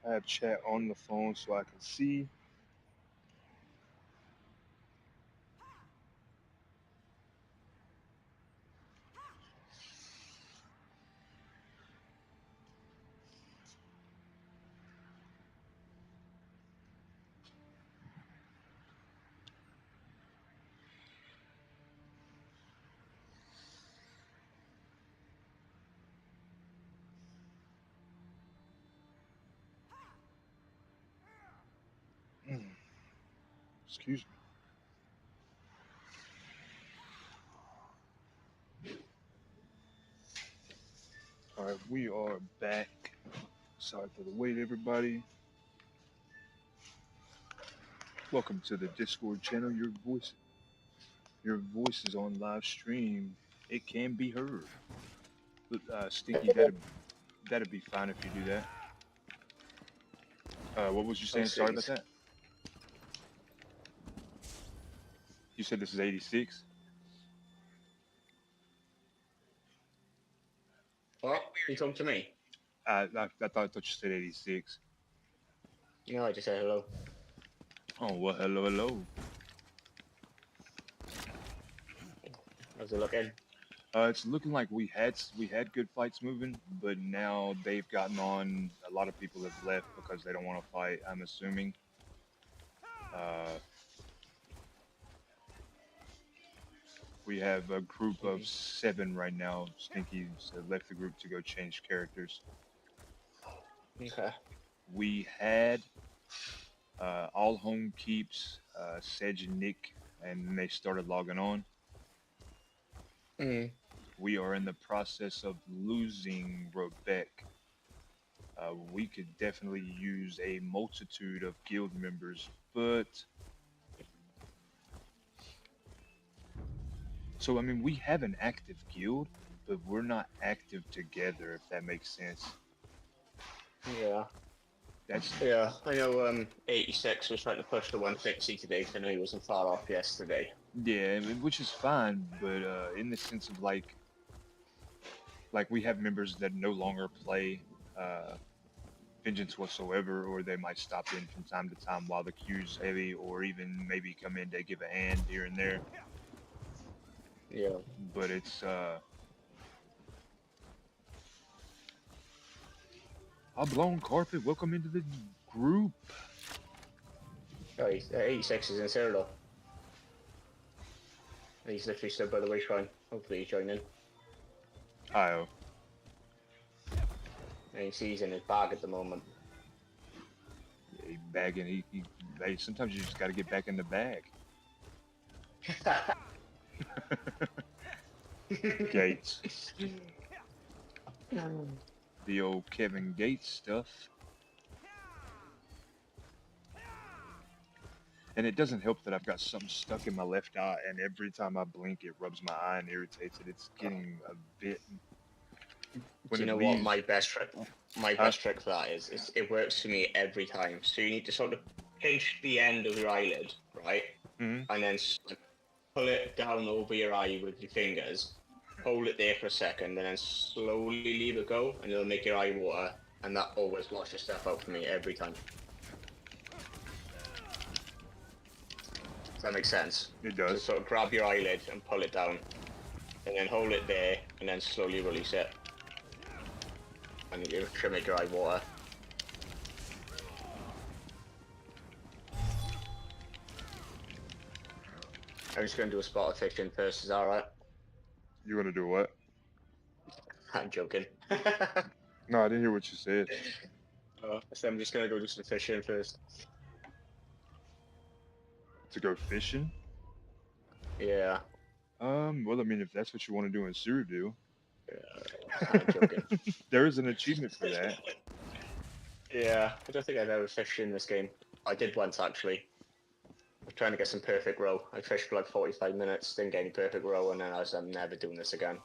I have chat on the phone so I can see. Excuse me. All right, we are back. Sorry for the wait, everybody. Welcome to the Discord channel. Your voice is on live stream. It can be heard. But, Stinky, that'd be fine if you do that. What was you saying? Sorry about that. You said this is 86? What? You talking to me? I thought you said 86. No, I just said hello. Oh, well, hello, hello. How's it looking? It's looking like we had good fights moving, but now they've gotten on. A lot of people have left because they don't want to fight, I'm assuming. We have a group of 7 right now. Stinky's left the group to go change characters. Okay. We had all home keeps, Sedge and Nick, and they started logging on. We are in the process of losing Rebecca. We could definitely use a multitude of guild members, but... So, I mean, we have an active guild, but we're not active together, if that makes sense. Yeah. That's... Yeah, I know 86 was trying to push the 160 today, so I know he wasn't far off yesterday. Yeah, which is fine, but in the sense of like we have members that no longer play Vengeance whatsoever, or they might stop in from time to time while the queue's heavy, or even maybe come in to give a hand here and there. Yeah. But it's Oblong Carpet, welcome into the group. Oh, 86 is in Cyrilo. He's literally stood by the waypoint. Hopefully he's joining. Hi-oh. And he's in his bag at the moment. Yeah, he's bagging. Hey, sometimes you just got to get back in the bag. Gates. The old Kevin Gates stuff. And it doesn't help that I've got something stuck in my left eye, and every time I blink, it rubs my eye and irritates it. It's getting a bit... Do you know what my best trick for that is it works for me every time. So you need to sort of pinch the end of your eyelid, right? Mm-hmm. And then pull it down over your eye with your fingers, hold it there for a second, and then slowly leave it go, and it'll make your eye water, and that always washes stuff out for me every time. Does that make sense? It does. So sort of grab your eyelid and pull it down, and then hold it there, and then slowly release it. And it should make your eye water. I'm just going to do a spot of fishing first. Is that alright? You want to do what? I'm joking. No, I didn't hear what you said. So I'm just going to go do some fishing first. To go fishing? Yeah. Well, I mean, if that's what you want to do in Cyrodiil, I'm joking. there is an achievement for that. Yeah, I don't think I've ever fished in this game. I did once, actually. I was trying to get some perfect row. I fished for like 45 minutes, didn't get any perfect row, and then I was, I'm never doing this again.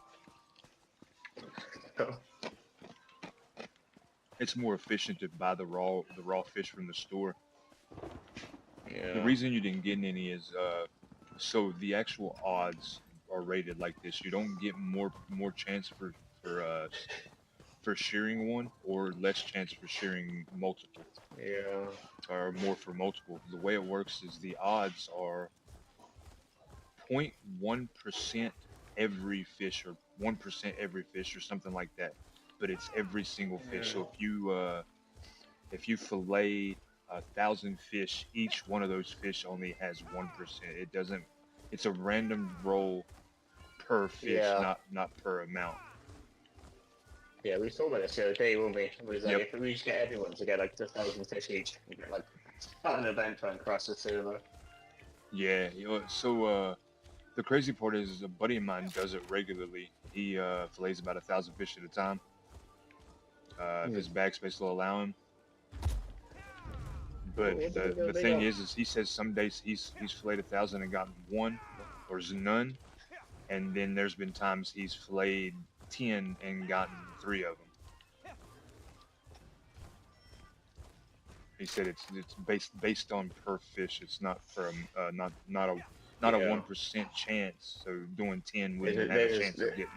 It's more efficient to buy the raw fish from the store. Yeah. The reason you didn't get any is so the actual odds are rated like this. You don't get more chance for shearing one or less chance for shearing multiple. Yeah. Or more for multiple. The way it works is the odds are 0.1% every fish or 1% every fish or something like that. But it's every single fish. So if you fillet 1,000 fish, each one of those fish only has 1%. It doesn't. It's a random roll per fish, not per amount. Yeah, we saw about this the other day, weren't we? It was like, Yep. if we just get everyone to get like 1,000 fish each, we get like an event trying to cross the server. Yeah. So the crazy part is a buddy of mine does it regularly. He fillets about 1,000 fish at a time. If his bag space will allow him. But the thing is he says some days he's filleted 1,000 and gotten one or none, and then there's been times he's filleted 10 and gotten 3 of them. He said it's based on per fish. It's not for not a 1% chance. So doing 10 wouldn't have a chance of getting.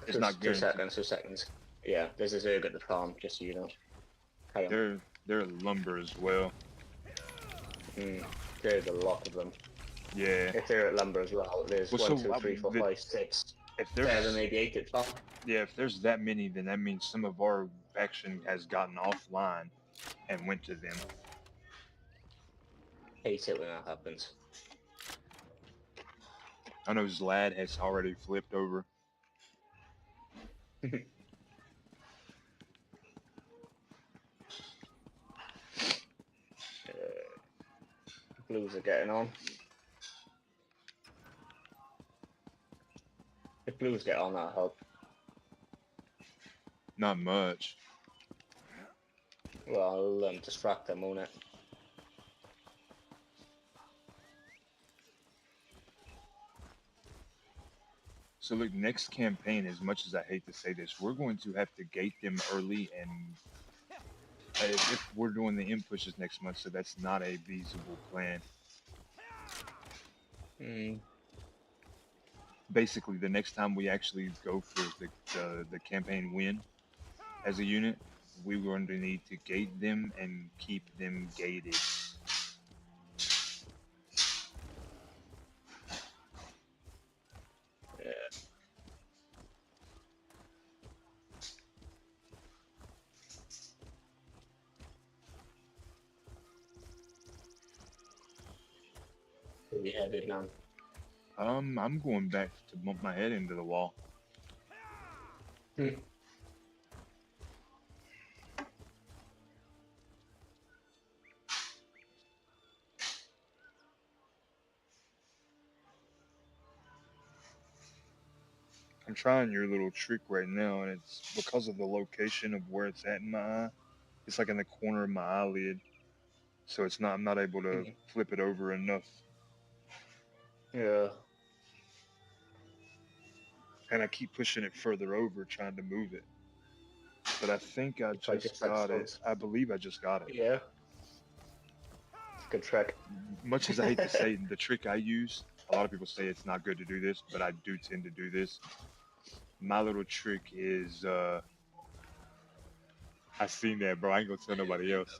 It's not guaranteed. 2 seconds. Yeah, there's a Zerg at the farm, just so you know. They're lumber as well. There's a lot of them. Yeah. If they're at lumber as well, there's 1, 2, 3, 4, 5, 6, if there's 7, maybe 8 at farm. Yeah, if there's that many, then that means some of our faction has gotten offline and went to them. Hate it when that happens. I know Zlad has already flipped over. Blues are getting on. If Blues get on, that'll help. Not much. Well, I'll distract them, won't it? So look, next campaign, as much as I hate to say this, we're going to have to gate them early, and if we're doing the in pushes next month, so that's not a feasible plan. Basically, the next time we actually go for the campaign win as a unit, we're going to need to gate them and keep them gated. We have it now. I'm going back to bump my head into the wall. I'm trying your little trick right now, and it's because of the location of where it's at in my eye. It's like in the corner of my eyelid, so it's not. I'm not able to flip it over enough. Yeah. And I keep pushing it further over, trying to move it. But I think I just got it. I believe I just got it. Yeah. Good trick. Much as I hate to say the trick I use, a lot of people say it's not good to do this, but I do tend to do this. My little trick is, I seen that, bro. I ain't gonna tell nobody else.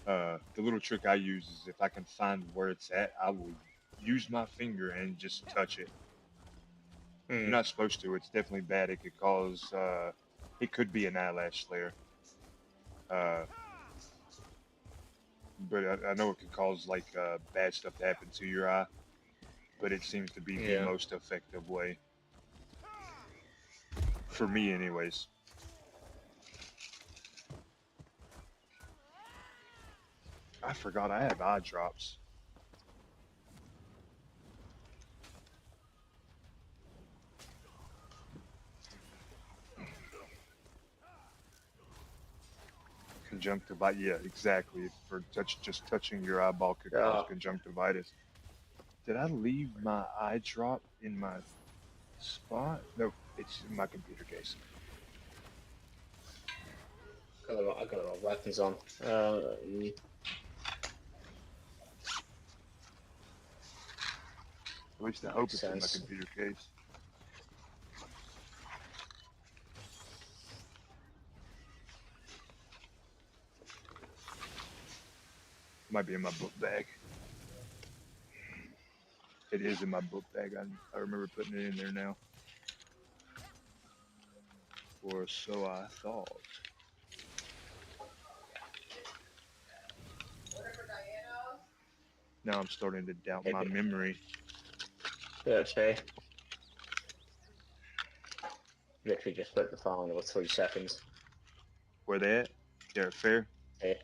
The little trick I use is if I can find where it's at, I will use my finger and just touch it. You're not supposed to. It's definitely bad. It could cause, it could be an eyelash flare. but I know it can cause like bad stuff to happen to your eye. But it seems to be the Yeah. most effective way for me, anyways. I forgot I have eye drops. Conjunctivitis, yeah, exactly. For just touching your eyeball could cause Yeah. conjunctivitis. Did I leave my eye drop in my spot? No, it's in my computer case. I got a lot of weapons on. At least I hope Makes it's in my sense. computer case. Might be in my book bag. It is in my book bag. I remember putting it in there now. Or so I thought. Now I'm starting to doubt my Maybe. memory. Okay. Literally just put the file in about 3 seconds. Where they at? They're fair. Okay.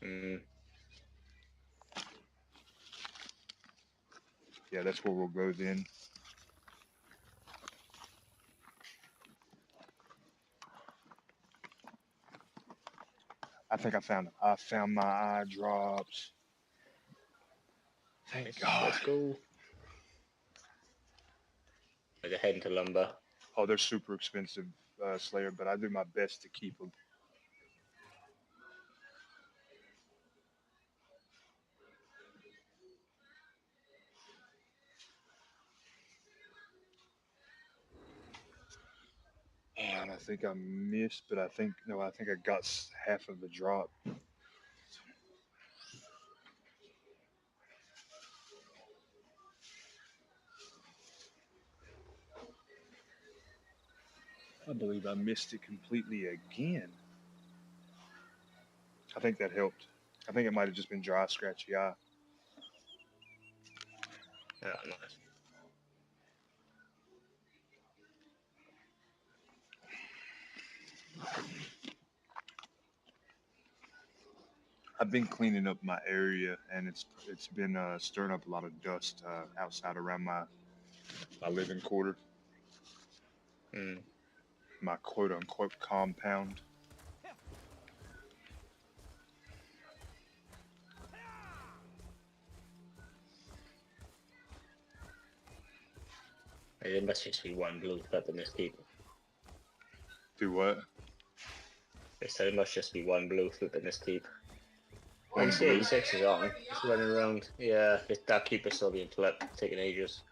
Mm. Yeah, that's where we'll go then. I think I found my eye drops. Thank God. Let's go. They're heading to lumber. Oh, they're super expensive, Slayer, but I do my best to keep them. And I think I missed, but I think I got half of the drop. I believe I missed it completely again. I think that helped. I think it might have just been dry, scratchy eye. Yeah, nice. I've been cleaning up my area, and it's been stirring up a lot of dust outside around my living quarter, Mm. my quote unquote compound. There must just be one blue flip in this keep. Do what? They said it must just be one blue flip in this keep. One Well, blue? 86 is on. It's running around. Yeah, that keep is still being flipped, taking ages.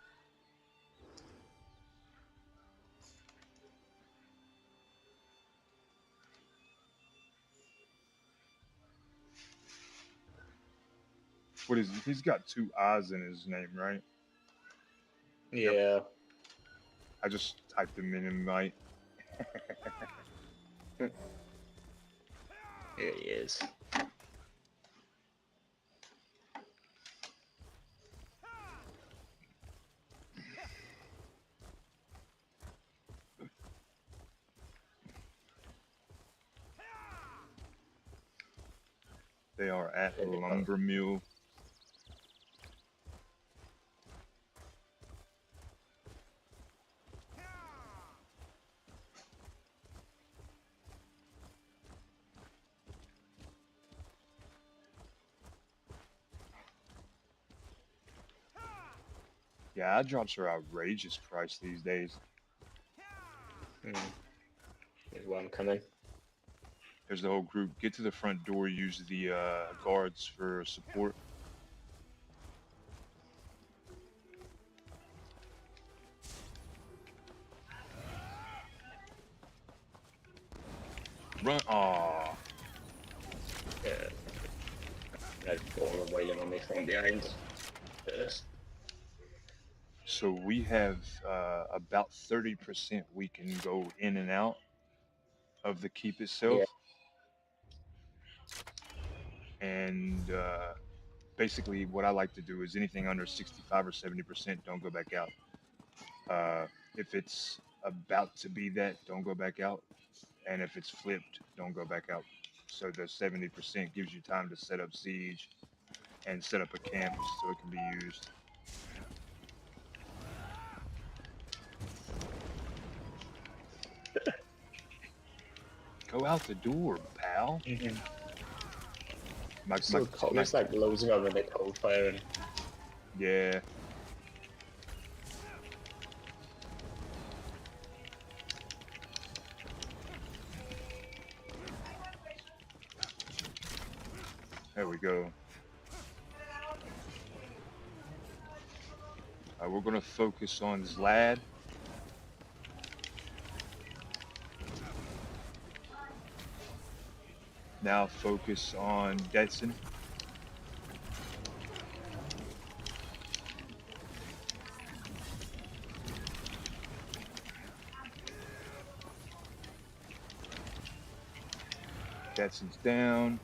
What is it? He's got 2 eyes in his name, right? Yeah. Yep. I just typed them in invite. Here he is. They are at the lumber mill. Yeah, eye drops are outrageous price these days. There's one coming. There's the whole group. Get to the front door. Use the guards for support. Run! Aww. Yeah. There's all the wailing on me from behind. Yes. So we have about 30% we can go in and out of the keep itself. Yeah. and basically what I like to do is anything under 65 or 70%, don't go back out. If it's about to be that, don't go back out, and if it's flipped, don't go back out. So the 70% gives you time to set up siege and set up a camp so it can be used. Go out the door, pal. So cold. There's like loads of them and they're cold firing. Yeah. There we go. We're gonna focus on Zlad. Now focus on Detson. Detson's down.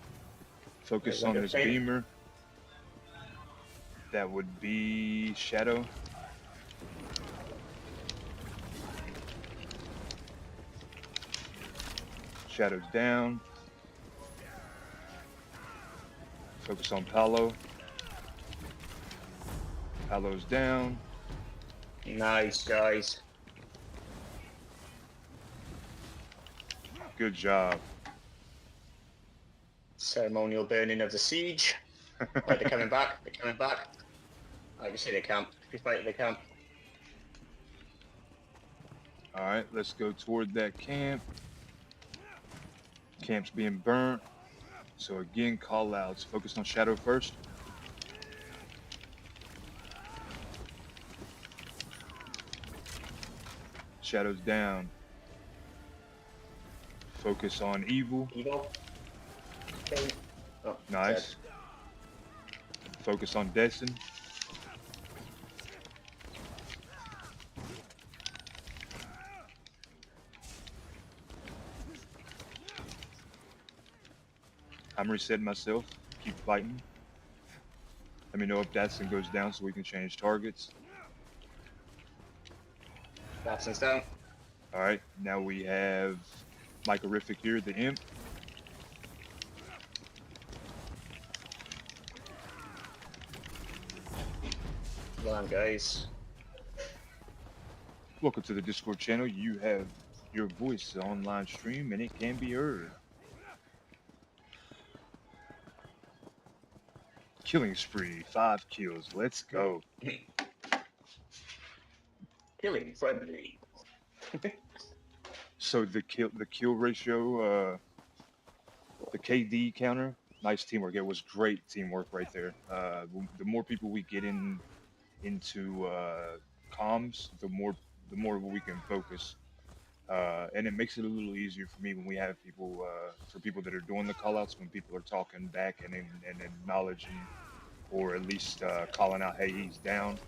Focus on this beamer. That would be Shadow. Shadow's down. Focus on Paolo. Paolo's down. Nice, guys. Good job. Ceremonial burning of the siege. Right, they're coming back. They're coming back. I can see they camp. If you fight, they camp. All right, let's go toward that camp. Camp's being burnt. So again, call outs. Focus on Shadow first. Shadow's down. Focus on Evil. Evil. Okay. Oh, Nice. dead. Focus on Destin. I'm resetting myself. Keep fighting. Let me know if Datsun goes down so we can change targets. Datsun's down. Alright, now we have Mycorific here, the imp. Well done, guys. Welcome to the Discord channel. You have your voice on live stream and it can be heard. Killing spree, 5 kills. Let's go. Killing friendly. So the kill ratio, the KD counter, nice teamwork. It was great teamwork right there. The more people we get into comms, the more we can focus. And it makes it a little easier for me when we have people, for people that are doing the callouts, when people are talking back and acknowledging, or at least calling out, hey, he's down.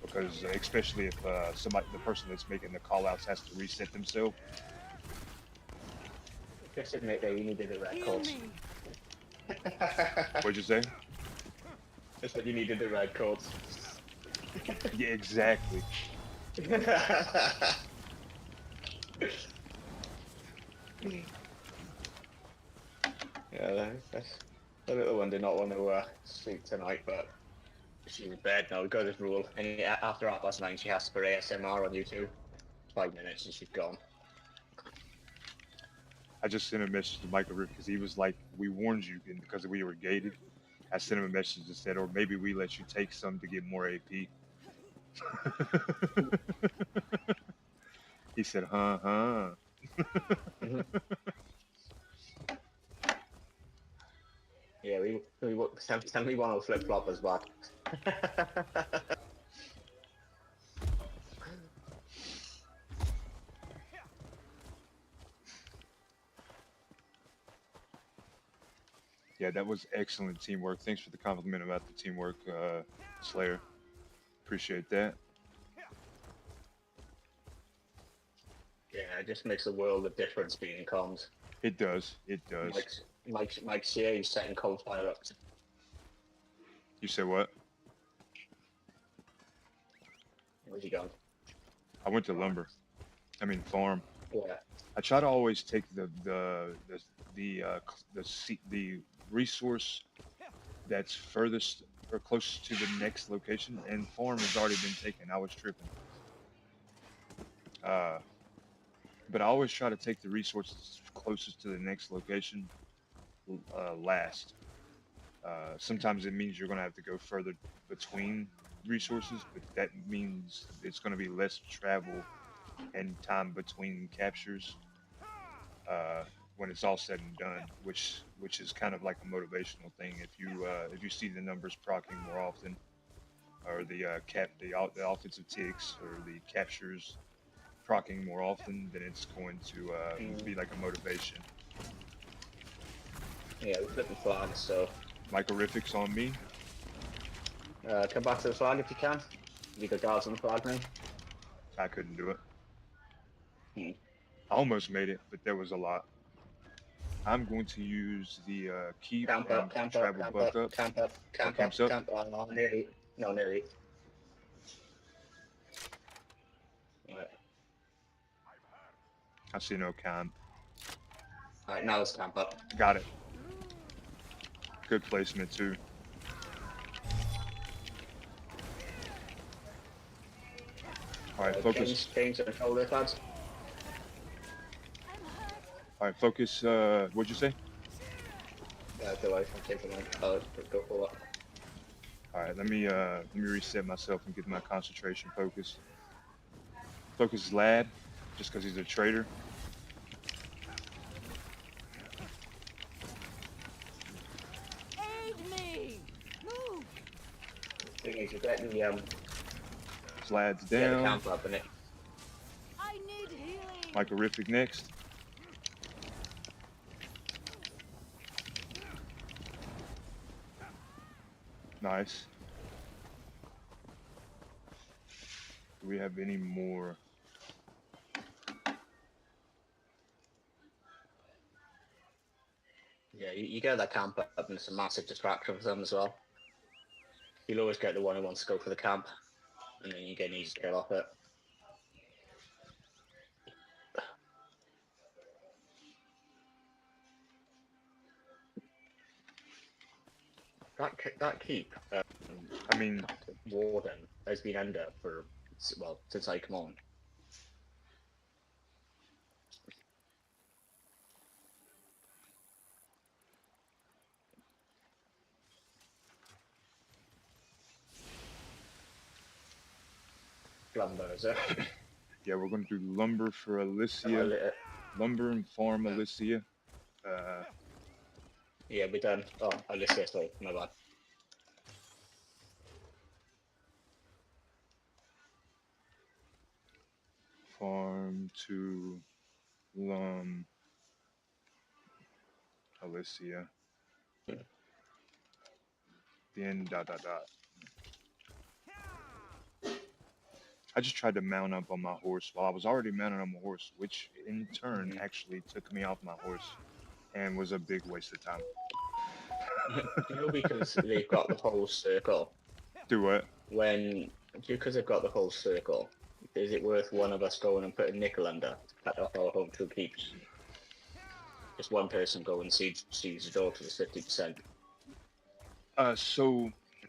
Because especially if the person that's making the callouts has to reset themselves. Just admit that you needed the red coats. What'd you say? Just that you needed the red coats. Yeah, exactly. Yeah, that's, the little one did not want to sleep tonight, but she's in bed now. We've got this rule. And after 9:30, she has to put ASMR on YouTube. 5 minutes and she's gone. I just sent a message to Michael Rick because he was like, we warned you because we were gated. I sent him a message that said, or maybe we let you take some to get more AP. He said, huh. Yeah, we send me one of flip floppers back. Yeah, that was excellent teamwork. Thanks for the compliment about the teamwork, Slayer. Appreciate that. Yeah, it just makes a world of difference being in comms. It does. It does. Mike's here. He's setting coal fire up. You said what? Where's he gone? I went to lumber. I mean farm. Yeah. I try to always take the resource that's furthest or closest to the next location, and farm has already been taken. I was tripping. But I always try to take the resources closest to the next location last. Sometimes it means you're going to have to go further between resources, but that means it's going to be less travel and time between captures when it's all said and done, which is kind of like a motivational thing. If you see the numbers proccing more often, or the offensive ticks or the captures proccing more often, then it's going to be like a motivation. Yeah, we flipped the flag, so Microrifics on me. come back to the flag if you can. You got guards on the flag now. I couldn't do it. Hmm. I almost made it, but there was a lot. I'm going to use the keep Camp and up, camp travel up, buck up. camp up, camp Camps up, up. camp up. Oh, nearly. No, nearly. Right. I see no camp. Alright, now let's camp up. Got it. Good placement too. All right, focus. Change and shoulder pads. All right, focus. What'd you say? The life I'm taking on. Go for it. All right, let me reset myself and get my concentration focus. Focus lad, just because he's a traitor. Aid me! Move! Thing is, you're getting the Slad's yeah, the down. camp up in it. I need healing! Microrific next. Nice. Do we have any more? Yeah, you get that camp up and it's a massive distraction for them as well. You'll always get the one who wants to go for the camp, and then you get an easy kill off it. That keep, I mean, Warden has been under for, well, since I come on. Lumber, is it? yeah, we're going to do lumber for Alicia. Lumber and farm Alicia. Yeah, we done. Oh, Alicia, sorry, my bad. Farm to Alicia. Then ... I just tried to mount up on my horse while I was already mounted on my horse, which in turn actually took me off my horse and was a big waste of time. You know, because they've got the whole circle. Do what? Because they've got the whole circle, is it worth one of us going and putting nickel under to cut off our home two keeps? Just one person go and seize the door to the 50%.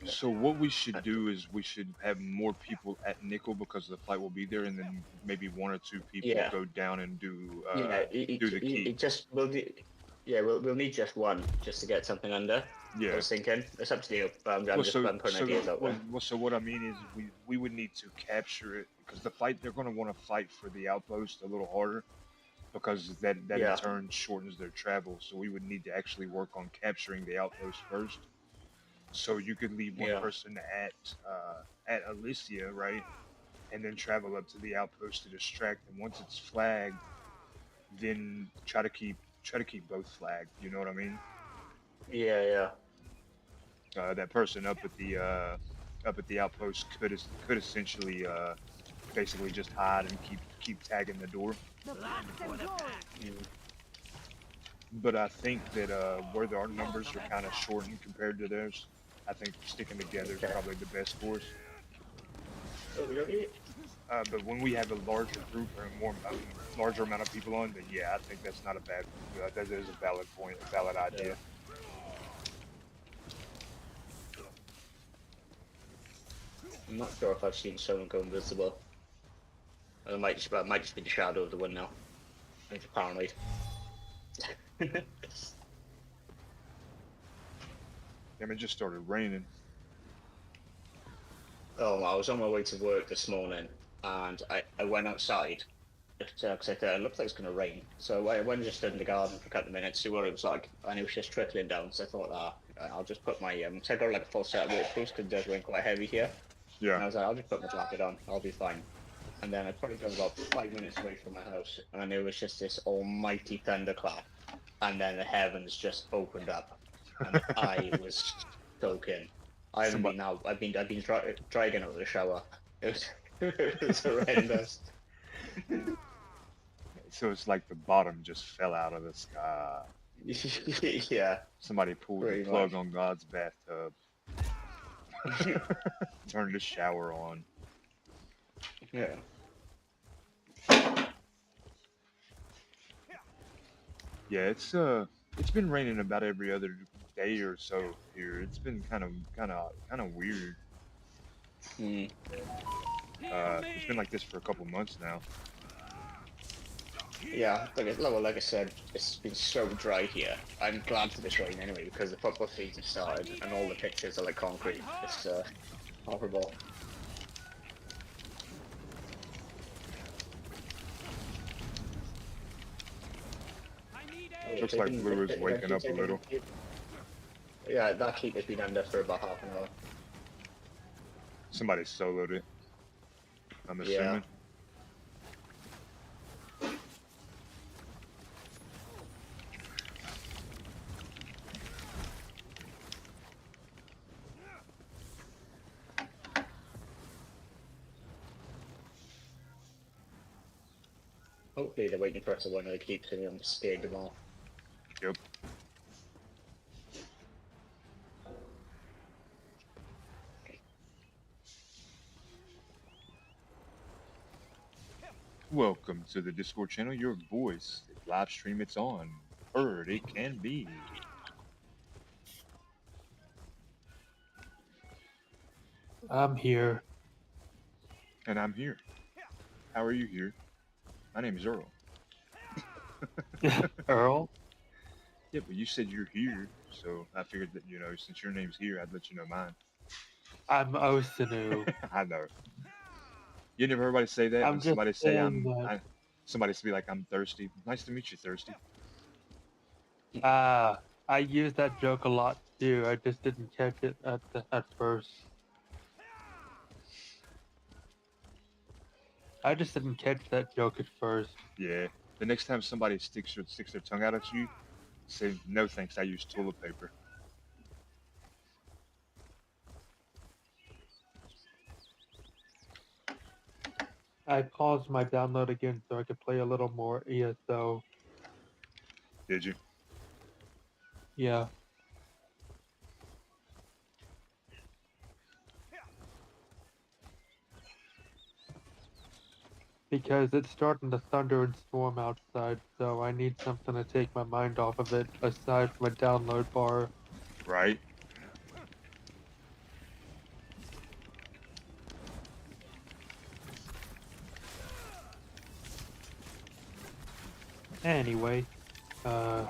So what we should do is we should have more people at nickel because the fight will be there, and then maybe one or two people go down and do the key. We'll need just one just to get something under. Yeah. I was thinking. It's up to you. I'm putting ideas out there. So what I mean is we would need to capture it because they're going to want to fight for the outpost a little harder because that in turn shortens their travel. So we would need to actually work on capturing the outpost first. So you could leave one person at Alicia, right, and then travel up to the outpost to distract. And once it's flagged, then try to keep both flagged. You know what I mean? Yeah. That person up at the outpost could essentially basically just hide and keep tagging the door. but I think that where our numbers are kind of shortened compared to theirs, I think sticking together is Okay. probably the best for us. Okay. But when we have a larger group or a more larger amount of people on, then yeah, I think that's not a bad. That is a valid point, a valid Yeah. idea. I'm not sure if I've seen someone go invisible. It might just be the shadow of the one now. I'm just paranoid. Damn, it just started raining. Oh, I was on my way to work this morning, and I went outside because I thought it looked like it's going to rain. So I went and just stood in the garden for a couple of minutes, see what it was like, and it was just trickling down. So I thought, I'll just put my so I got like a full set of waterproofs because it does rain quite heavy here. Yeah. And I was like, I'll just put my jacket on, I'll be fine. And then I probably got about 5 minutes away from my house, and it was just this almighty thunderclap, and then the heavens just opened up, and I was soaking. I haven't Somebody, been out. I've been dragging out of the shower. It was it was horrendous. so it's like the bottom just fell out of the sky. Yeah, Somebody pulled the pretty plug much. on God's bathtub, turned the shower on. Yeah. Yeah, it's been raining about every other day or so here. It's been kind of weird. Mm. It's been like this for a couple months now. Yeah, like I said, it's been so dry here. I'm glad for this rain anyway because the football season started and all the pitches are like concrete. It's horrible. Looks like Blue is waking up a little. Yeah, that keep has been under for about half an hour. Somebody soloed it, I'm Yeah. assuming. Hopefully they're waiting for us to one of the keeps and I'm scared them all. Yep. Welcome to the Discord channel. Your voice, the live stream it's on. Heard it can be. I'm here. And I'm here. How are you here? My name is Earl. Earl? Yeah, but you said you're here, so I figured that, since your name's here, I'd let you know mine. I'm Osanu. I know. You never heard everybody say that I'm when just somebody say saying that. somebody be like, I'm thirsty. Nice to meet you, thirsty. I use that joke a lot too. I just didn't catch it at first. I just didn't catch that joke at first. Yeah. The next time somebody sticks their tongue out at you, say, no thanks, I use toilet paper. I paused my download again so I could play a little more ESO. Did you? Yeah. Because it's starting to thunder and storm outside, so I need something to take my mind off of it aside from a download bar. Right? Anyway, so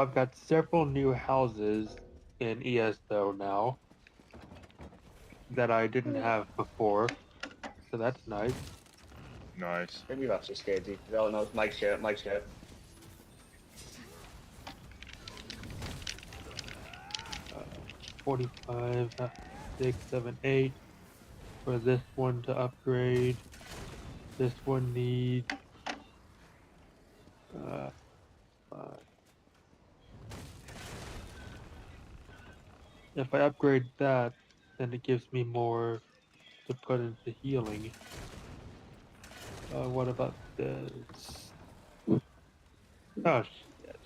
I've got several new houses in ESO now that I didn't have before, so that's nice. Nice. Maybe you've actually scared you. Oh no, it's Mike's shirt, Mike's shirt. 45, 6, 7, 8 for this one to upgrade. This one needs 5. If I upgrade that, then it gives me more to put into healing. What about this? Oh shit.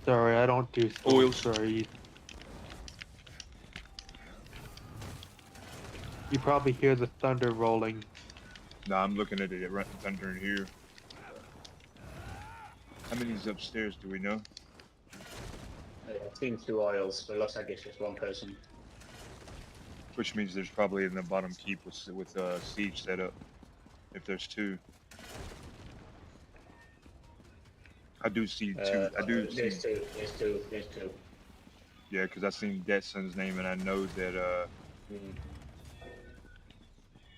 Sorry, I don't do Oils. sorry. You probably hear the thunder rolling. Nah, I'm looking at it right thunder in here. How many's upstairs? Do we know? I've seen 2 oils, but it looks like it's just one person. Which means there's probably in the bottom keep with siege set up. If there's 2, I do see 2. I do see. There's two. Yeah, because I seen Detson's name and I know that.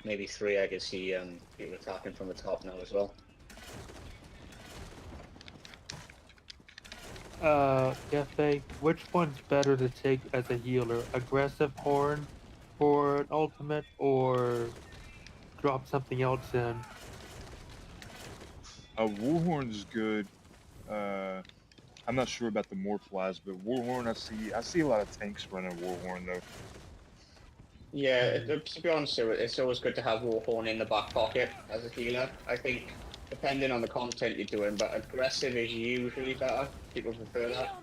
Maybe 3. I can see people attacking from the top now as well. Cafe, which one's better to take as a healer? Aggressive horn for an ultimate, or drop something else in? Warhorn's good. I'm not sure about the Morphwise, but Warhorn, I see a lot of tanks running Warhorn though. Yeah, to be honest, it's always good to have Warhorn in the back pocket as a healer. I think, depending on the content you're doing, but aggressive is usually better. People prefer that.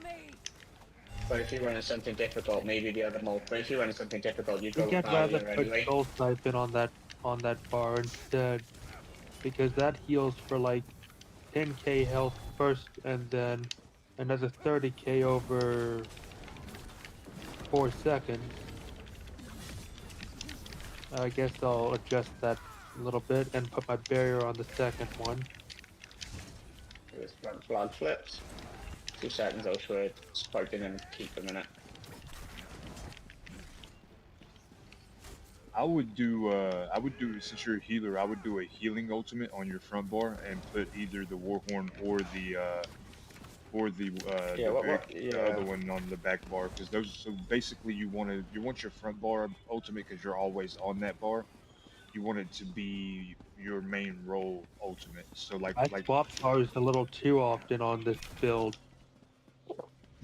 But if you're running something difficult, maybe the other mode. But if you're running something difficult, you go I'd rather Barrier put anyway. Soul Siphon on that bar instead, because that heals for like 10k health first, and then another 30k over 4 seconds. I guess I'll adjust that a little bit and put my barrier on the second one. There's flag flips. 2 seconds, I'll show it. Sparking and keep a minute. I would do since you're a healer, I would do a healing ultimate on your front bar and put either the Warhorn or the other one on the back bar, because those. So basically, you want your front bar ultimate because you're always on that bar. You want it to be your main role ultimate. So I swap bars a little too often on this build.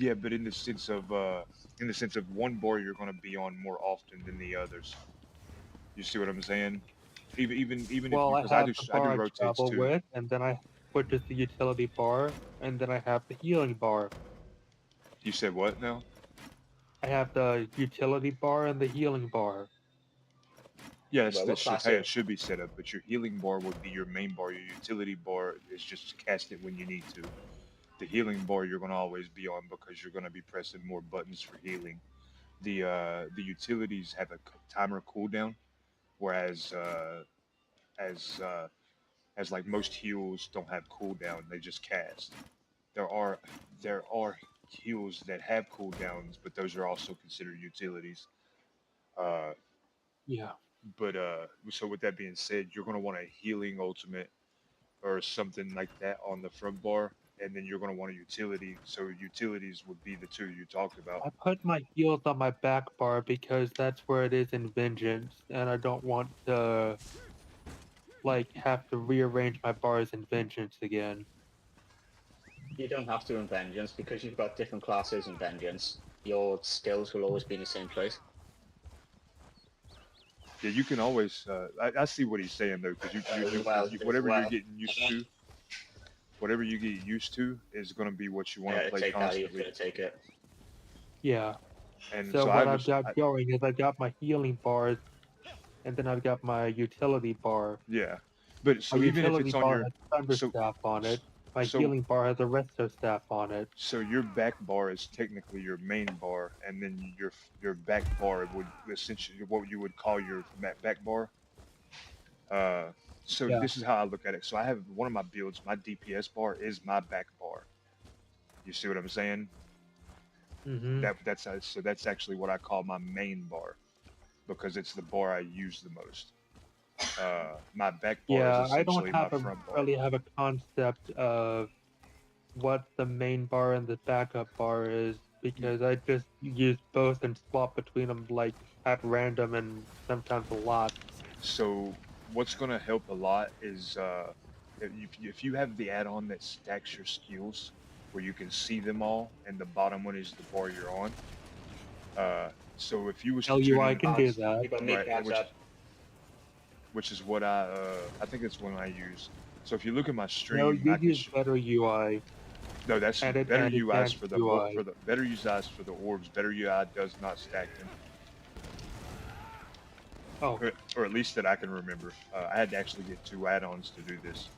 yeah, but in the sense of one bar you're going to be on more often than the others. You see what I'm saying? Even Well, if I have I the do bar I rotates travel too. with, and then I put just the utility bar, and then I have the healing bar. You said what now? I have the utility bar and the healing bar. Yeah, that's how it should be set up. But your healing bar would be your main bar. Your utility bar is just cast it when you need to. The healing bar you're going to always be on because you're going to be pressing more buttons for healing. The utilities have a timer cooldown, whereas as like most heals don't have cooldown, they just cast. There are heals that have cooldowns, but those are also considered utilities. Uh, Yeah. but so with that being said, you're going to want a healing ultimate or something like that on the front bar, and then you're going to want a utility. So utilities would be the 2 you talked about. I put my heals on my back bar because that's where it is in Vengeance, and I don't want to like have to rearrange my bars in Vengeance again. You don't have to in Vengeance, because you've got different classes in Vengeance. Your skills will always be in the same place. Yeah, you can always. I see what he's saying though, because whatever you're getting used to, whatever you get used to is going to be what you want to play constantly. Take it. Yeah. And so what I've got going is I've got my healing bars, and then I've got my utility bar. Yeah, but so my even if utility it's on bar your has thunder staff on it, my healing bar has a resto staff on it. So your back bar is technically your main bar, and then your back bar would essentially what you would call your back bar. This is how I look at it. So I have one of my builds, my DPS bar is my back bar. You see what I'm saying? Mm-hmm. That's actually what I call my main bar, because it's the bar I use the most. My back bar is essentially my front bar. Really have a concept of what the main bar and the backup bar is, because I just use both and swap between them like at random and sometimes a lot. So what's going to help a lot is if you have the add-on that stacks your skills where you can see them all, and the bottom one is the bar you're on, So if you was to tune LUI in, can do that. You got meat right, cards up. which is what I think that's one I use. So if you look at my No, stream, you I can use better UI. no, that's Edit better and UIs advanced for the UI. better UIs for the orbs. Better UI does not stack them, Oh, or at least that I can remember. I had to actually get 2 add-ons to do this.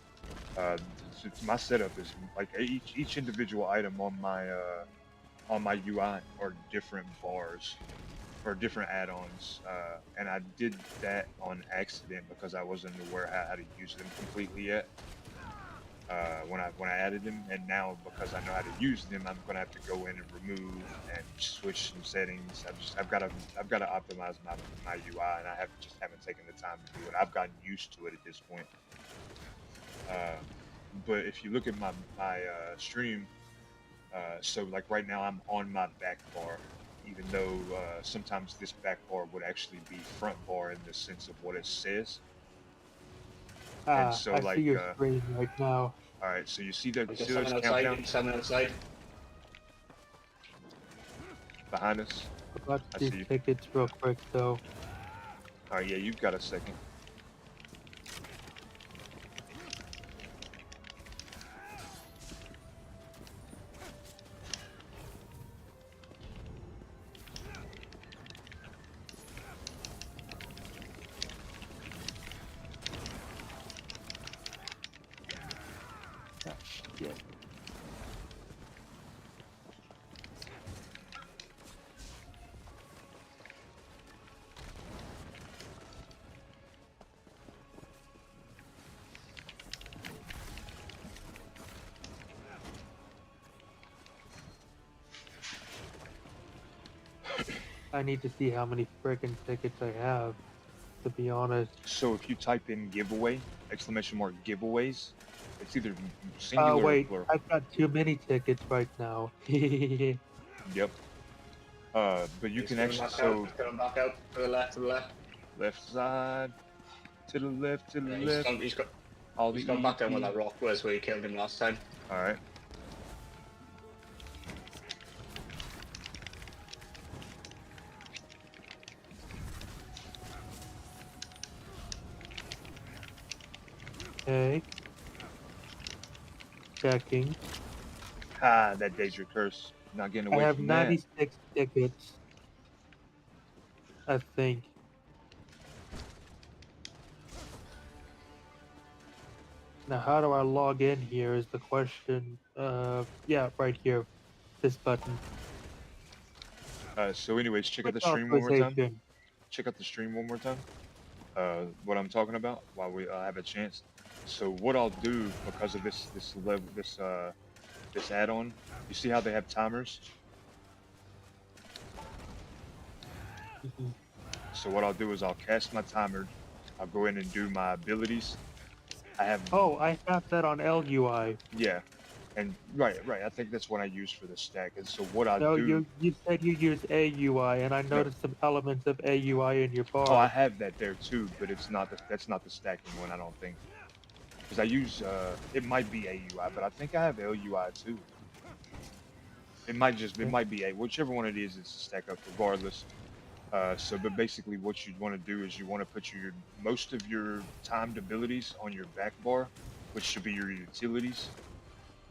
My setup is like each individual item on my UI are different bars or different add-ons, and I did that on accident because I wasn't aware how to use them completely yet. When I added them, and now because I know how to use them, I'm gonna have to go in and remove and switch some settings. I've got to optimize my UI, and I haven't taken the time to do it. I've gotten used to it at this point. But if you look at my stream, so like right now I'm on my back bar, even though sometimes this back bar would actually be front bar in the sense of what it says. And so I see like, your screen right now. all right, so you see that There's those someone outside. countdown Someone outside. behind us? About I these see you. tickets real quick though. All right, yeah, you've got a second. Yeah. I need to see how many frickin' tickets I have, to be honest. So if you type in giveaway, exclamation mark giveaways, it's either Oh singular or wait, plural. I've got too many tickets right now. Yep. But you He's can coming actually, back so out. Coming back out to the left. To the left. left side, to the left, to the Yeah, left. All he's the gone back down E, where that rock was where you killed him last time. All right. Okay. Checking. Ah, that Daedra curse. Not getting I away have from that. 96 tickets. I think. Now how do I log in here is the question. Yeah, right here. This button. So anyways, check out Quick the stream one more time. authorization. Check out the stream one more time. What I'm talking about while we have a chance. So what I'll do because of this add-on, you see how they have timers? Mhm. So what I'll do is I'll cast my timer. I'll go in and do my abilities. I have Oh, I have that on LUI. yeah, and right. I think that's what I use for the stack. And so what I No, do. you said you use AUI, and I No, noticed some elements of AUI in your oh, I bar. have that there too, but that's not the stacking one. I don't think because I use it might be AUI, but I think I have LUI too. It might be whichever one it is. It's a stack up regardless. But basically, what you want to do is you want to put most of your timed abilities on your back bar, which should be your utilities.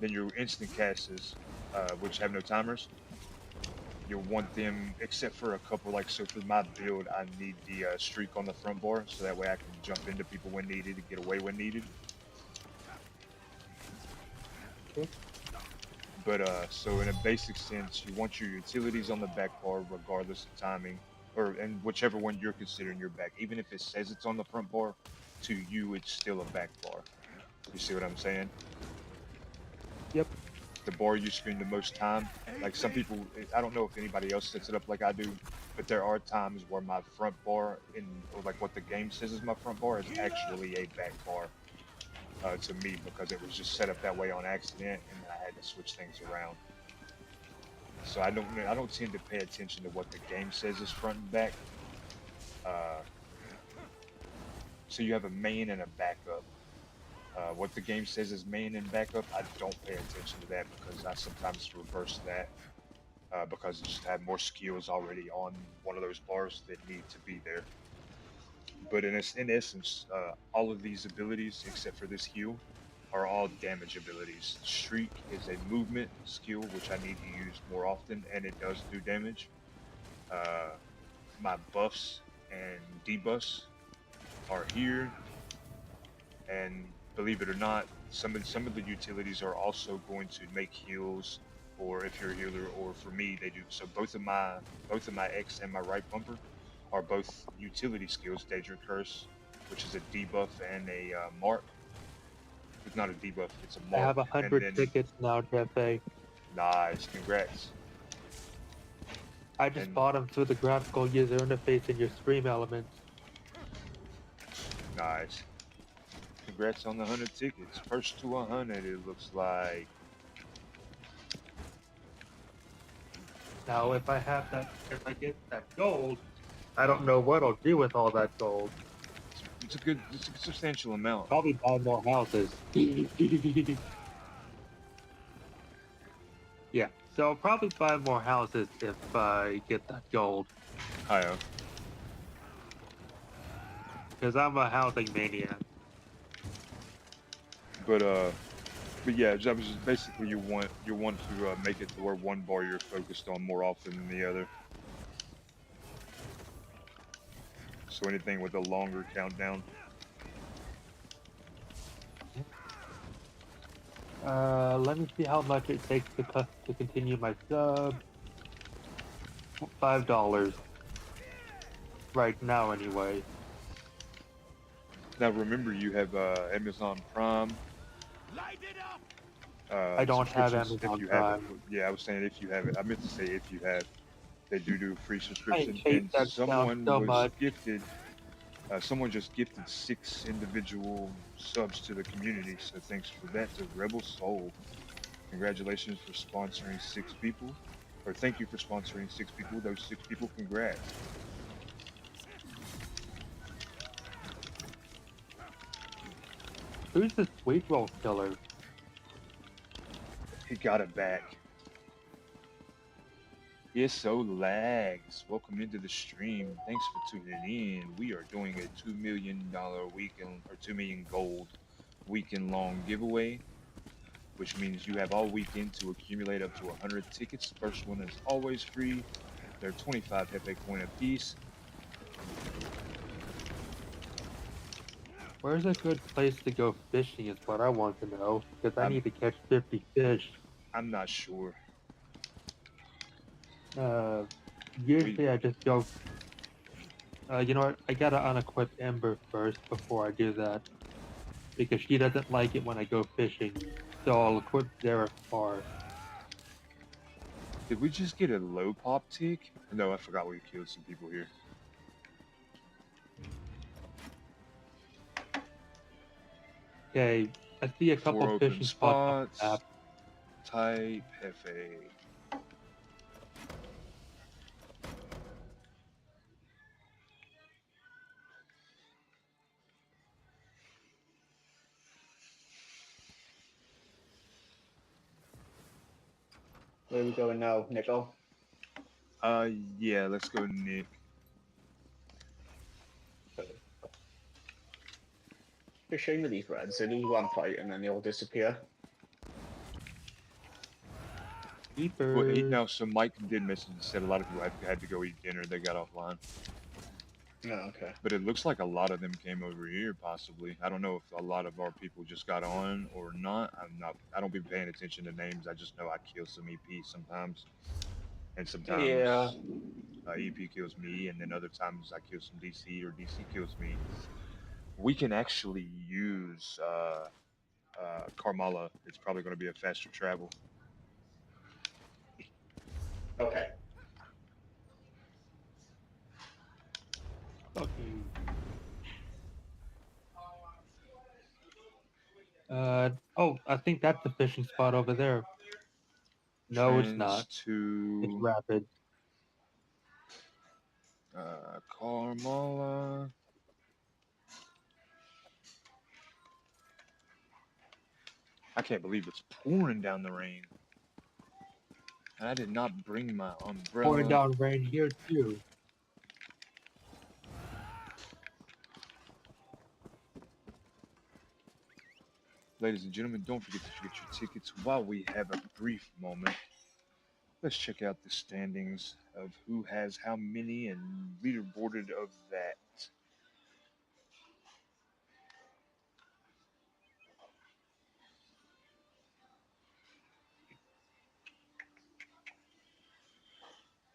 Then your instant casts, which have no timers. You'll want them, except for a couple. Like so, for my build, I need the streak on the front bar, so that way I can jump into people when needed and get away when needed. Okay. But so in a basic sense, you want your utilities on the back bar regardless of timing, and whichever one you're considering your back. Even if it says it's on the front bar, to you it's still a back bar. You see what I'm saying? Yep. The bar you spend the most time. Like some people, I don't know if anybody else sets it up like I do, but there are times where my front bar or like what the game says is my front bar is actually a back bar. To me, because it was just set up that way on accident, and I had to switch things around. So I don't tend to pay attention to what the game says is front and back. So you have a main and a backup. What the game says is main and backup, I don't pay attention to that because I sometimes reverse that. because it just had more skills already on one of those bars that need to be there. But in essence, all of these abilities, except for this heal, are all damage abilities. Shriek is a movement skill, which I need to use more often, and it does do damage. Uh, my buffs and debuffs are here, and believe it or not, some of the utilities are also going to make heals, or if you're a healer, or for me, they do. So both of my X and my right bumper are both utility skills. Daedric Curse, which is a debuff and a mark. It's not a debuff; it's a I mark. have a And 100 then tickets now, Jefe. nice, congrats. I just And bought them through the graphical user interface in your stream elements. nice, congrats on the 100 tickets. First to 100, it looks like. Now, if I get that gold, I don't know what I'll do with all that gold. It's a substantial amount. Probably buy more houses. Yeah, so I'll probably buy more houses if I get that gold. Hiyo. Because I'm a housing maniac. But yeah, that was just basically you want to make it to where one bar you're focused on more often than the other. So anything with a longer countdown. Let me see how much it takes to continue my sub. $5. Right now, anyway. Now remember, you have Amazon Prime. I don't have subscriptions if Amazon you have it. Prime. Yeah, I was saying if you have it. I meant to say if you have. They do a free I subscription, hate and that sound someone so was much. gifted. Someone just gifted 6 individual subs to the community, so thanks for that to Rebel Soul. Congratulations for sponsoring 6 people, or thank you for sponsoring 6 people. Those 6 people, congrats. Who's the sweet roll killer? He got it back. ESO lags. Welcome into the stream. Thanks for tuning in. We are doing a $2 million weekend, or 2 million gold weekend long giveaway, which means you have all weekend to accumulate up to 100 tickets. First one is always free. They're 25 Hefe coin a piece. Where's a good place to go fishing is what I want to know. Because I I'm need to catch 50 fish. I'm not sure. Usually I just go... you know what? I gotta unequip Ember first before I do that. Because she doesn't like it when I go fishing. So I'll equip Zarifar. Did we just get a low pop tick? No, I forgot we killed some people here. Okay, I see a 4 couple open fishing spots on the spots. map. Type Hefe. Where are we going now, Nico? Yeah, let's go, Nick. It's a shame with these reds. They lose one fight and then they all disappear. Well, Keepers. now, so Mike did message and said a lot of people had to go eat dinner. They got offline. No, okay. But it looks like a lot of them came over here, possibly. I don't know if a lot of our people just got on or not. I don't be paying attention to names. I just know I kill some EP sometimes. And sometimes Yeah. EP kills me, and then other times I kill some DC, or DC kills me. We can actually use Karmala. It's probably going to be a faster travel. Okay. Okay. Oh, I think that's the fishing spot over there. No, it's not. It's To rapid. Karmala. I can't believe it's pouring down the rain. I did not bring my Pouring umbrella. down rain here too. Ladies and gentlemen, don't forget to get your tickets while we have a brief moment. Let's check out the standings of who has how many and leaderboarded of that.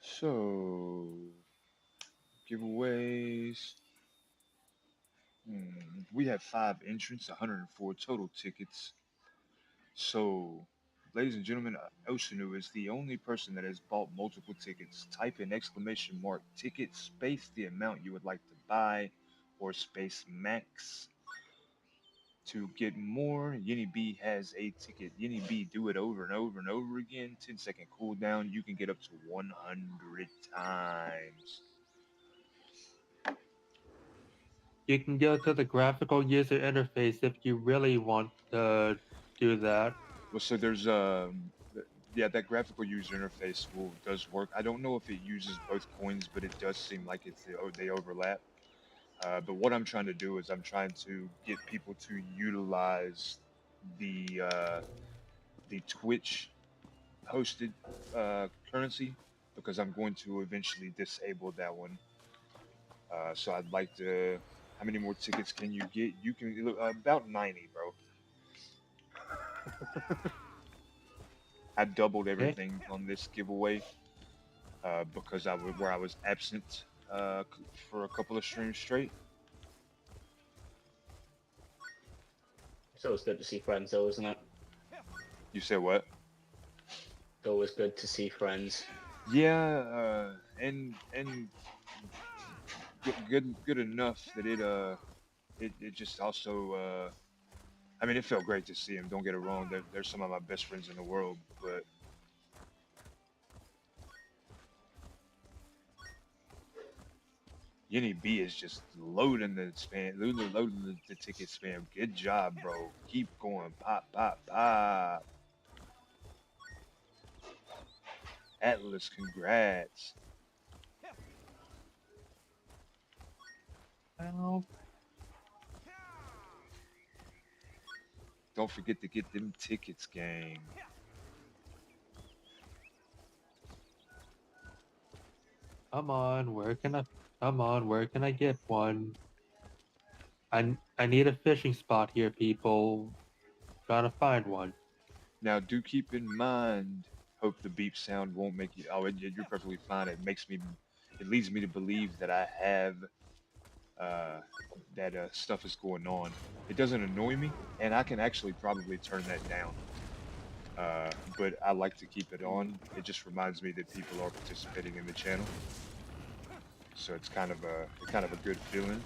So, giveaways. We have 5 entrants, 104 total tickets. So, ladies and gentlemen, Oshinu is the only person that has bought multiple tickets. Type in exclamation mark ticket space the amount you would like to buy or space max to get more. Yinny B has a ticket. Yinny B, do it over and over and over again. 10-second cooldown. You can get up to 100 times. You can go to the graphical user interface if you really want to do that. Well, so there's yeah, that graphical user interface does work. I don't know if it uses both coins, but it does seem like they overlap. But what I'm trying to do is I'm trying to get people to utilize the Twitch hosted currency because I'm going to eventually disable that one. So I'd like to. How many more tickets can you get? You can look about 90, bro. I doubled everything on this giveaway because where I was absent for a couple of streams straight. It's always good to see friends, though, isn't it? You said what? It's always good to see friends. Yeah, and good enough that it just also I mean, it felt great to see him. Don't get it wrong. They're some of my best friends in the world, but Yinny B is just loading the spam, loading the ticket spam. Good job, bro. Keep going. Pop, pop, pop. Atlas, congrats. Well, Don't forget to get them tickets, gang. come on, where can I get one? I need a fishing spot here, people. Trying to find one. Now, do keep in mind. Hope the beep sound won't make you. Oh, you're perfectly fine. It leads me to believe that I have that stuff is going on. It doesn't annoy me, and I can actually probably turn that down. But I like to keep it on. It just reminds me that people are participating in the channel, so it's kind of a good feeling.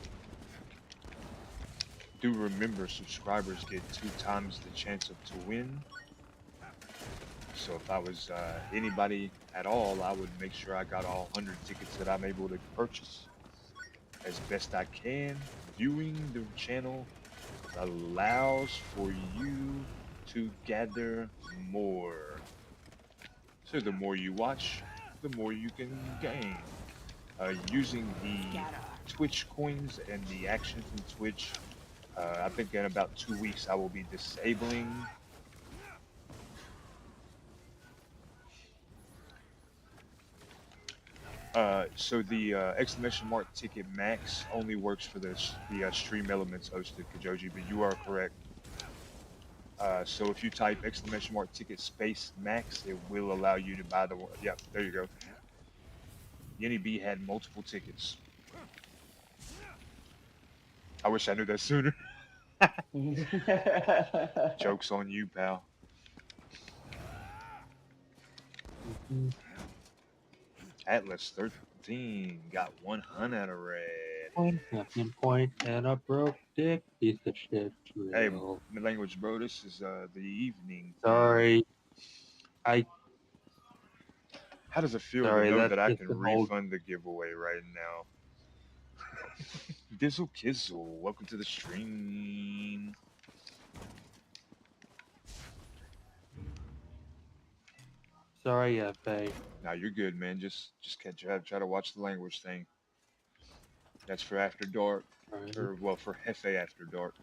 Do remember, subscribers get 2 times the chance to win. So if I was anybody at all, I would make sure I got all 100 tickets that I'm able to purchase as best I can. Viewing the channel allows for you to gather more. So the more you watch, the more you can gain. Using the Twitch coins and the action from Twitch, I think in about 2 weeks I will be disabling so the exclamation mark ticket max only works for the stream elements hosted, Kajoji, but you are correct. So if you type exclamation mark ticket space max, it will allow you to buy the one. Yep, there you go. Yinny B had multiple tickets. I wish I knew that sooner. Joke's on you, pal. Atlas 13 got 100 red. One champion point and a broke dick piece of shit. Hey, Drill. my language, bro. This is the evening. Sorry. How does it feel to Sorry, know that's that I just can an old. refund the giveaway right now? Dizzle Kizzle, welcome to the stream. Sorry, FA. Now you're good, man. Just try to watch the language thing. That's for after dark, Alright. or well, for Hefe after dark.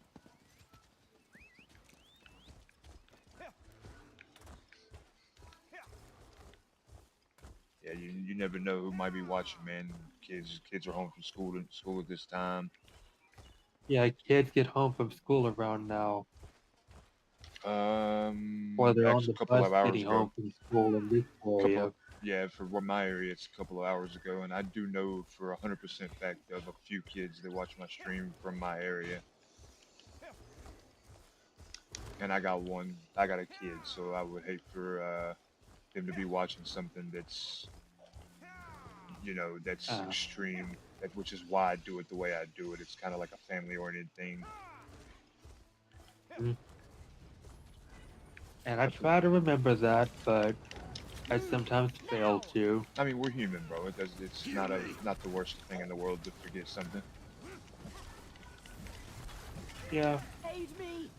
Yeah, you never know who might be watching, man. Kids are home from school at this time. Yeah, kids get home from school around now, or they're on Actually, the a couple bus of hours getting ago. home from school in this area. Yeah, for my area, it's a couple of hours ago, and I do know for 100% fact of a few kids that watch my stream from my area. And I got a kid, so I would hate for them to be watching something that's, that's Uh, extreme. Which is why I do it the way I do it. It's kind of like a family-oriented thing. mm. And I try to remember that, but I sometimes fail to. I mean, we're human, bro. It's not the worst thing in the world to forget something. Yeah, Aid me!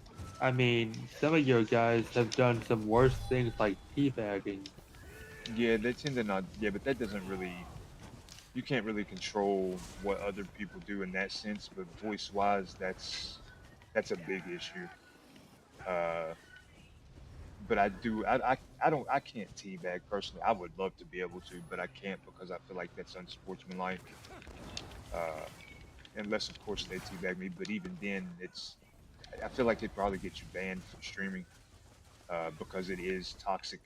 I mean, some of your guys have done some worse things like teabagging. Yeah, they tend to not. Yeah, but that doesn't really. You can't really control what other people do in that sense. But voice-wise, that's a big issue. Uh, but I can't teabag personally. I would love to be able to, but I can't because I feel like that's unsportsmanlike. Uh, unless of course they teabag me. But even then, I feel like it'd probably get you banned from streaming because it is toxic.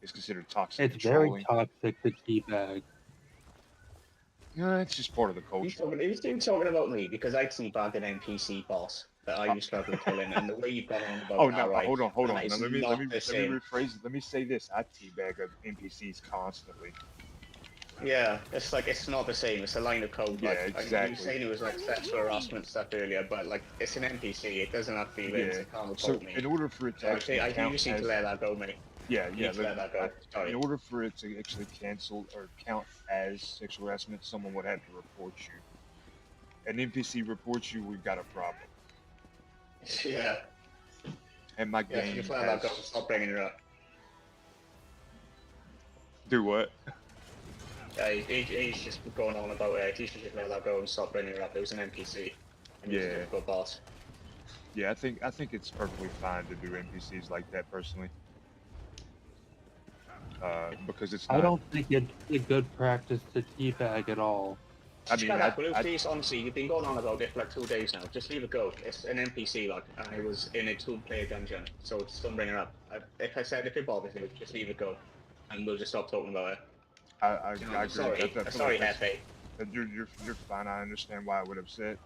It's considered toxic It's and very trolling. toxic to teabag. It's just part of the culture. He's talking about me because I teabagged an NPC boss that I was struggling killing, and the way you've gone on about Oh that, no! right? Hold on. That Now is let me not the same. rephrase it. Let me say this: I teabag NPCs constantly. Yeah, it's like it's not the same. It's a line of code. Yeah, Like you were exactly. saying, it was like sexual harassment stuff earlier, but like it's an NPC. It doesn't have feelings. Yeah. It can't So report me. in order for it to So actually I think you count just need as to let that go, mate. yeah, You need to let that go. Sorry. in order for it to actually cancel or count as sexual harassment, someone would have to report you. An NPC reports you, we've got a problem. Yeah. And my Yeah. So game just let has that go. Stop bringing it up. do what? Yeah, he's just going on about it. He should just let that go and stop bringing it up. It was an NPC. And he's a Yeah. difficult boss. Yeah, I think it's perfectly fine to do NPCs like that personally. Because it's I not. don't think it's a good practice to teabag at all. I mean, Shut up, Blue, please. Honestly, you've been going on about it for like 2 days now. Just leave it go. It's an NPC, like, and I was in a 2-player dungeon, so just don't bring it up. If it bothers you, just leave it go, and we'll just stop talking about it. I agree. Sorry, I feel sorry, like Hefe. you're fine. I understand why I would upset.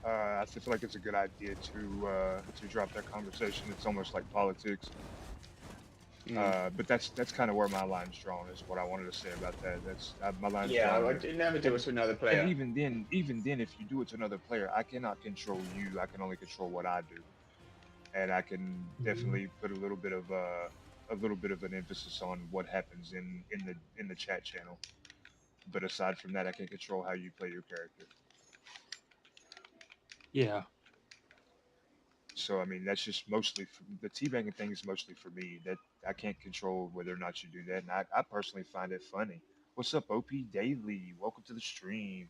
I feel like it's a good idea to drop that conversation. It's almost like politics. But that's kind of where my line's drawn. Is what I wanted to say about that. That's my line's Yeah, drawn. I never do it to another player. And even then, if you do it to another player, I cannot control you. I can only control what I do, and I can definitely put a little bit of an emphasis on what happens in the chat channel. But aside from that, I can't control how you play your character. Yeah. So I mean, that's just mostly the teabagging thing is mostly for me. That I can't control whether or not you do that, and I personally find it funny. What's up, OP Daily? Welcome to the stream.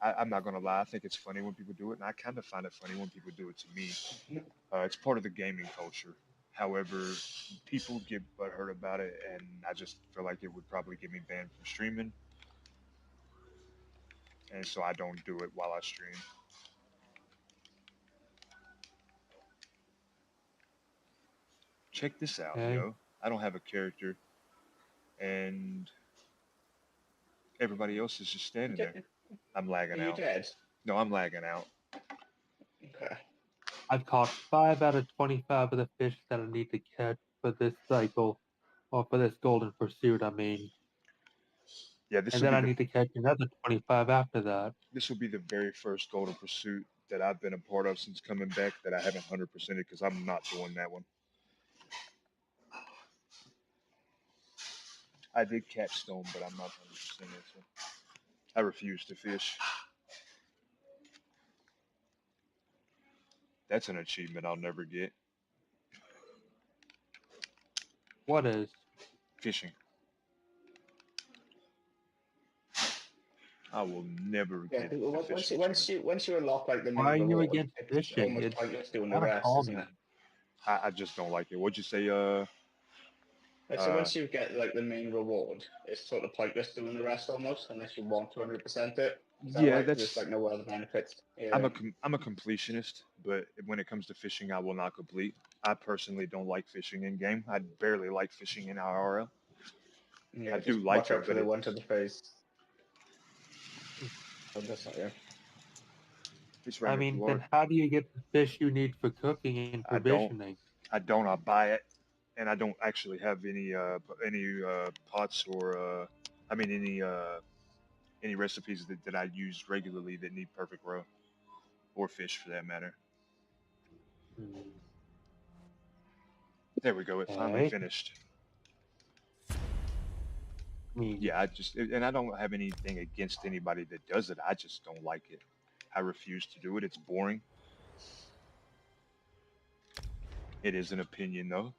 I'm not gonna lie, I think it's funny when people do it, and I kind of find it funny when people do it to me. It's part of the gaming culture. However, people get butthurt about it, and I just feel like it would probably get me banned from streaming, and so I don't do it while I stream. Check this out, Okay. yo. I don't have a character, and everybody else is just standing there. I'm Are lagging you out. dead? No, I'm lagging out. Okay. I've caught 5 out of 25 of the fish that I need to catch for this cycle, or for this golden pursuit, I mean. Yeah, this And will then be I need to catch another 25 after that. the very first golden pursuit that I've been a part of since coming back that I haven't 100%ed because I'm not doing that one. I did catch stone, but I'm not 100%ed it. So I refuse to fish. That's an achievement I'll never get. What is? Fishing. I will never Yeah, get 'cause the once fishing once you unlock like the Why main are you reward, against it's fishing? almost It's pointless doing the kind of rest, isn't it? calming. I just don't like it. What'd you say? Like, so once you get like the main reward, it's sort of pointless doing the rest almost, unless you want 200% it. Is that Yeah, right? There's that's. like no other benefits. I'm Yeah. I'm a completionist, but when it comes to fishing, I will not complete. I personally don't like fishing in game. I barely like fishing in IRL. I Yeah, do just like watch it, out for but the it. one to the face. Oh, that's not you. It's right I next to mean, water. then how do you get the fish you need for cooking and I don't. provisioning? I don't. I buy it, and I don't actually have any pots or I mean any recipes that I use regularly that need perfect roe or fish for that matter. Hmm, There we go. It finally okay. finished. I mean, Yeah, and I don't have anything against anybody that does it. I just don't like it. I refuse to do it. It's boring. It is an opinion though.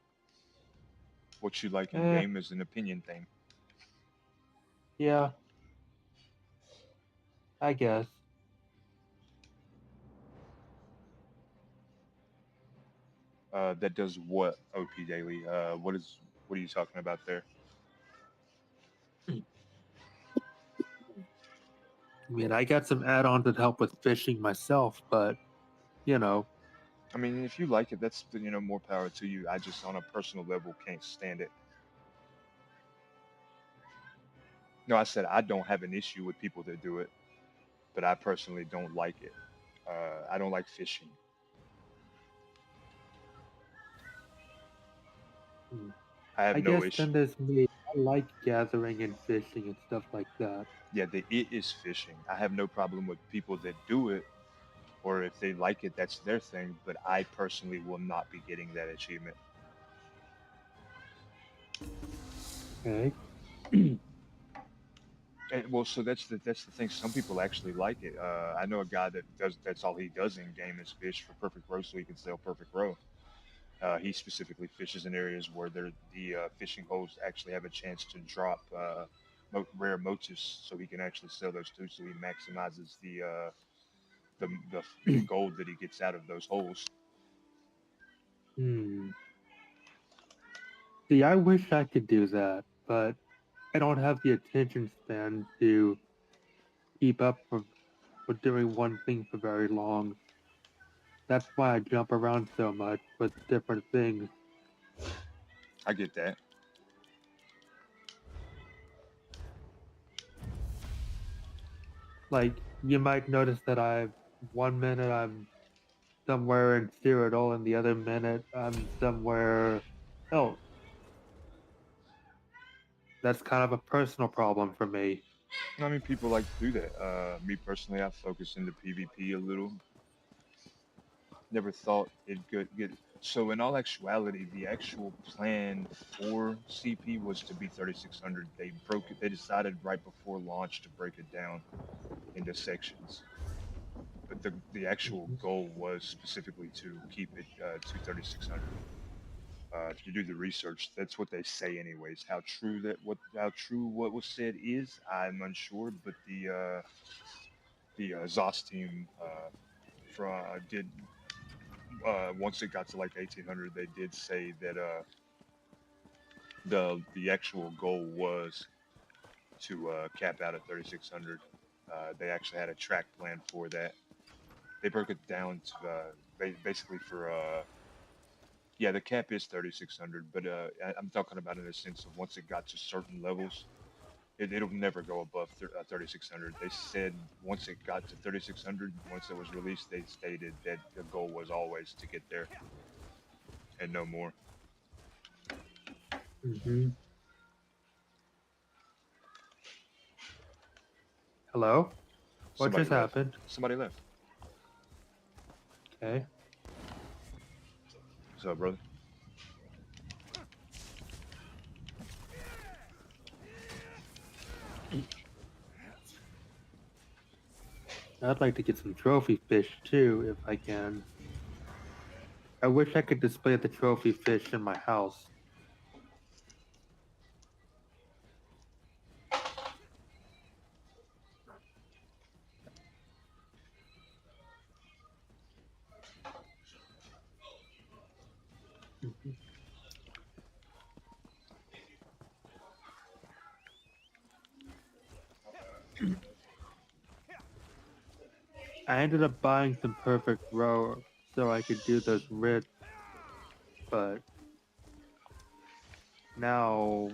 What you like in eh, game is an opinion thing. yeah, I guess. That does what OP Daily? What are you talking about there? I mean, I got some add-ons that help with fishing myself, but you know, I mean, if you like it, that's more power to you. I just on a personal level can't stand it. No, I said I don't have an issue with people that do it, but I personally don't like it. I don't like fishing. hmm, I have I no guess issue. then there's me. I like gathering and fishing and stuff like that. Yeah, it is fishing. I have no problem with people that do it, or if they like it, that's their thing. But I personally will not be getting that achievement. Okay. And, well, so that's the thing. Some people actually like it. I know a guy that does. That's all he does in game is fish for perfect row, so he can sell perfect row. He specifically fishes in areas where the fishing holes actually have a chance to drop rare motifs, so he can actually sell those too. So he maximizes the gold that he gets out of those holes. Hmm. See, I wish I could do that, but I don't have the attention span to keep up for doing one thing for very long. That's why I jump around so much with different things. I get that. Like, you might notice that one minute I'm somewhere in Cyrodiil and the other minute I'm somewhere else. That's kind of a personal problem for me. I mean, people like to do that. Me personally, I focus into PvP a little. Never thought it could get. So in all actuality, the actual plan for CP was to be 3600. They broke it. They decided right before launch to break it down into sections. But the actual Mhm. goal was specifically to keep it to 3600. If you do the research, that's what they say, anyways. How true what was said is, I'm unsure. But the ZOS team did once it got to like 1800, they did say that the actual goal was to cap out at 3600. They actually had a track plan for that. They broke it down to basically for yeah, the cap is 3600, but I'm talking about in the sense of once it got to certain levels, it'll never go above 3600. They said once it got to 3600, once it was released, they stated that the goal was always to get there and no more. Mhm. Hello? What Somebody just left. happened? Somebody left. Okay. What's up, brother? I'd like to get some trophy fish too, if I can. I wish I could display the trophy fish in my house. I ended up buying some perfect row so I could do those writs, but now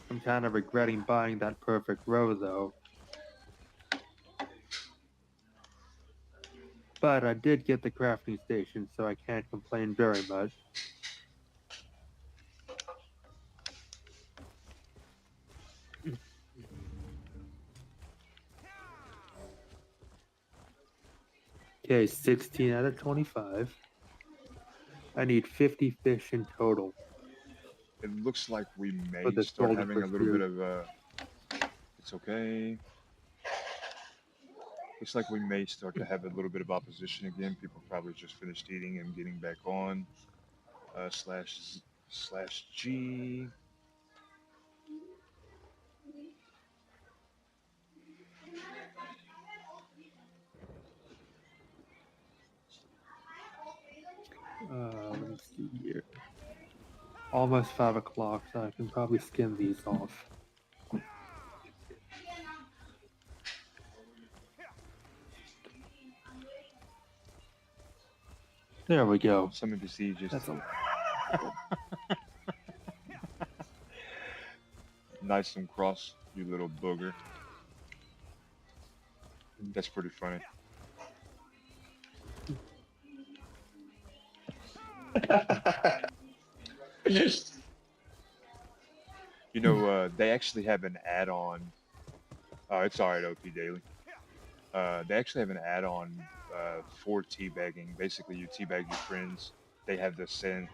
I'm kind of regretting buying that perfect row though. But I did get the crafting station, so I can't complain very much. Okay, 16 out of 25. I need 50 fish in total It looks like we for may this start golden having a little bit pursuit. of it's okay. Looks like we may start to have a little bit of opposition again. People probably just finished eating and getting back on. Slash G. Let me see here. Almost 5 o'clock, so I can probably skim these off. There we go. Summon Besieged. That's a Nice and cross, you little booger. That's pretty funny. You know, they actually have an add-on. It's alright, OP Daily. They actually have an add-on for teabagging. Basically, you teabag your friends. They have the send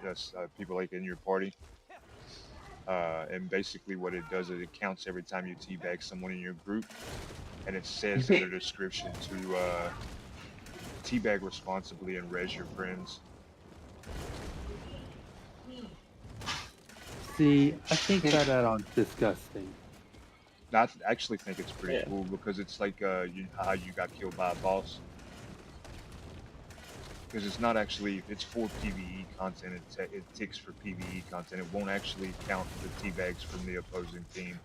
people like in your party. And basically what it does is it counts every time you teabag someone in your group. And it says in the description to teabag responsibly and res your friends. See, I think that add-on's disgusting. I actually think it's pretty cool because it's like how you got killed by a boss. Because it's not actually, it's for PvE content, it ticks for PvE content. It won't actually count the teabags from the opposing team.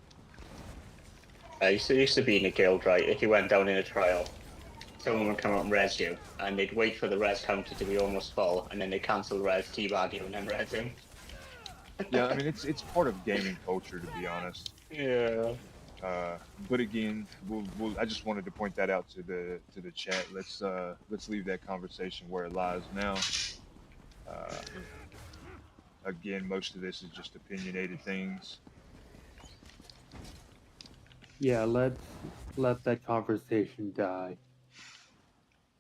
I used to be in a guild, right? If you went down in a trial, someone would come out and res you, and they'd wait for the res counter to be almost full, and then they cancel the res, teabag you, and then res him. Yeah, I mean it's part of gaming culture, to be honest. Yeah. But again, I just wanted to point that out to the chat. Let's leave that conversation where it lies now. Again, most of this is just opinionated things. Yeah, let's let that conversation die.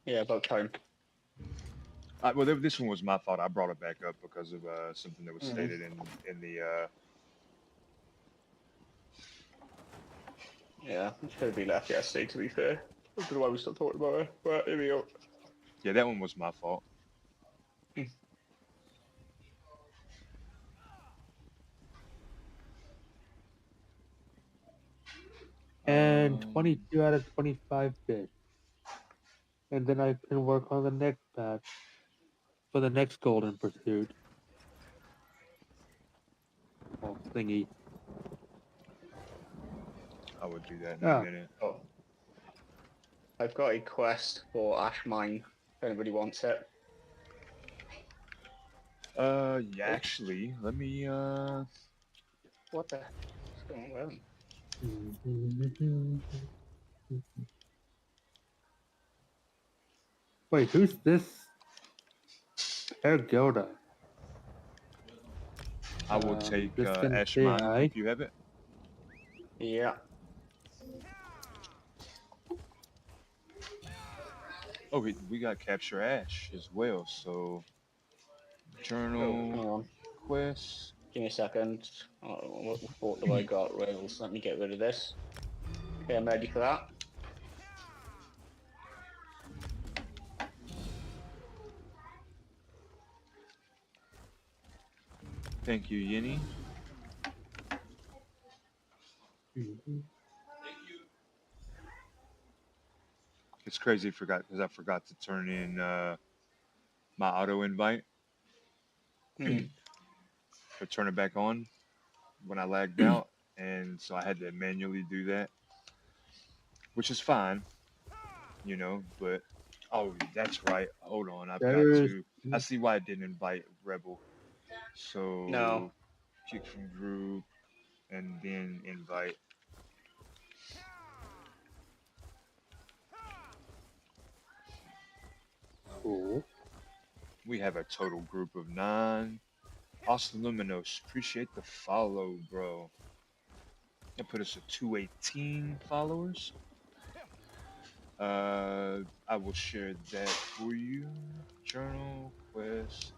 Yeah, about time. Well, this one was my fault. I brought it back up because of something that was stated in the. Yeah, it should have been left yesterday, to be fair. I don't know why we still talking about it, but here we go. Yeah, that one was my fault. And 22 out of 25 fish. And then I can work on the next patch for the next golden pursuit. Oh, thingy. I would do that in a minute. Oh. I've got a quest for Ash Mine, if anybody wants it. Yeah, actually, let me, What the heck's going on? Wait, who's this? Ergoda. I will take Just gonna Ash say Mine hi. if you have it. Yeah. Oh, we got Capture Ash as well, so... Journal... Hang on. Quest... Give me a second. What fort have I got? Rails. Let me get rid of this. Okay, I'm ready for that. Thank you, Yinny. It's crazy because I forgot to turn in my auto invite. Or turn it back on when I lagged out, and so I had to manually do that. which is fine, you know. But oh, that's right. Hold on, I've got There's to. I see why I didn't invite Rebel. No. So kick from group and then invite. cool. We have a total group of 9. Austin Luminos, appreciate the follow, bro. That put us at 218 followers. I will share that for you. Journal, quest.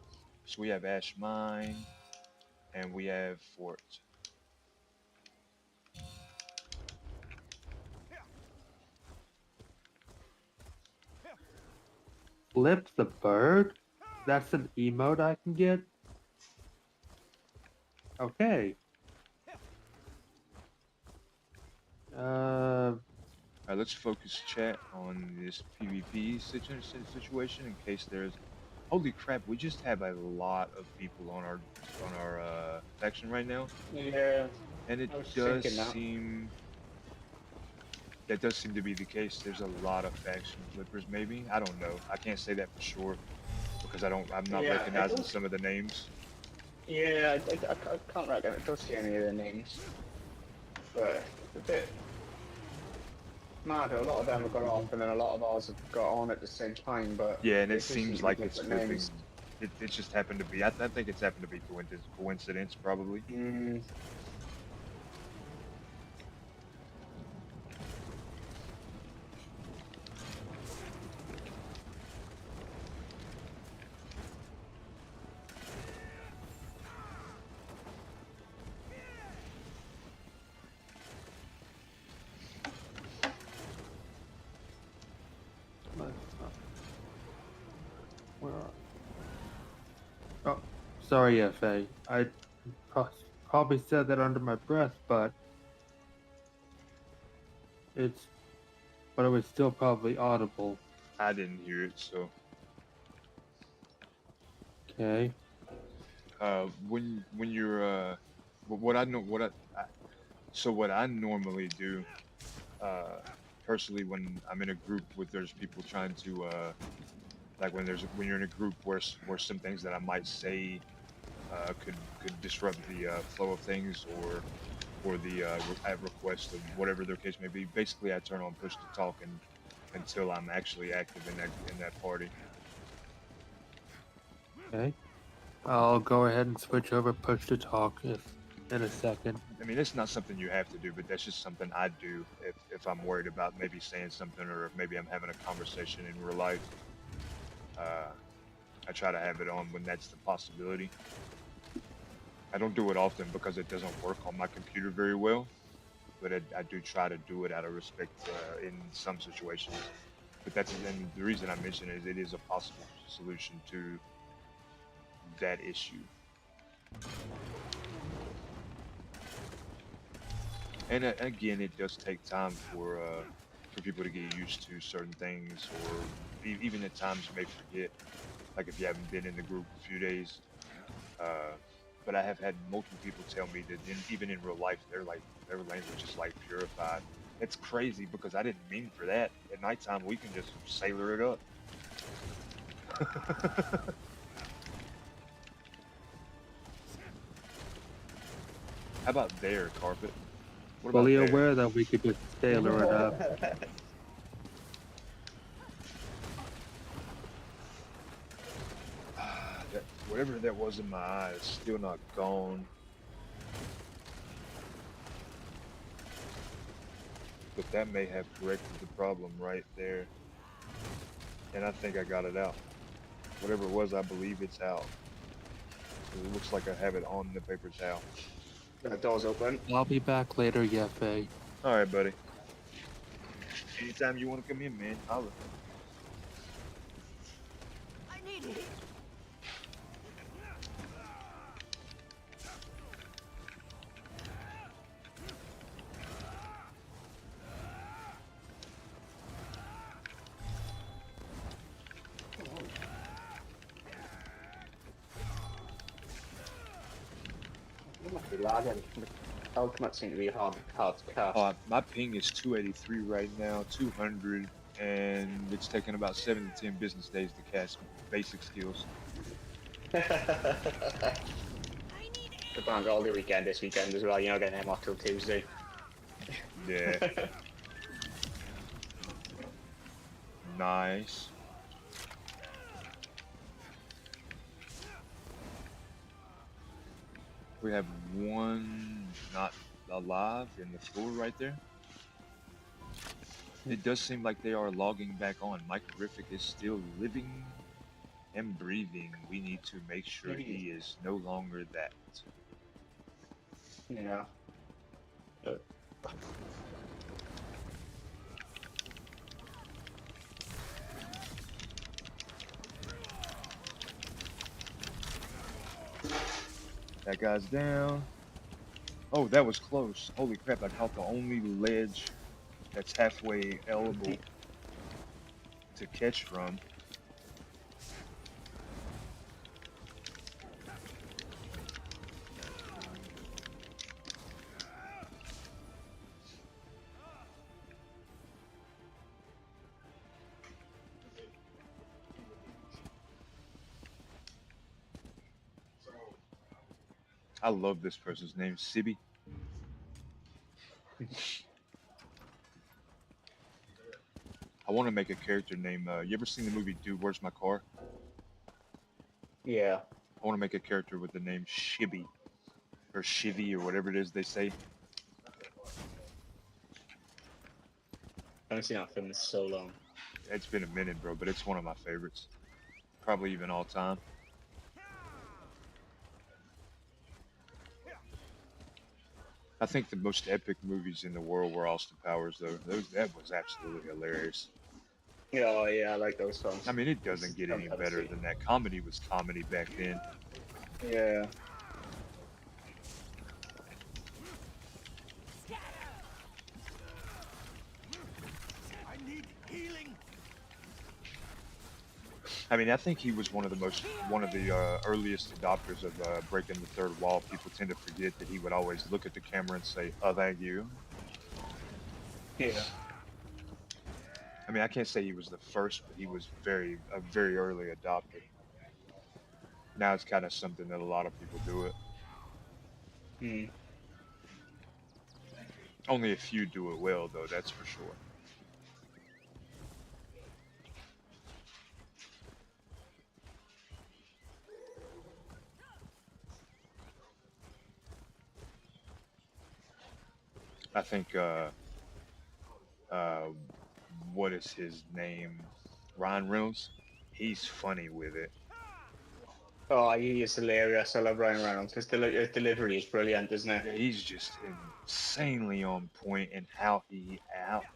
So we have Ash Mine and we have Fort. Flip the bird? That's an emote I can get? Okay. All right, let's focus chat on this PvP situation in case there's. Holy crap! We just have a lot of people on our faction right now, Yeah. and it I was does thinking that. seem that does seem to be the case. There's a lot of faction flippers. Maybe I don't know. I can't say that for sure because I'm not Yeah, I recognizing don't. some of the names. Yeah, I can't reckon. I don't see any of the names. But it's a bit mad. A lot of them have got off, and then a lot of ours have got on at the same time. But Yeah, and they it just seem seems to be like it's different flipping. names. It just happened to be. I think it's happened to be coincidence probably. Mm. Where are Oh, sorry, FA. I probably said that under my breath, but it was still probably audible. I didn't hear it, so Okay. when you're what I know what I so what I normally do personally when I'm in a group with there's people trying to like when you're in a group where some things that I might say could disrupt the flow of things or the at request of whatever their case may be. Basically, I turn on push to talk and until I'm actually active in that party. Okay. I'll go ahead and switch over push to talk in a second. I mean, it's not something you have to do, but that's just something I do if I'm worried about maybe saying something or if maybe I'm having a conversation in real life. I try to have it on when that's the possibility. I don't do it often because it doesn't work on my computer very well, but I do try to do it out of respect in some situations. But and the reason I mention it is it is a possible solution to that issue. And again, it does take time for people to get used to certain things, or even at times you may forget, like if you haven't been in the group a few days. But I have had multiple people tell me that even in real life, their language is like purified. It's crazy because I didn't mean for that. At nighttime, we can just sailor it up. How about there, carpet? What about Fully there? aware that we could just tailor it up. Whatever that was in my eye is still not gone. But that may have corrected the problem right there. And I think I got it out. Whatever it was, I believe it's out. It looks like I have it on the paper towel. The door's open. I'll be back later, Yefe. Alright, buddy. Anytime you want to come in, man, holla. I need it. It must be lagging. Ultimate seem to be hard to cast. My ping is 283 right now, 200, and it's taking about 7 to 10 business days to cast basic skills. The bank holiday weekend this weekend as well. You're not getting them off till Tuesday. Yeah. Nice. We have one not alive in the floor right there. It does seem like they are logging back on. Mike Griffick is still living and breathing. We need to make sure he is no longer that. Yeah. That guy's down. Oh, that was close. Holy crap, I caught the only ledge that's halfway eligible to catch from. I love this person's name, Sibi. I want to make a character name. You ever seen the movie Dude, Where's My Car? Yeah. I want to make a character with the name Shibby. Or Shivy, or whatever it is they say. I haven't seen that film in so long. It's been a minute, bro, but it's one of my favorites. Probably even all time. I think the most epic movies in the world were Austin Powers, though. That was absolutely hilarious. Oh, yeah, I like those songs. I mean, it doesn't get any better than that. Comedy was comedy back then. Yeah. I need healing. I mean, I think he was one of the earliest adopters of breaking the third wall. People tend to forget that he would always look at the camera and say, "Oh, thank you." Yeah. I mean, I can't say he was the first, but he was a very early adopter. Now it's kind of something that a lot of people do it. Hmm. Only a few do it well, though, that's for sure. I think, what is his name? Ryan Reynolds? He's funny with it. Oh, he is hilarious. I love Ryan Reynolds. His delivery is brilliant, isn't it? He's just insanely on point, and how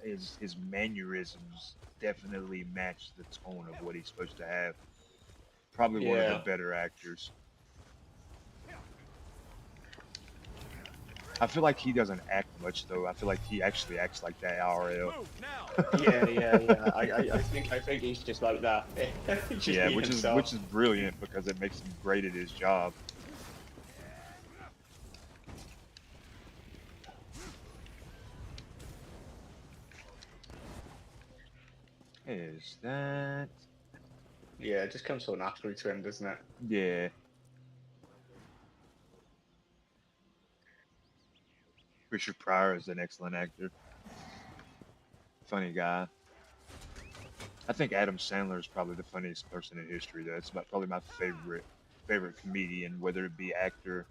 his mannerisms definitely match the tone of what he's supposed to have. Probably one of the better actors. I feel like he doesn't act much though. I feel like he actually acts like that IRL. Yeah. I think he's just like that. Yeah, which is brilliant because it makes him great at his job. Is that? Yeah, it just comes so naturally to him, doesn't it? Yeah. Richard Pryor is an excellent actor. Funny guy. I think Adam Sandler is probably the funniest person in history. That's probably my favorite comedian, whether it be actor.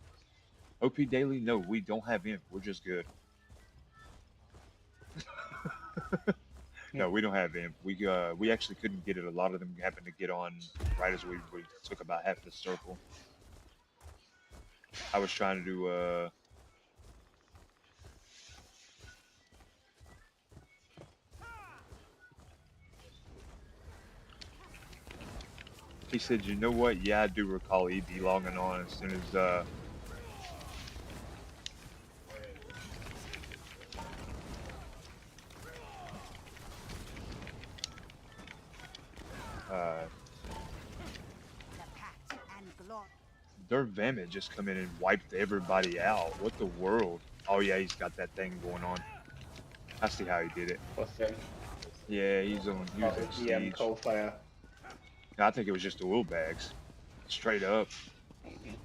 OP Daily, no, we don't have him. We're just good. No, we don't have him. We actually couldn't get it. A lot of them happened to get on right as we took about half the circle. I was trying to do he said, you know what? Yeah, I do recall EB logging on as soon as Dirk Van just come in and wiped everybody out. What the world? Oh yeah, he's got that thing going on. I see how he did it. What thing? Yeah, he was in The siege. cold fire. I think it was just the oil bags, straight up. Mhm.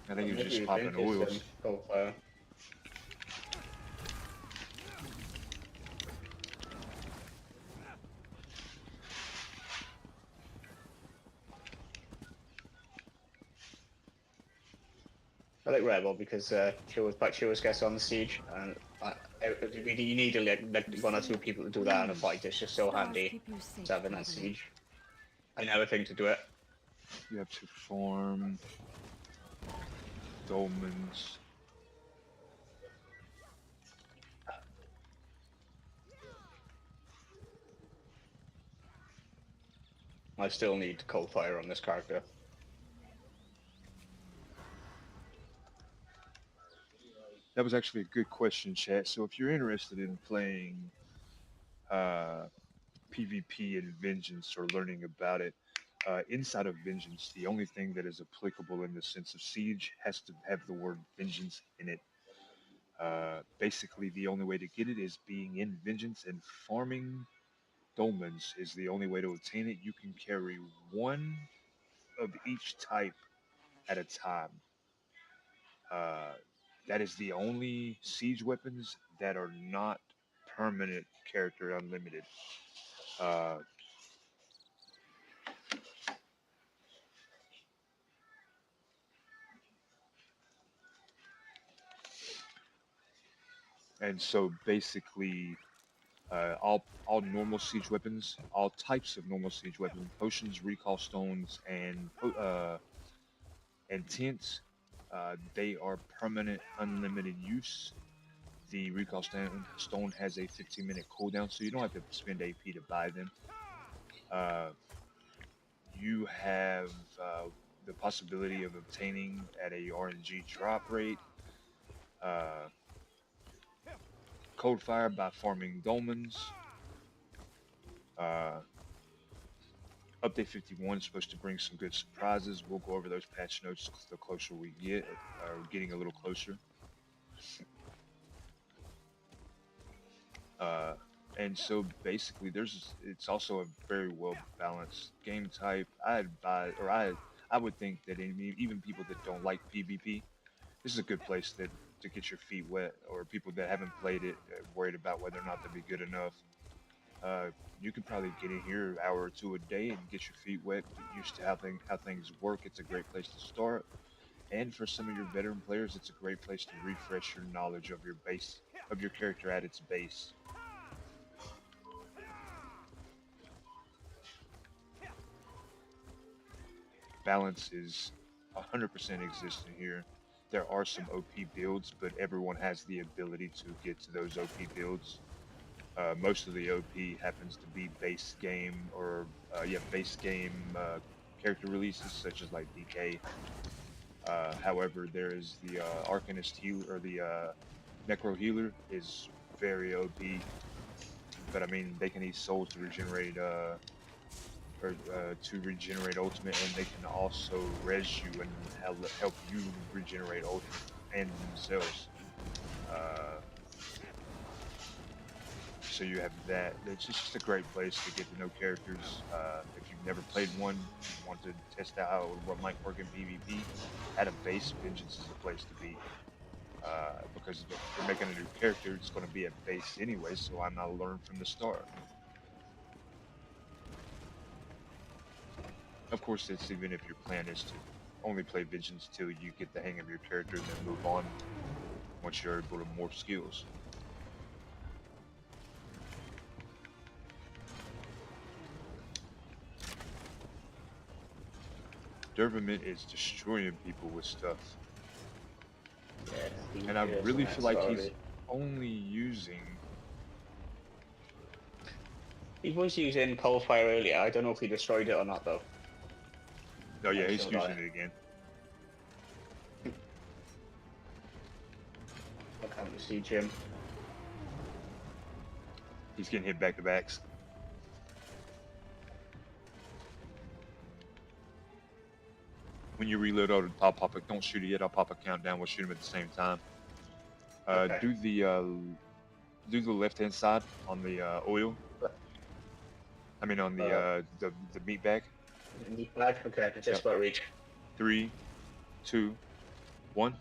I think Well, he was maybe just you popping think it's oils. cold fire. I like Rebel because Chew's gets on the siege, and you need like one or two people to do that in a fight. It's just so Stars handy keep you safe, to having that traveler. siege. I never think to do it. You have to farm dolmens. I still need cold fire on this character. That was actually a good question, chat. So if you're interested in playing uh, PvP and Vengeance or learning about it, inside of Vengeance, the only thing that is applicable in the sense of Siege has to have the word Vengeance in it. Basically, the only way to get it is being in Vengeance, and farming dolmens is the only way to obtain it. You can carry one of each type at a time. Uh, that is the only siege weapons that are not permanent character unlimited. Uh, and so basically, all normal siege weapons, all types of normal siege weapons, potions, recall stones, and tents, they are permanent unlimited use. The recall stone has a 15-minute cooldown, so you don't have to spend AP to buy them. Uh, you have the possibility of obtaining at a RNG drop rate cold fire by farming dolmens. Uh, Update 51 is supposed to bring some good surprises. We'll go over those patch notes the closer we get, or getting a little closer. Uh, and so basically, it's also a very well balanced game type. I would think that even people that don't like PvP, this is a good place to get your feet wet, or people that haven't played it, worried about whether or not they'll be good enough. Uh, you could probably get in here an hour or two a day and get your feet wet, get used to how things work. It's a great place to start. And for some of your veteran players, it's a great place to refresh your knowledge of your character at its base. Balance is 100% existent here. There are some OP builds, but everyone has the ability to get to those OP builds. Most of the OP happens to be base game character releases, such as like DK. However, there is the Arcanist healer, or the Necro healer is very OP. But I mean, they can eat souls to regenerate ultimate, and they can also res you and help you regenerate ultimate and themselves. Uh, so you have that. It's just a great place to get to know characters. If you've never played one, you want to test out what might work in PvP, at a base, Vengeance is the place to be. Because if you're making a new character, it's going to be at base anyway, so why not learn from the start? Of course, it's even if your plan is to only play Vengeance till you get the hang of your character and then move on once you're able to morph skills. Dervament is destroying people with stuff. Yeah, And I really feel like he's only using... He was using cold fire earlier. I don't know if he destroyed it or not, though. Oh yeah, he's using it again. I can't see Jim. He's getting hit back to backs. When you reload, I'll pop it. Don't shoot it yet. I'll pop a countdown. We'll shoot him at the same time. Okay. Do the left hand side on the oil. I mean on the meat bag. Meat bag? Okay, just Yep. about reach. 3, 2, 1.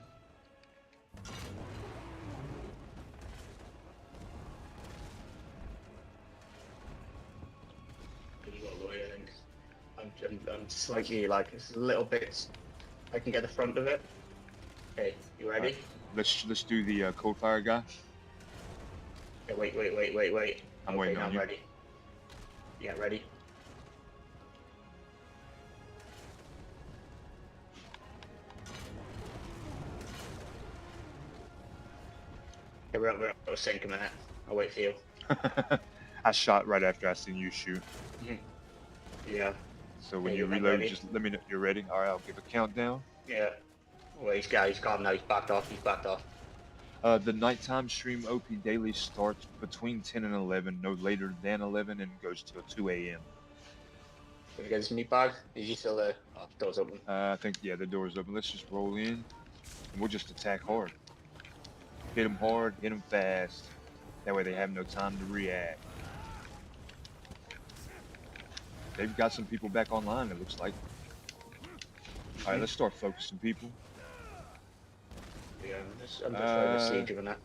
You got a lawyer, I think. I'm slightly like it's a little bit. I can get the front of it. Okay, you ready? Let's do the cold fire guy. Okay, wait. I'm waiting now on I'm you. ready. Yeah, ready. Okay, we're up to sync a minute. I'll wait for you. I shot right after I seen you shoot. Yeah. So when Okay, you I'm reload, ready. just let me know you're ready. All right, I'll give a countdown. Yeah. Well, he's calm now. He's backed off. The nighttime stream OP daily starts between 10 and 11, no later than 11, and goes till 2 a.m. Did we get his meat bag? Is he still there? Oh, door's open. I think, yeah, the door's open. Let's just roll in, and we'll just attack hard. Hit them hard, hit them fast. That way they have no time to react. They've got some people back online, it looks like. All right, let's start focusing people. Yeah, I'm just trying to siege him and that.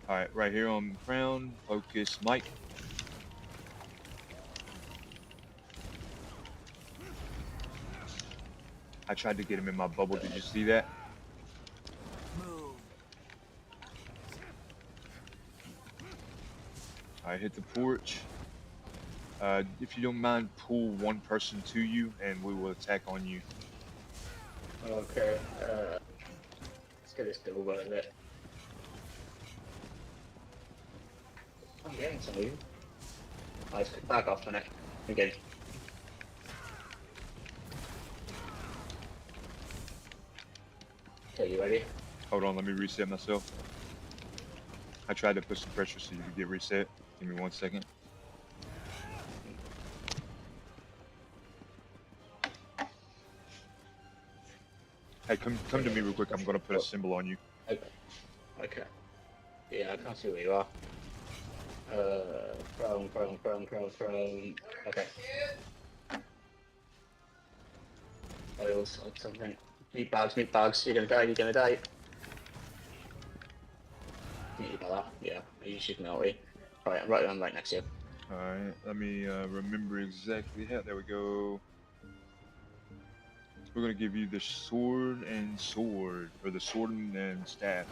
All right, right here on Crown, focus Mike. I tried to get him in my bubble. Did you see that? Move. All right, hit the porch. If you don't mind, pull one person to you, and we will attack on you. Okay. Let's get this door out of it. I'm getting some of you. Let's back off on it. Again. Okay, you ready? Hold on, let me reset myself. I tried to put some pressure so you could get reset. Give me 1 second. Hey, come to me real quick. I'm gonna put a symbol on you. Okay. Yeah, I can't see where you are. Prone. Okay. Oils or something. Meat bags. You're gonna die. Meat bag. Yeah, you should know it. Alright, I'm right next to you. Alright, let me remember exactly how. There we go. We're gonna give you the sword, or the sword and staff.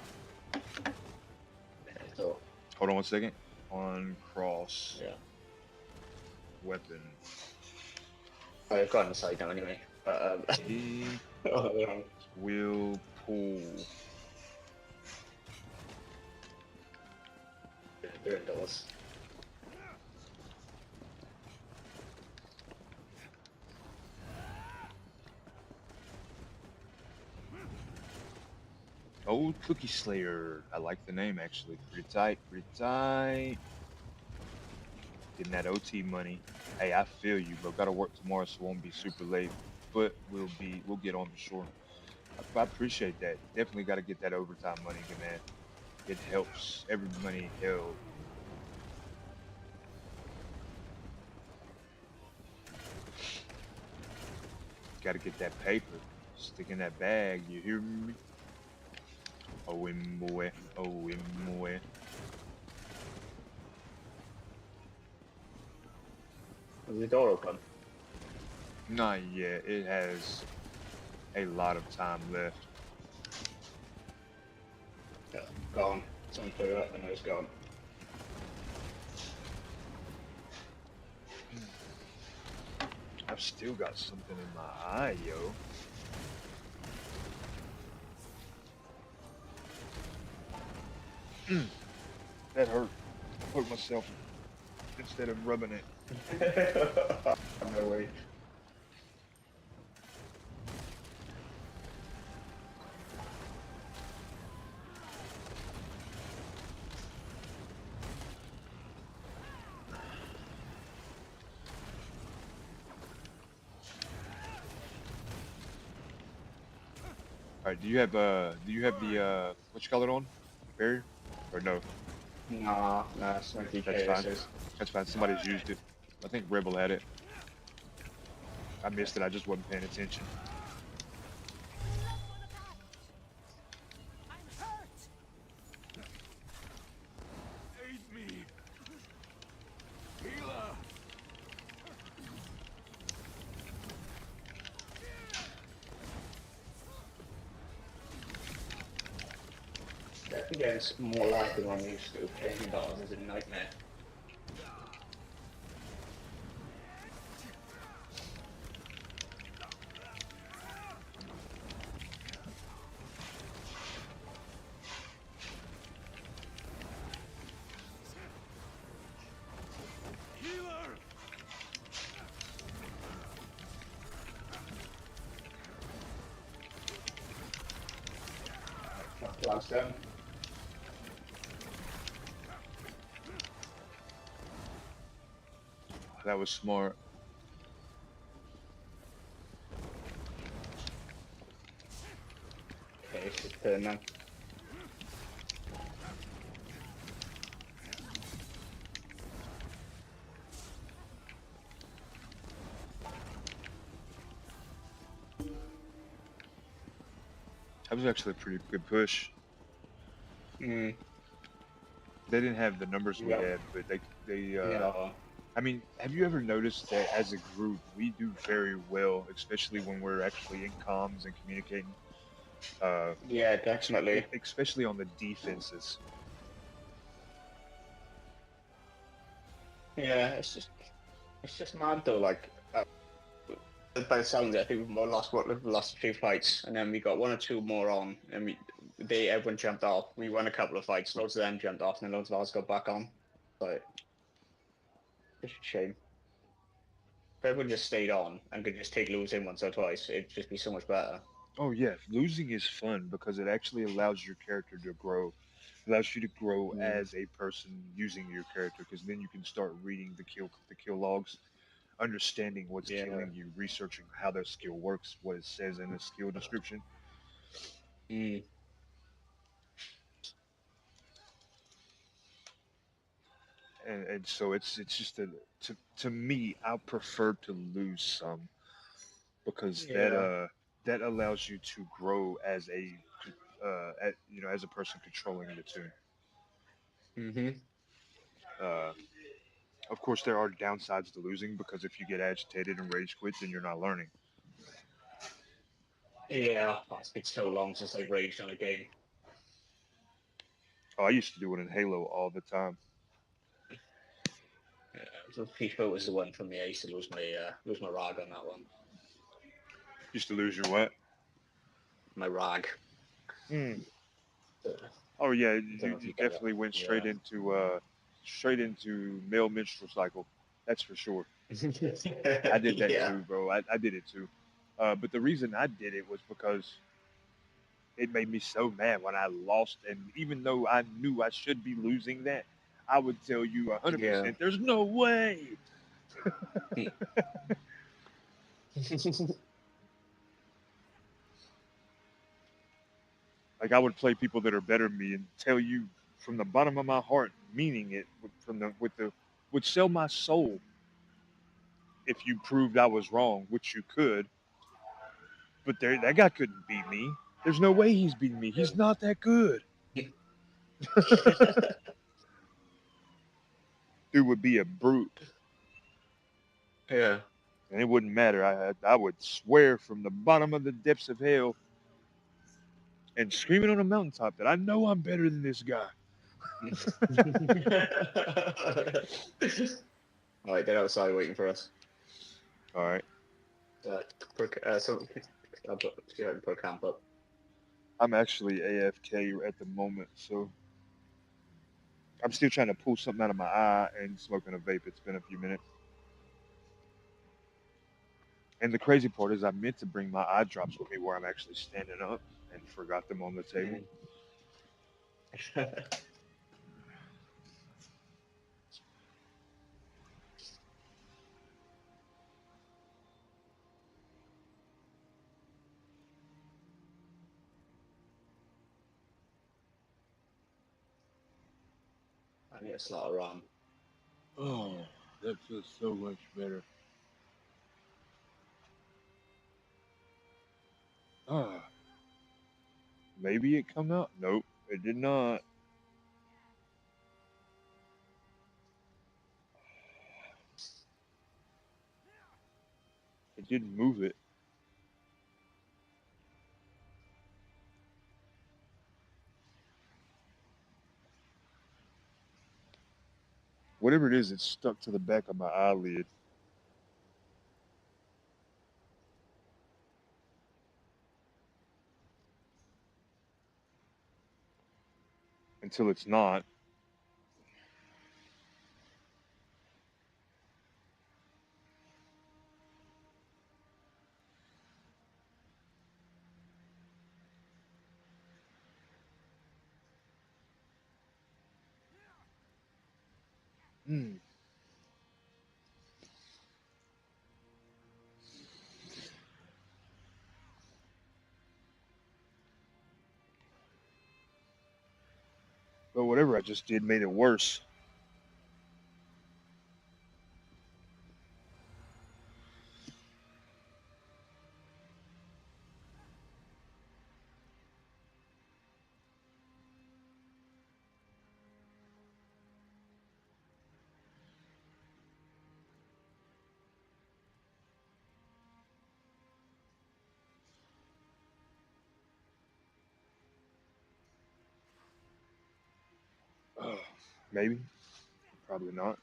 So, Hold on 1 second. On cross. yeah. Weapon. I've got on the side now anyway. But, He oh, yeah. will pull. They're indoors. Old Cookie Slayer. I like the name actually. Pretty tight. Getting that OT money. Hey, I feel you, bro. Gotta work tomorrow, so it won't be super late. But we'll get on for sure. I appreciate that. Definitely gotta get that overtime money, man. It helps. Every money helps. Gotta get that paper. Stick in that bag, you hear me? Oh, boy. Is the door open? Not yet. It has a lot of time left. Yeah, gone. Someone put it up and it's gone. I've still got something in my eye, yo. That hurt. I hurt myself instead of rubbing it. No way. All right. Do you have the what you call it on barrier or no? Nah, it's not DK. That's fine. This is. That's fine. Somebody's used it. I think Rebel had it. I missed it. I just wasn't paying attention. Aid me. Healer. Yeah, it's more likely than I'm used to. Playing dogs is a nightmare. Healer. Last down. That was smart. Okay, it's his turn now. That was actually a pretty good push. Hmm. They didn't have the numbers we Yeah. had, but they Yeah. I mean, have you ever noticed that as a group we do very well, especially when we're actually in comms and communicating, Yeah, definitely. especially on the defenses. Yeah, it's just mad though. Like, by the sounds, of it, I think we've lost a few fights, and then we got one or two more on, and everyone jumped off. We won a couple of fights, loads of them jumped off, and then loads of ours got back on. But it's a shame. If everyone just stayed on and could just take losing once or twice, it'd just be so much better. Oh yeah, losing is fun because it actually allows your character to grow. It allows you to grow Mm. as a person using your character, because then you can start reading the kill logs, understanding what's Yeah. killing you, researching how their skill works, what it says in the skill description. Mm. And so it's just to me I prefer to lose some, because Yeah. that allows you to grow as a as a person controlling the tune. Mhm. Uh, of course, there are downsides to losing, because if you get agitated and rage quit, then you're not learning. Yeah. Oh, it's been so long since I've raged on a game. Oh, I used to do it in Halo all the time. So FIFA was the one for me. I used to lose my rag on that one. Used to lose your what? My rag. Hmm. Uh, Oh yeah, don't know if you you get definitely went that. straight into male menstrual cycle. That's for sure. Yeah. I did that Yeah. too, bro. I did it too. But the reason I did it was because it made me so mad when I lost, and even though I knew I should be losing that, I would tell you Yeah. 100%, there's no way. Like I would play people that are better than me and tell you from the bottom of my heart, meaning it, would sell my soul if you proved I was wrong, which you could. But that guy couldn't beat me. There's no way he's beating me. He's not that good. Dude would be a brute, Yeah. and it wouldn't matter. I would swear from the bottom of the depths of hell and screaming on a mountaintop that I know I'm better than this guy. All right, they're outside waiting for us. All right, So I'll see if I can put a camp up. I'm actually AFK at the moment, so I'm still trying to pull something out of my eye and smoking a vape. It's been a few minutes. And the crazy part is I meant to bring my eye drops with me where I'm actually standing up and forgot them on the table. I need a slot of RAM. Oh, that feels so much better. Ah, maybe it come out. Nope, it did not. It didn't move it. Whatever it is, it's stuck to the back of my eyelid. Until it's not. Hmm. But whatever I just did made it worse. Maybe. Probably not.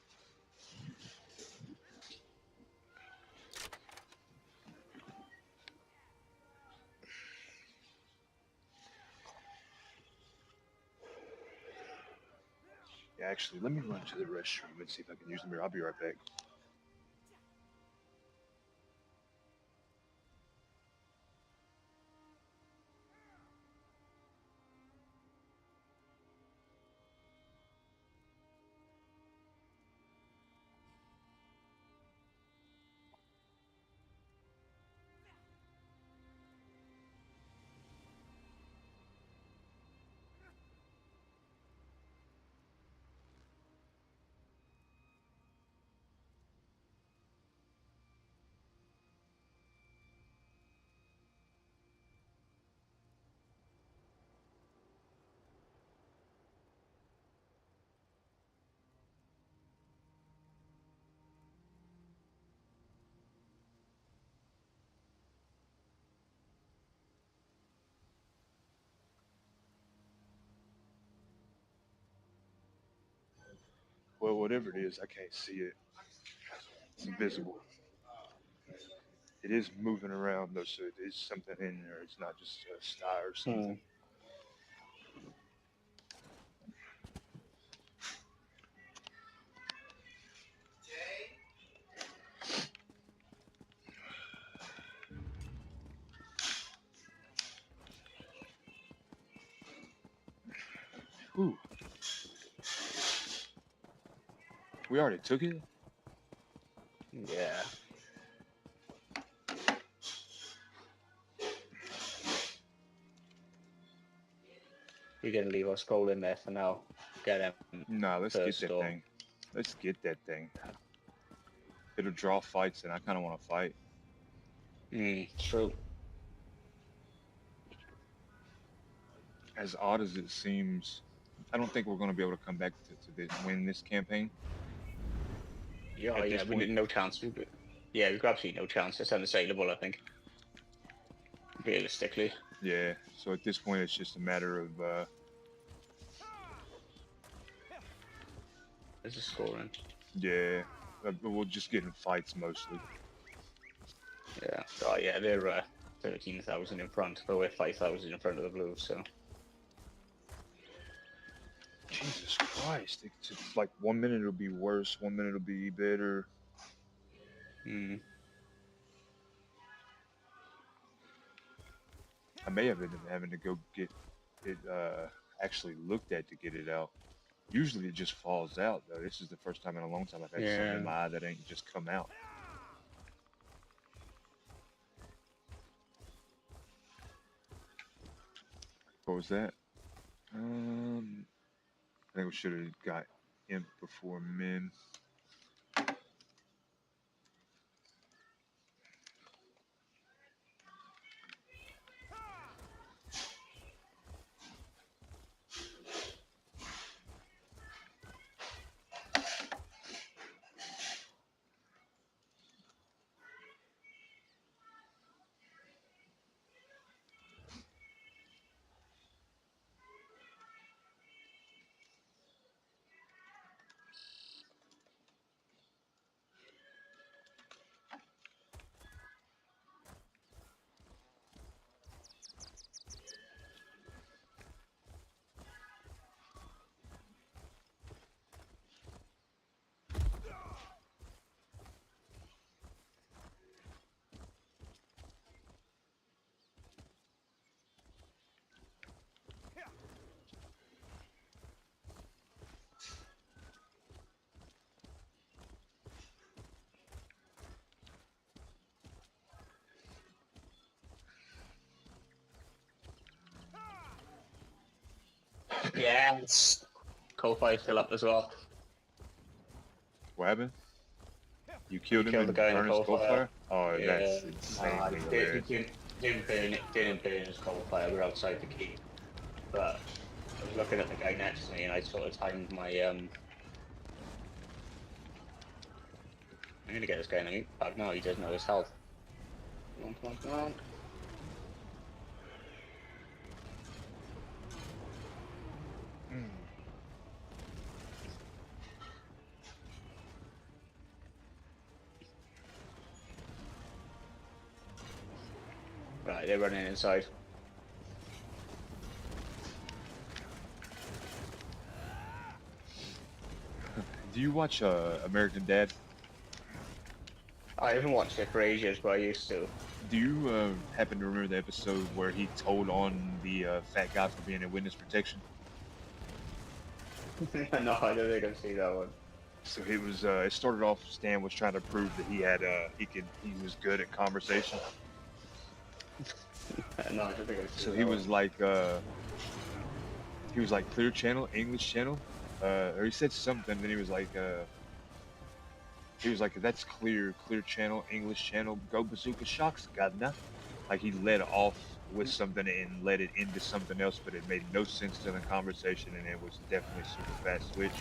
Yeah, actually, let me run to the restroom and see if I can use the mirror. I'll be right back. Well, whatever it is, I can't see it. It's invisible. It is moving around though, so it is something in there. It's not just a sty or something. Ooh, we already took it. Yeah. You're gonna leave our skull in there for now. Get him. Nah, let's get that thing. Let's get that thing. It'll draw fights, and I kind of want to fight. True. As odd as it seems, I don't think we're going to be able to come back to win this campaign. Yeah, no chance. We've got absolutely no chance. It's unassailable, I think. Realistically. Yeah, so at this point, it's just a matter of... There's a scoring. Yeah, we'll just get in fights mostly. Yeah. Oh, yeah, they're 13,000 in front, but we're 5,000 in front of the Blues, so... Jesus Christ. It's like 1 minute it'll be worse, 1 minute it'll be better. I may have been having to go get it actually looked at to get it out. Usually it just falls out, though. This is the first time in a long time I've had something in my eye that ain't just come out. What was that? I think we should have got Imp before men. Yes. Coalfire's still up as well. What happened? You He killed him killed the and guy in the burned his coal coalfire. fire? Oh, Yeah. that's Nah, insanely he hilarious. didn't burn his coalfire. We're outside the keep. But I was looking at the guy next to me, and I sort of timed my I'm gonna get this guy in a meat pack now. He doesn't know his health. Come on, come on, come on. Mm. Right, they're running inside. Do you watch American Dad? I haven't watched it for ages, but I used to. Do you happen to remember the episode where he told on the fat guy for being in witness protection? No, I don't think I've seen that one. So it was. It started off. Stan was trying to prove that he had. He was good at conversation. No, I don't think I've seen So that he one. was like. He was like Clear Channel, English Channel, or he said something. Then he was like. That's Clear Channel, English Channel. Go Bazooka Shocks, Gadna. Like he led off with something and led it into something else, but it made no sense to the conversation, and it was definitely a super fast switch.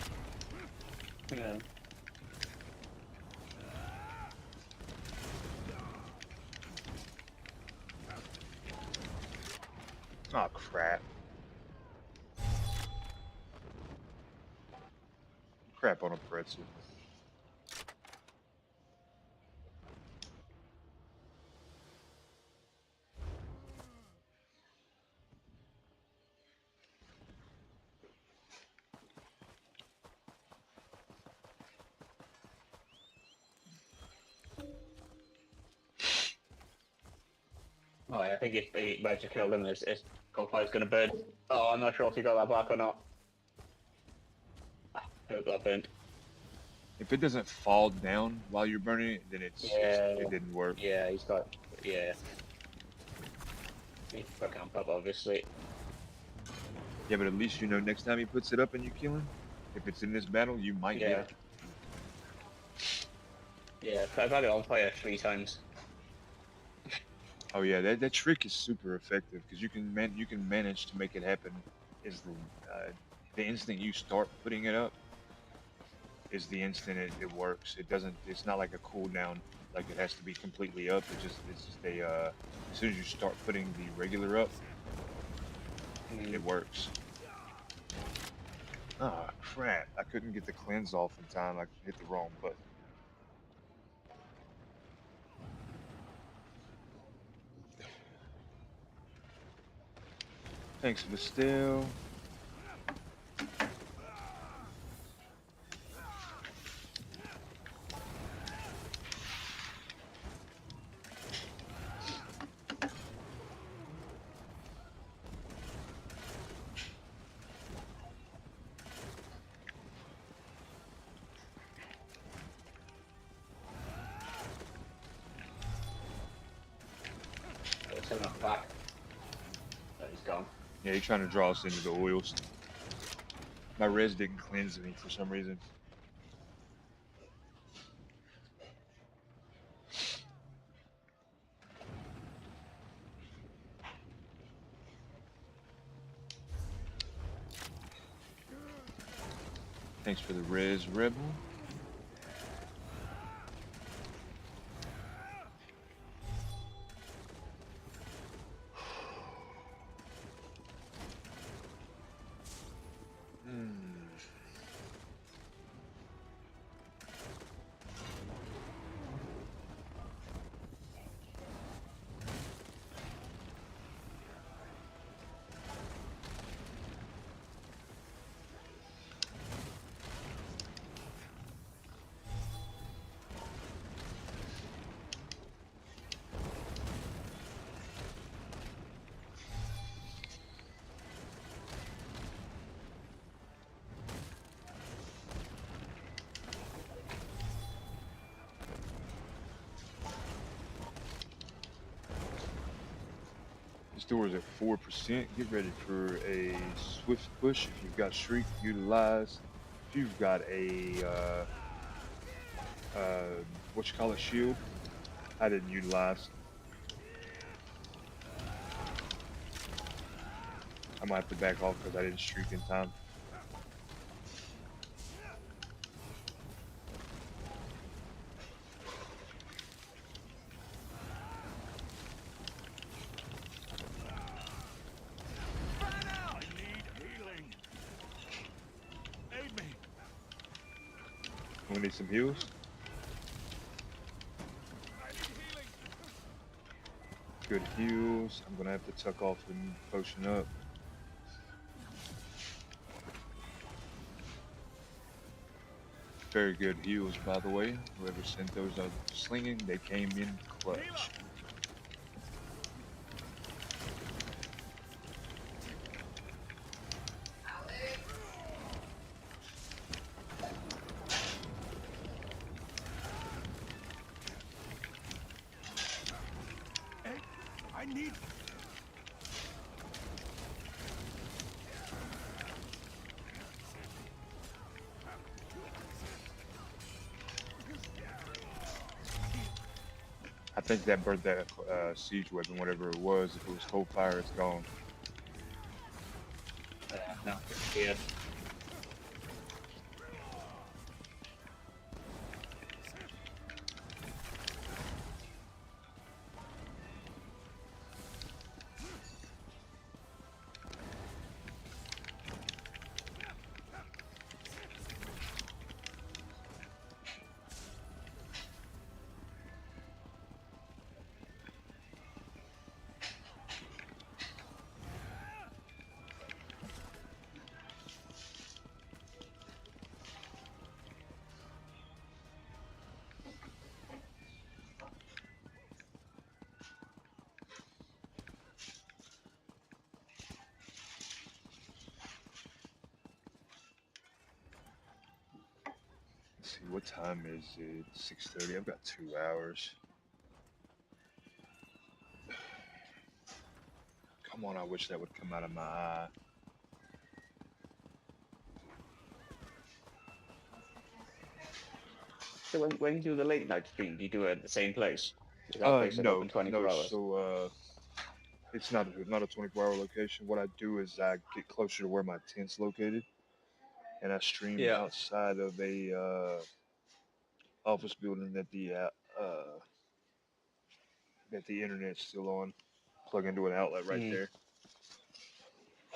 Yeah. Oh crap! Crap on a pretzel. Oh, yeah, I think if he managed to kill him, his Coalfire's gonna burn. Oh, I'm not sure if he got that back or not. I hope that burned. If it doesn't fall down while you're burning it, then it didn't work. Yeah, he's got. Yeah. He put camp up, obviously. Yeah, but at least you know next time he puts it up and you kill him, if it's in this battle, you might Yeah. get it. Yeah, I've had it on fire 3 times. Oh yeah, that trick is super effective because you can manage to make it happen. Is the instant you start putting it up is the instant it works. It doesn't. It's not like a cooldown. Like it has to be completely up. It's just a as soon as you start putting the regular up, it works. Ah, crap! I couldn't get the cleanse off in time. I hit the wrong button. Thanks for the still. It's enough back. Oh, he's gone. Yeah, you're trying to draw us into the oils. My res didn't cleanse me for some reason. Thanks for the res, Rebel. This door is at 4%. Get ready for a swift push. If you've got Shriek, utilize. If you've got a what you call a shield, I didn't utilize. I might have to back off because I didn't streak in time. I need healing. Aid me. We need some heals. I need healing. Good heals. I'm gonna have to tuck off and potion up. Very good heals, by the way. Whoever sent those out slinging, they came in clutch. Hey, I need. I think that burnt that siege weapon, whatever it was. If it was cold fire, it's gone. No, yeah. Let's see, what time is it? 6:30. I've got 2 hours. Come on, I wish that would come out of my eye. So when you do the late night stream, do you do it at the same place? Is that place like open 24 hours? So it's not a 24-hour location. What I do is I get closer to where my tent's located, and I stream Yeah. outside of a office building that the internet's still on. Plug into an outlet right there.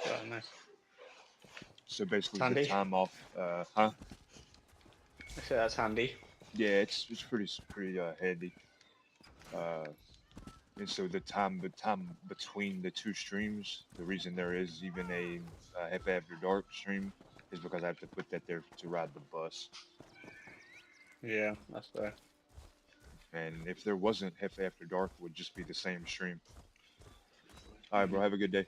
Oh, nice. So basically, Handy. the time off, huh? I say that's handy. Yeah, it's pretty handy. And so the time between the two streams, the reason there is even a half after dark stream is because I have to put that there to ride the bus. Yeah, that's fair. And if there wasn't half after dark, it would just be the same stream. All right, bro. Have a good day.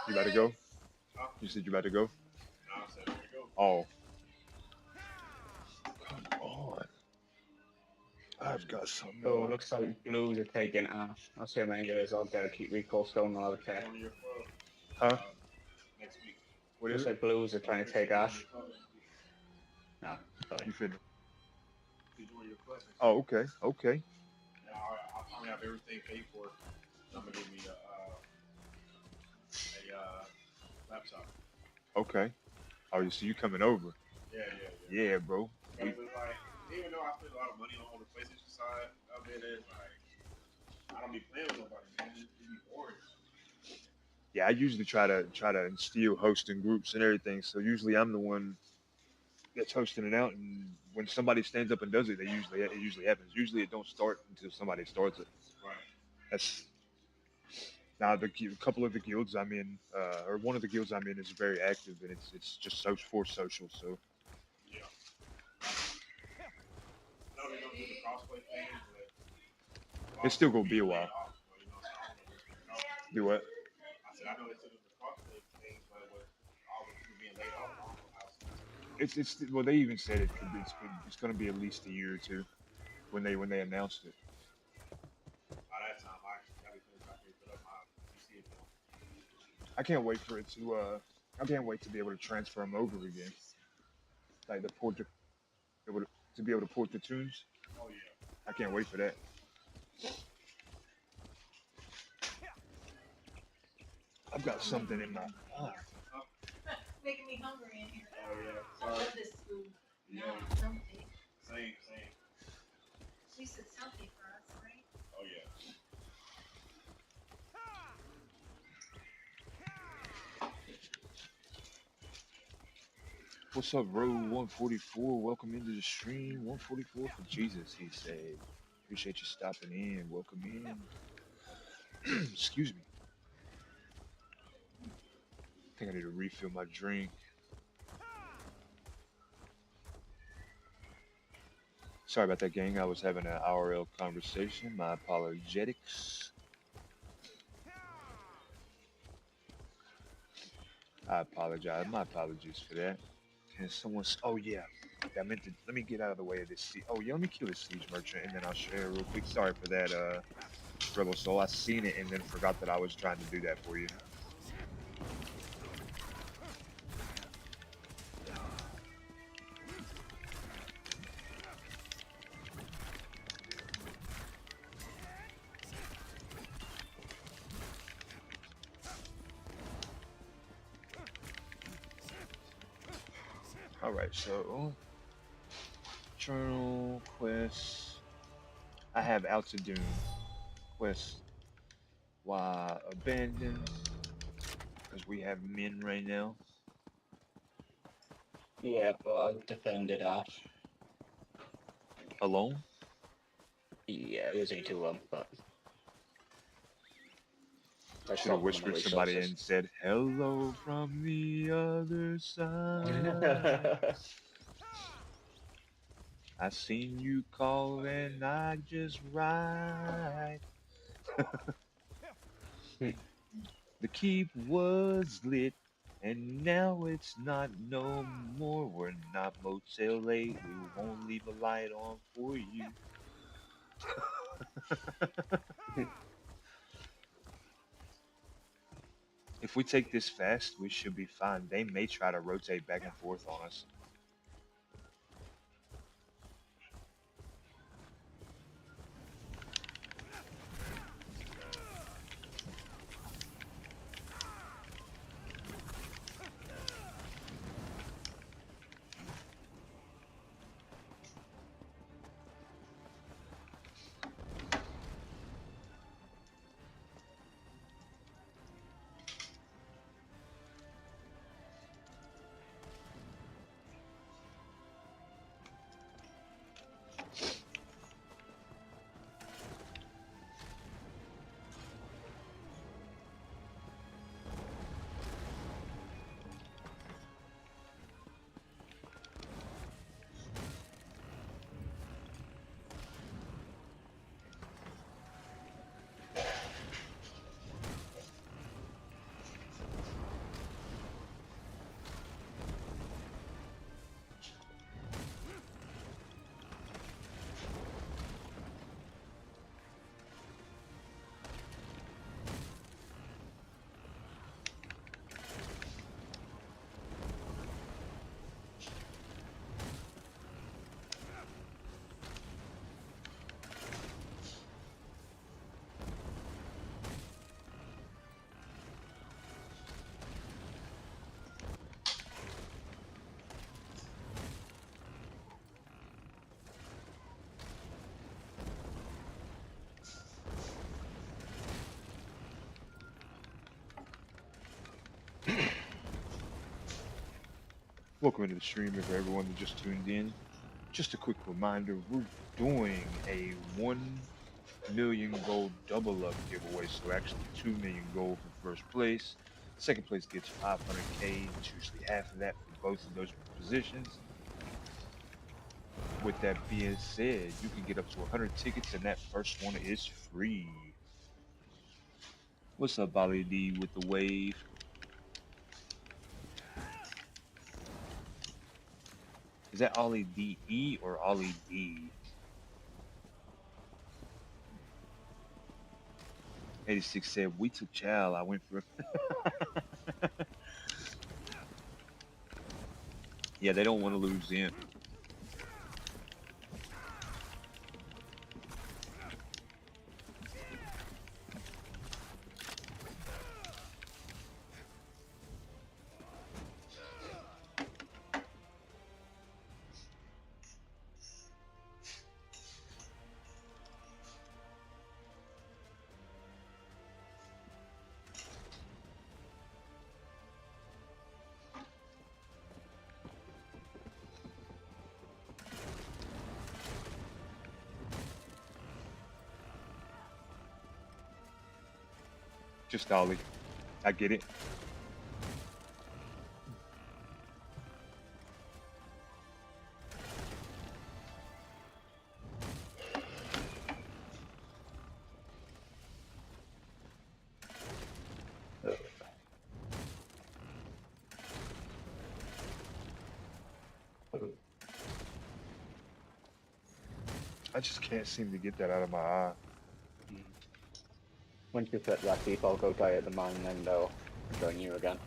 You about to go? You said you about to go? Oh, come on. I've got something So it on. looks like Blues are taking Ash. That's your main guys. I'll go keep recall stone on other care. Huh? What Looks is it? like Blues are trying to take Ash. No, sorry. You finna. Oh, okay. Okay. Okay. Oh, so you coming over? Yeah, bro. We- yeah, I usually try to instill hosting groups and everything. So usually I'm the one that's hosting it out, and when somebody stands up and does it, it usually happens. Usually it don't start until somebody starts it. That's now a couple of the guilds I'm in, or one of the guilds I'm in is very active, and it's just so for social. So it's still gonna be a while. Do what? It's well they even said it's gonna be at least a year or two when they announced it. I can't wait for it to I can't wait to be able to transfer them over again. Like the port to be able to port the tunes. I can't wait for that. I've got something in my eye. Making me hungry in here. I love this food. Yeah. Something. Same. At least it's healthy for us, right? What's up, Road 144? Welcome into the stream. 144 for Jesus, he said. Appreciate you stopping in. Welcome in. Excuse me. I think I need to refill my drink. Sorry about that, gang. I was having an IRL conversation. My apologetics. I apologize. My apologies for that. And someone's. Oh yeah. I meant to. Let me get out of the way of this. Oh yeah. Let me kill this siege merchant and then I'll share real quick. Sorry for that, Rebel Soul. I seen it and then forgot that I was trying to do that for you. All right. So journal quests. I have Altitude quest. Why abandon? Because we have men right now. Yeah, but I defended Ash. Alone? Yeah, it was 8-1, but I Should have stopped one of my whispered somebody resources. and said, hello from the other side. I seen you call and I just ride. The keep was lit and now it's not no more. We're not Motel 8. We won't leave a light on for you. If we take this fast, we should be fine. They may try to rotate back and forth on us. Welcome into the stream, and for everyone that just tuned in. Just a quick reminder, we're doing a 1 million gold double up giveaway, so actually 2 million gold for first place. Second place gets 500k, it's usually half of that for both of those positions. With that being said, you can get up to 100 tickets, and that first one is free. What's up, Ollie D with the wave? Is that Ollie DE or Ollie D? 86 said, we took chow. I went for. Yeah, they don't want to lose in. Just Ollie. I get it. I just can't seem to get that out of my eye. Once you put that deep, I'll go die at the mine, then they'll join you again.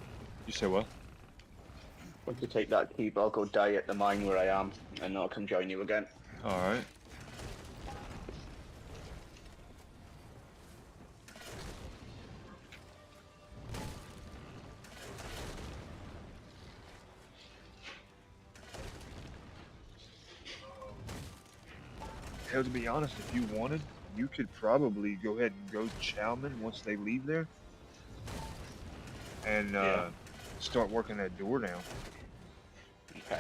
You say what? Once you take that keep, I'll go die at the mine where I am, and I'll come join you again. Alright. Hell, to be honest, if you wanted, you could probably go ahead and go Chowman once they leave there. And start working that door down. Okay.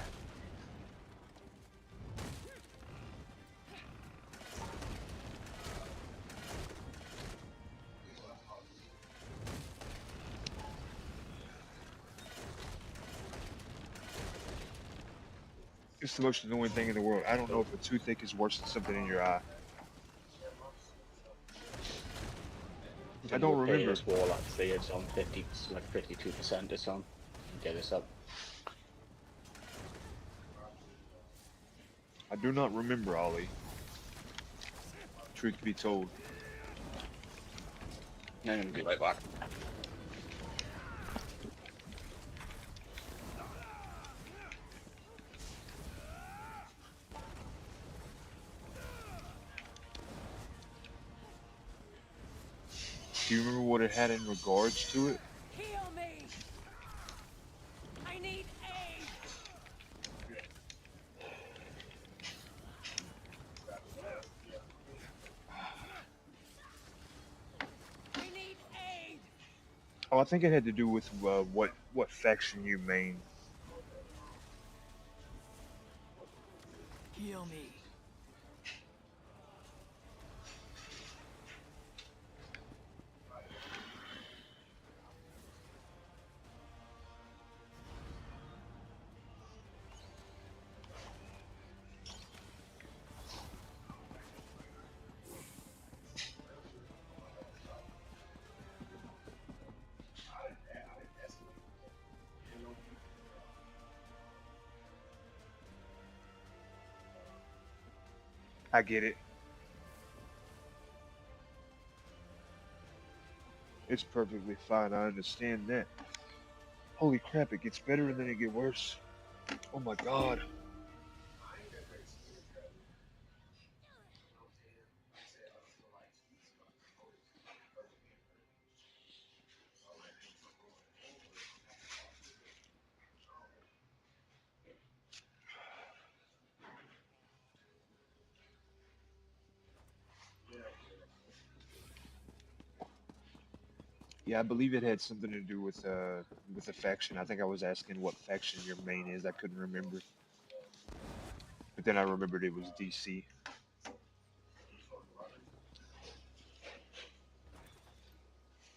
It's the most annoying thing in the world. I don't know if a toothache is worse than something in your eye. I don't remember. This wall actually, it's on 50, like 52%. It's on. Get this up. I do not remember, Ollie. Truth be told. I'm gonna be right back. Do you remember what it had in regards to it? Heal me! I need aid! I need aid! Oh, I think it had to do with what faction you main. Heal me. I get it. It's perfectly fine. I understand that. Holy crap, it gets better and then it gets worse. Oh my god. Yeah, I believe it had something to do with the faction. I think I was asking what faction your main is. I couldn't remember, but then I remembered it was DC.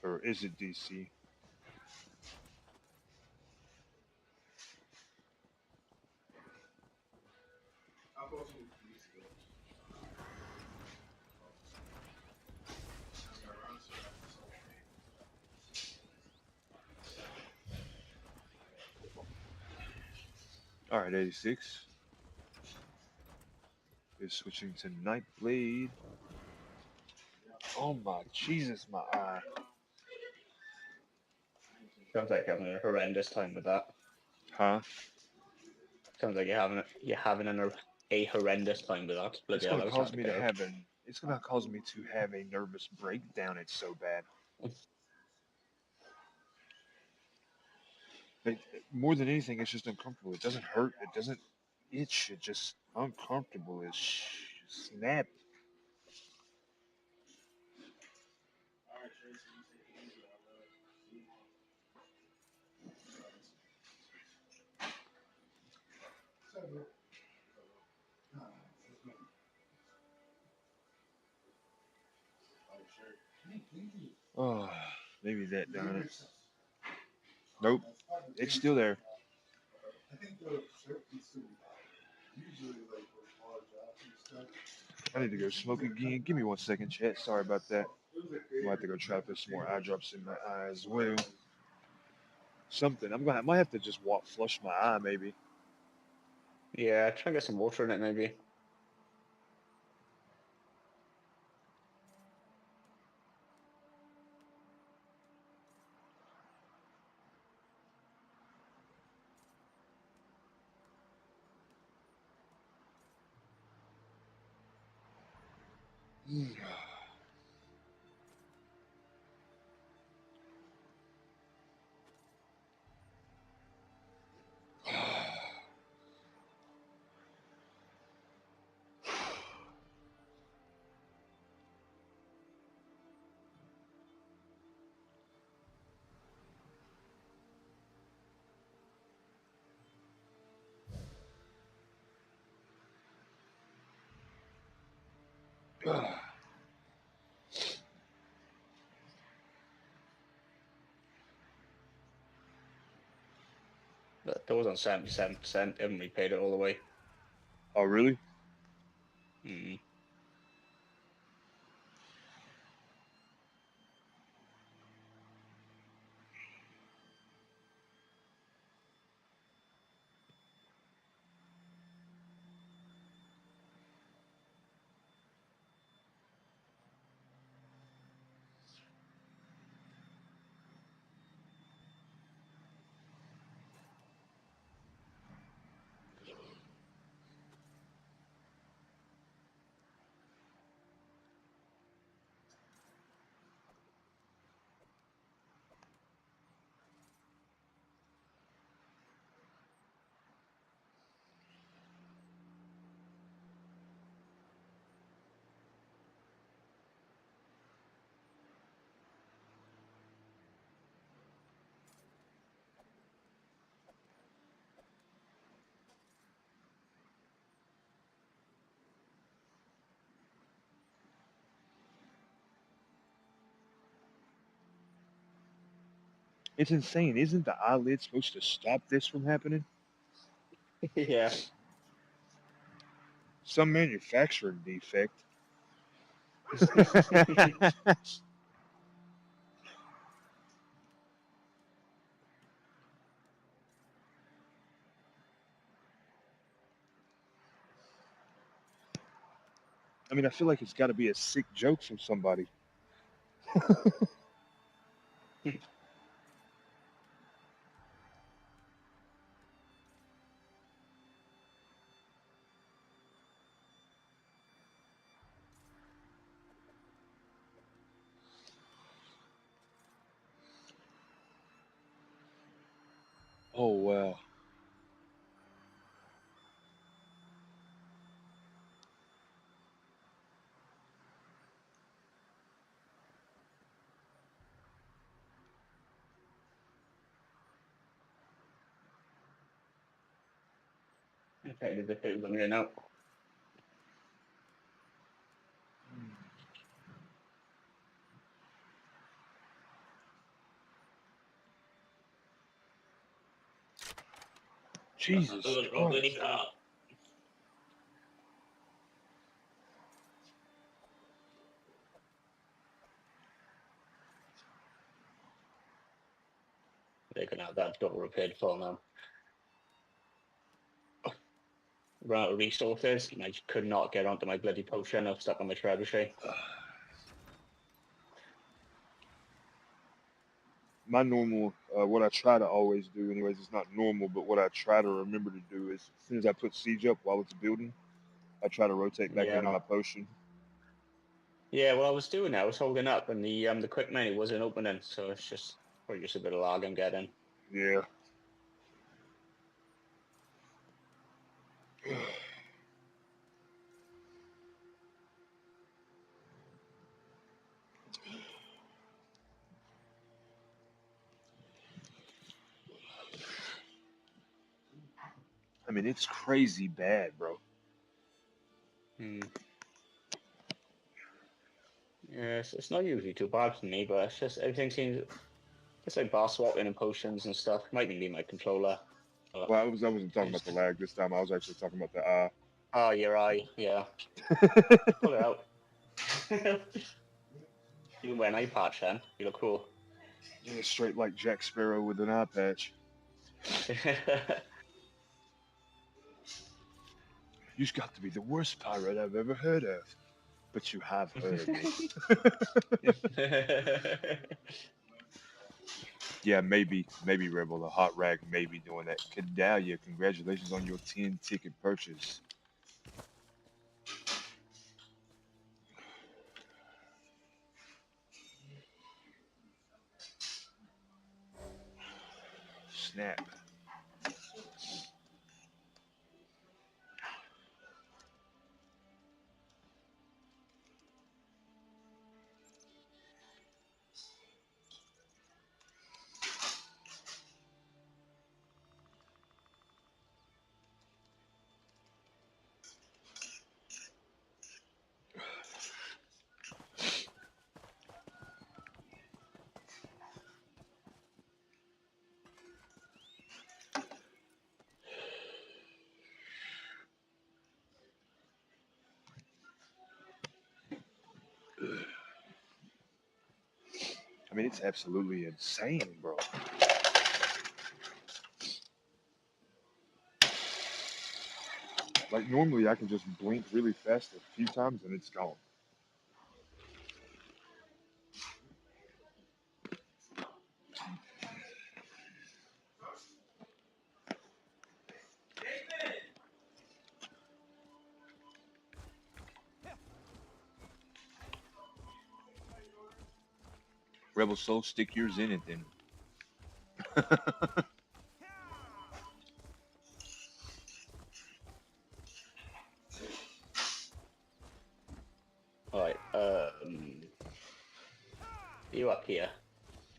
Or is it DC? All right, 86 is switching to Nightblade. Oh my Jesus, my eye. Sounds like you're having a horrendous time with that. Huh? Sounds like you're having a horrendous time with that. Bloody It's hell, gonna I wish I cause had a me to go. have an. It's gonna cause me to have a nervous breakdown. It's so bad. It, more than anything, it's just uncomfortable. It doesn't hurt. It doesn't itch. It's just uncomfortable as snap. Oh, maybe that done it. Nope, it's still there. I need to go smoke again. Give me 1 second, chat. Sorry about that. I might have to go try to put some more eye drops in my eye as well. Something. I might have to just walk flush my eye maybe. Yeah, try and get some water in it maybe. That was on 77%, haven't we paid it all the way? Oh really? Mm. It's insane. Isn't the eyelid supposed to stop this from happening? Yeah. Some manufacturing defect. I mean, I feel like it's got to be a sick joke from somebody. Oh wow. Okay, the food on here now. Jesus Christ. They're gonna have that double repaired for now. Run out of resources, and I just could not get onto my bloody potion. I was stuck on my trebuchet. My normal, what I try to always do, anyways, it's not normal, but what I try to remember to do is as soon as I put siege up while it's building, I try to rotate back into my potion. Yeah, well, I was doing that. I was holding up, and the quick menu wasn't opening, so it's just probably just a bit of lag I'm getting. Yeah. I mean, it's crazy bad, bro. Yeah, it's not usually too bad for me, but it's just everything seems. It's like boss swapping and potions and stuff. Might be my controller. Well, I wasn't talking about the lag this time. I was actually talking about the Oh, your eye, yeah. Pull it out. You can wear an eye patch then. You look cool. Yeah, straight like Jack Sparrow with an eye patch. You've got to be the worst pirate I've ever heard of. But you have heard me. Yeah, maybe Rebel, the hot rag may be doing that. Kedalia, congratulations on your 10 ticket purchase. Snap. I mean, it's absolutely insane, bro. Like, normally I can just blink really fast a few times and it's gone. Rebel Soul, stick yours in it then. Alright, you up here?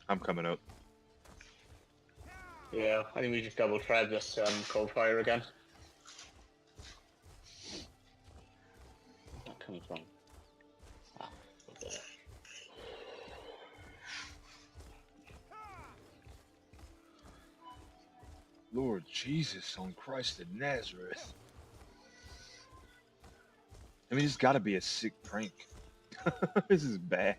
I'm coming up. Yeah, I think we just double tried this cold fire again. Where's that coming from? Ah, okay. Lord Jesus on Christ of Nazareth. I mean, it's got to be a sick prank. This is bad.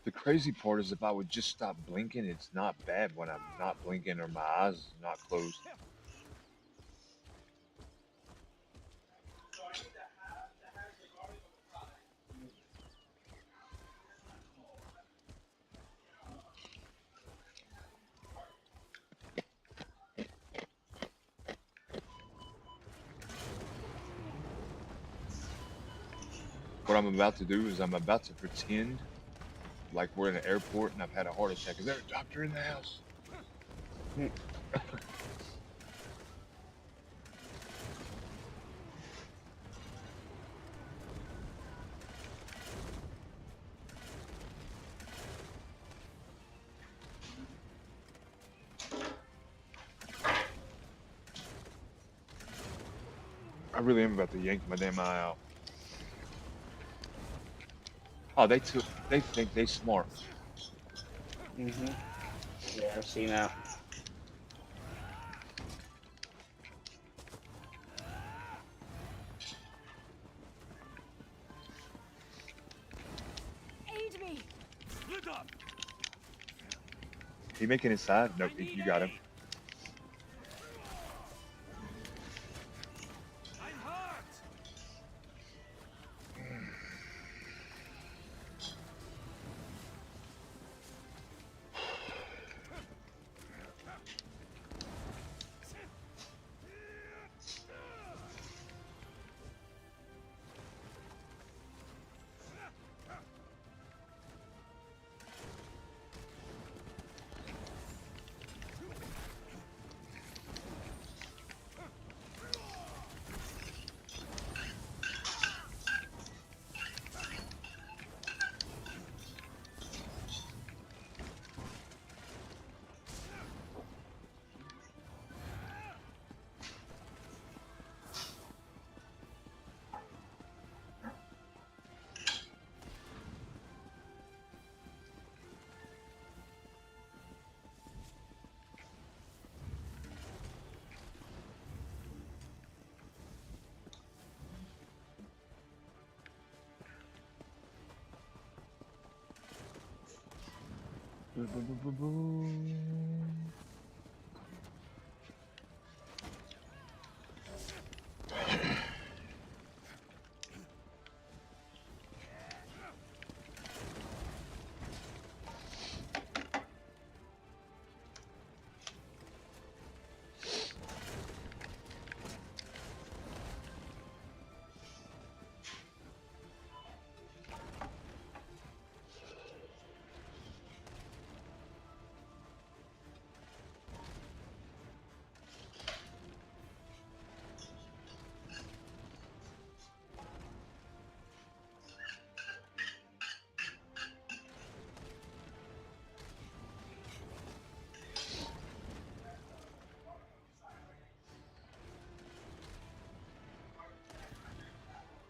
The crazy part is if I would just stop blinking, it's not bad when I'm not blinking or my eyes are not closed. What I'm about to do is I'm about to pretend like we're in an airport and I've had a heart attack. Is there a doctor in the house? I really am about to yank my damn eye out. Oh, they think they smart. Mm-hmm. Yeah, I've seen that. Aid me! Split up! He making his side? Nope, you got him. I'm hurt!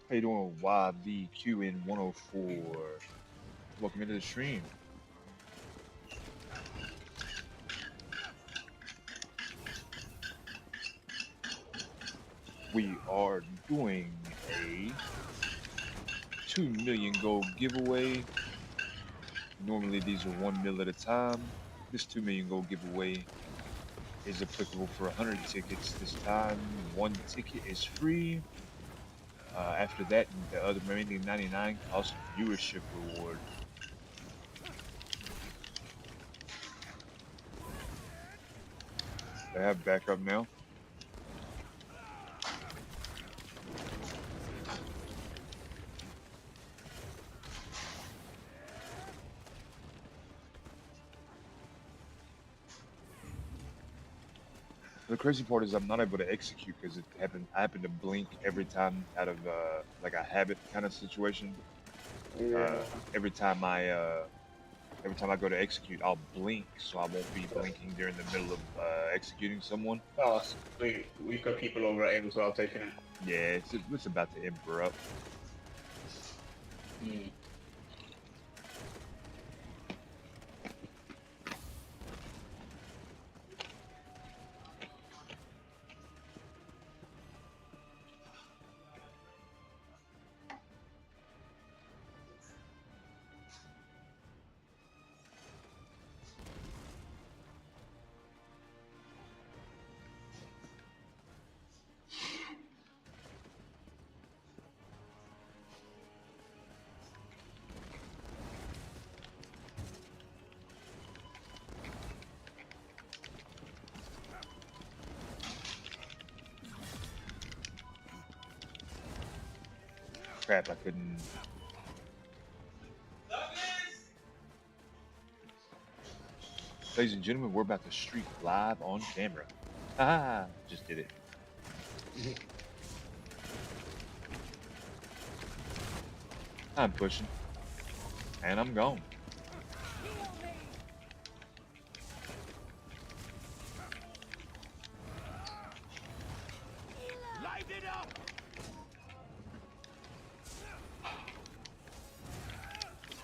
How you doing, YVQN 104? Welcome into the stream. We are doing a 2 million gold giveaway. Normally these are 1 mil at a time. This 2 million gold giveaway is applicable for 100 tickets. This time, 1 ticket is free. After that, the other remaining 99 cost viewership reward. They have backup now. The crazy part is I'm not able to execute because I happen to blink every time out of like a habit kind of situation. Yeah. Every time I go to execute, I'll blink, so I won't be blinking during the middle of executing someone. Oh, we've got people over at him as well taking it. Yeah, it's about to emperor up. Mm. Crap, I couldn't. Ladies and gentlemen, we're about to streak live on camera. Ah, just did it. I'm pushing. And I'm gone. Light it up!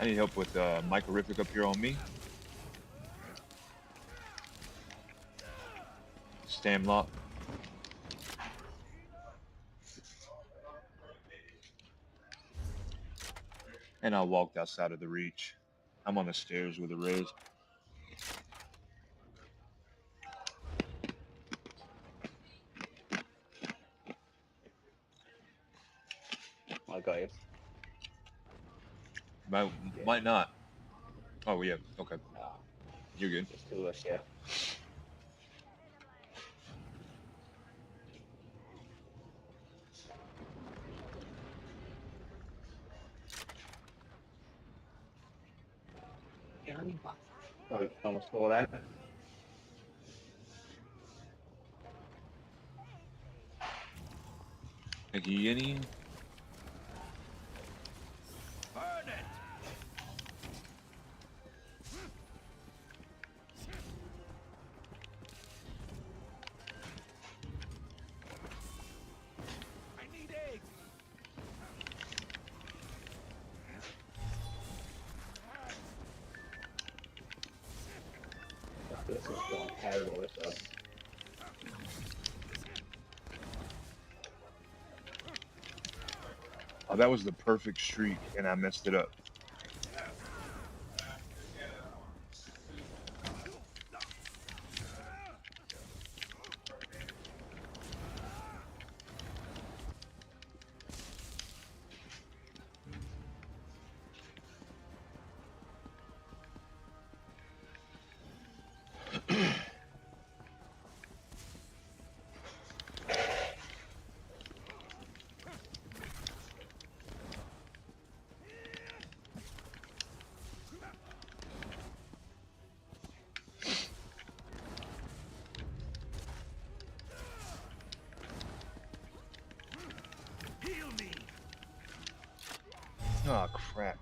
I need help with Microrific up here on me. Stamlock. And I walked outside of the reach. I'm on the stairs with a res. I got you. Might not. Oh, yeah. Okay. Ah, You're good. there's two of us, yeah. Oh, almost fall then. Thank you, Yenny. Burn it! I need eggs! This is going terrible, this one. Oh, that was the perfect streak, and I messed it up. Heal me! Oh, crap.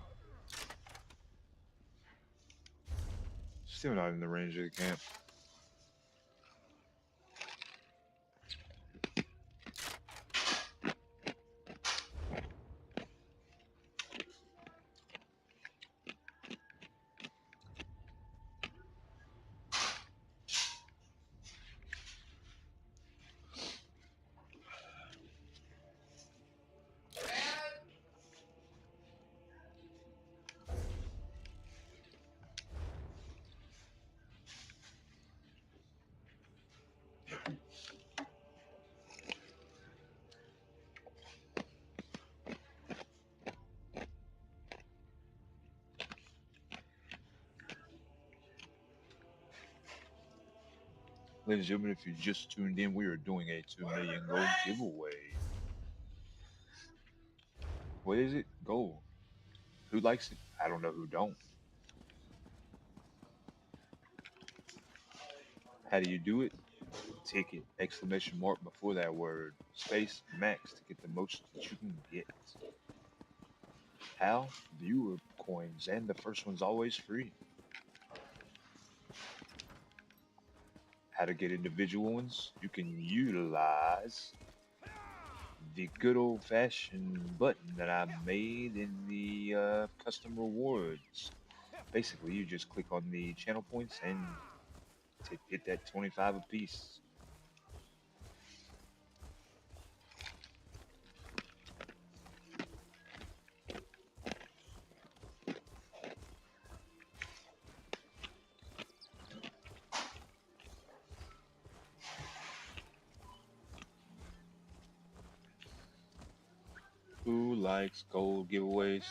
Still not in the range of the camp. Ladies and gentlemen, if you just tuned in, we are doing a 2 million gold giveaway. What is it? Gold. Who likes it? I don't know who don't. How do you do it? Ticket, exclamation mark before that word, space, max to get the most that you can get. How? Viewer coins, and the first one's always free. How to get individual ones? You can utilize the good old-fashioned button that I made in the custom rewards. Basically, you just click on the channel points and hit that 25 a piece. Who likes gold giveaways?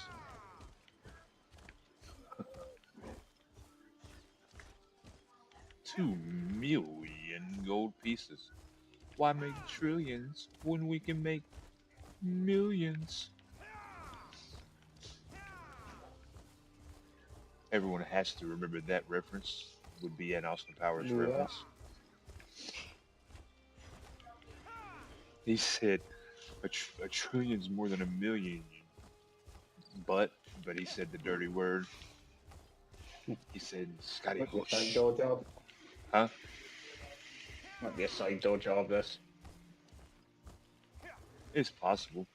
$2 million gold pieces. Why make trillions when we can make millions? everyone has to remember that reference would be an Austin Powers Yeah. reference. He said a trillion's more than a million, but he said the dirty word. He said Scotty Might be a side Hoosh. door job. Huh? Might be a side door job, this. It's possible.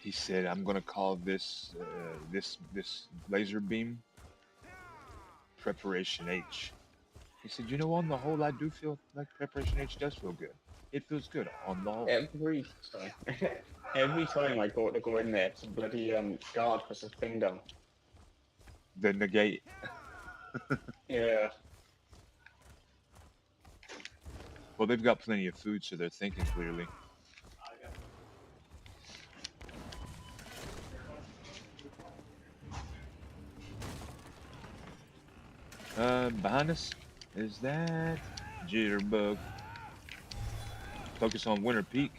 He said, "I'm gonna call this this laser beam Preparation H." He said, "You know, on the whole, I do feel like Preparation H does feel good. It feels good on the whole." Every time I go in there, some bloody guard puts his thing down. The negate. Yeah. Well, they've got plenty of food, so they're thinking clearly. Behind us is that Jitterbug. Focus on Winter Peak.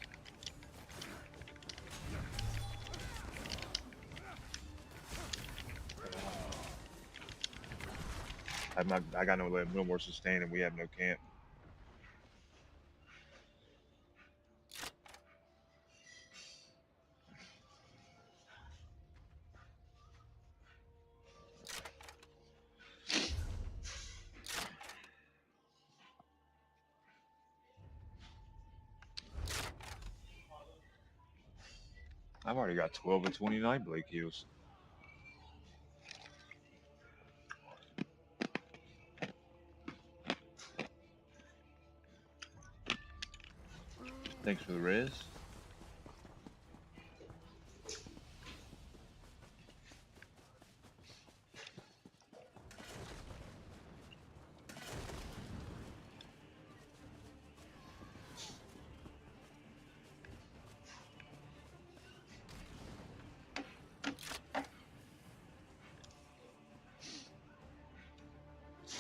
I got no more sustain, and we have no camp. I've already got 12 of 29 Blake heals. Thanks for the res.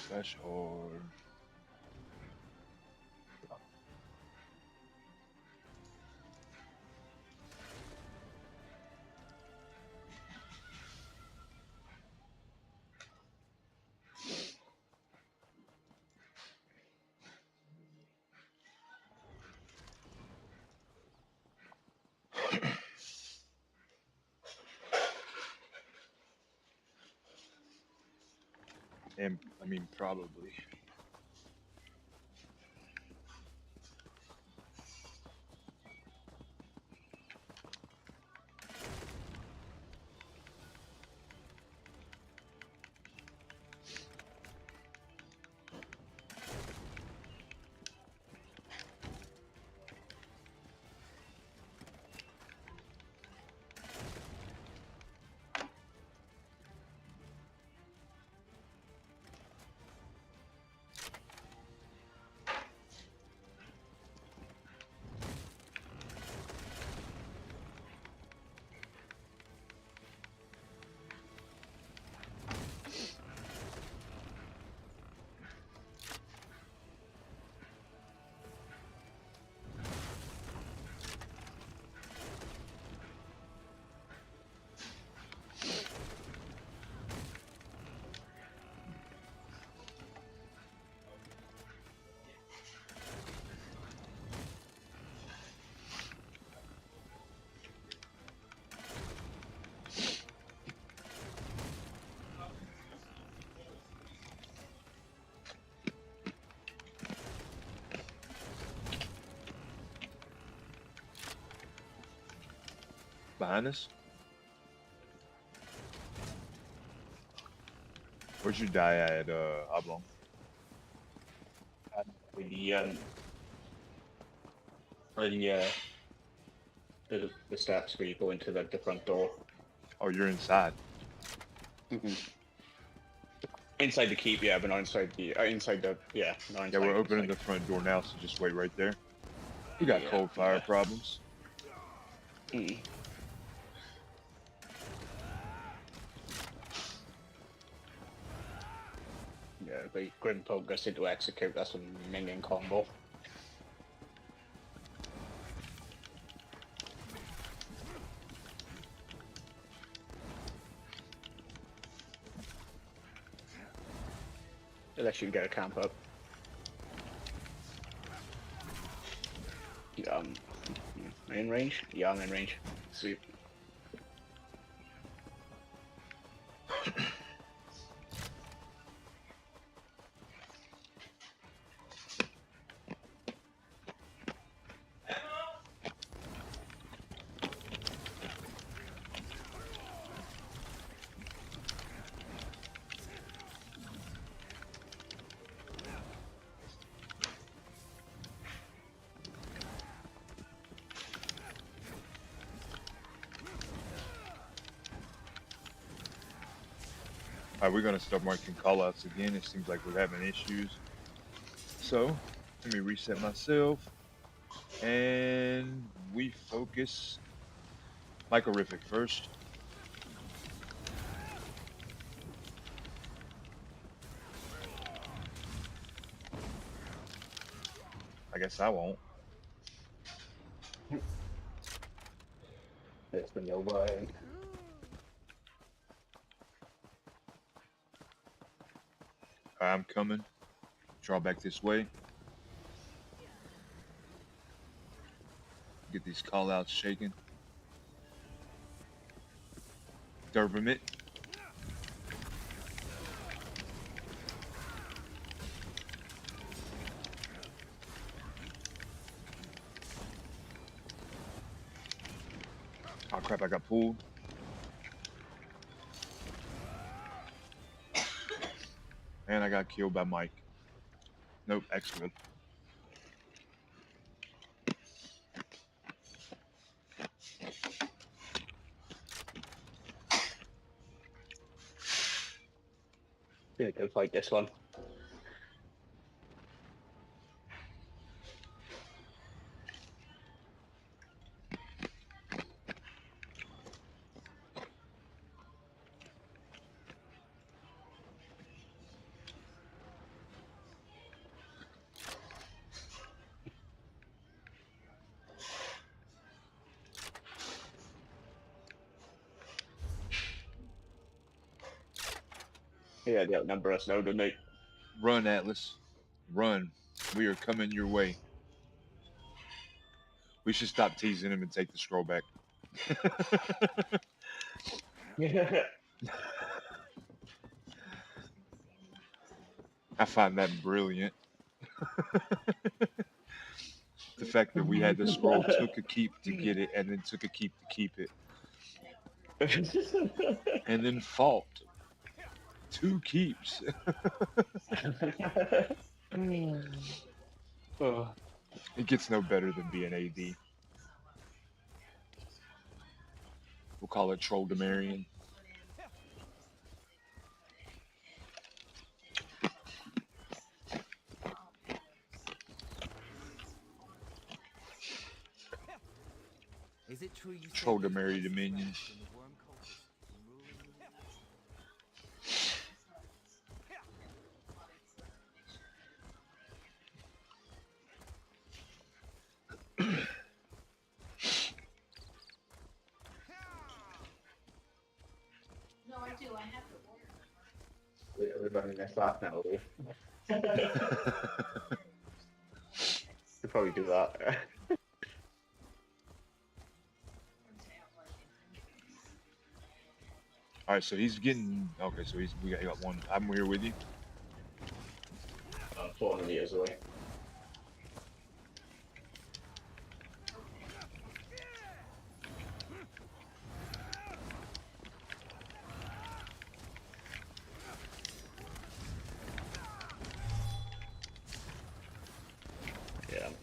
Threshold. And I mean, probably. Behind us? Where'd you die at, Oblong? The steps where you go into the front door. Oh, you're inside. Inside the keep, yeah, but not inside the not Yeah, inside, we're opening inside. the front door now, so just wait right there. We got Yeah, cold fire yeah. problems. Mm. Yeah, the Grim Focus into Execute, that's a minion combo. Unless you can get a camp up. In range? Yeah, I'm in range. Sweet. Alright, we're gonna start marking callouts again. It seems like we're having issues. So, let me reset myself. And we focus Microrific first. I guess I won't. It's been your way. I'm coming. Draw back this way. Get these callouts shaken. Dervamit. Oh crap, I got pulled. And I got killed by Mike. Nope, excellent. Yeah, go fight this one. Yeah, they outnumber us now, don't they? Run, Atlas. Run. We are coming your way. We should stop teasing him and take the scroll back. I find that brilliant. The fact that we had the scroll, took a keep to get it, and then took a keep to keep it. And then fought. 2 keeps. It gets no better than being AD. We'll call it Troll Demarian. Is it true you Troll Demary Dominion. No, I do. I have the order. We're running this fast now, are we? Could probably do that. Alright, so he's getting... Okay, so we got one. I'm here with you. 400 meters away. Yeah, I'm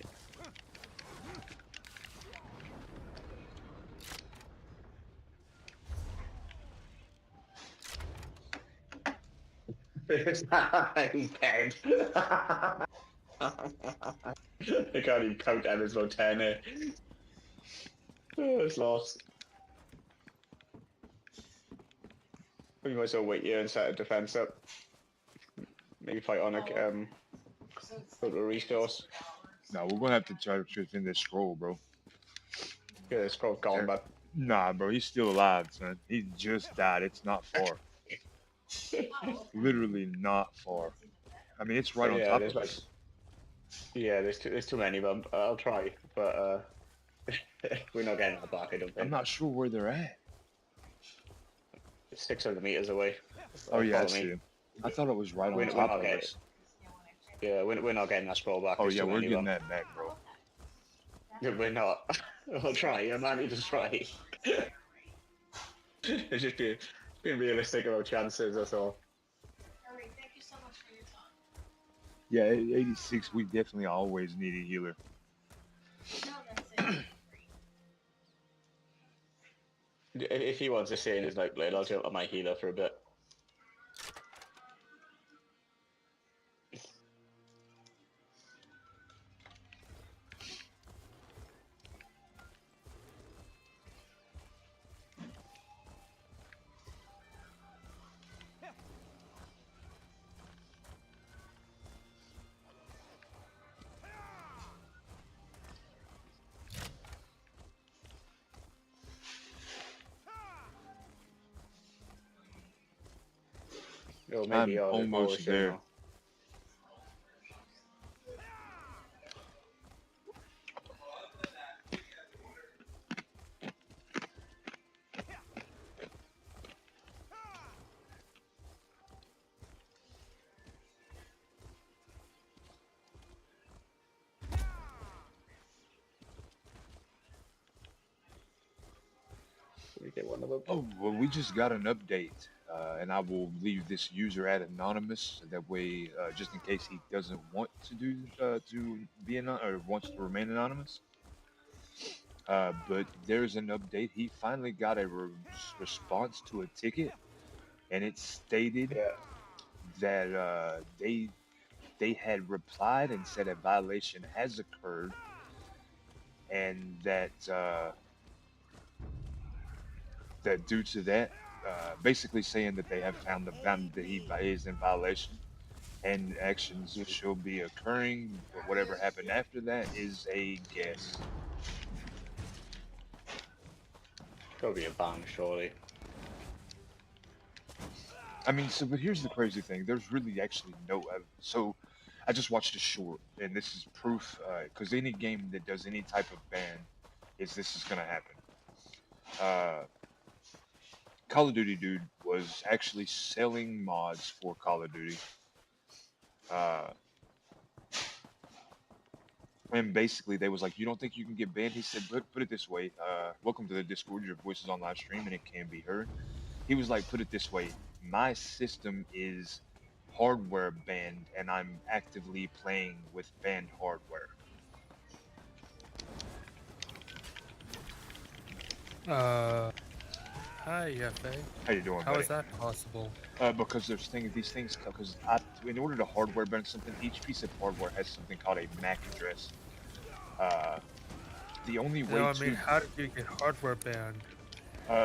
He's dead. I can't even count Emma's low 10 here. Oh, it's lost. We might as well wait here and set a defense up. Maybe fight on a go to a resource. No, we're gonna have to try to finish this scroll, bro. Yeah, it's called gone, but Nah, bro, he's still alive, son. He just died. It's not far. Literally not far. I mean, it's right on yeah, top there's of like us. there's too many, but I'll try. But we're not getting that back, I don't I'm think. not sure where they're at. It's 600 meters away. Oh yeah, I Follow see me. him. I thought it was right on We're top not of getting. us. Yeah, we're not getting that scroll back. Oh There's yeah, too we're many of getting them. that back, bro. Yeah, we're not. I'll try. I might need to try. It's just being realistic about chances. That's all. Hurry, thank you so much for your time. Yeah, 86. We definitely always need a healer. No, that's it. If he wants to stay in his night blade, I'll jump on my healer for a bit. Oh, maybe I'm I'll almost there. We get one of them. Oh, well, we just got an update, and I will leave this user at anonymous. So that way, just in case he doesn't want to do to be or wants to remain anonymous. But there's an update. He finally got a response to a ticket, and it stated that they had replied and said a violation has occurred, and that that due to that, basically saying that they have found that he is in violation, and actions shall be occurring. But whatever happened after that is a guess. Gotta be a ban, surely. I mean, but here's the crazy thing. There's really actually no so I just watched a short, and this is proof, because any game that does any type of ban, this is gonna happen. Call of Duty dude was actually selling mods for Call of Duty. And basically they was like, you don't think you can get banned? He said, put it this way, welcome to the Discord, your voice is on live stream and it can be heard. He was like, put it this way, my system is hardware banned and I'm actively playing with banned hardware. Hi, FA. How you doing, How buddy? is that possible? Because there's these things, because in order to hardware ban something, each piece of hardware has something called a MAC address. The only way No, I to... mean, how did you get hardware banned?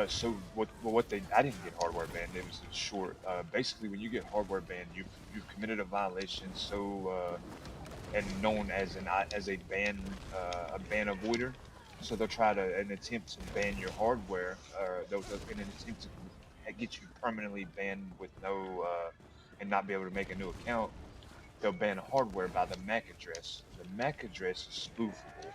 So I didn't get hardware banned. It was short. Basically, when you get hardware banned, you've committed a violation. And known as a ban avoider. So they'll try to attempt to ban your hardware, they'll in an attempt to get you permanently banned with no and not be able to make a new account. They'll ban hardware by the MAC address. The MAC address is spoofable.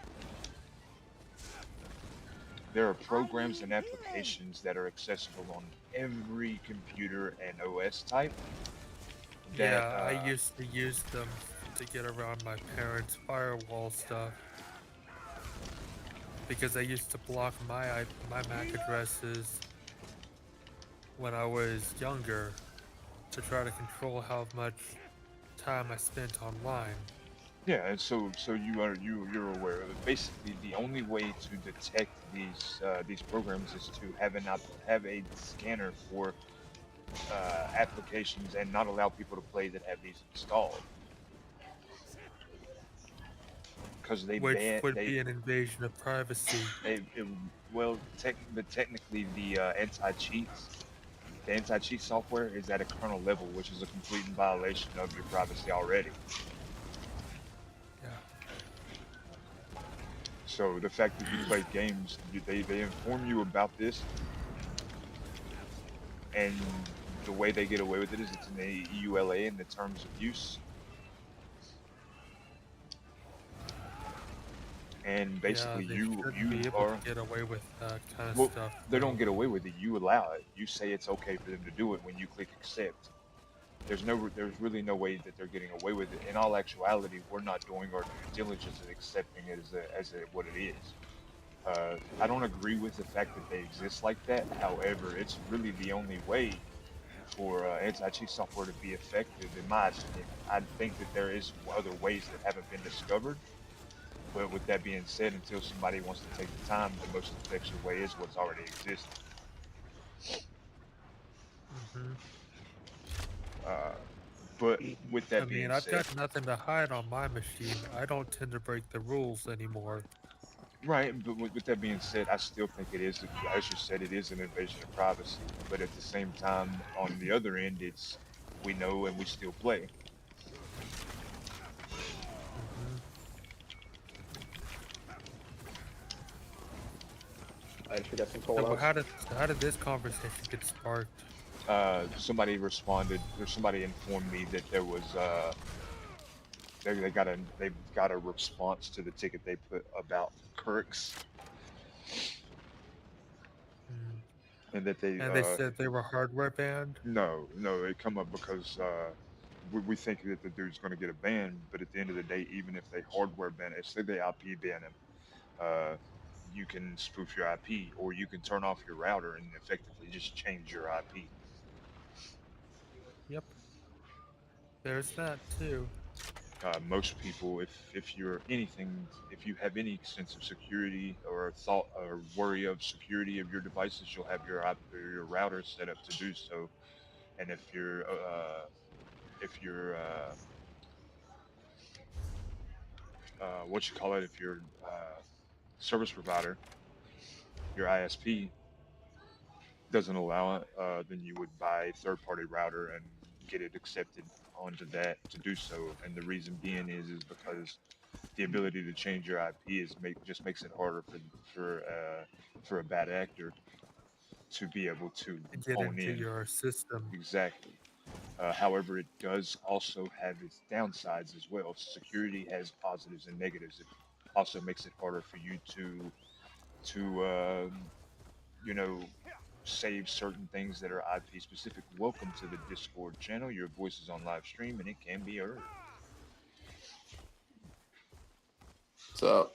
There are programs and applications that are accessible on every computer and OS type. I used to use them to get around my parents' firewall stuff. Because I used to block my MAC addresses when I was younger to try to control how much time I spent online. Yeah, and so you're aware of it. Basically, the only way to detect these programs is to have a scanner for applications and not allow people to play that have these installed. Because Which would be an invasion of privacy. Technically the anti-cheats The anti-cheat software is at a kernel level, which is a complete violation of your privacy already. Yeah. So the fact that you play games, they inform you about this, and the way they get away with it is it's in the EULA in the terms of use. And basically, Yeah, they you shouldn't be able are to get away with that kind of well. stuff. They No. don't get away with it. You allow it. You say it's okay for them to do it when you click accept. There's really no way that they're getting away with it. In all actuality, we're not doing our due diligence and accepting it what it is. I don't agree with the fact that they exist like that. However, it's really the only way for anti-cheat software to be effective, in my opinion. I think that there is other ways that haven't been discovered. But with that being said, until somebody wants to take the time, the most effective way is what's already existing. Hmm. Uh, but with I that mean, being I've said, got nothing to hide on my machine. I don't tend to break the rules anymore. right, but with that being said, I still think it is, as you said, it is an invasion of privacy. But at the same time, on the other end, it's we know and we still play. Hmm. I should get some So call outs. how did this conversation get sparked? Somebody responded, or somebody informed me that there was they've got a response to the ticket they put about Kirk's, Mm. and that they And they said they were hardware banned. no, it come up because we think that the dude's going to get a ban, but at the end of the day, even if they hardware ban it, say they IP ban him, uh, you can spoof your IP, or you can turn off your router and effectively just change your IP. Yep. There's that too. Most people, if you're anything, if you have any sense of security or thought or worry of security of your devices, you'll have your router set up to do so. And if you're what you call it, if you're service provider, your ISP doesn't allow it, then you would buy a third-party router and get it accepted onto that to do so. And the reason being is because the ability to change your IP just makes it harder for a bad actor to be able to To get hone into in. your system. Exactly. However, it does also have its downsides as well. Security has positives and negatives. It also makes it harder for you to you know save certain things that are IP specific. Welcome to the Discord channel. Your voice is on live stream and it can be heard. What's up?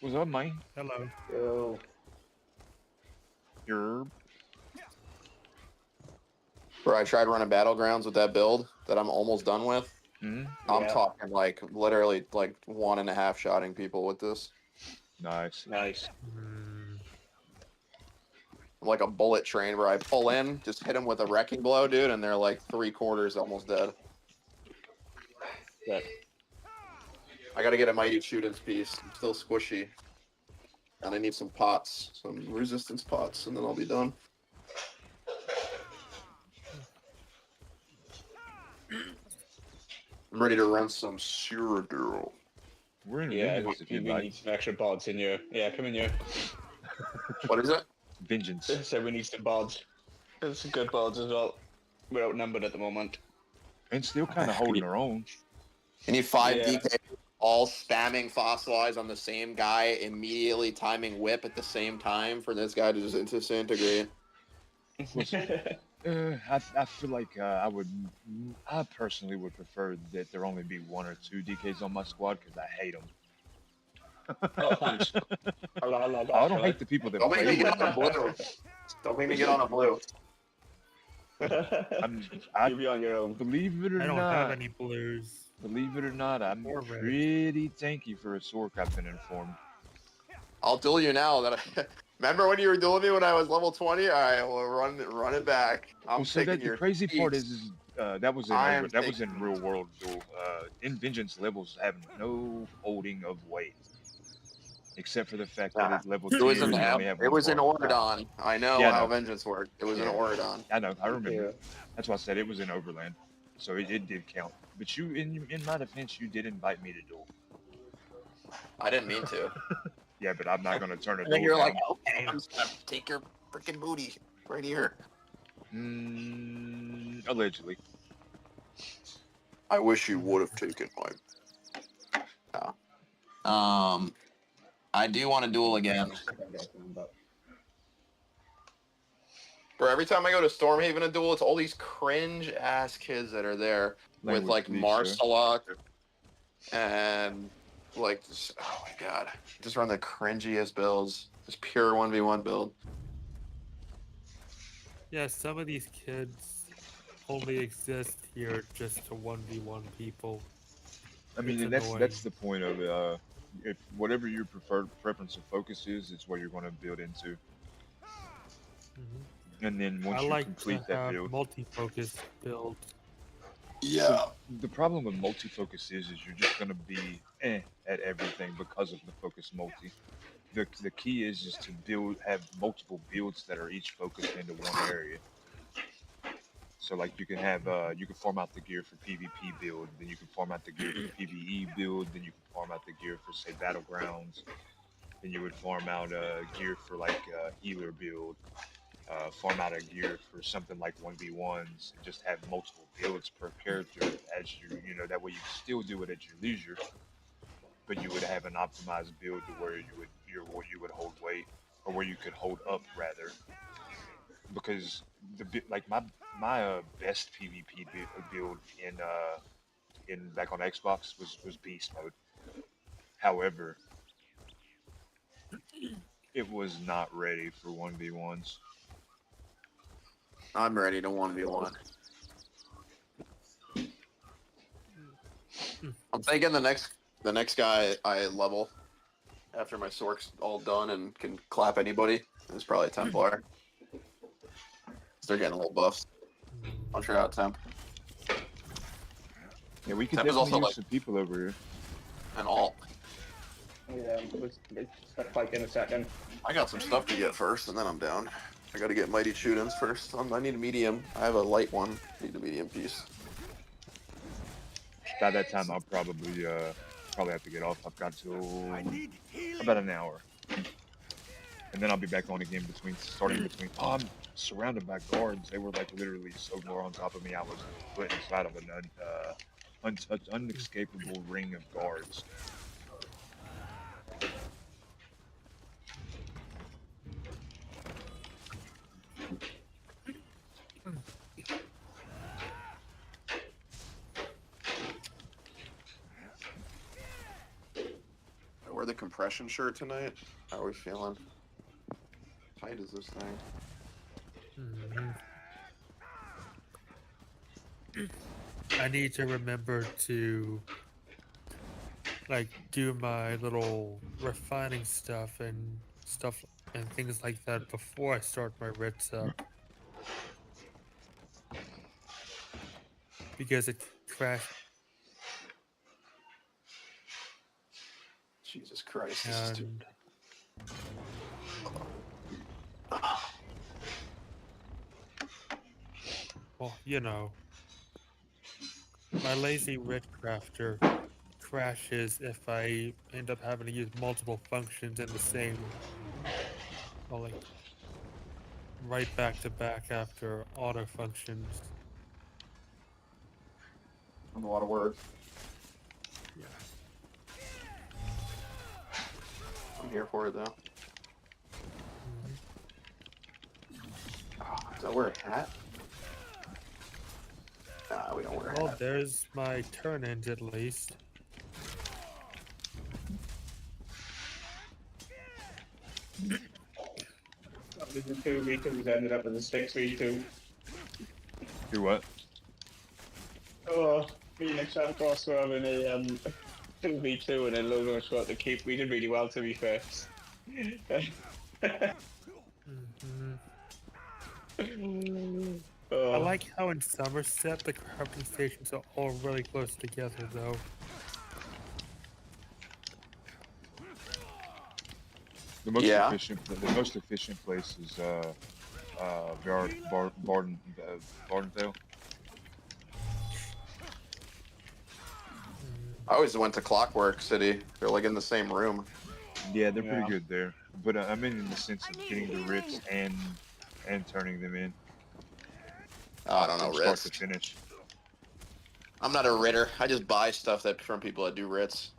What's up, man? Hello. Yo. You're Bro, I tried running Battlegrounds with that build that I'm almost done with. mm, I'm Yeah. talking like literally like 1.5 shotting people with this. nice. Nice. Mm. I'm like a bullet train where I pull in, just hit them with a wrecking blow, dude, and they're like 3/4 almost dead. Good. I gotta get a mighty shooting's piece. I'm still squishy. And I need some pots, some resistance pots, and then I'll be done. I'm ready to run some Cyrodiil. We're in Yeah, Vengeance if we you'd like. need some extra bods in here. Yeah, come in here. What is it? Vengeance. So we need some bods. There's some good bods as well. We're outnumbered at the moment. And still kind of holding her own. You need 5 Yeah. DK, all spamming fossilize on the same guy, immediately timing whip at the same time for this guy to just disintegrate. I feel like I personally would prefer that there only be 1 or 2 DKs on my squad because I hate them. Oh, thanks. I don't hate the people that Don't make play me with get on a blue. Don't make me get on a blue. I You'll be on your own. believe it or I don't not. have any blues. Believe it or not, I'm Or red. pretty tanky for a Sork. I've been informed. I'll duel you now. Remember when you were dueling me when I was level 20? All right, well, run it back. I'm Well, so taking that the your crazy part seats. is that was in I am that was in taking- real world duel. In Vengeance levels have no holding of weight. except for the fact that Nah, at level it 2 was you an only have it one was an part. Ordon. I know Yeah, I how know. vengeance worked. It was an Yeah. Ordon. I know. I remember. Yeah. That's why I said it was in Overland, so it did count. But you, in my defense, you did invite me to duel. I didn't mean to. Yeah, but I'm not gonna turn a And then duel you're down. like, okay, I'm just gonna take your freaking booty right here. Allegedly. I wish you would have taken my. I do want to duel again. Bro, every time I go to Stormhaven to duel, it's all these cringe ass kids that are there with Language, like please, sir. Marsalok and like, oh my god, just run the cringiest builds, just pure 1v1 build. Yeah, some of these kids only exist here just to 1v1 people. I mean, It's and annoying. that's the point of it. If whatever your preferred preference of focus is, it's what you're going to build into. And then once I you like complete to that have build, multi-focus builds. Yeah. So the problem with multi-focus is you're just going to be at everything because of the focus multi. The key is to have multiple builds that are each focused into one area. So like you can have you can farm out the gear for PvP build, then you can farm out the gear for PvE build, then you can farm out the gear for say battlegrounds, then you would farm out gear for like healer build, farm out a gear for something like 1v1s, and just have multiple builds per character as you know that way you can still do it at your leisure, but you would have an optimized build to where you would hold weight, or where you could hold up rather. Because like my best PvP build in back on Xbox was beast mode. However, it was not ready for 1v1s. I'm ready to 1v1. I'm thinking the next guy I level after my Sork's all done and can clap anybody is probably Templar. They're getting a little buffed. I'll try out Temp. Yeah, we could Temp is definitely also use like some people over here. an alt. Yeah, it's like in a second. I got some stuff to get first, and then I'm down. I got to get Mighty Shootins first. I need a medium. I have a light one. Need a medium piece. By that time, I'll probably have to get off. I've got till about an hour, and then I'll be back on again starting between. Oh, I'm surrounded by guards. They were like literally so far on top of me. I was put inside of an unescapable ring of guards. I wear the compression shirt tonight. How are we feeling? How tight is this thing? I need to remember to like do my little refining stuff and things like that before I start my Ritz up. Because it crashed. Jesus Christ. This is too... Well, you know, my lazy Rit crafter crashes if I end up having to use multiple functions in the same, well, like, right back to back after auto functions. A lot of words. Yeah. I'm here for it though. Does that wear a hat? Nah, we don't wear a hat. Well, there's my turn end at least. That was a 2v2, ended up with a 6v2. Do what? Oh, me and Xancross were having a 2v2 and then Logan was got to keep. We did really well, to be fair. I like how in Somerset the crafting stations are all really close together though. Yeah. The most efficient place is Bardenvale. I always went to Clockwork City. They're like in the same room. Yeah, they're pretty Yeah. good there. But I mean, in the sense of getting the writs and turning them in I don't know, from start to Ritz. finish. I'm not a Ritter. I just buy stuff that from people that do Ritz,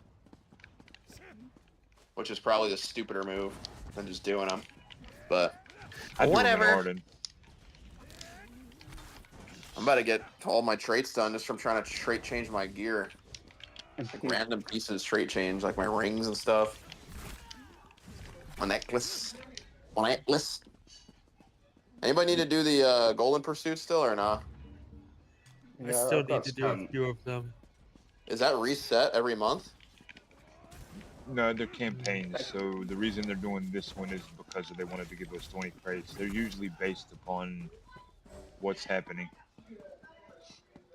which is probably the stupider move than just doing them. But I do them in whatever. Arden. I'm about to get all my traits done just from trying to trait change my gear. Like random pieces trait change, like my rings and stuff. My necklace. My necklace. Anybody need to do the Golden Pursuit still or not? I Yeah, still I've need got to do a some. few of them. Is that reset every month? No, they're campaigns. So the reason they're doing this one is because they wanted to give us 20 crates. They're usually based upon what's happening.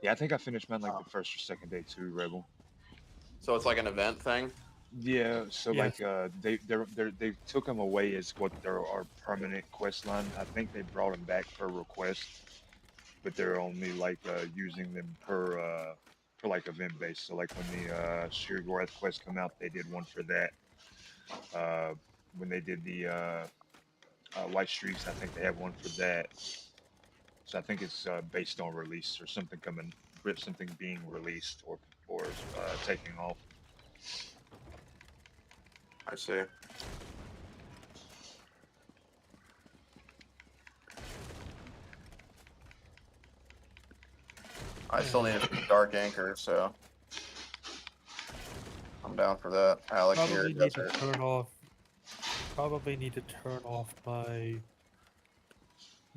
Yeah, I think I finished mine like the first or second day too, Rebel. So it's like an event thing? Yeah, so Yes. like they took them away as what there are permanent quest line. I think they brought them back per request, but they're only like using them per like event based. So like when the Sheogorath quest come out, they did one for that. When they did the White Streaks, I think they have one for that. So I think it's based on release or something something being released or taking off. I see. I still need a Dark Anchor, so I'm down for that. Alec here. Probably need to turn off. Probably need to turn off my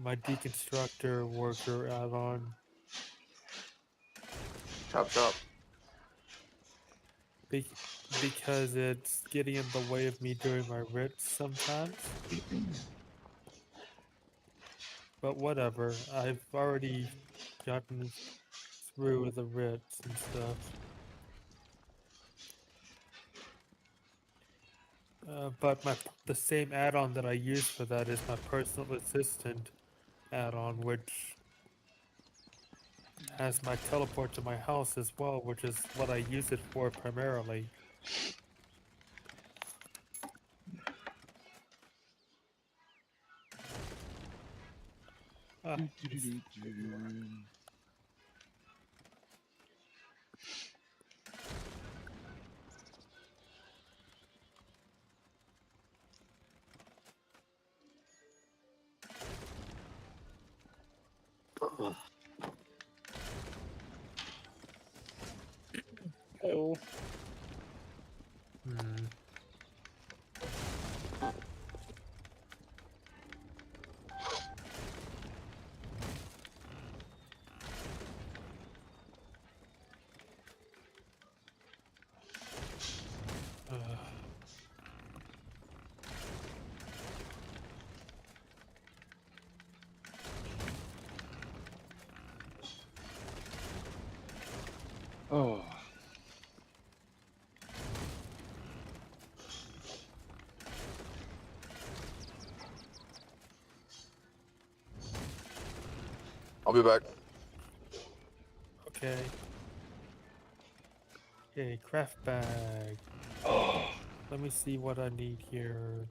deconstructor worker add-on Chop chop. because it's getting in the way of me doing my writs sometimes. But whatever, I've already gotten through the writs and stuff. But the same add-on that I use for that is my personal assistant add-on, which has my teleport to my house as well, which is what I use it for primarily. Ah, Oh, hmm. Oh. I'll be back. Okay. Okay, craft bag. Oh. Let me see what I need here.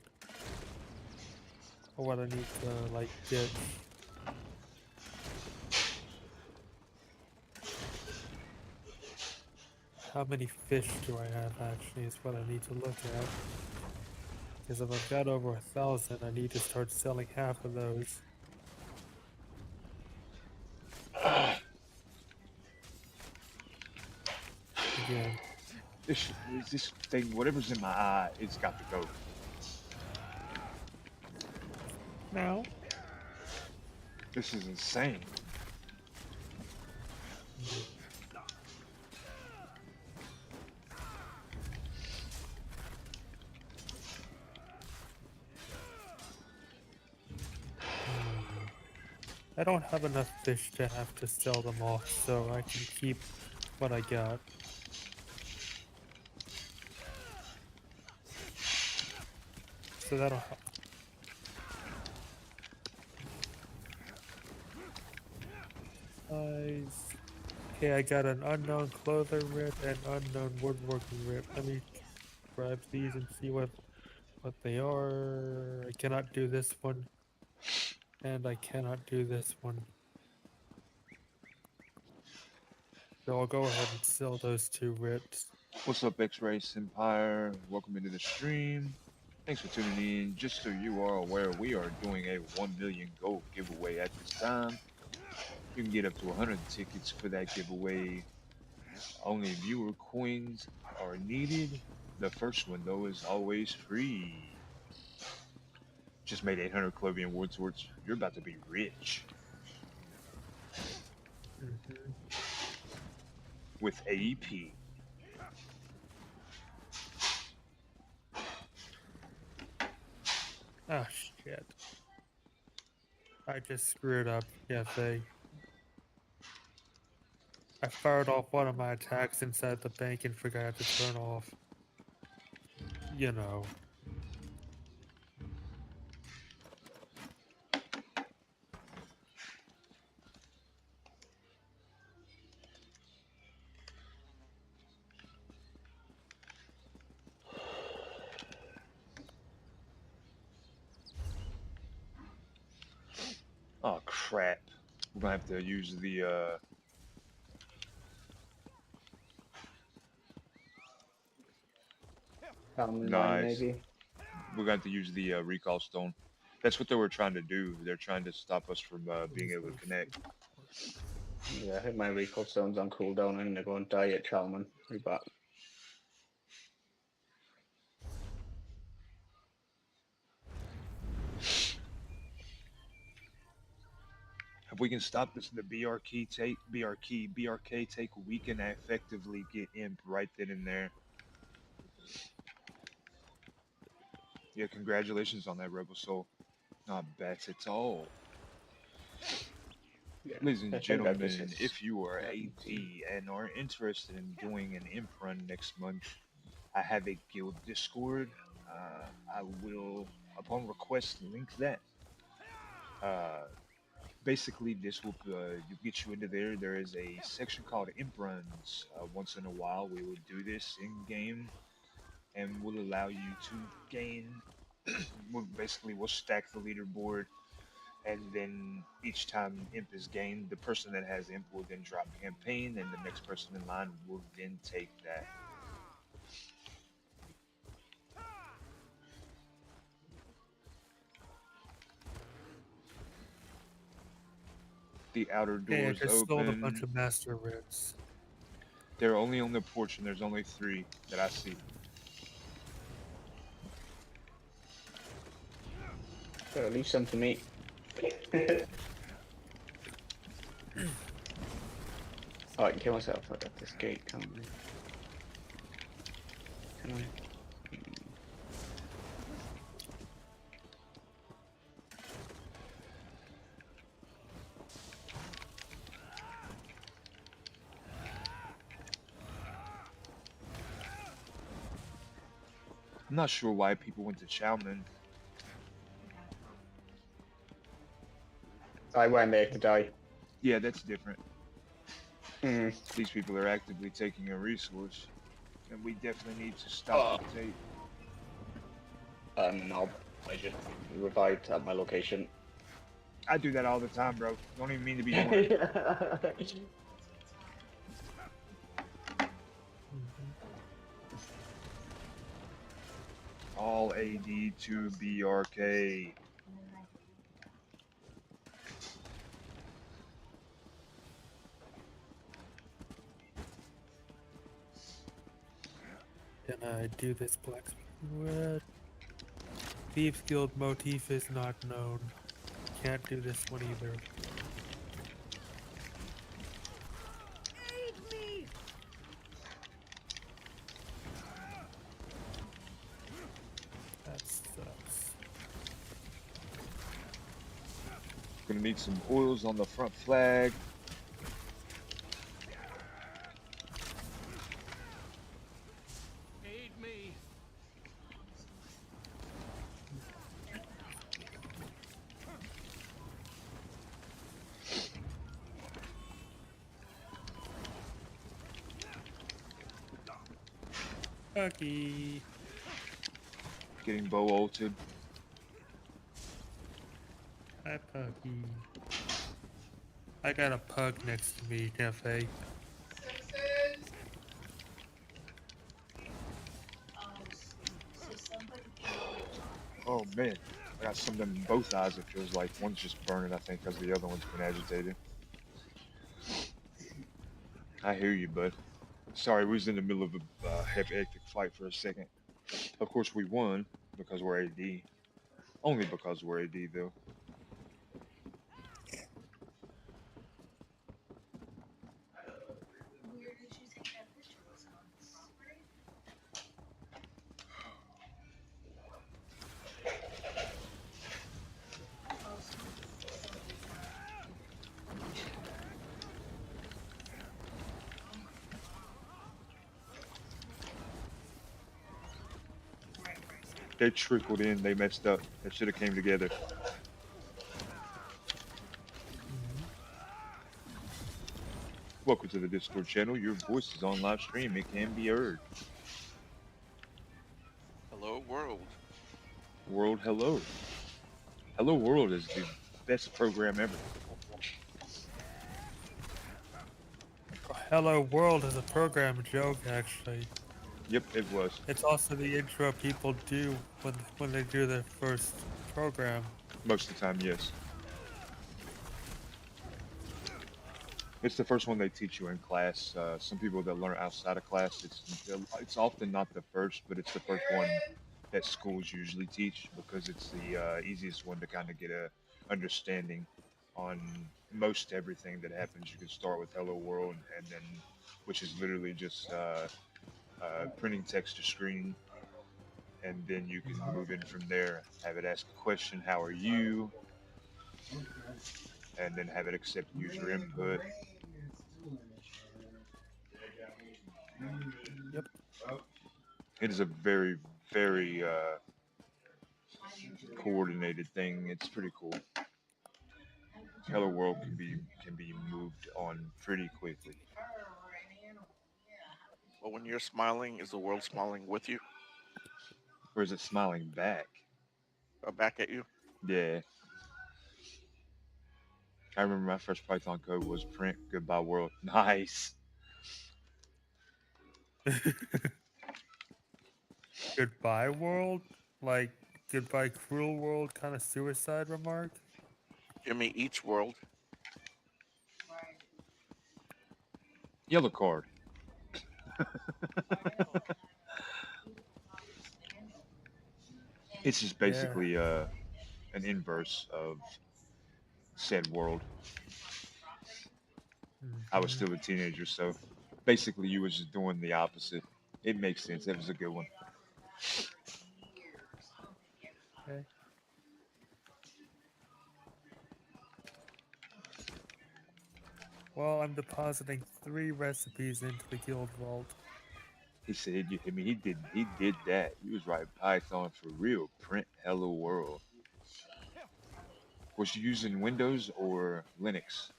Or what I need to, like, ditch. How many fish do I have, actually, is what I need to look at. Because if I've got over 1,000, I need to start selling half of those. Again. This thing, whatever's in my eye, it's got to go. No. This is insane. I don't have enough fish to have to sell them off, so I can keep what I got. so that'll help. Okay, I got an unknown clother rip and unknown woodworking rip. Let me grab these and see what they are. I cannot do this one, and I cannot do this one. So I'll go ahead and sell those 2 rips. What's up, X-Ray Empire? Welcome into the stream. Thanks for tuning in. Just so you are aware, we are doing a 1 million gold giveaway at this time. You can get up to 100 tickets for that giveaway. Only viewer coins are needed. The first one, though, is always free. Just made 800 Clovian Wood Swords. You're about to be rich. With AEP. Ah, shit. I just screwed up. Cafe. I fired off one of my attacks inside the bank and forgot to turn off. You know. Oh, crap. We're gonna have to use the, nice. Maybe. We're going to have to use the recall stone. That's what they were trying to do. They're trying to stop us from being able to connect. Yeah, I think my recall stone's on cooldown. I'm gonna go and die at Chalman. Be back. If we can stop this, the BRK take, we can effectively get imp right then and there. Yeah, congratulations on that, Rebel Soul. Not bad at all. Yeah, Ladies and gentlemen, if you are yeah, AD and are interested in doing an imp run next month, I have a guild Discord. I will, upon request, link that. Basically, this will get you into there. There is a section called imp runs. Once in a while, we will do this in game, and will allow you to gain. We'll stack the leaderboard, and then each time imp is gained, the person that has imp will then drop campaign, and the next person in line will then take that. The outer Hey, I doors just sold a bunch open. of master rips. They're only on the porch, and there's only 3 that I see. So leave some to me. Oh, I can kill myself. I got this gate, can't I? Can I? I'm not sure why people went to Chalman. I went there to die. Yeah, that's different. Mm. These people are actively taking a resource, and we definitely need to stop the take. No, I just revived at my location. I do that all the time, bro. Don't even mean to be doing All AD to BRK. Can I do this blacksmith? What? Thieves Guild motif is not known. Can't do this one either. Aid me! That sucks. Gonna need some oils on the front flag. Aid me. Puggy. Getting bow ulted. Hi, Puggy. I got a pug next to me, Cafe. Oh man, I got something in both eyes. It feels like one's just burning, I think, because the other one's been agitated. I hear you, bud. Sorry, we was in the middle of a hectic fight for a second. Of course, we won because we're AD. Only because we're AD, though. Where did you take that picture? Was it on the property? Oh, somebody's They trickled in. They messed up. They should have came together. Welcome to the Discord channel. Your voice is on live stream. It can be heard. Hello, world. World, hello. Hello World is the best program ever. Hello World is a program joke, actually. Yep, it was. It's also the intro people do when they do their first program. Most of the time, yes. It's the first one they teach you in class. Some people that learn outside of class, it's often not the first, but it's the first one that schools usually teach because it's the easiest one to kind of get a understanding on most everything that happens. You can start with Hello World, and then which is literally just printing text to screen, and then you can move in from there. Have it ask a question, how are you, and then have it accept user input. Yep. It is a very, very coordinated thing. It's pretty cool. Hello World can be moved on pretty quickly. Well, when you're smiling, is the world smiling with you? Or is it smiling back? Back at you? Yeah. I remember my first Python code was print goodbye world. Nice. Goodbye World? Like goodbye cruel world kind of suicide remark? Jimmy eats world. Yellow card. It's just basically an inverse of said world. I was still a teenager, so basically you was just doing the opposite. It makes sense. It was a good one. Okay. Well, I'm depositing 3 recipes into the guild vault. He said, I mean, he did that. He was writing Python for real. Print hello world. Was you using Windows or Linux?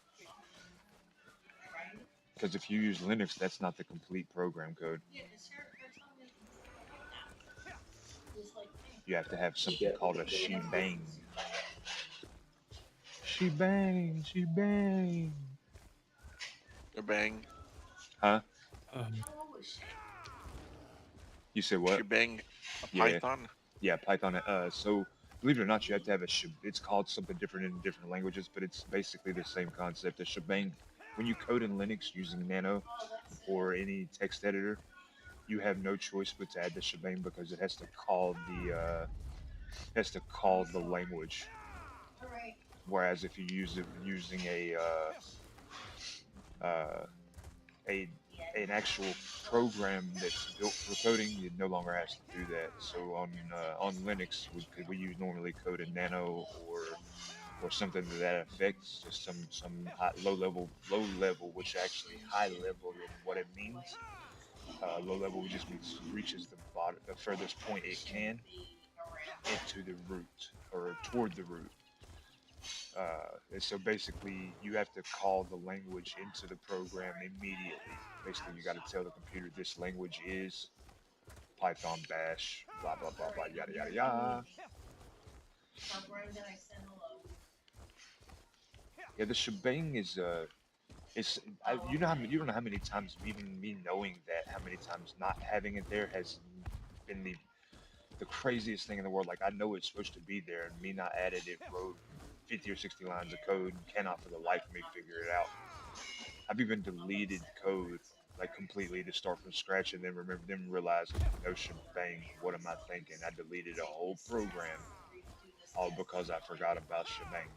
Because if you use Linux, that's not the complete program code. You have to have something called a shebang. Shebang, shebang. A bang. Huh? You said what? Shebang. A Yeah. Python. Yeah, Python. So believe it or not, you have to have it's called something different in different languages, but it's basically the same concept. A shebang. When you code in Linux using Nano or any text editor, you have no choice but to add the shebang because it has to call the language. Whereas if you use it using an actual program that's built for coding, you no longer have to do that. So on Linux, we use normally code in Nano or something to that effect. Just some low level, which actually high level in what it means. Low level just means reaches the furthest point it can into the root or toward the root. And so basically, you have to call the language into the program immediately. Basically, you got to tell the computer this language is, Python bash, blah blah blah blah, yada yada yada. Tell Brandon I said hello. Yeah, the shebang is you know you don't know how many times even me knowing that, how many times not having it there has been the craziest thing in the world. Like I know it's supposed to be there, and me not added it, wrote 50 or 60 lines of code, and cannot for the life of me figure it out. I've even deleted code like completely to start from scratch, and then realize no shebang. What am I thinking? I deleted a whole program all because I forgot about shebang.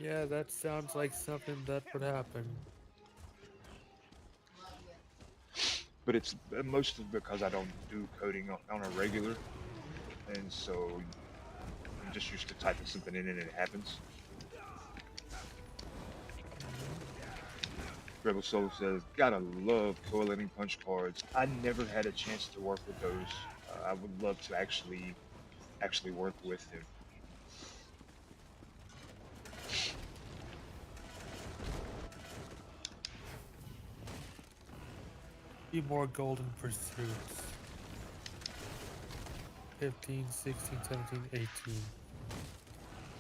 Yeah, that sounds like something that would happen. But it's mostly because I don't do coding on a regular, and so I'm just used to typing something in and it happens. Rebel Soul says, "Gotta love coaliting punch cards. I never had a chance to work with those. I would love to actually work with them." Few more golden pursuits. 15, 16, 17, 18.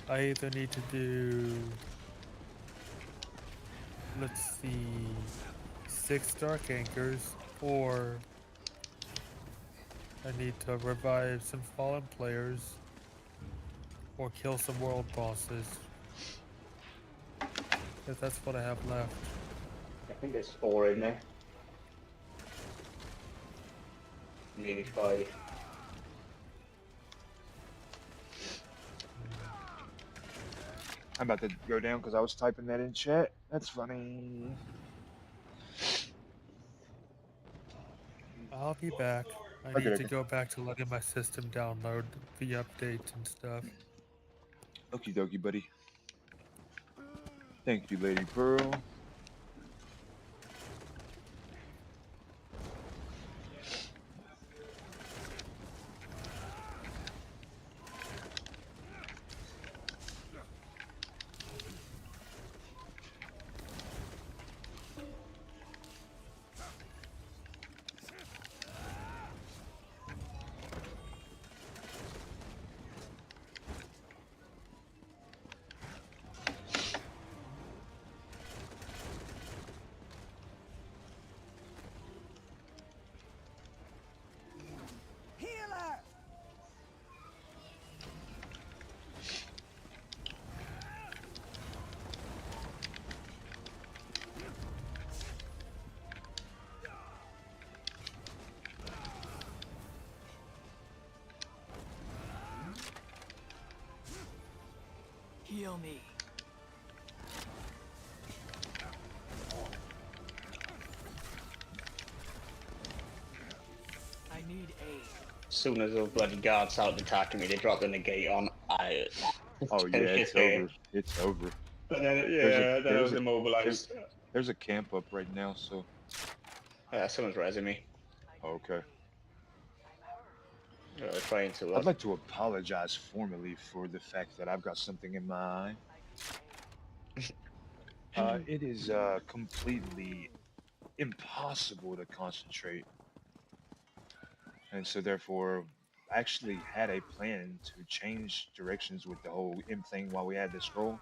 I either need to do, let's see, 6 dark anchors, or I need to revive some fallen players, or kill some world bosses. If that's what I have left. I think there's 4 in there. Maybe 5. I'm about to go down because I was typing that in chat. That's funny. I'll be back. I Okay, need to okay. go back to letting my system download the updates and stuff. Okie dokie, buddy. Thank you, Lady Pearl. Healer! Heal me. I need aid. As soon as those bloody guards started attacking me, they dropped the negate on. Oh yeah, it's over. It's over. But then, There's a yeah, then I was there's immobilized. there's a camp up right now, so Someone's resing me. okay. Trying to. I'd like to apologize formally for the fact that I've got something in my eye. It is completely impossible to concentrate, and so therefore, I actually had a plan to change directions with the whole M thing while we had this scroll,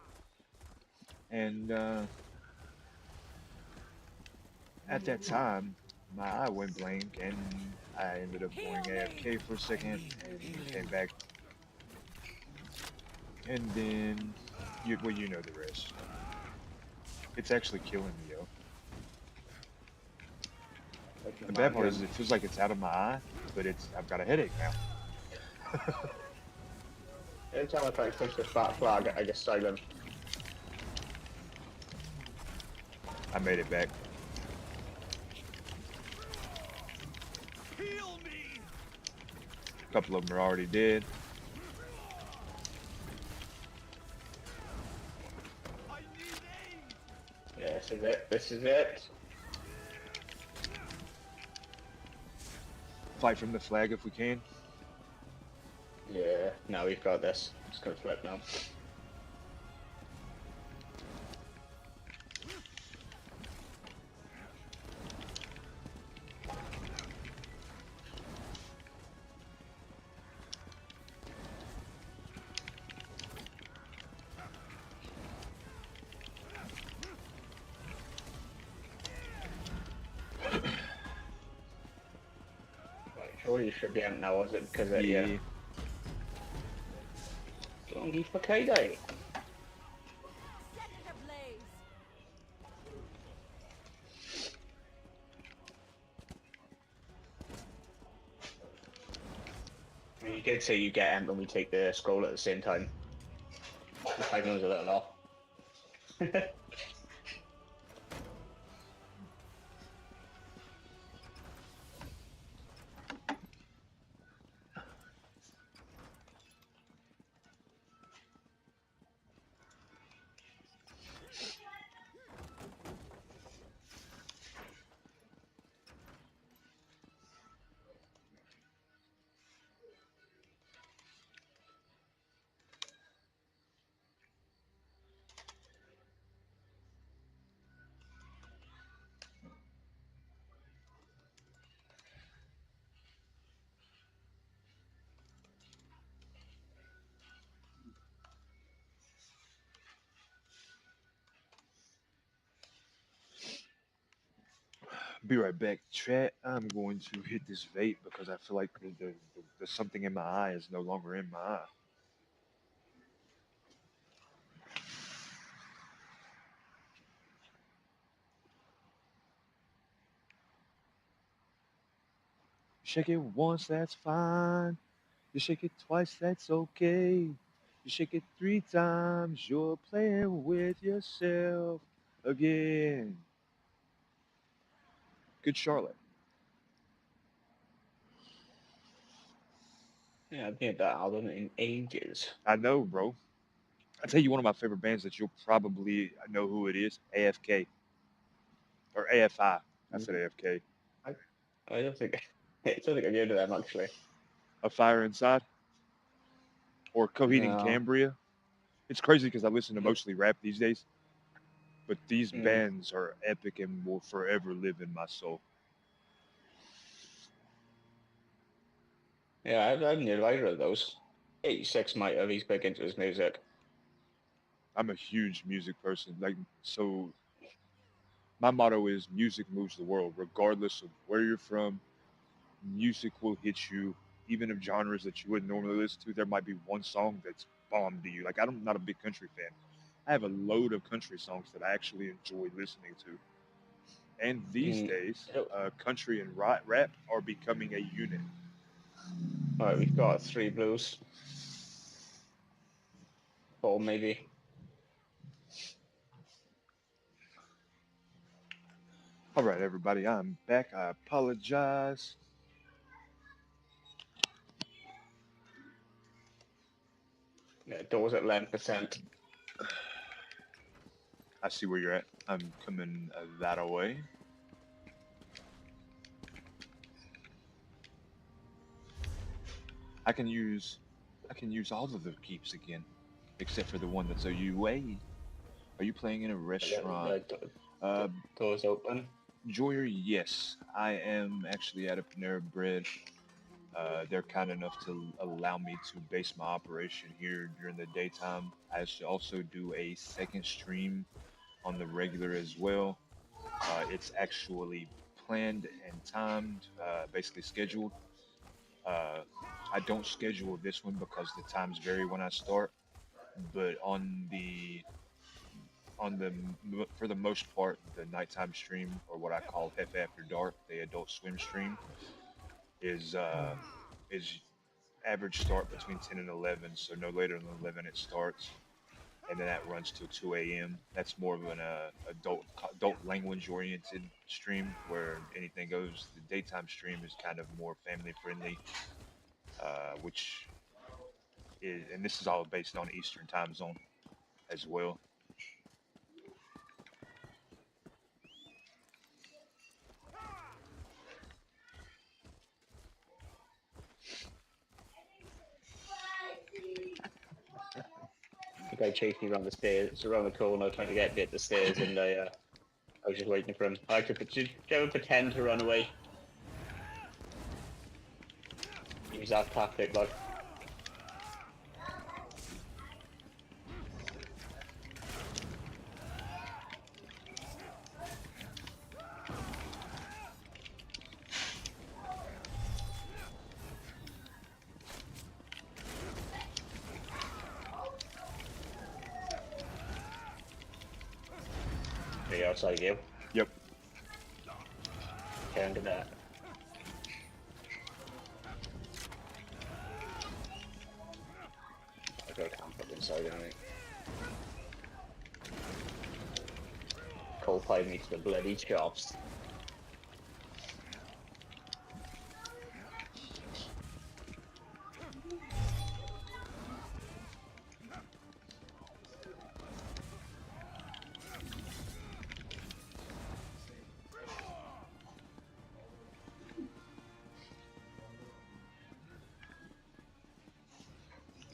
and at that time, my eye went blank, and I ended up going AFK for a second, and came back, and then you know the rest. It's actually killing me, yo. The bad part is it feels like it's out of my eye, but I've got a headache now. Every time I try to push this back flag, I get silent. I made it back. Heal me! A couple of them are already dead. Yeah, this is it. This is it. Fight from the flag if we can. Yeah, now we've got this. It's gonna flip now. sure you should be out now, was it? Because Yeah. Longy for K-Day. Set it ablaze. I mean, you did say you get amp when we take the scroll at the same time. The timing was a little off. Be right back, chat. I'm going to hit this vape because I feel like the something in my eye is no longer in my eye. Shake it once, that's fine. You shake it twice, that's okay. You shake it 3 times, you're playing with yourself again. Good Charlotte. Yeah, I've heard that album in ages. I know, bro. I tell you, one of my favorite bands that you'll probably know who it is. AFK or AFI. I said AFK. I don't think I don't think I've heard of them actually. A Fire Inside or Coheed and No. Cambria. It's crazy because I listen to mostly rap these days, but these Mm. bands are epic and will forever live in my soul. Yeah, I haven't heard of either of those. 86 might have, he's big into his music. I'm a huge music person. Like, so my motto is music moves the world, regardless of where you're from. Music will hit you, even of genres that you wouldn't normally listen to. There might be one song that's bomb to you. Like, I'm not a big country fan. I have a load of country songs that I actually enjoy listening to. And these days, country and rap are becoming a unit. All right, we've got 3 blues. 4 maybe. All right, everybody, I'm back. I apologize. Yeah, doors at 11%. I see where you're at. I'm coming that away. I can use all of the keeps again, except for the one that's a UA. Are you playing in a restaurant? Doors open. Joyer, yes. I am actually at a Panera Bread. They're kind enough to allow me to base my operation here during the daytime. I should also do a second stream on the regular as well. It's actually planned and timed, basically scheduled. I don't schedule this one because the times vary when I start, but for the most part, the nighttime stream, or what I call Hef After Dark, the Adult Swim stream, is average start between 10 and 11, so no later than 11 it starts, and then that runs till 2 a.m. That's more of an adult language oriented stream where anything goes. The daytime stream is kind of more family friendly, which is, and this is all based on Eastern time zone as well. The guy chased me around the stairs, around the corner, trying to get me up the stairs, and I was just waiting for him. I could pretend to run away. Use that tactic, like. outside of you. Yep. Okay, I'm gonna. I got a camp up inside, I think. Cold pie me to the bloody chops.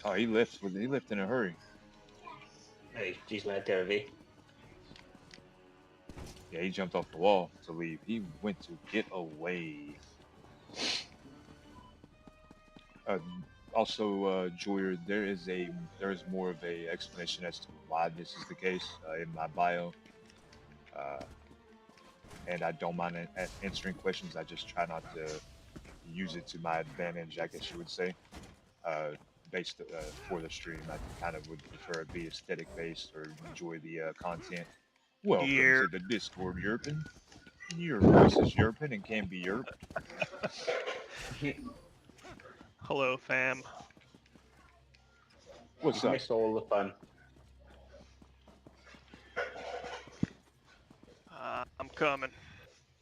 Oh, he left. He left in a hurry. Hey, he's led Derby. Yeah, he jumped off the wall to leave. He went to get away. Uh, also, Joyer, there is more of a explanation as to why this is the case in my bio, uh, and I don't mind answering questions. I just try not to use it to my advantage, I guess you would say. Based for the stream, I kind of would prefer it be aesthetic based or enjoy the content. Welcome to the Discord, Yerpin. Your voice is Yerpin and can be Yerp. Hello, fam. What's You up? missed all the fun. I'm coming.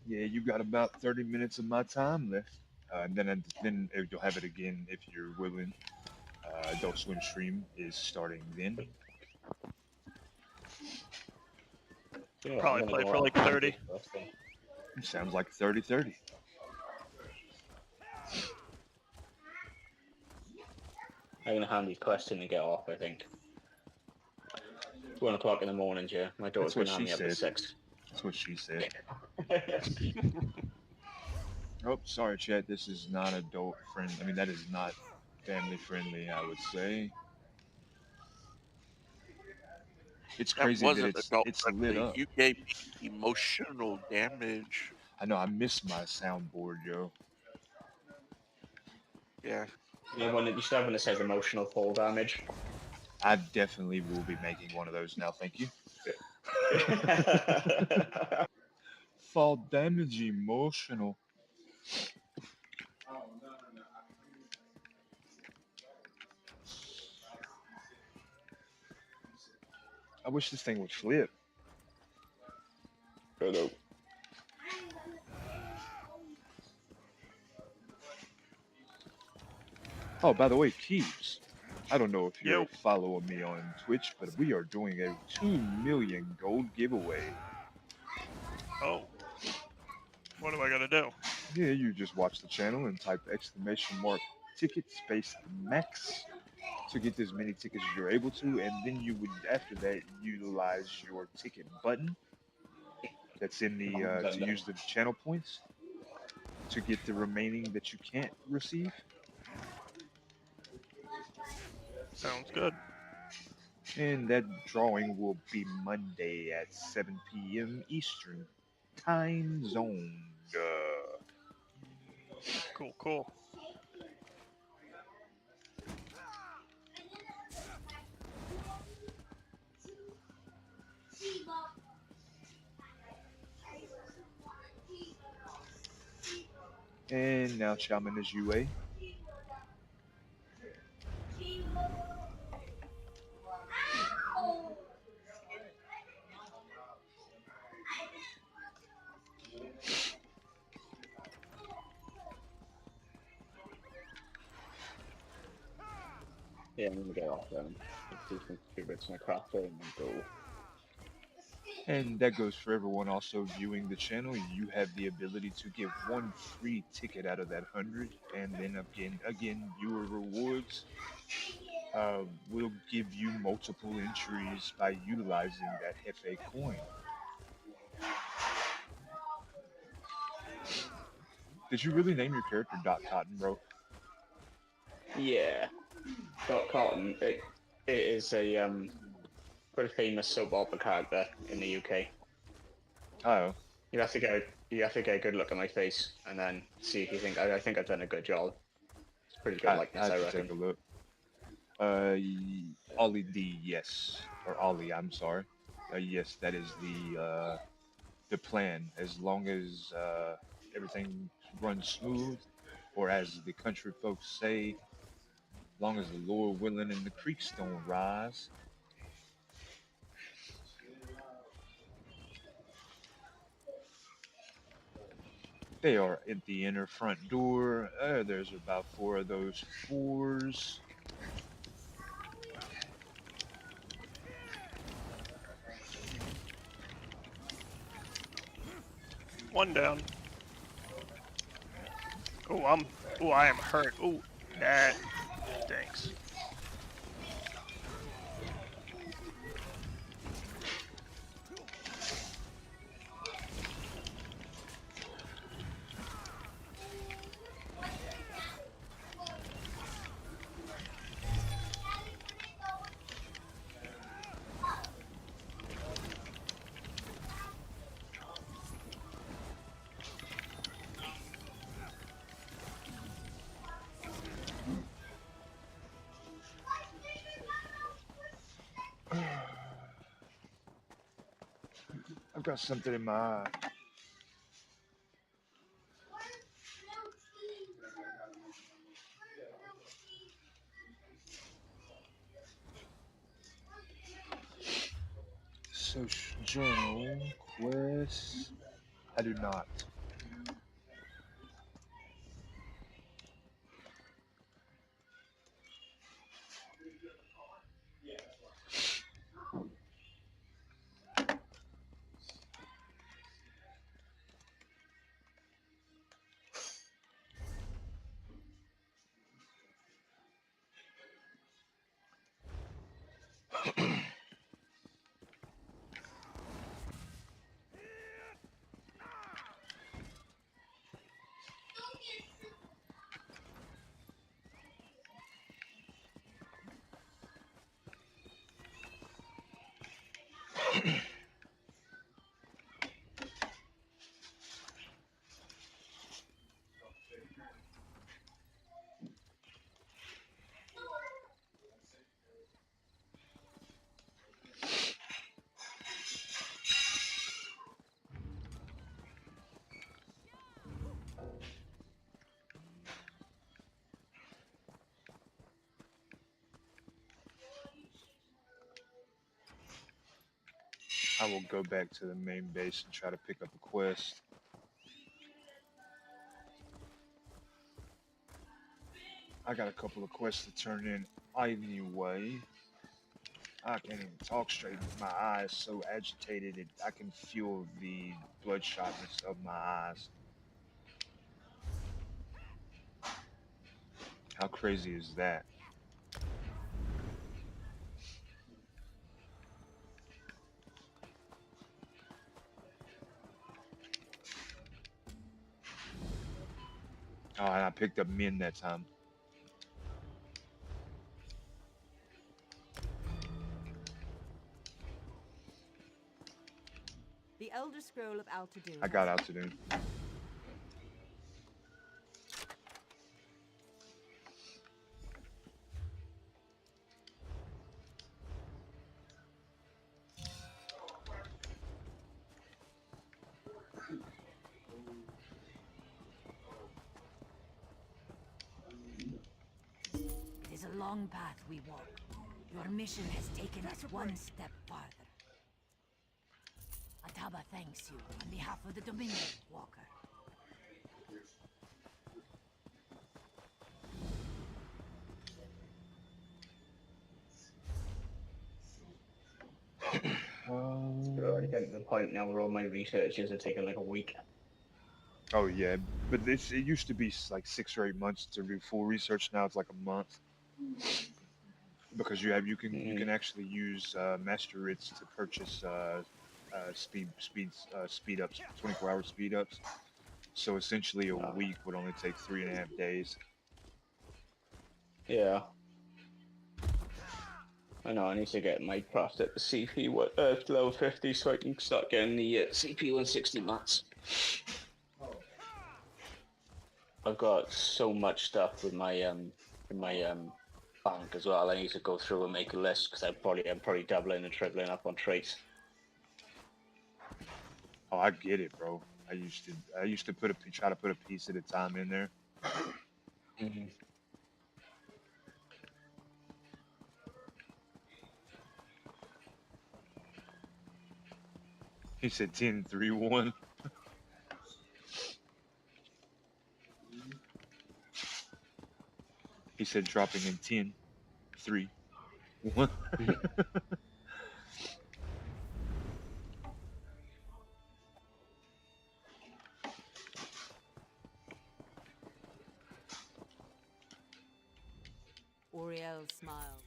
Yeah, you got about 30 minutes of my time left. And then you'll have it again if you're willing. Adult Swim stream is starting then. Yeah, Probably I'm gonna play go for out like and 30. do stuff, so. It sounds like 30-30. I'm gonna hand these questions and get off, I think. It's 1 o'clock in the morning, Joe. My daughter's That's what gonna have she me up at said. 6. That's what she said. Oh, sorry, chat. This is not adult friendly. I mean, that is not family friendly, I would say. It's That crazy that wasn't adult it's lit friendly. up. You gave me emotional damage. I know I miss my soundboard, yo. Yeah. Yeah, you should have one that says emotional fall damage. I definitely will be making one of those now, thank you. Fall damage emotional. I wish this thing would flip. Hello. Oh, by the way, Keeps, I don't know if you're Yo. following me on Twitch, but we are doing a 2 million gold giveaway. Oh. What am I gonna do? Yeah, you just watch the channel and type !ticket space max to get as many tickets as you're able to, and then you would, after that, utilize your ticket button that's in the, to use the channel points to get the remaining that you can't receive. Sounds good. And that drawing will be Monday at 7 p.m. Eastern time zone. Cool. And now Shaman is UA. Yeah, I'm gonna get off then. Do some bits in my crafter and then go. And that goes for everyone also viewing the channel. You have the ability to get one free ticket out of that 100, and then again, viewer rewards will give you multiple entries by utilizing that FA coin. Did you really name your character Dot Cotton, bro? Yeah. Dot Cotton. It is a pretty famous soap opera character in the UK. Oh. You have to get a good look at my face and then see if you think I think I've done a good job. It's pretty good likeness, I have to reckon. take a look. Ollie D, yes. Or Ollie, I'm sorry. Yes, that is the the plan as long as everything runs smooth, or as the country folks say, long as the Lord willing and the creeks don't rise. They are at the inner front door. There's about four of those fours. One down. Oh, I am hurt. Oh, that stinks. I've got something in my eye. Social journal quest. I do not. I will go back to the main base and try to pick up a quest. I got a couple of quests to turn in anyway. I can't even talk straight. My eyes so agitated it I can feel the bloodshotness of my eyes. How crazy is that? Oh, and I picked up men that time. The Elder Scroll of Altitude. I got Altitude. It is a long path we walk. Your mission has taken us one step farther. Ataba thanks you on behalf of the Dominion, Walker. I get to the point now where all my researches are taking like a week. Oh yeah, but it used to be like 6 or 8 months to do full research. Now it's like a month because you can actually use master writs to purchase speed ups, 24-hour speed ups. So essentially, a week would only take 3.5 days. Yeah. I know, I need to get my craft at the CP level 50 so I can start getting the CP 160 mats. I've got so much stuff with my in my bank as well. I need to go through and make a list because I'm probably doubling and tripling up on traits. Oh, I get it, bro. I used to try to put a piece at a time in there. Mhm. He said 10-3-1. He said dropping in 10-3-1. Uriel smiled.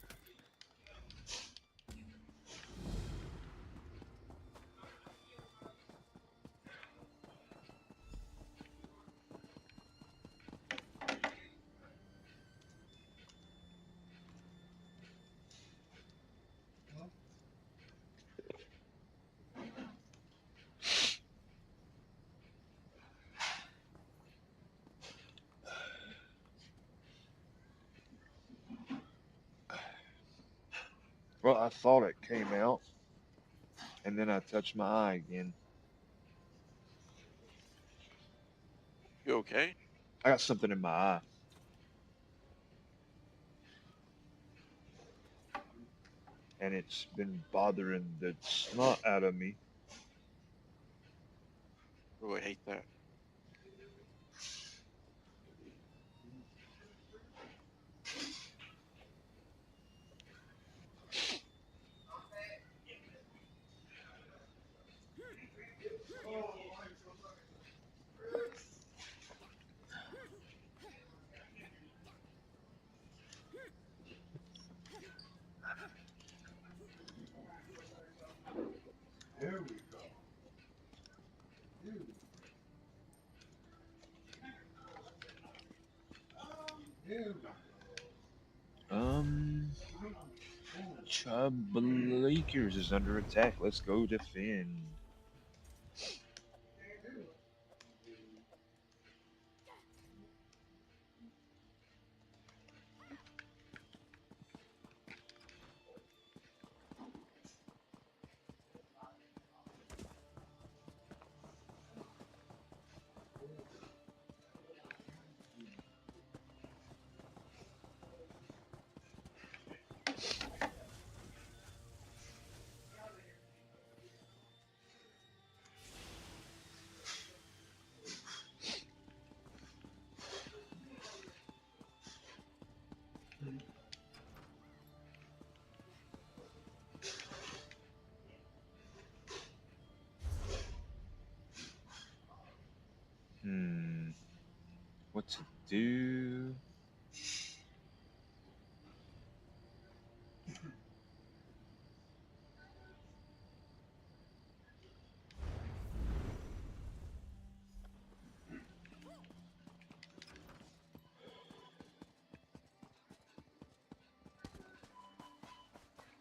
Well, I thought it came out, and then I touched my eye again. You okay? I got something in my eye. And it's been bothering the snot out of me. Oh, I hate that. Um, Chubb Lakers is under attack. Let's go defend. Hmm, what to do?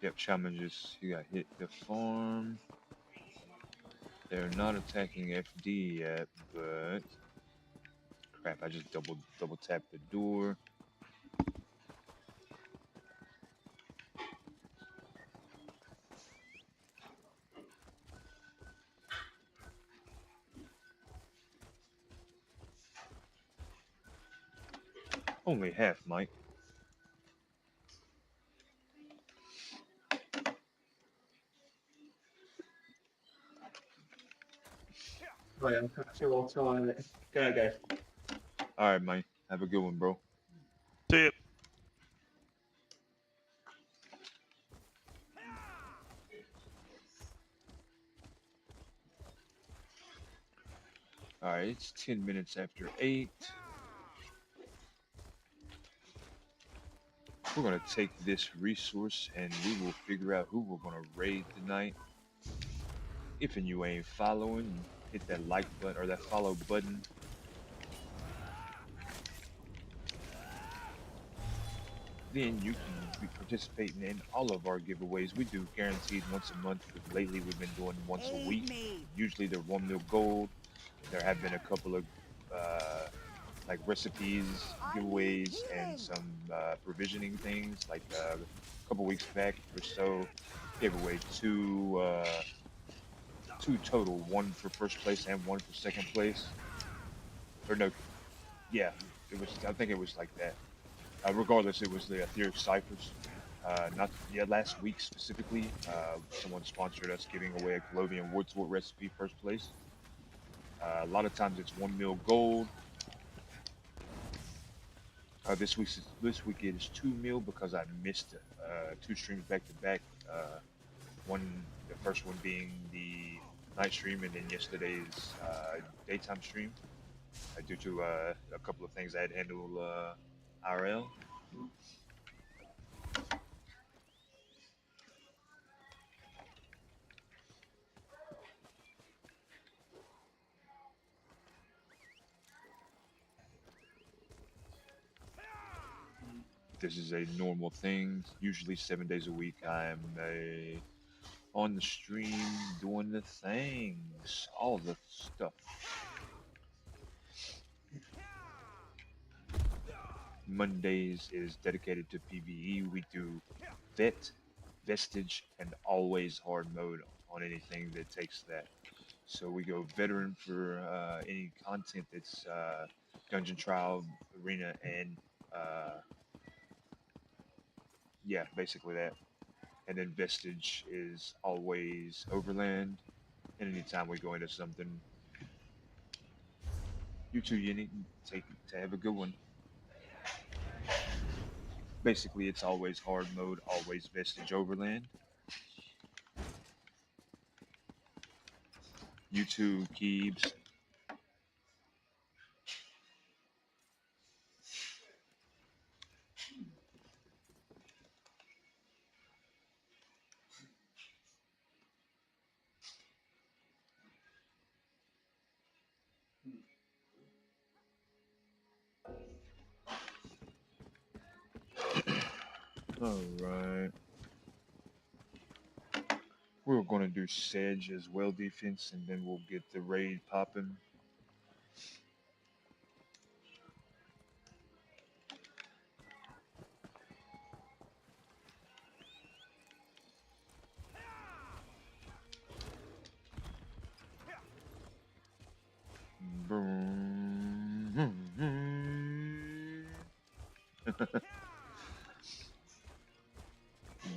Yep, challenges. You got hit the farm. They're not attacking FD yet, but crap! I just double tapped the door. Only half, Mike. Right, I'm catch you all time. Go ahead, guys. All right, Mike. Have a good one, bro. See it. All right, it's 10 minutes after 8. We're gonna take this resource and we will figure out who we're gonna raid tonight. If and you ain't following, hit that like button or that follow button. Then you can be participating in all of our giveaways. We do guaranteed once a month, but lately we've been doing once a week. Usually they're 1 mil gold. There have been a couple of like recipes, giveaways, and some provisioning things. Like a couple weeks back or so, gave away two two total, one for first place and one for second place. Or no, yeah, it was. I think it was like that. Regardless, it was the Etheric Ciphers. Not yeah, last week specifically, someone sponsored us giving away a Colovian Woodswort recipe first place. A lot of times it's 1 mil gold. This week it is 2 mil because I missed 2 streams back to back. The first one being the night stream, and then yesterday's daytime stream. Due to a couple of things I had to handle IRL. This is a normal thing. Usually 7 days a week, I'm on the stream doing the things, all the stuff. Mondays is dedicated to PvE. We do vet, vestige, and always hard mode on anything that takes that. So we go veteran for any content that's dungeon trial, arena, and yeah, basically that. And then vestige is always overland. And anytime we go into something, you two, you need to have a good one. Basically, it's always hard mode, always vestige overland. You two, Keebs. All right. We're going to do Sedge as well defense, and then we'll get the raid popping.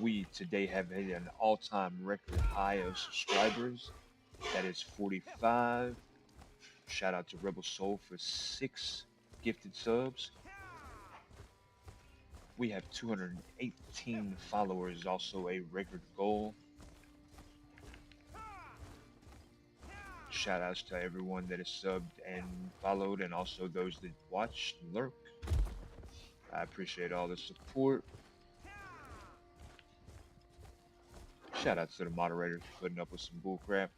We today have hit an all-time record high of subscribers. That is 45. Shout out to Rebel Soul for 6 gifted subs. We have 218 followers, also a record goal. Shout outs to everyone that is subbed and followed, and also those that watch and lurk. I appreciate all the support. Shout outs to the moderators for putting up with some bullcrap.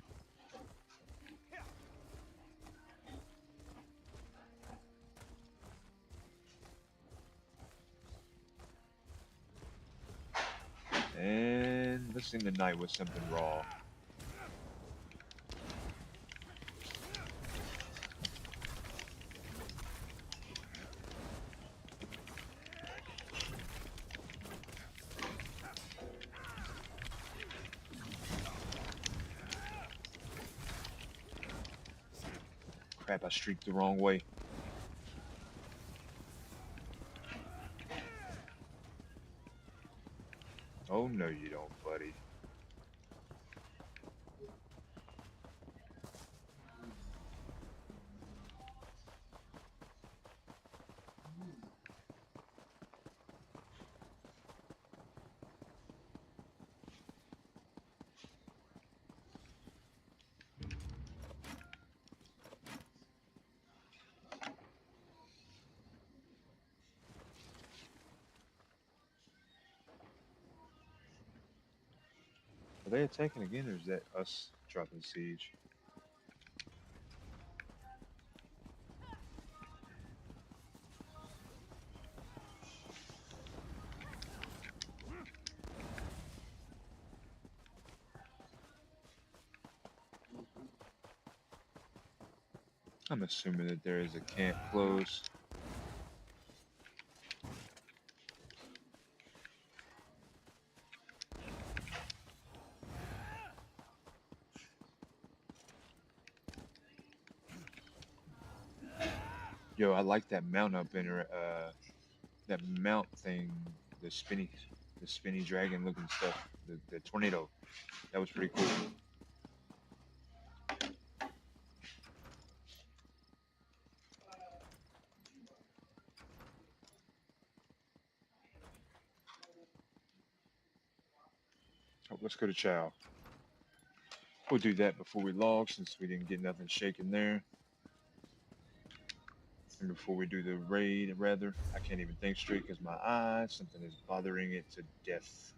And let's end the night with something raw. Crap, I streaked the wrong way. Oh, no, you don't, buddy. Are they attacking again, or is that us dropping siege? I'm assuming that there is a camp close. Yo, I like that mount up in her. That mount thing, the spinny dragon looking stuff, the tornado. That was pretty cool. Oh, let's go to Chow. We'll do that before we log since we didn't get nothing shaken there. And before we do the raid, rather, I can't even think straight because my eyes, something is bothering it to death.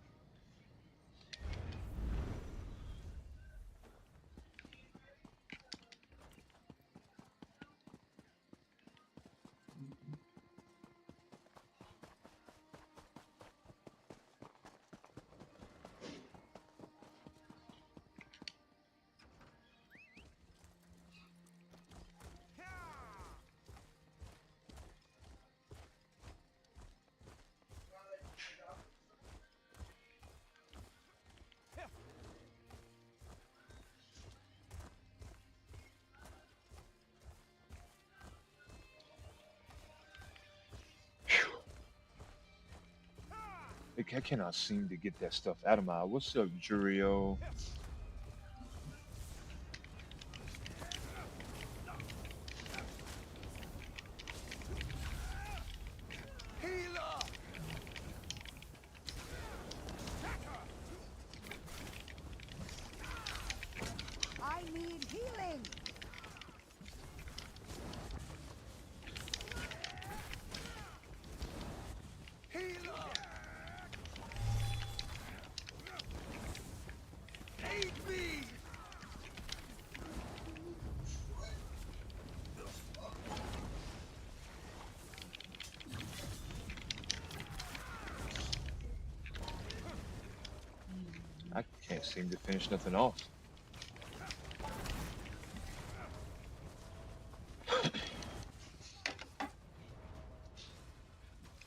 I cannot seem to get that stuff out of my eye. What's up, Jurio? I need healing. I can't seem to finish nothing off.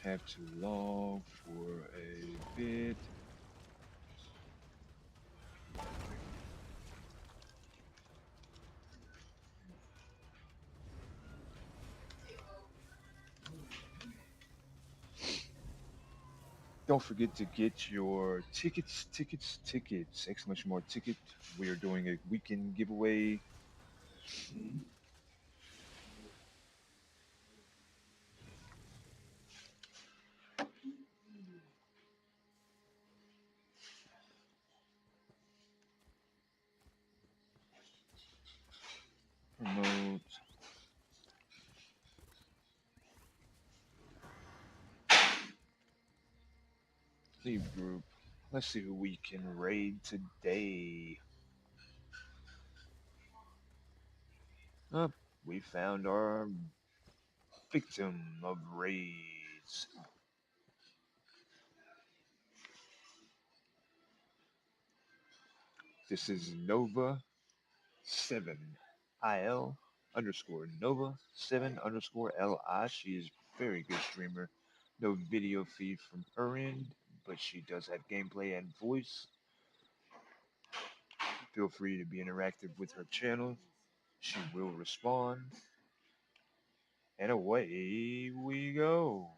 Have to log for a bit. Don't forget to get your tickets, exclamation mark ticket. We are doing a weekend giveaway. Promote. Leave group. Let's see who we can raid today. Oh, we found our victim of raids. This is Nova 7 IL underscore Nova 7 underscore LI. She is a very good streamer. No video feed from her end, but she does have gameplay and voice. Feel free to be interactive with her channel. She will respond. And away we go.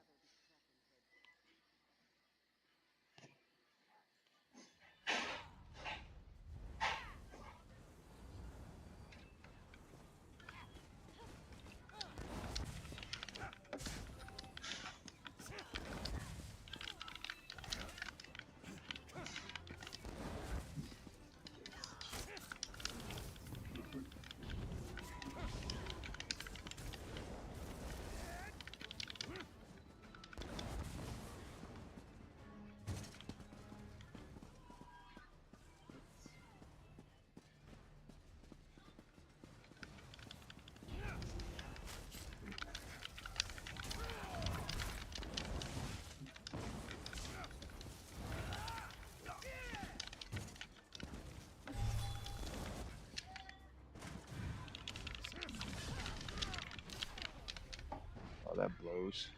Oh, that blows.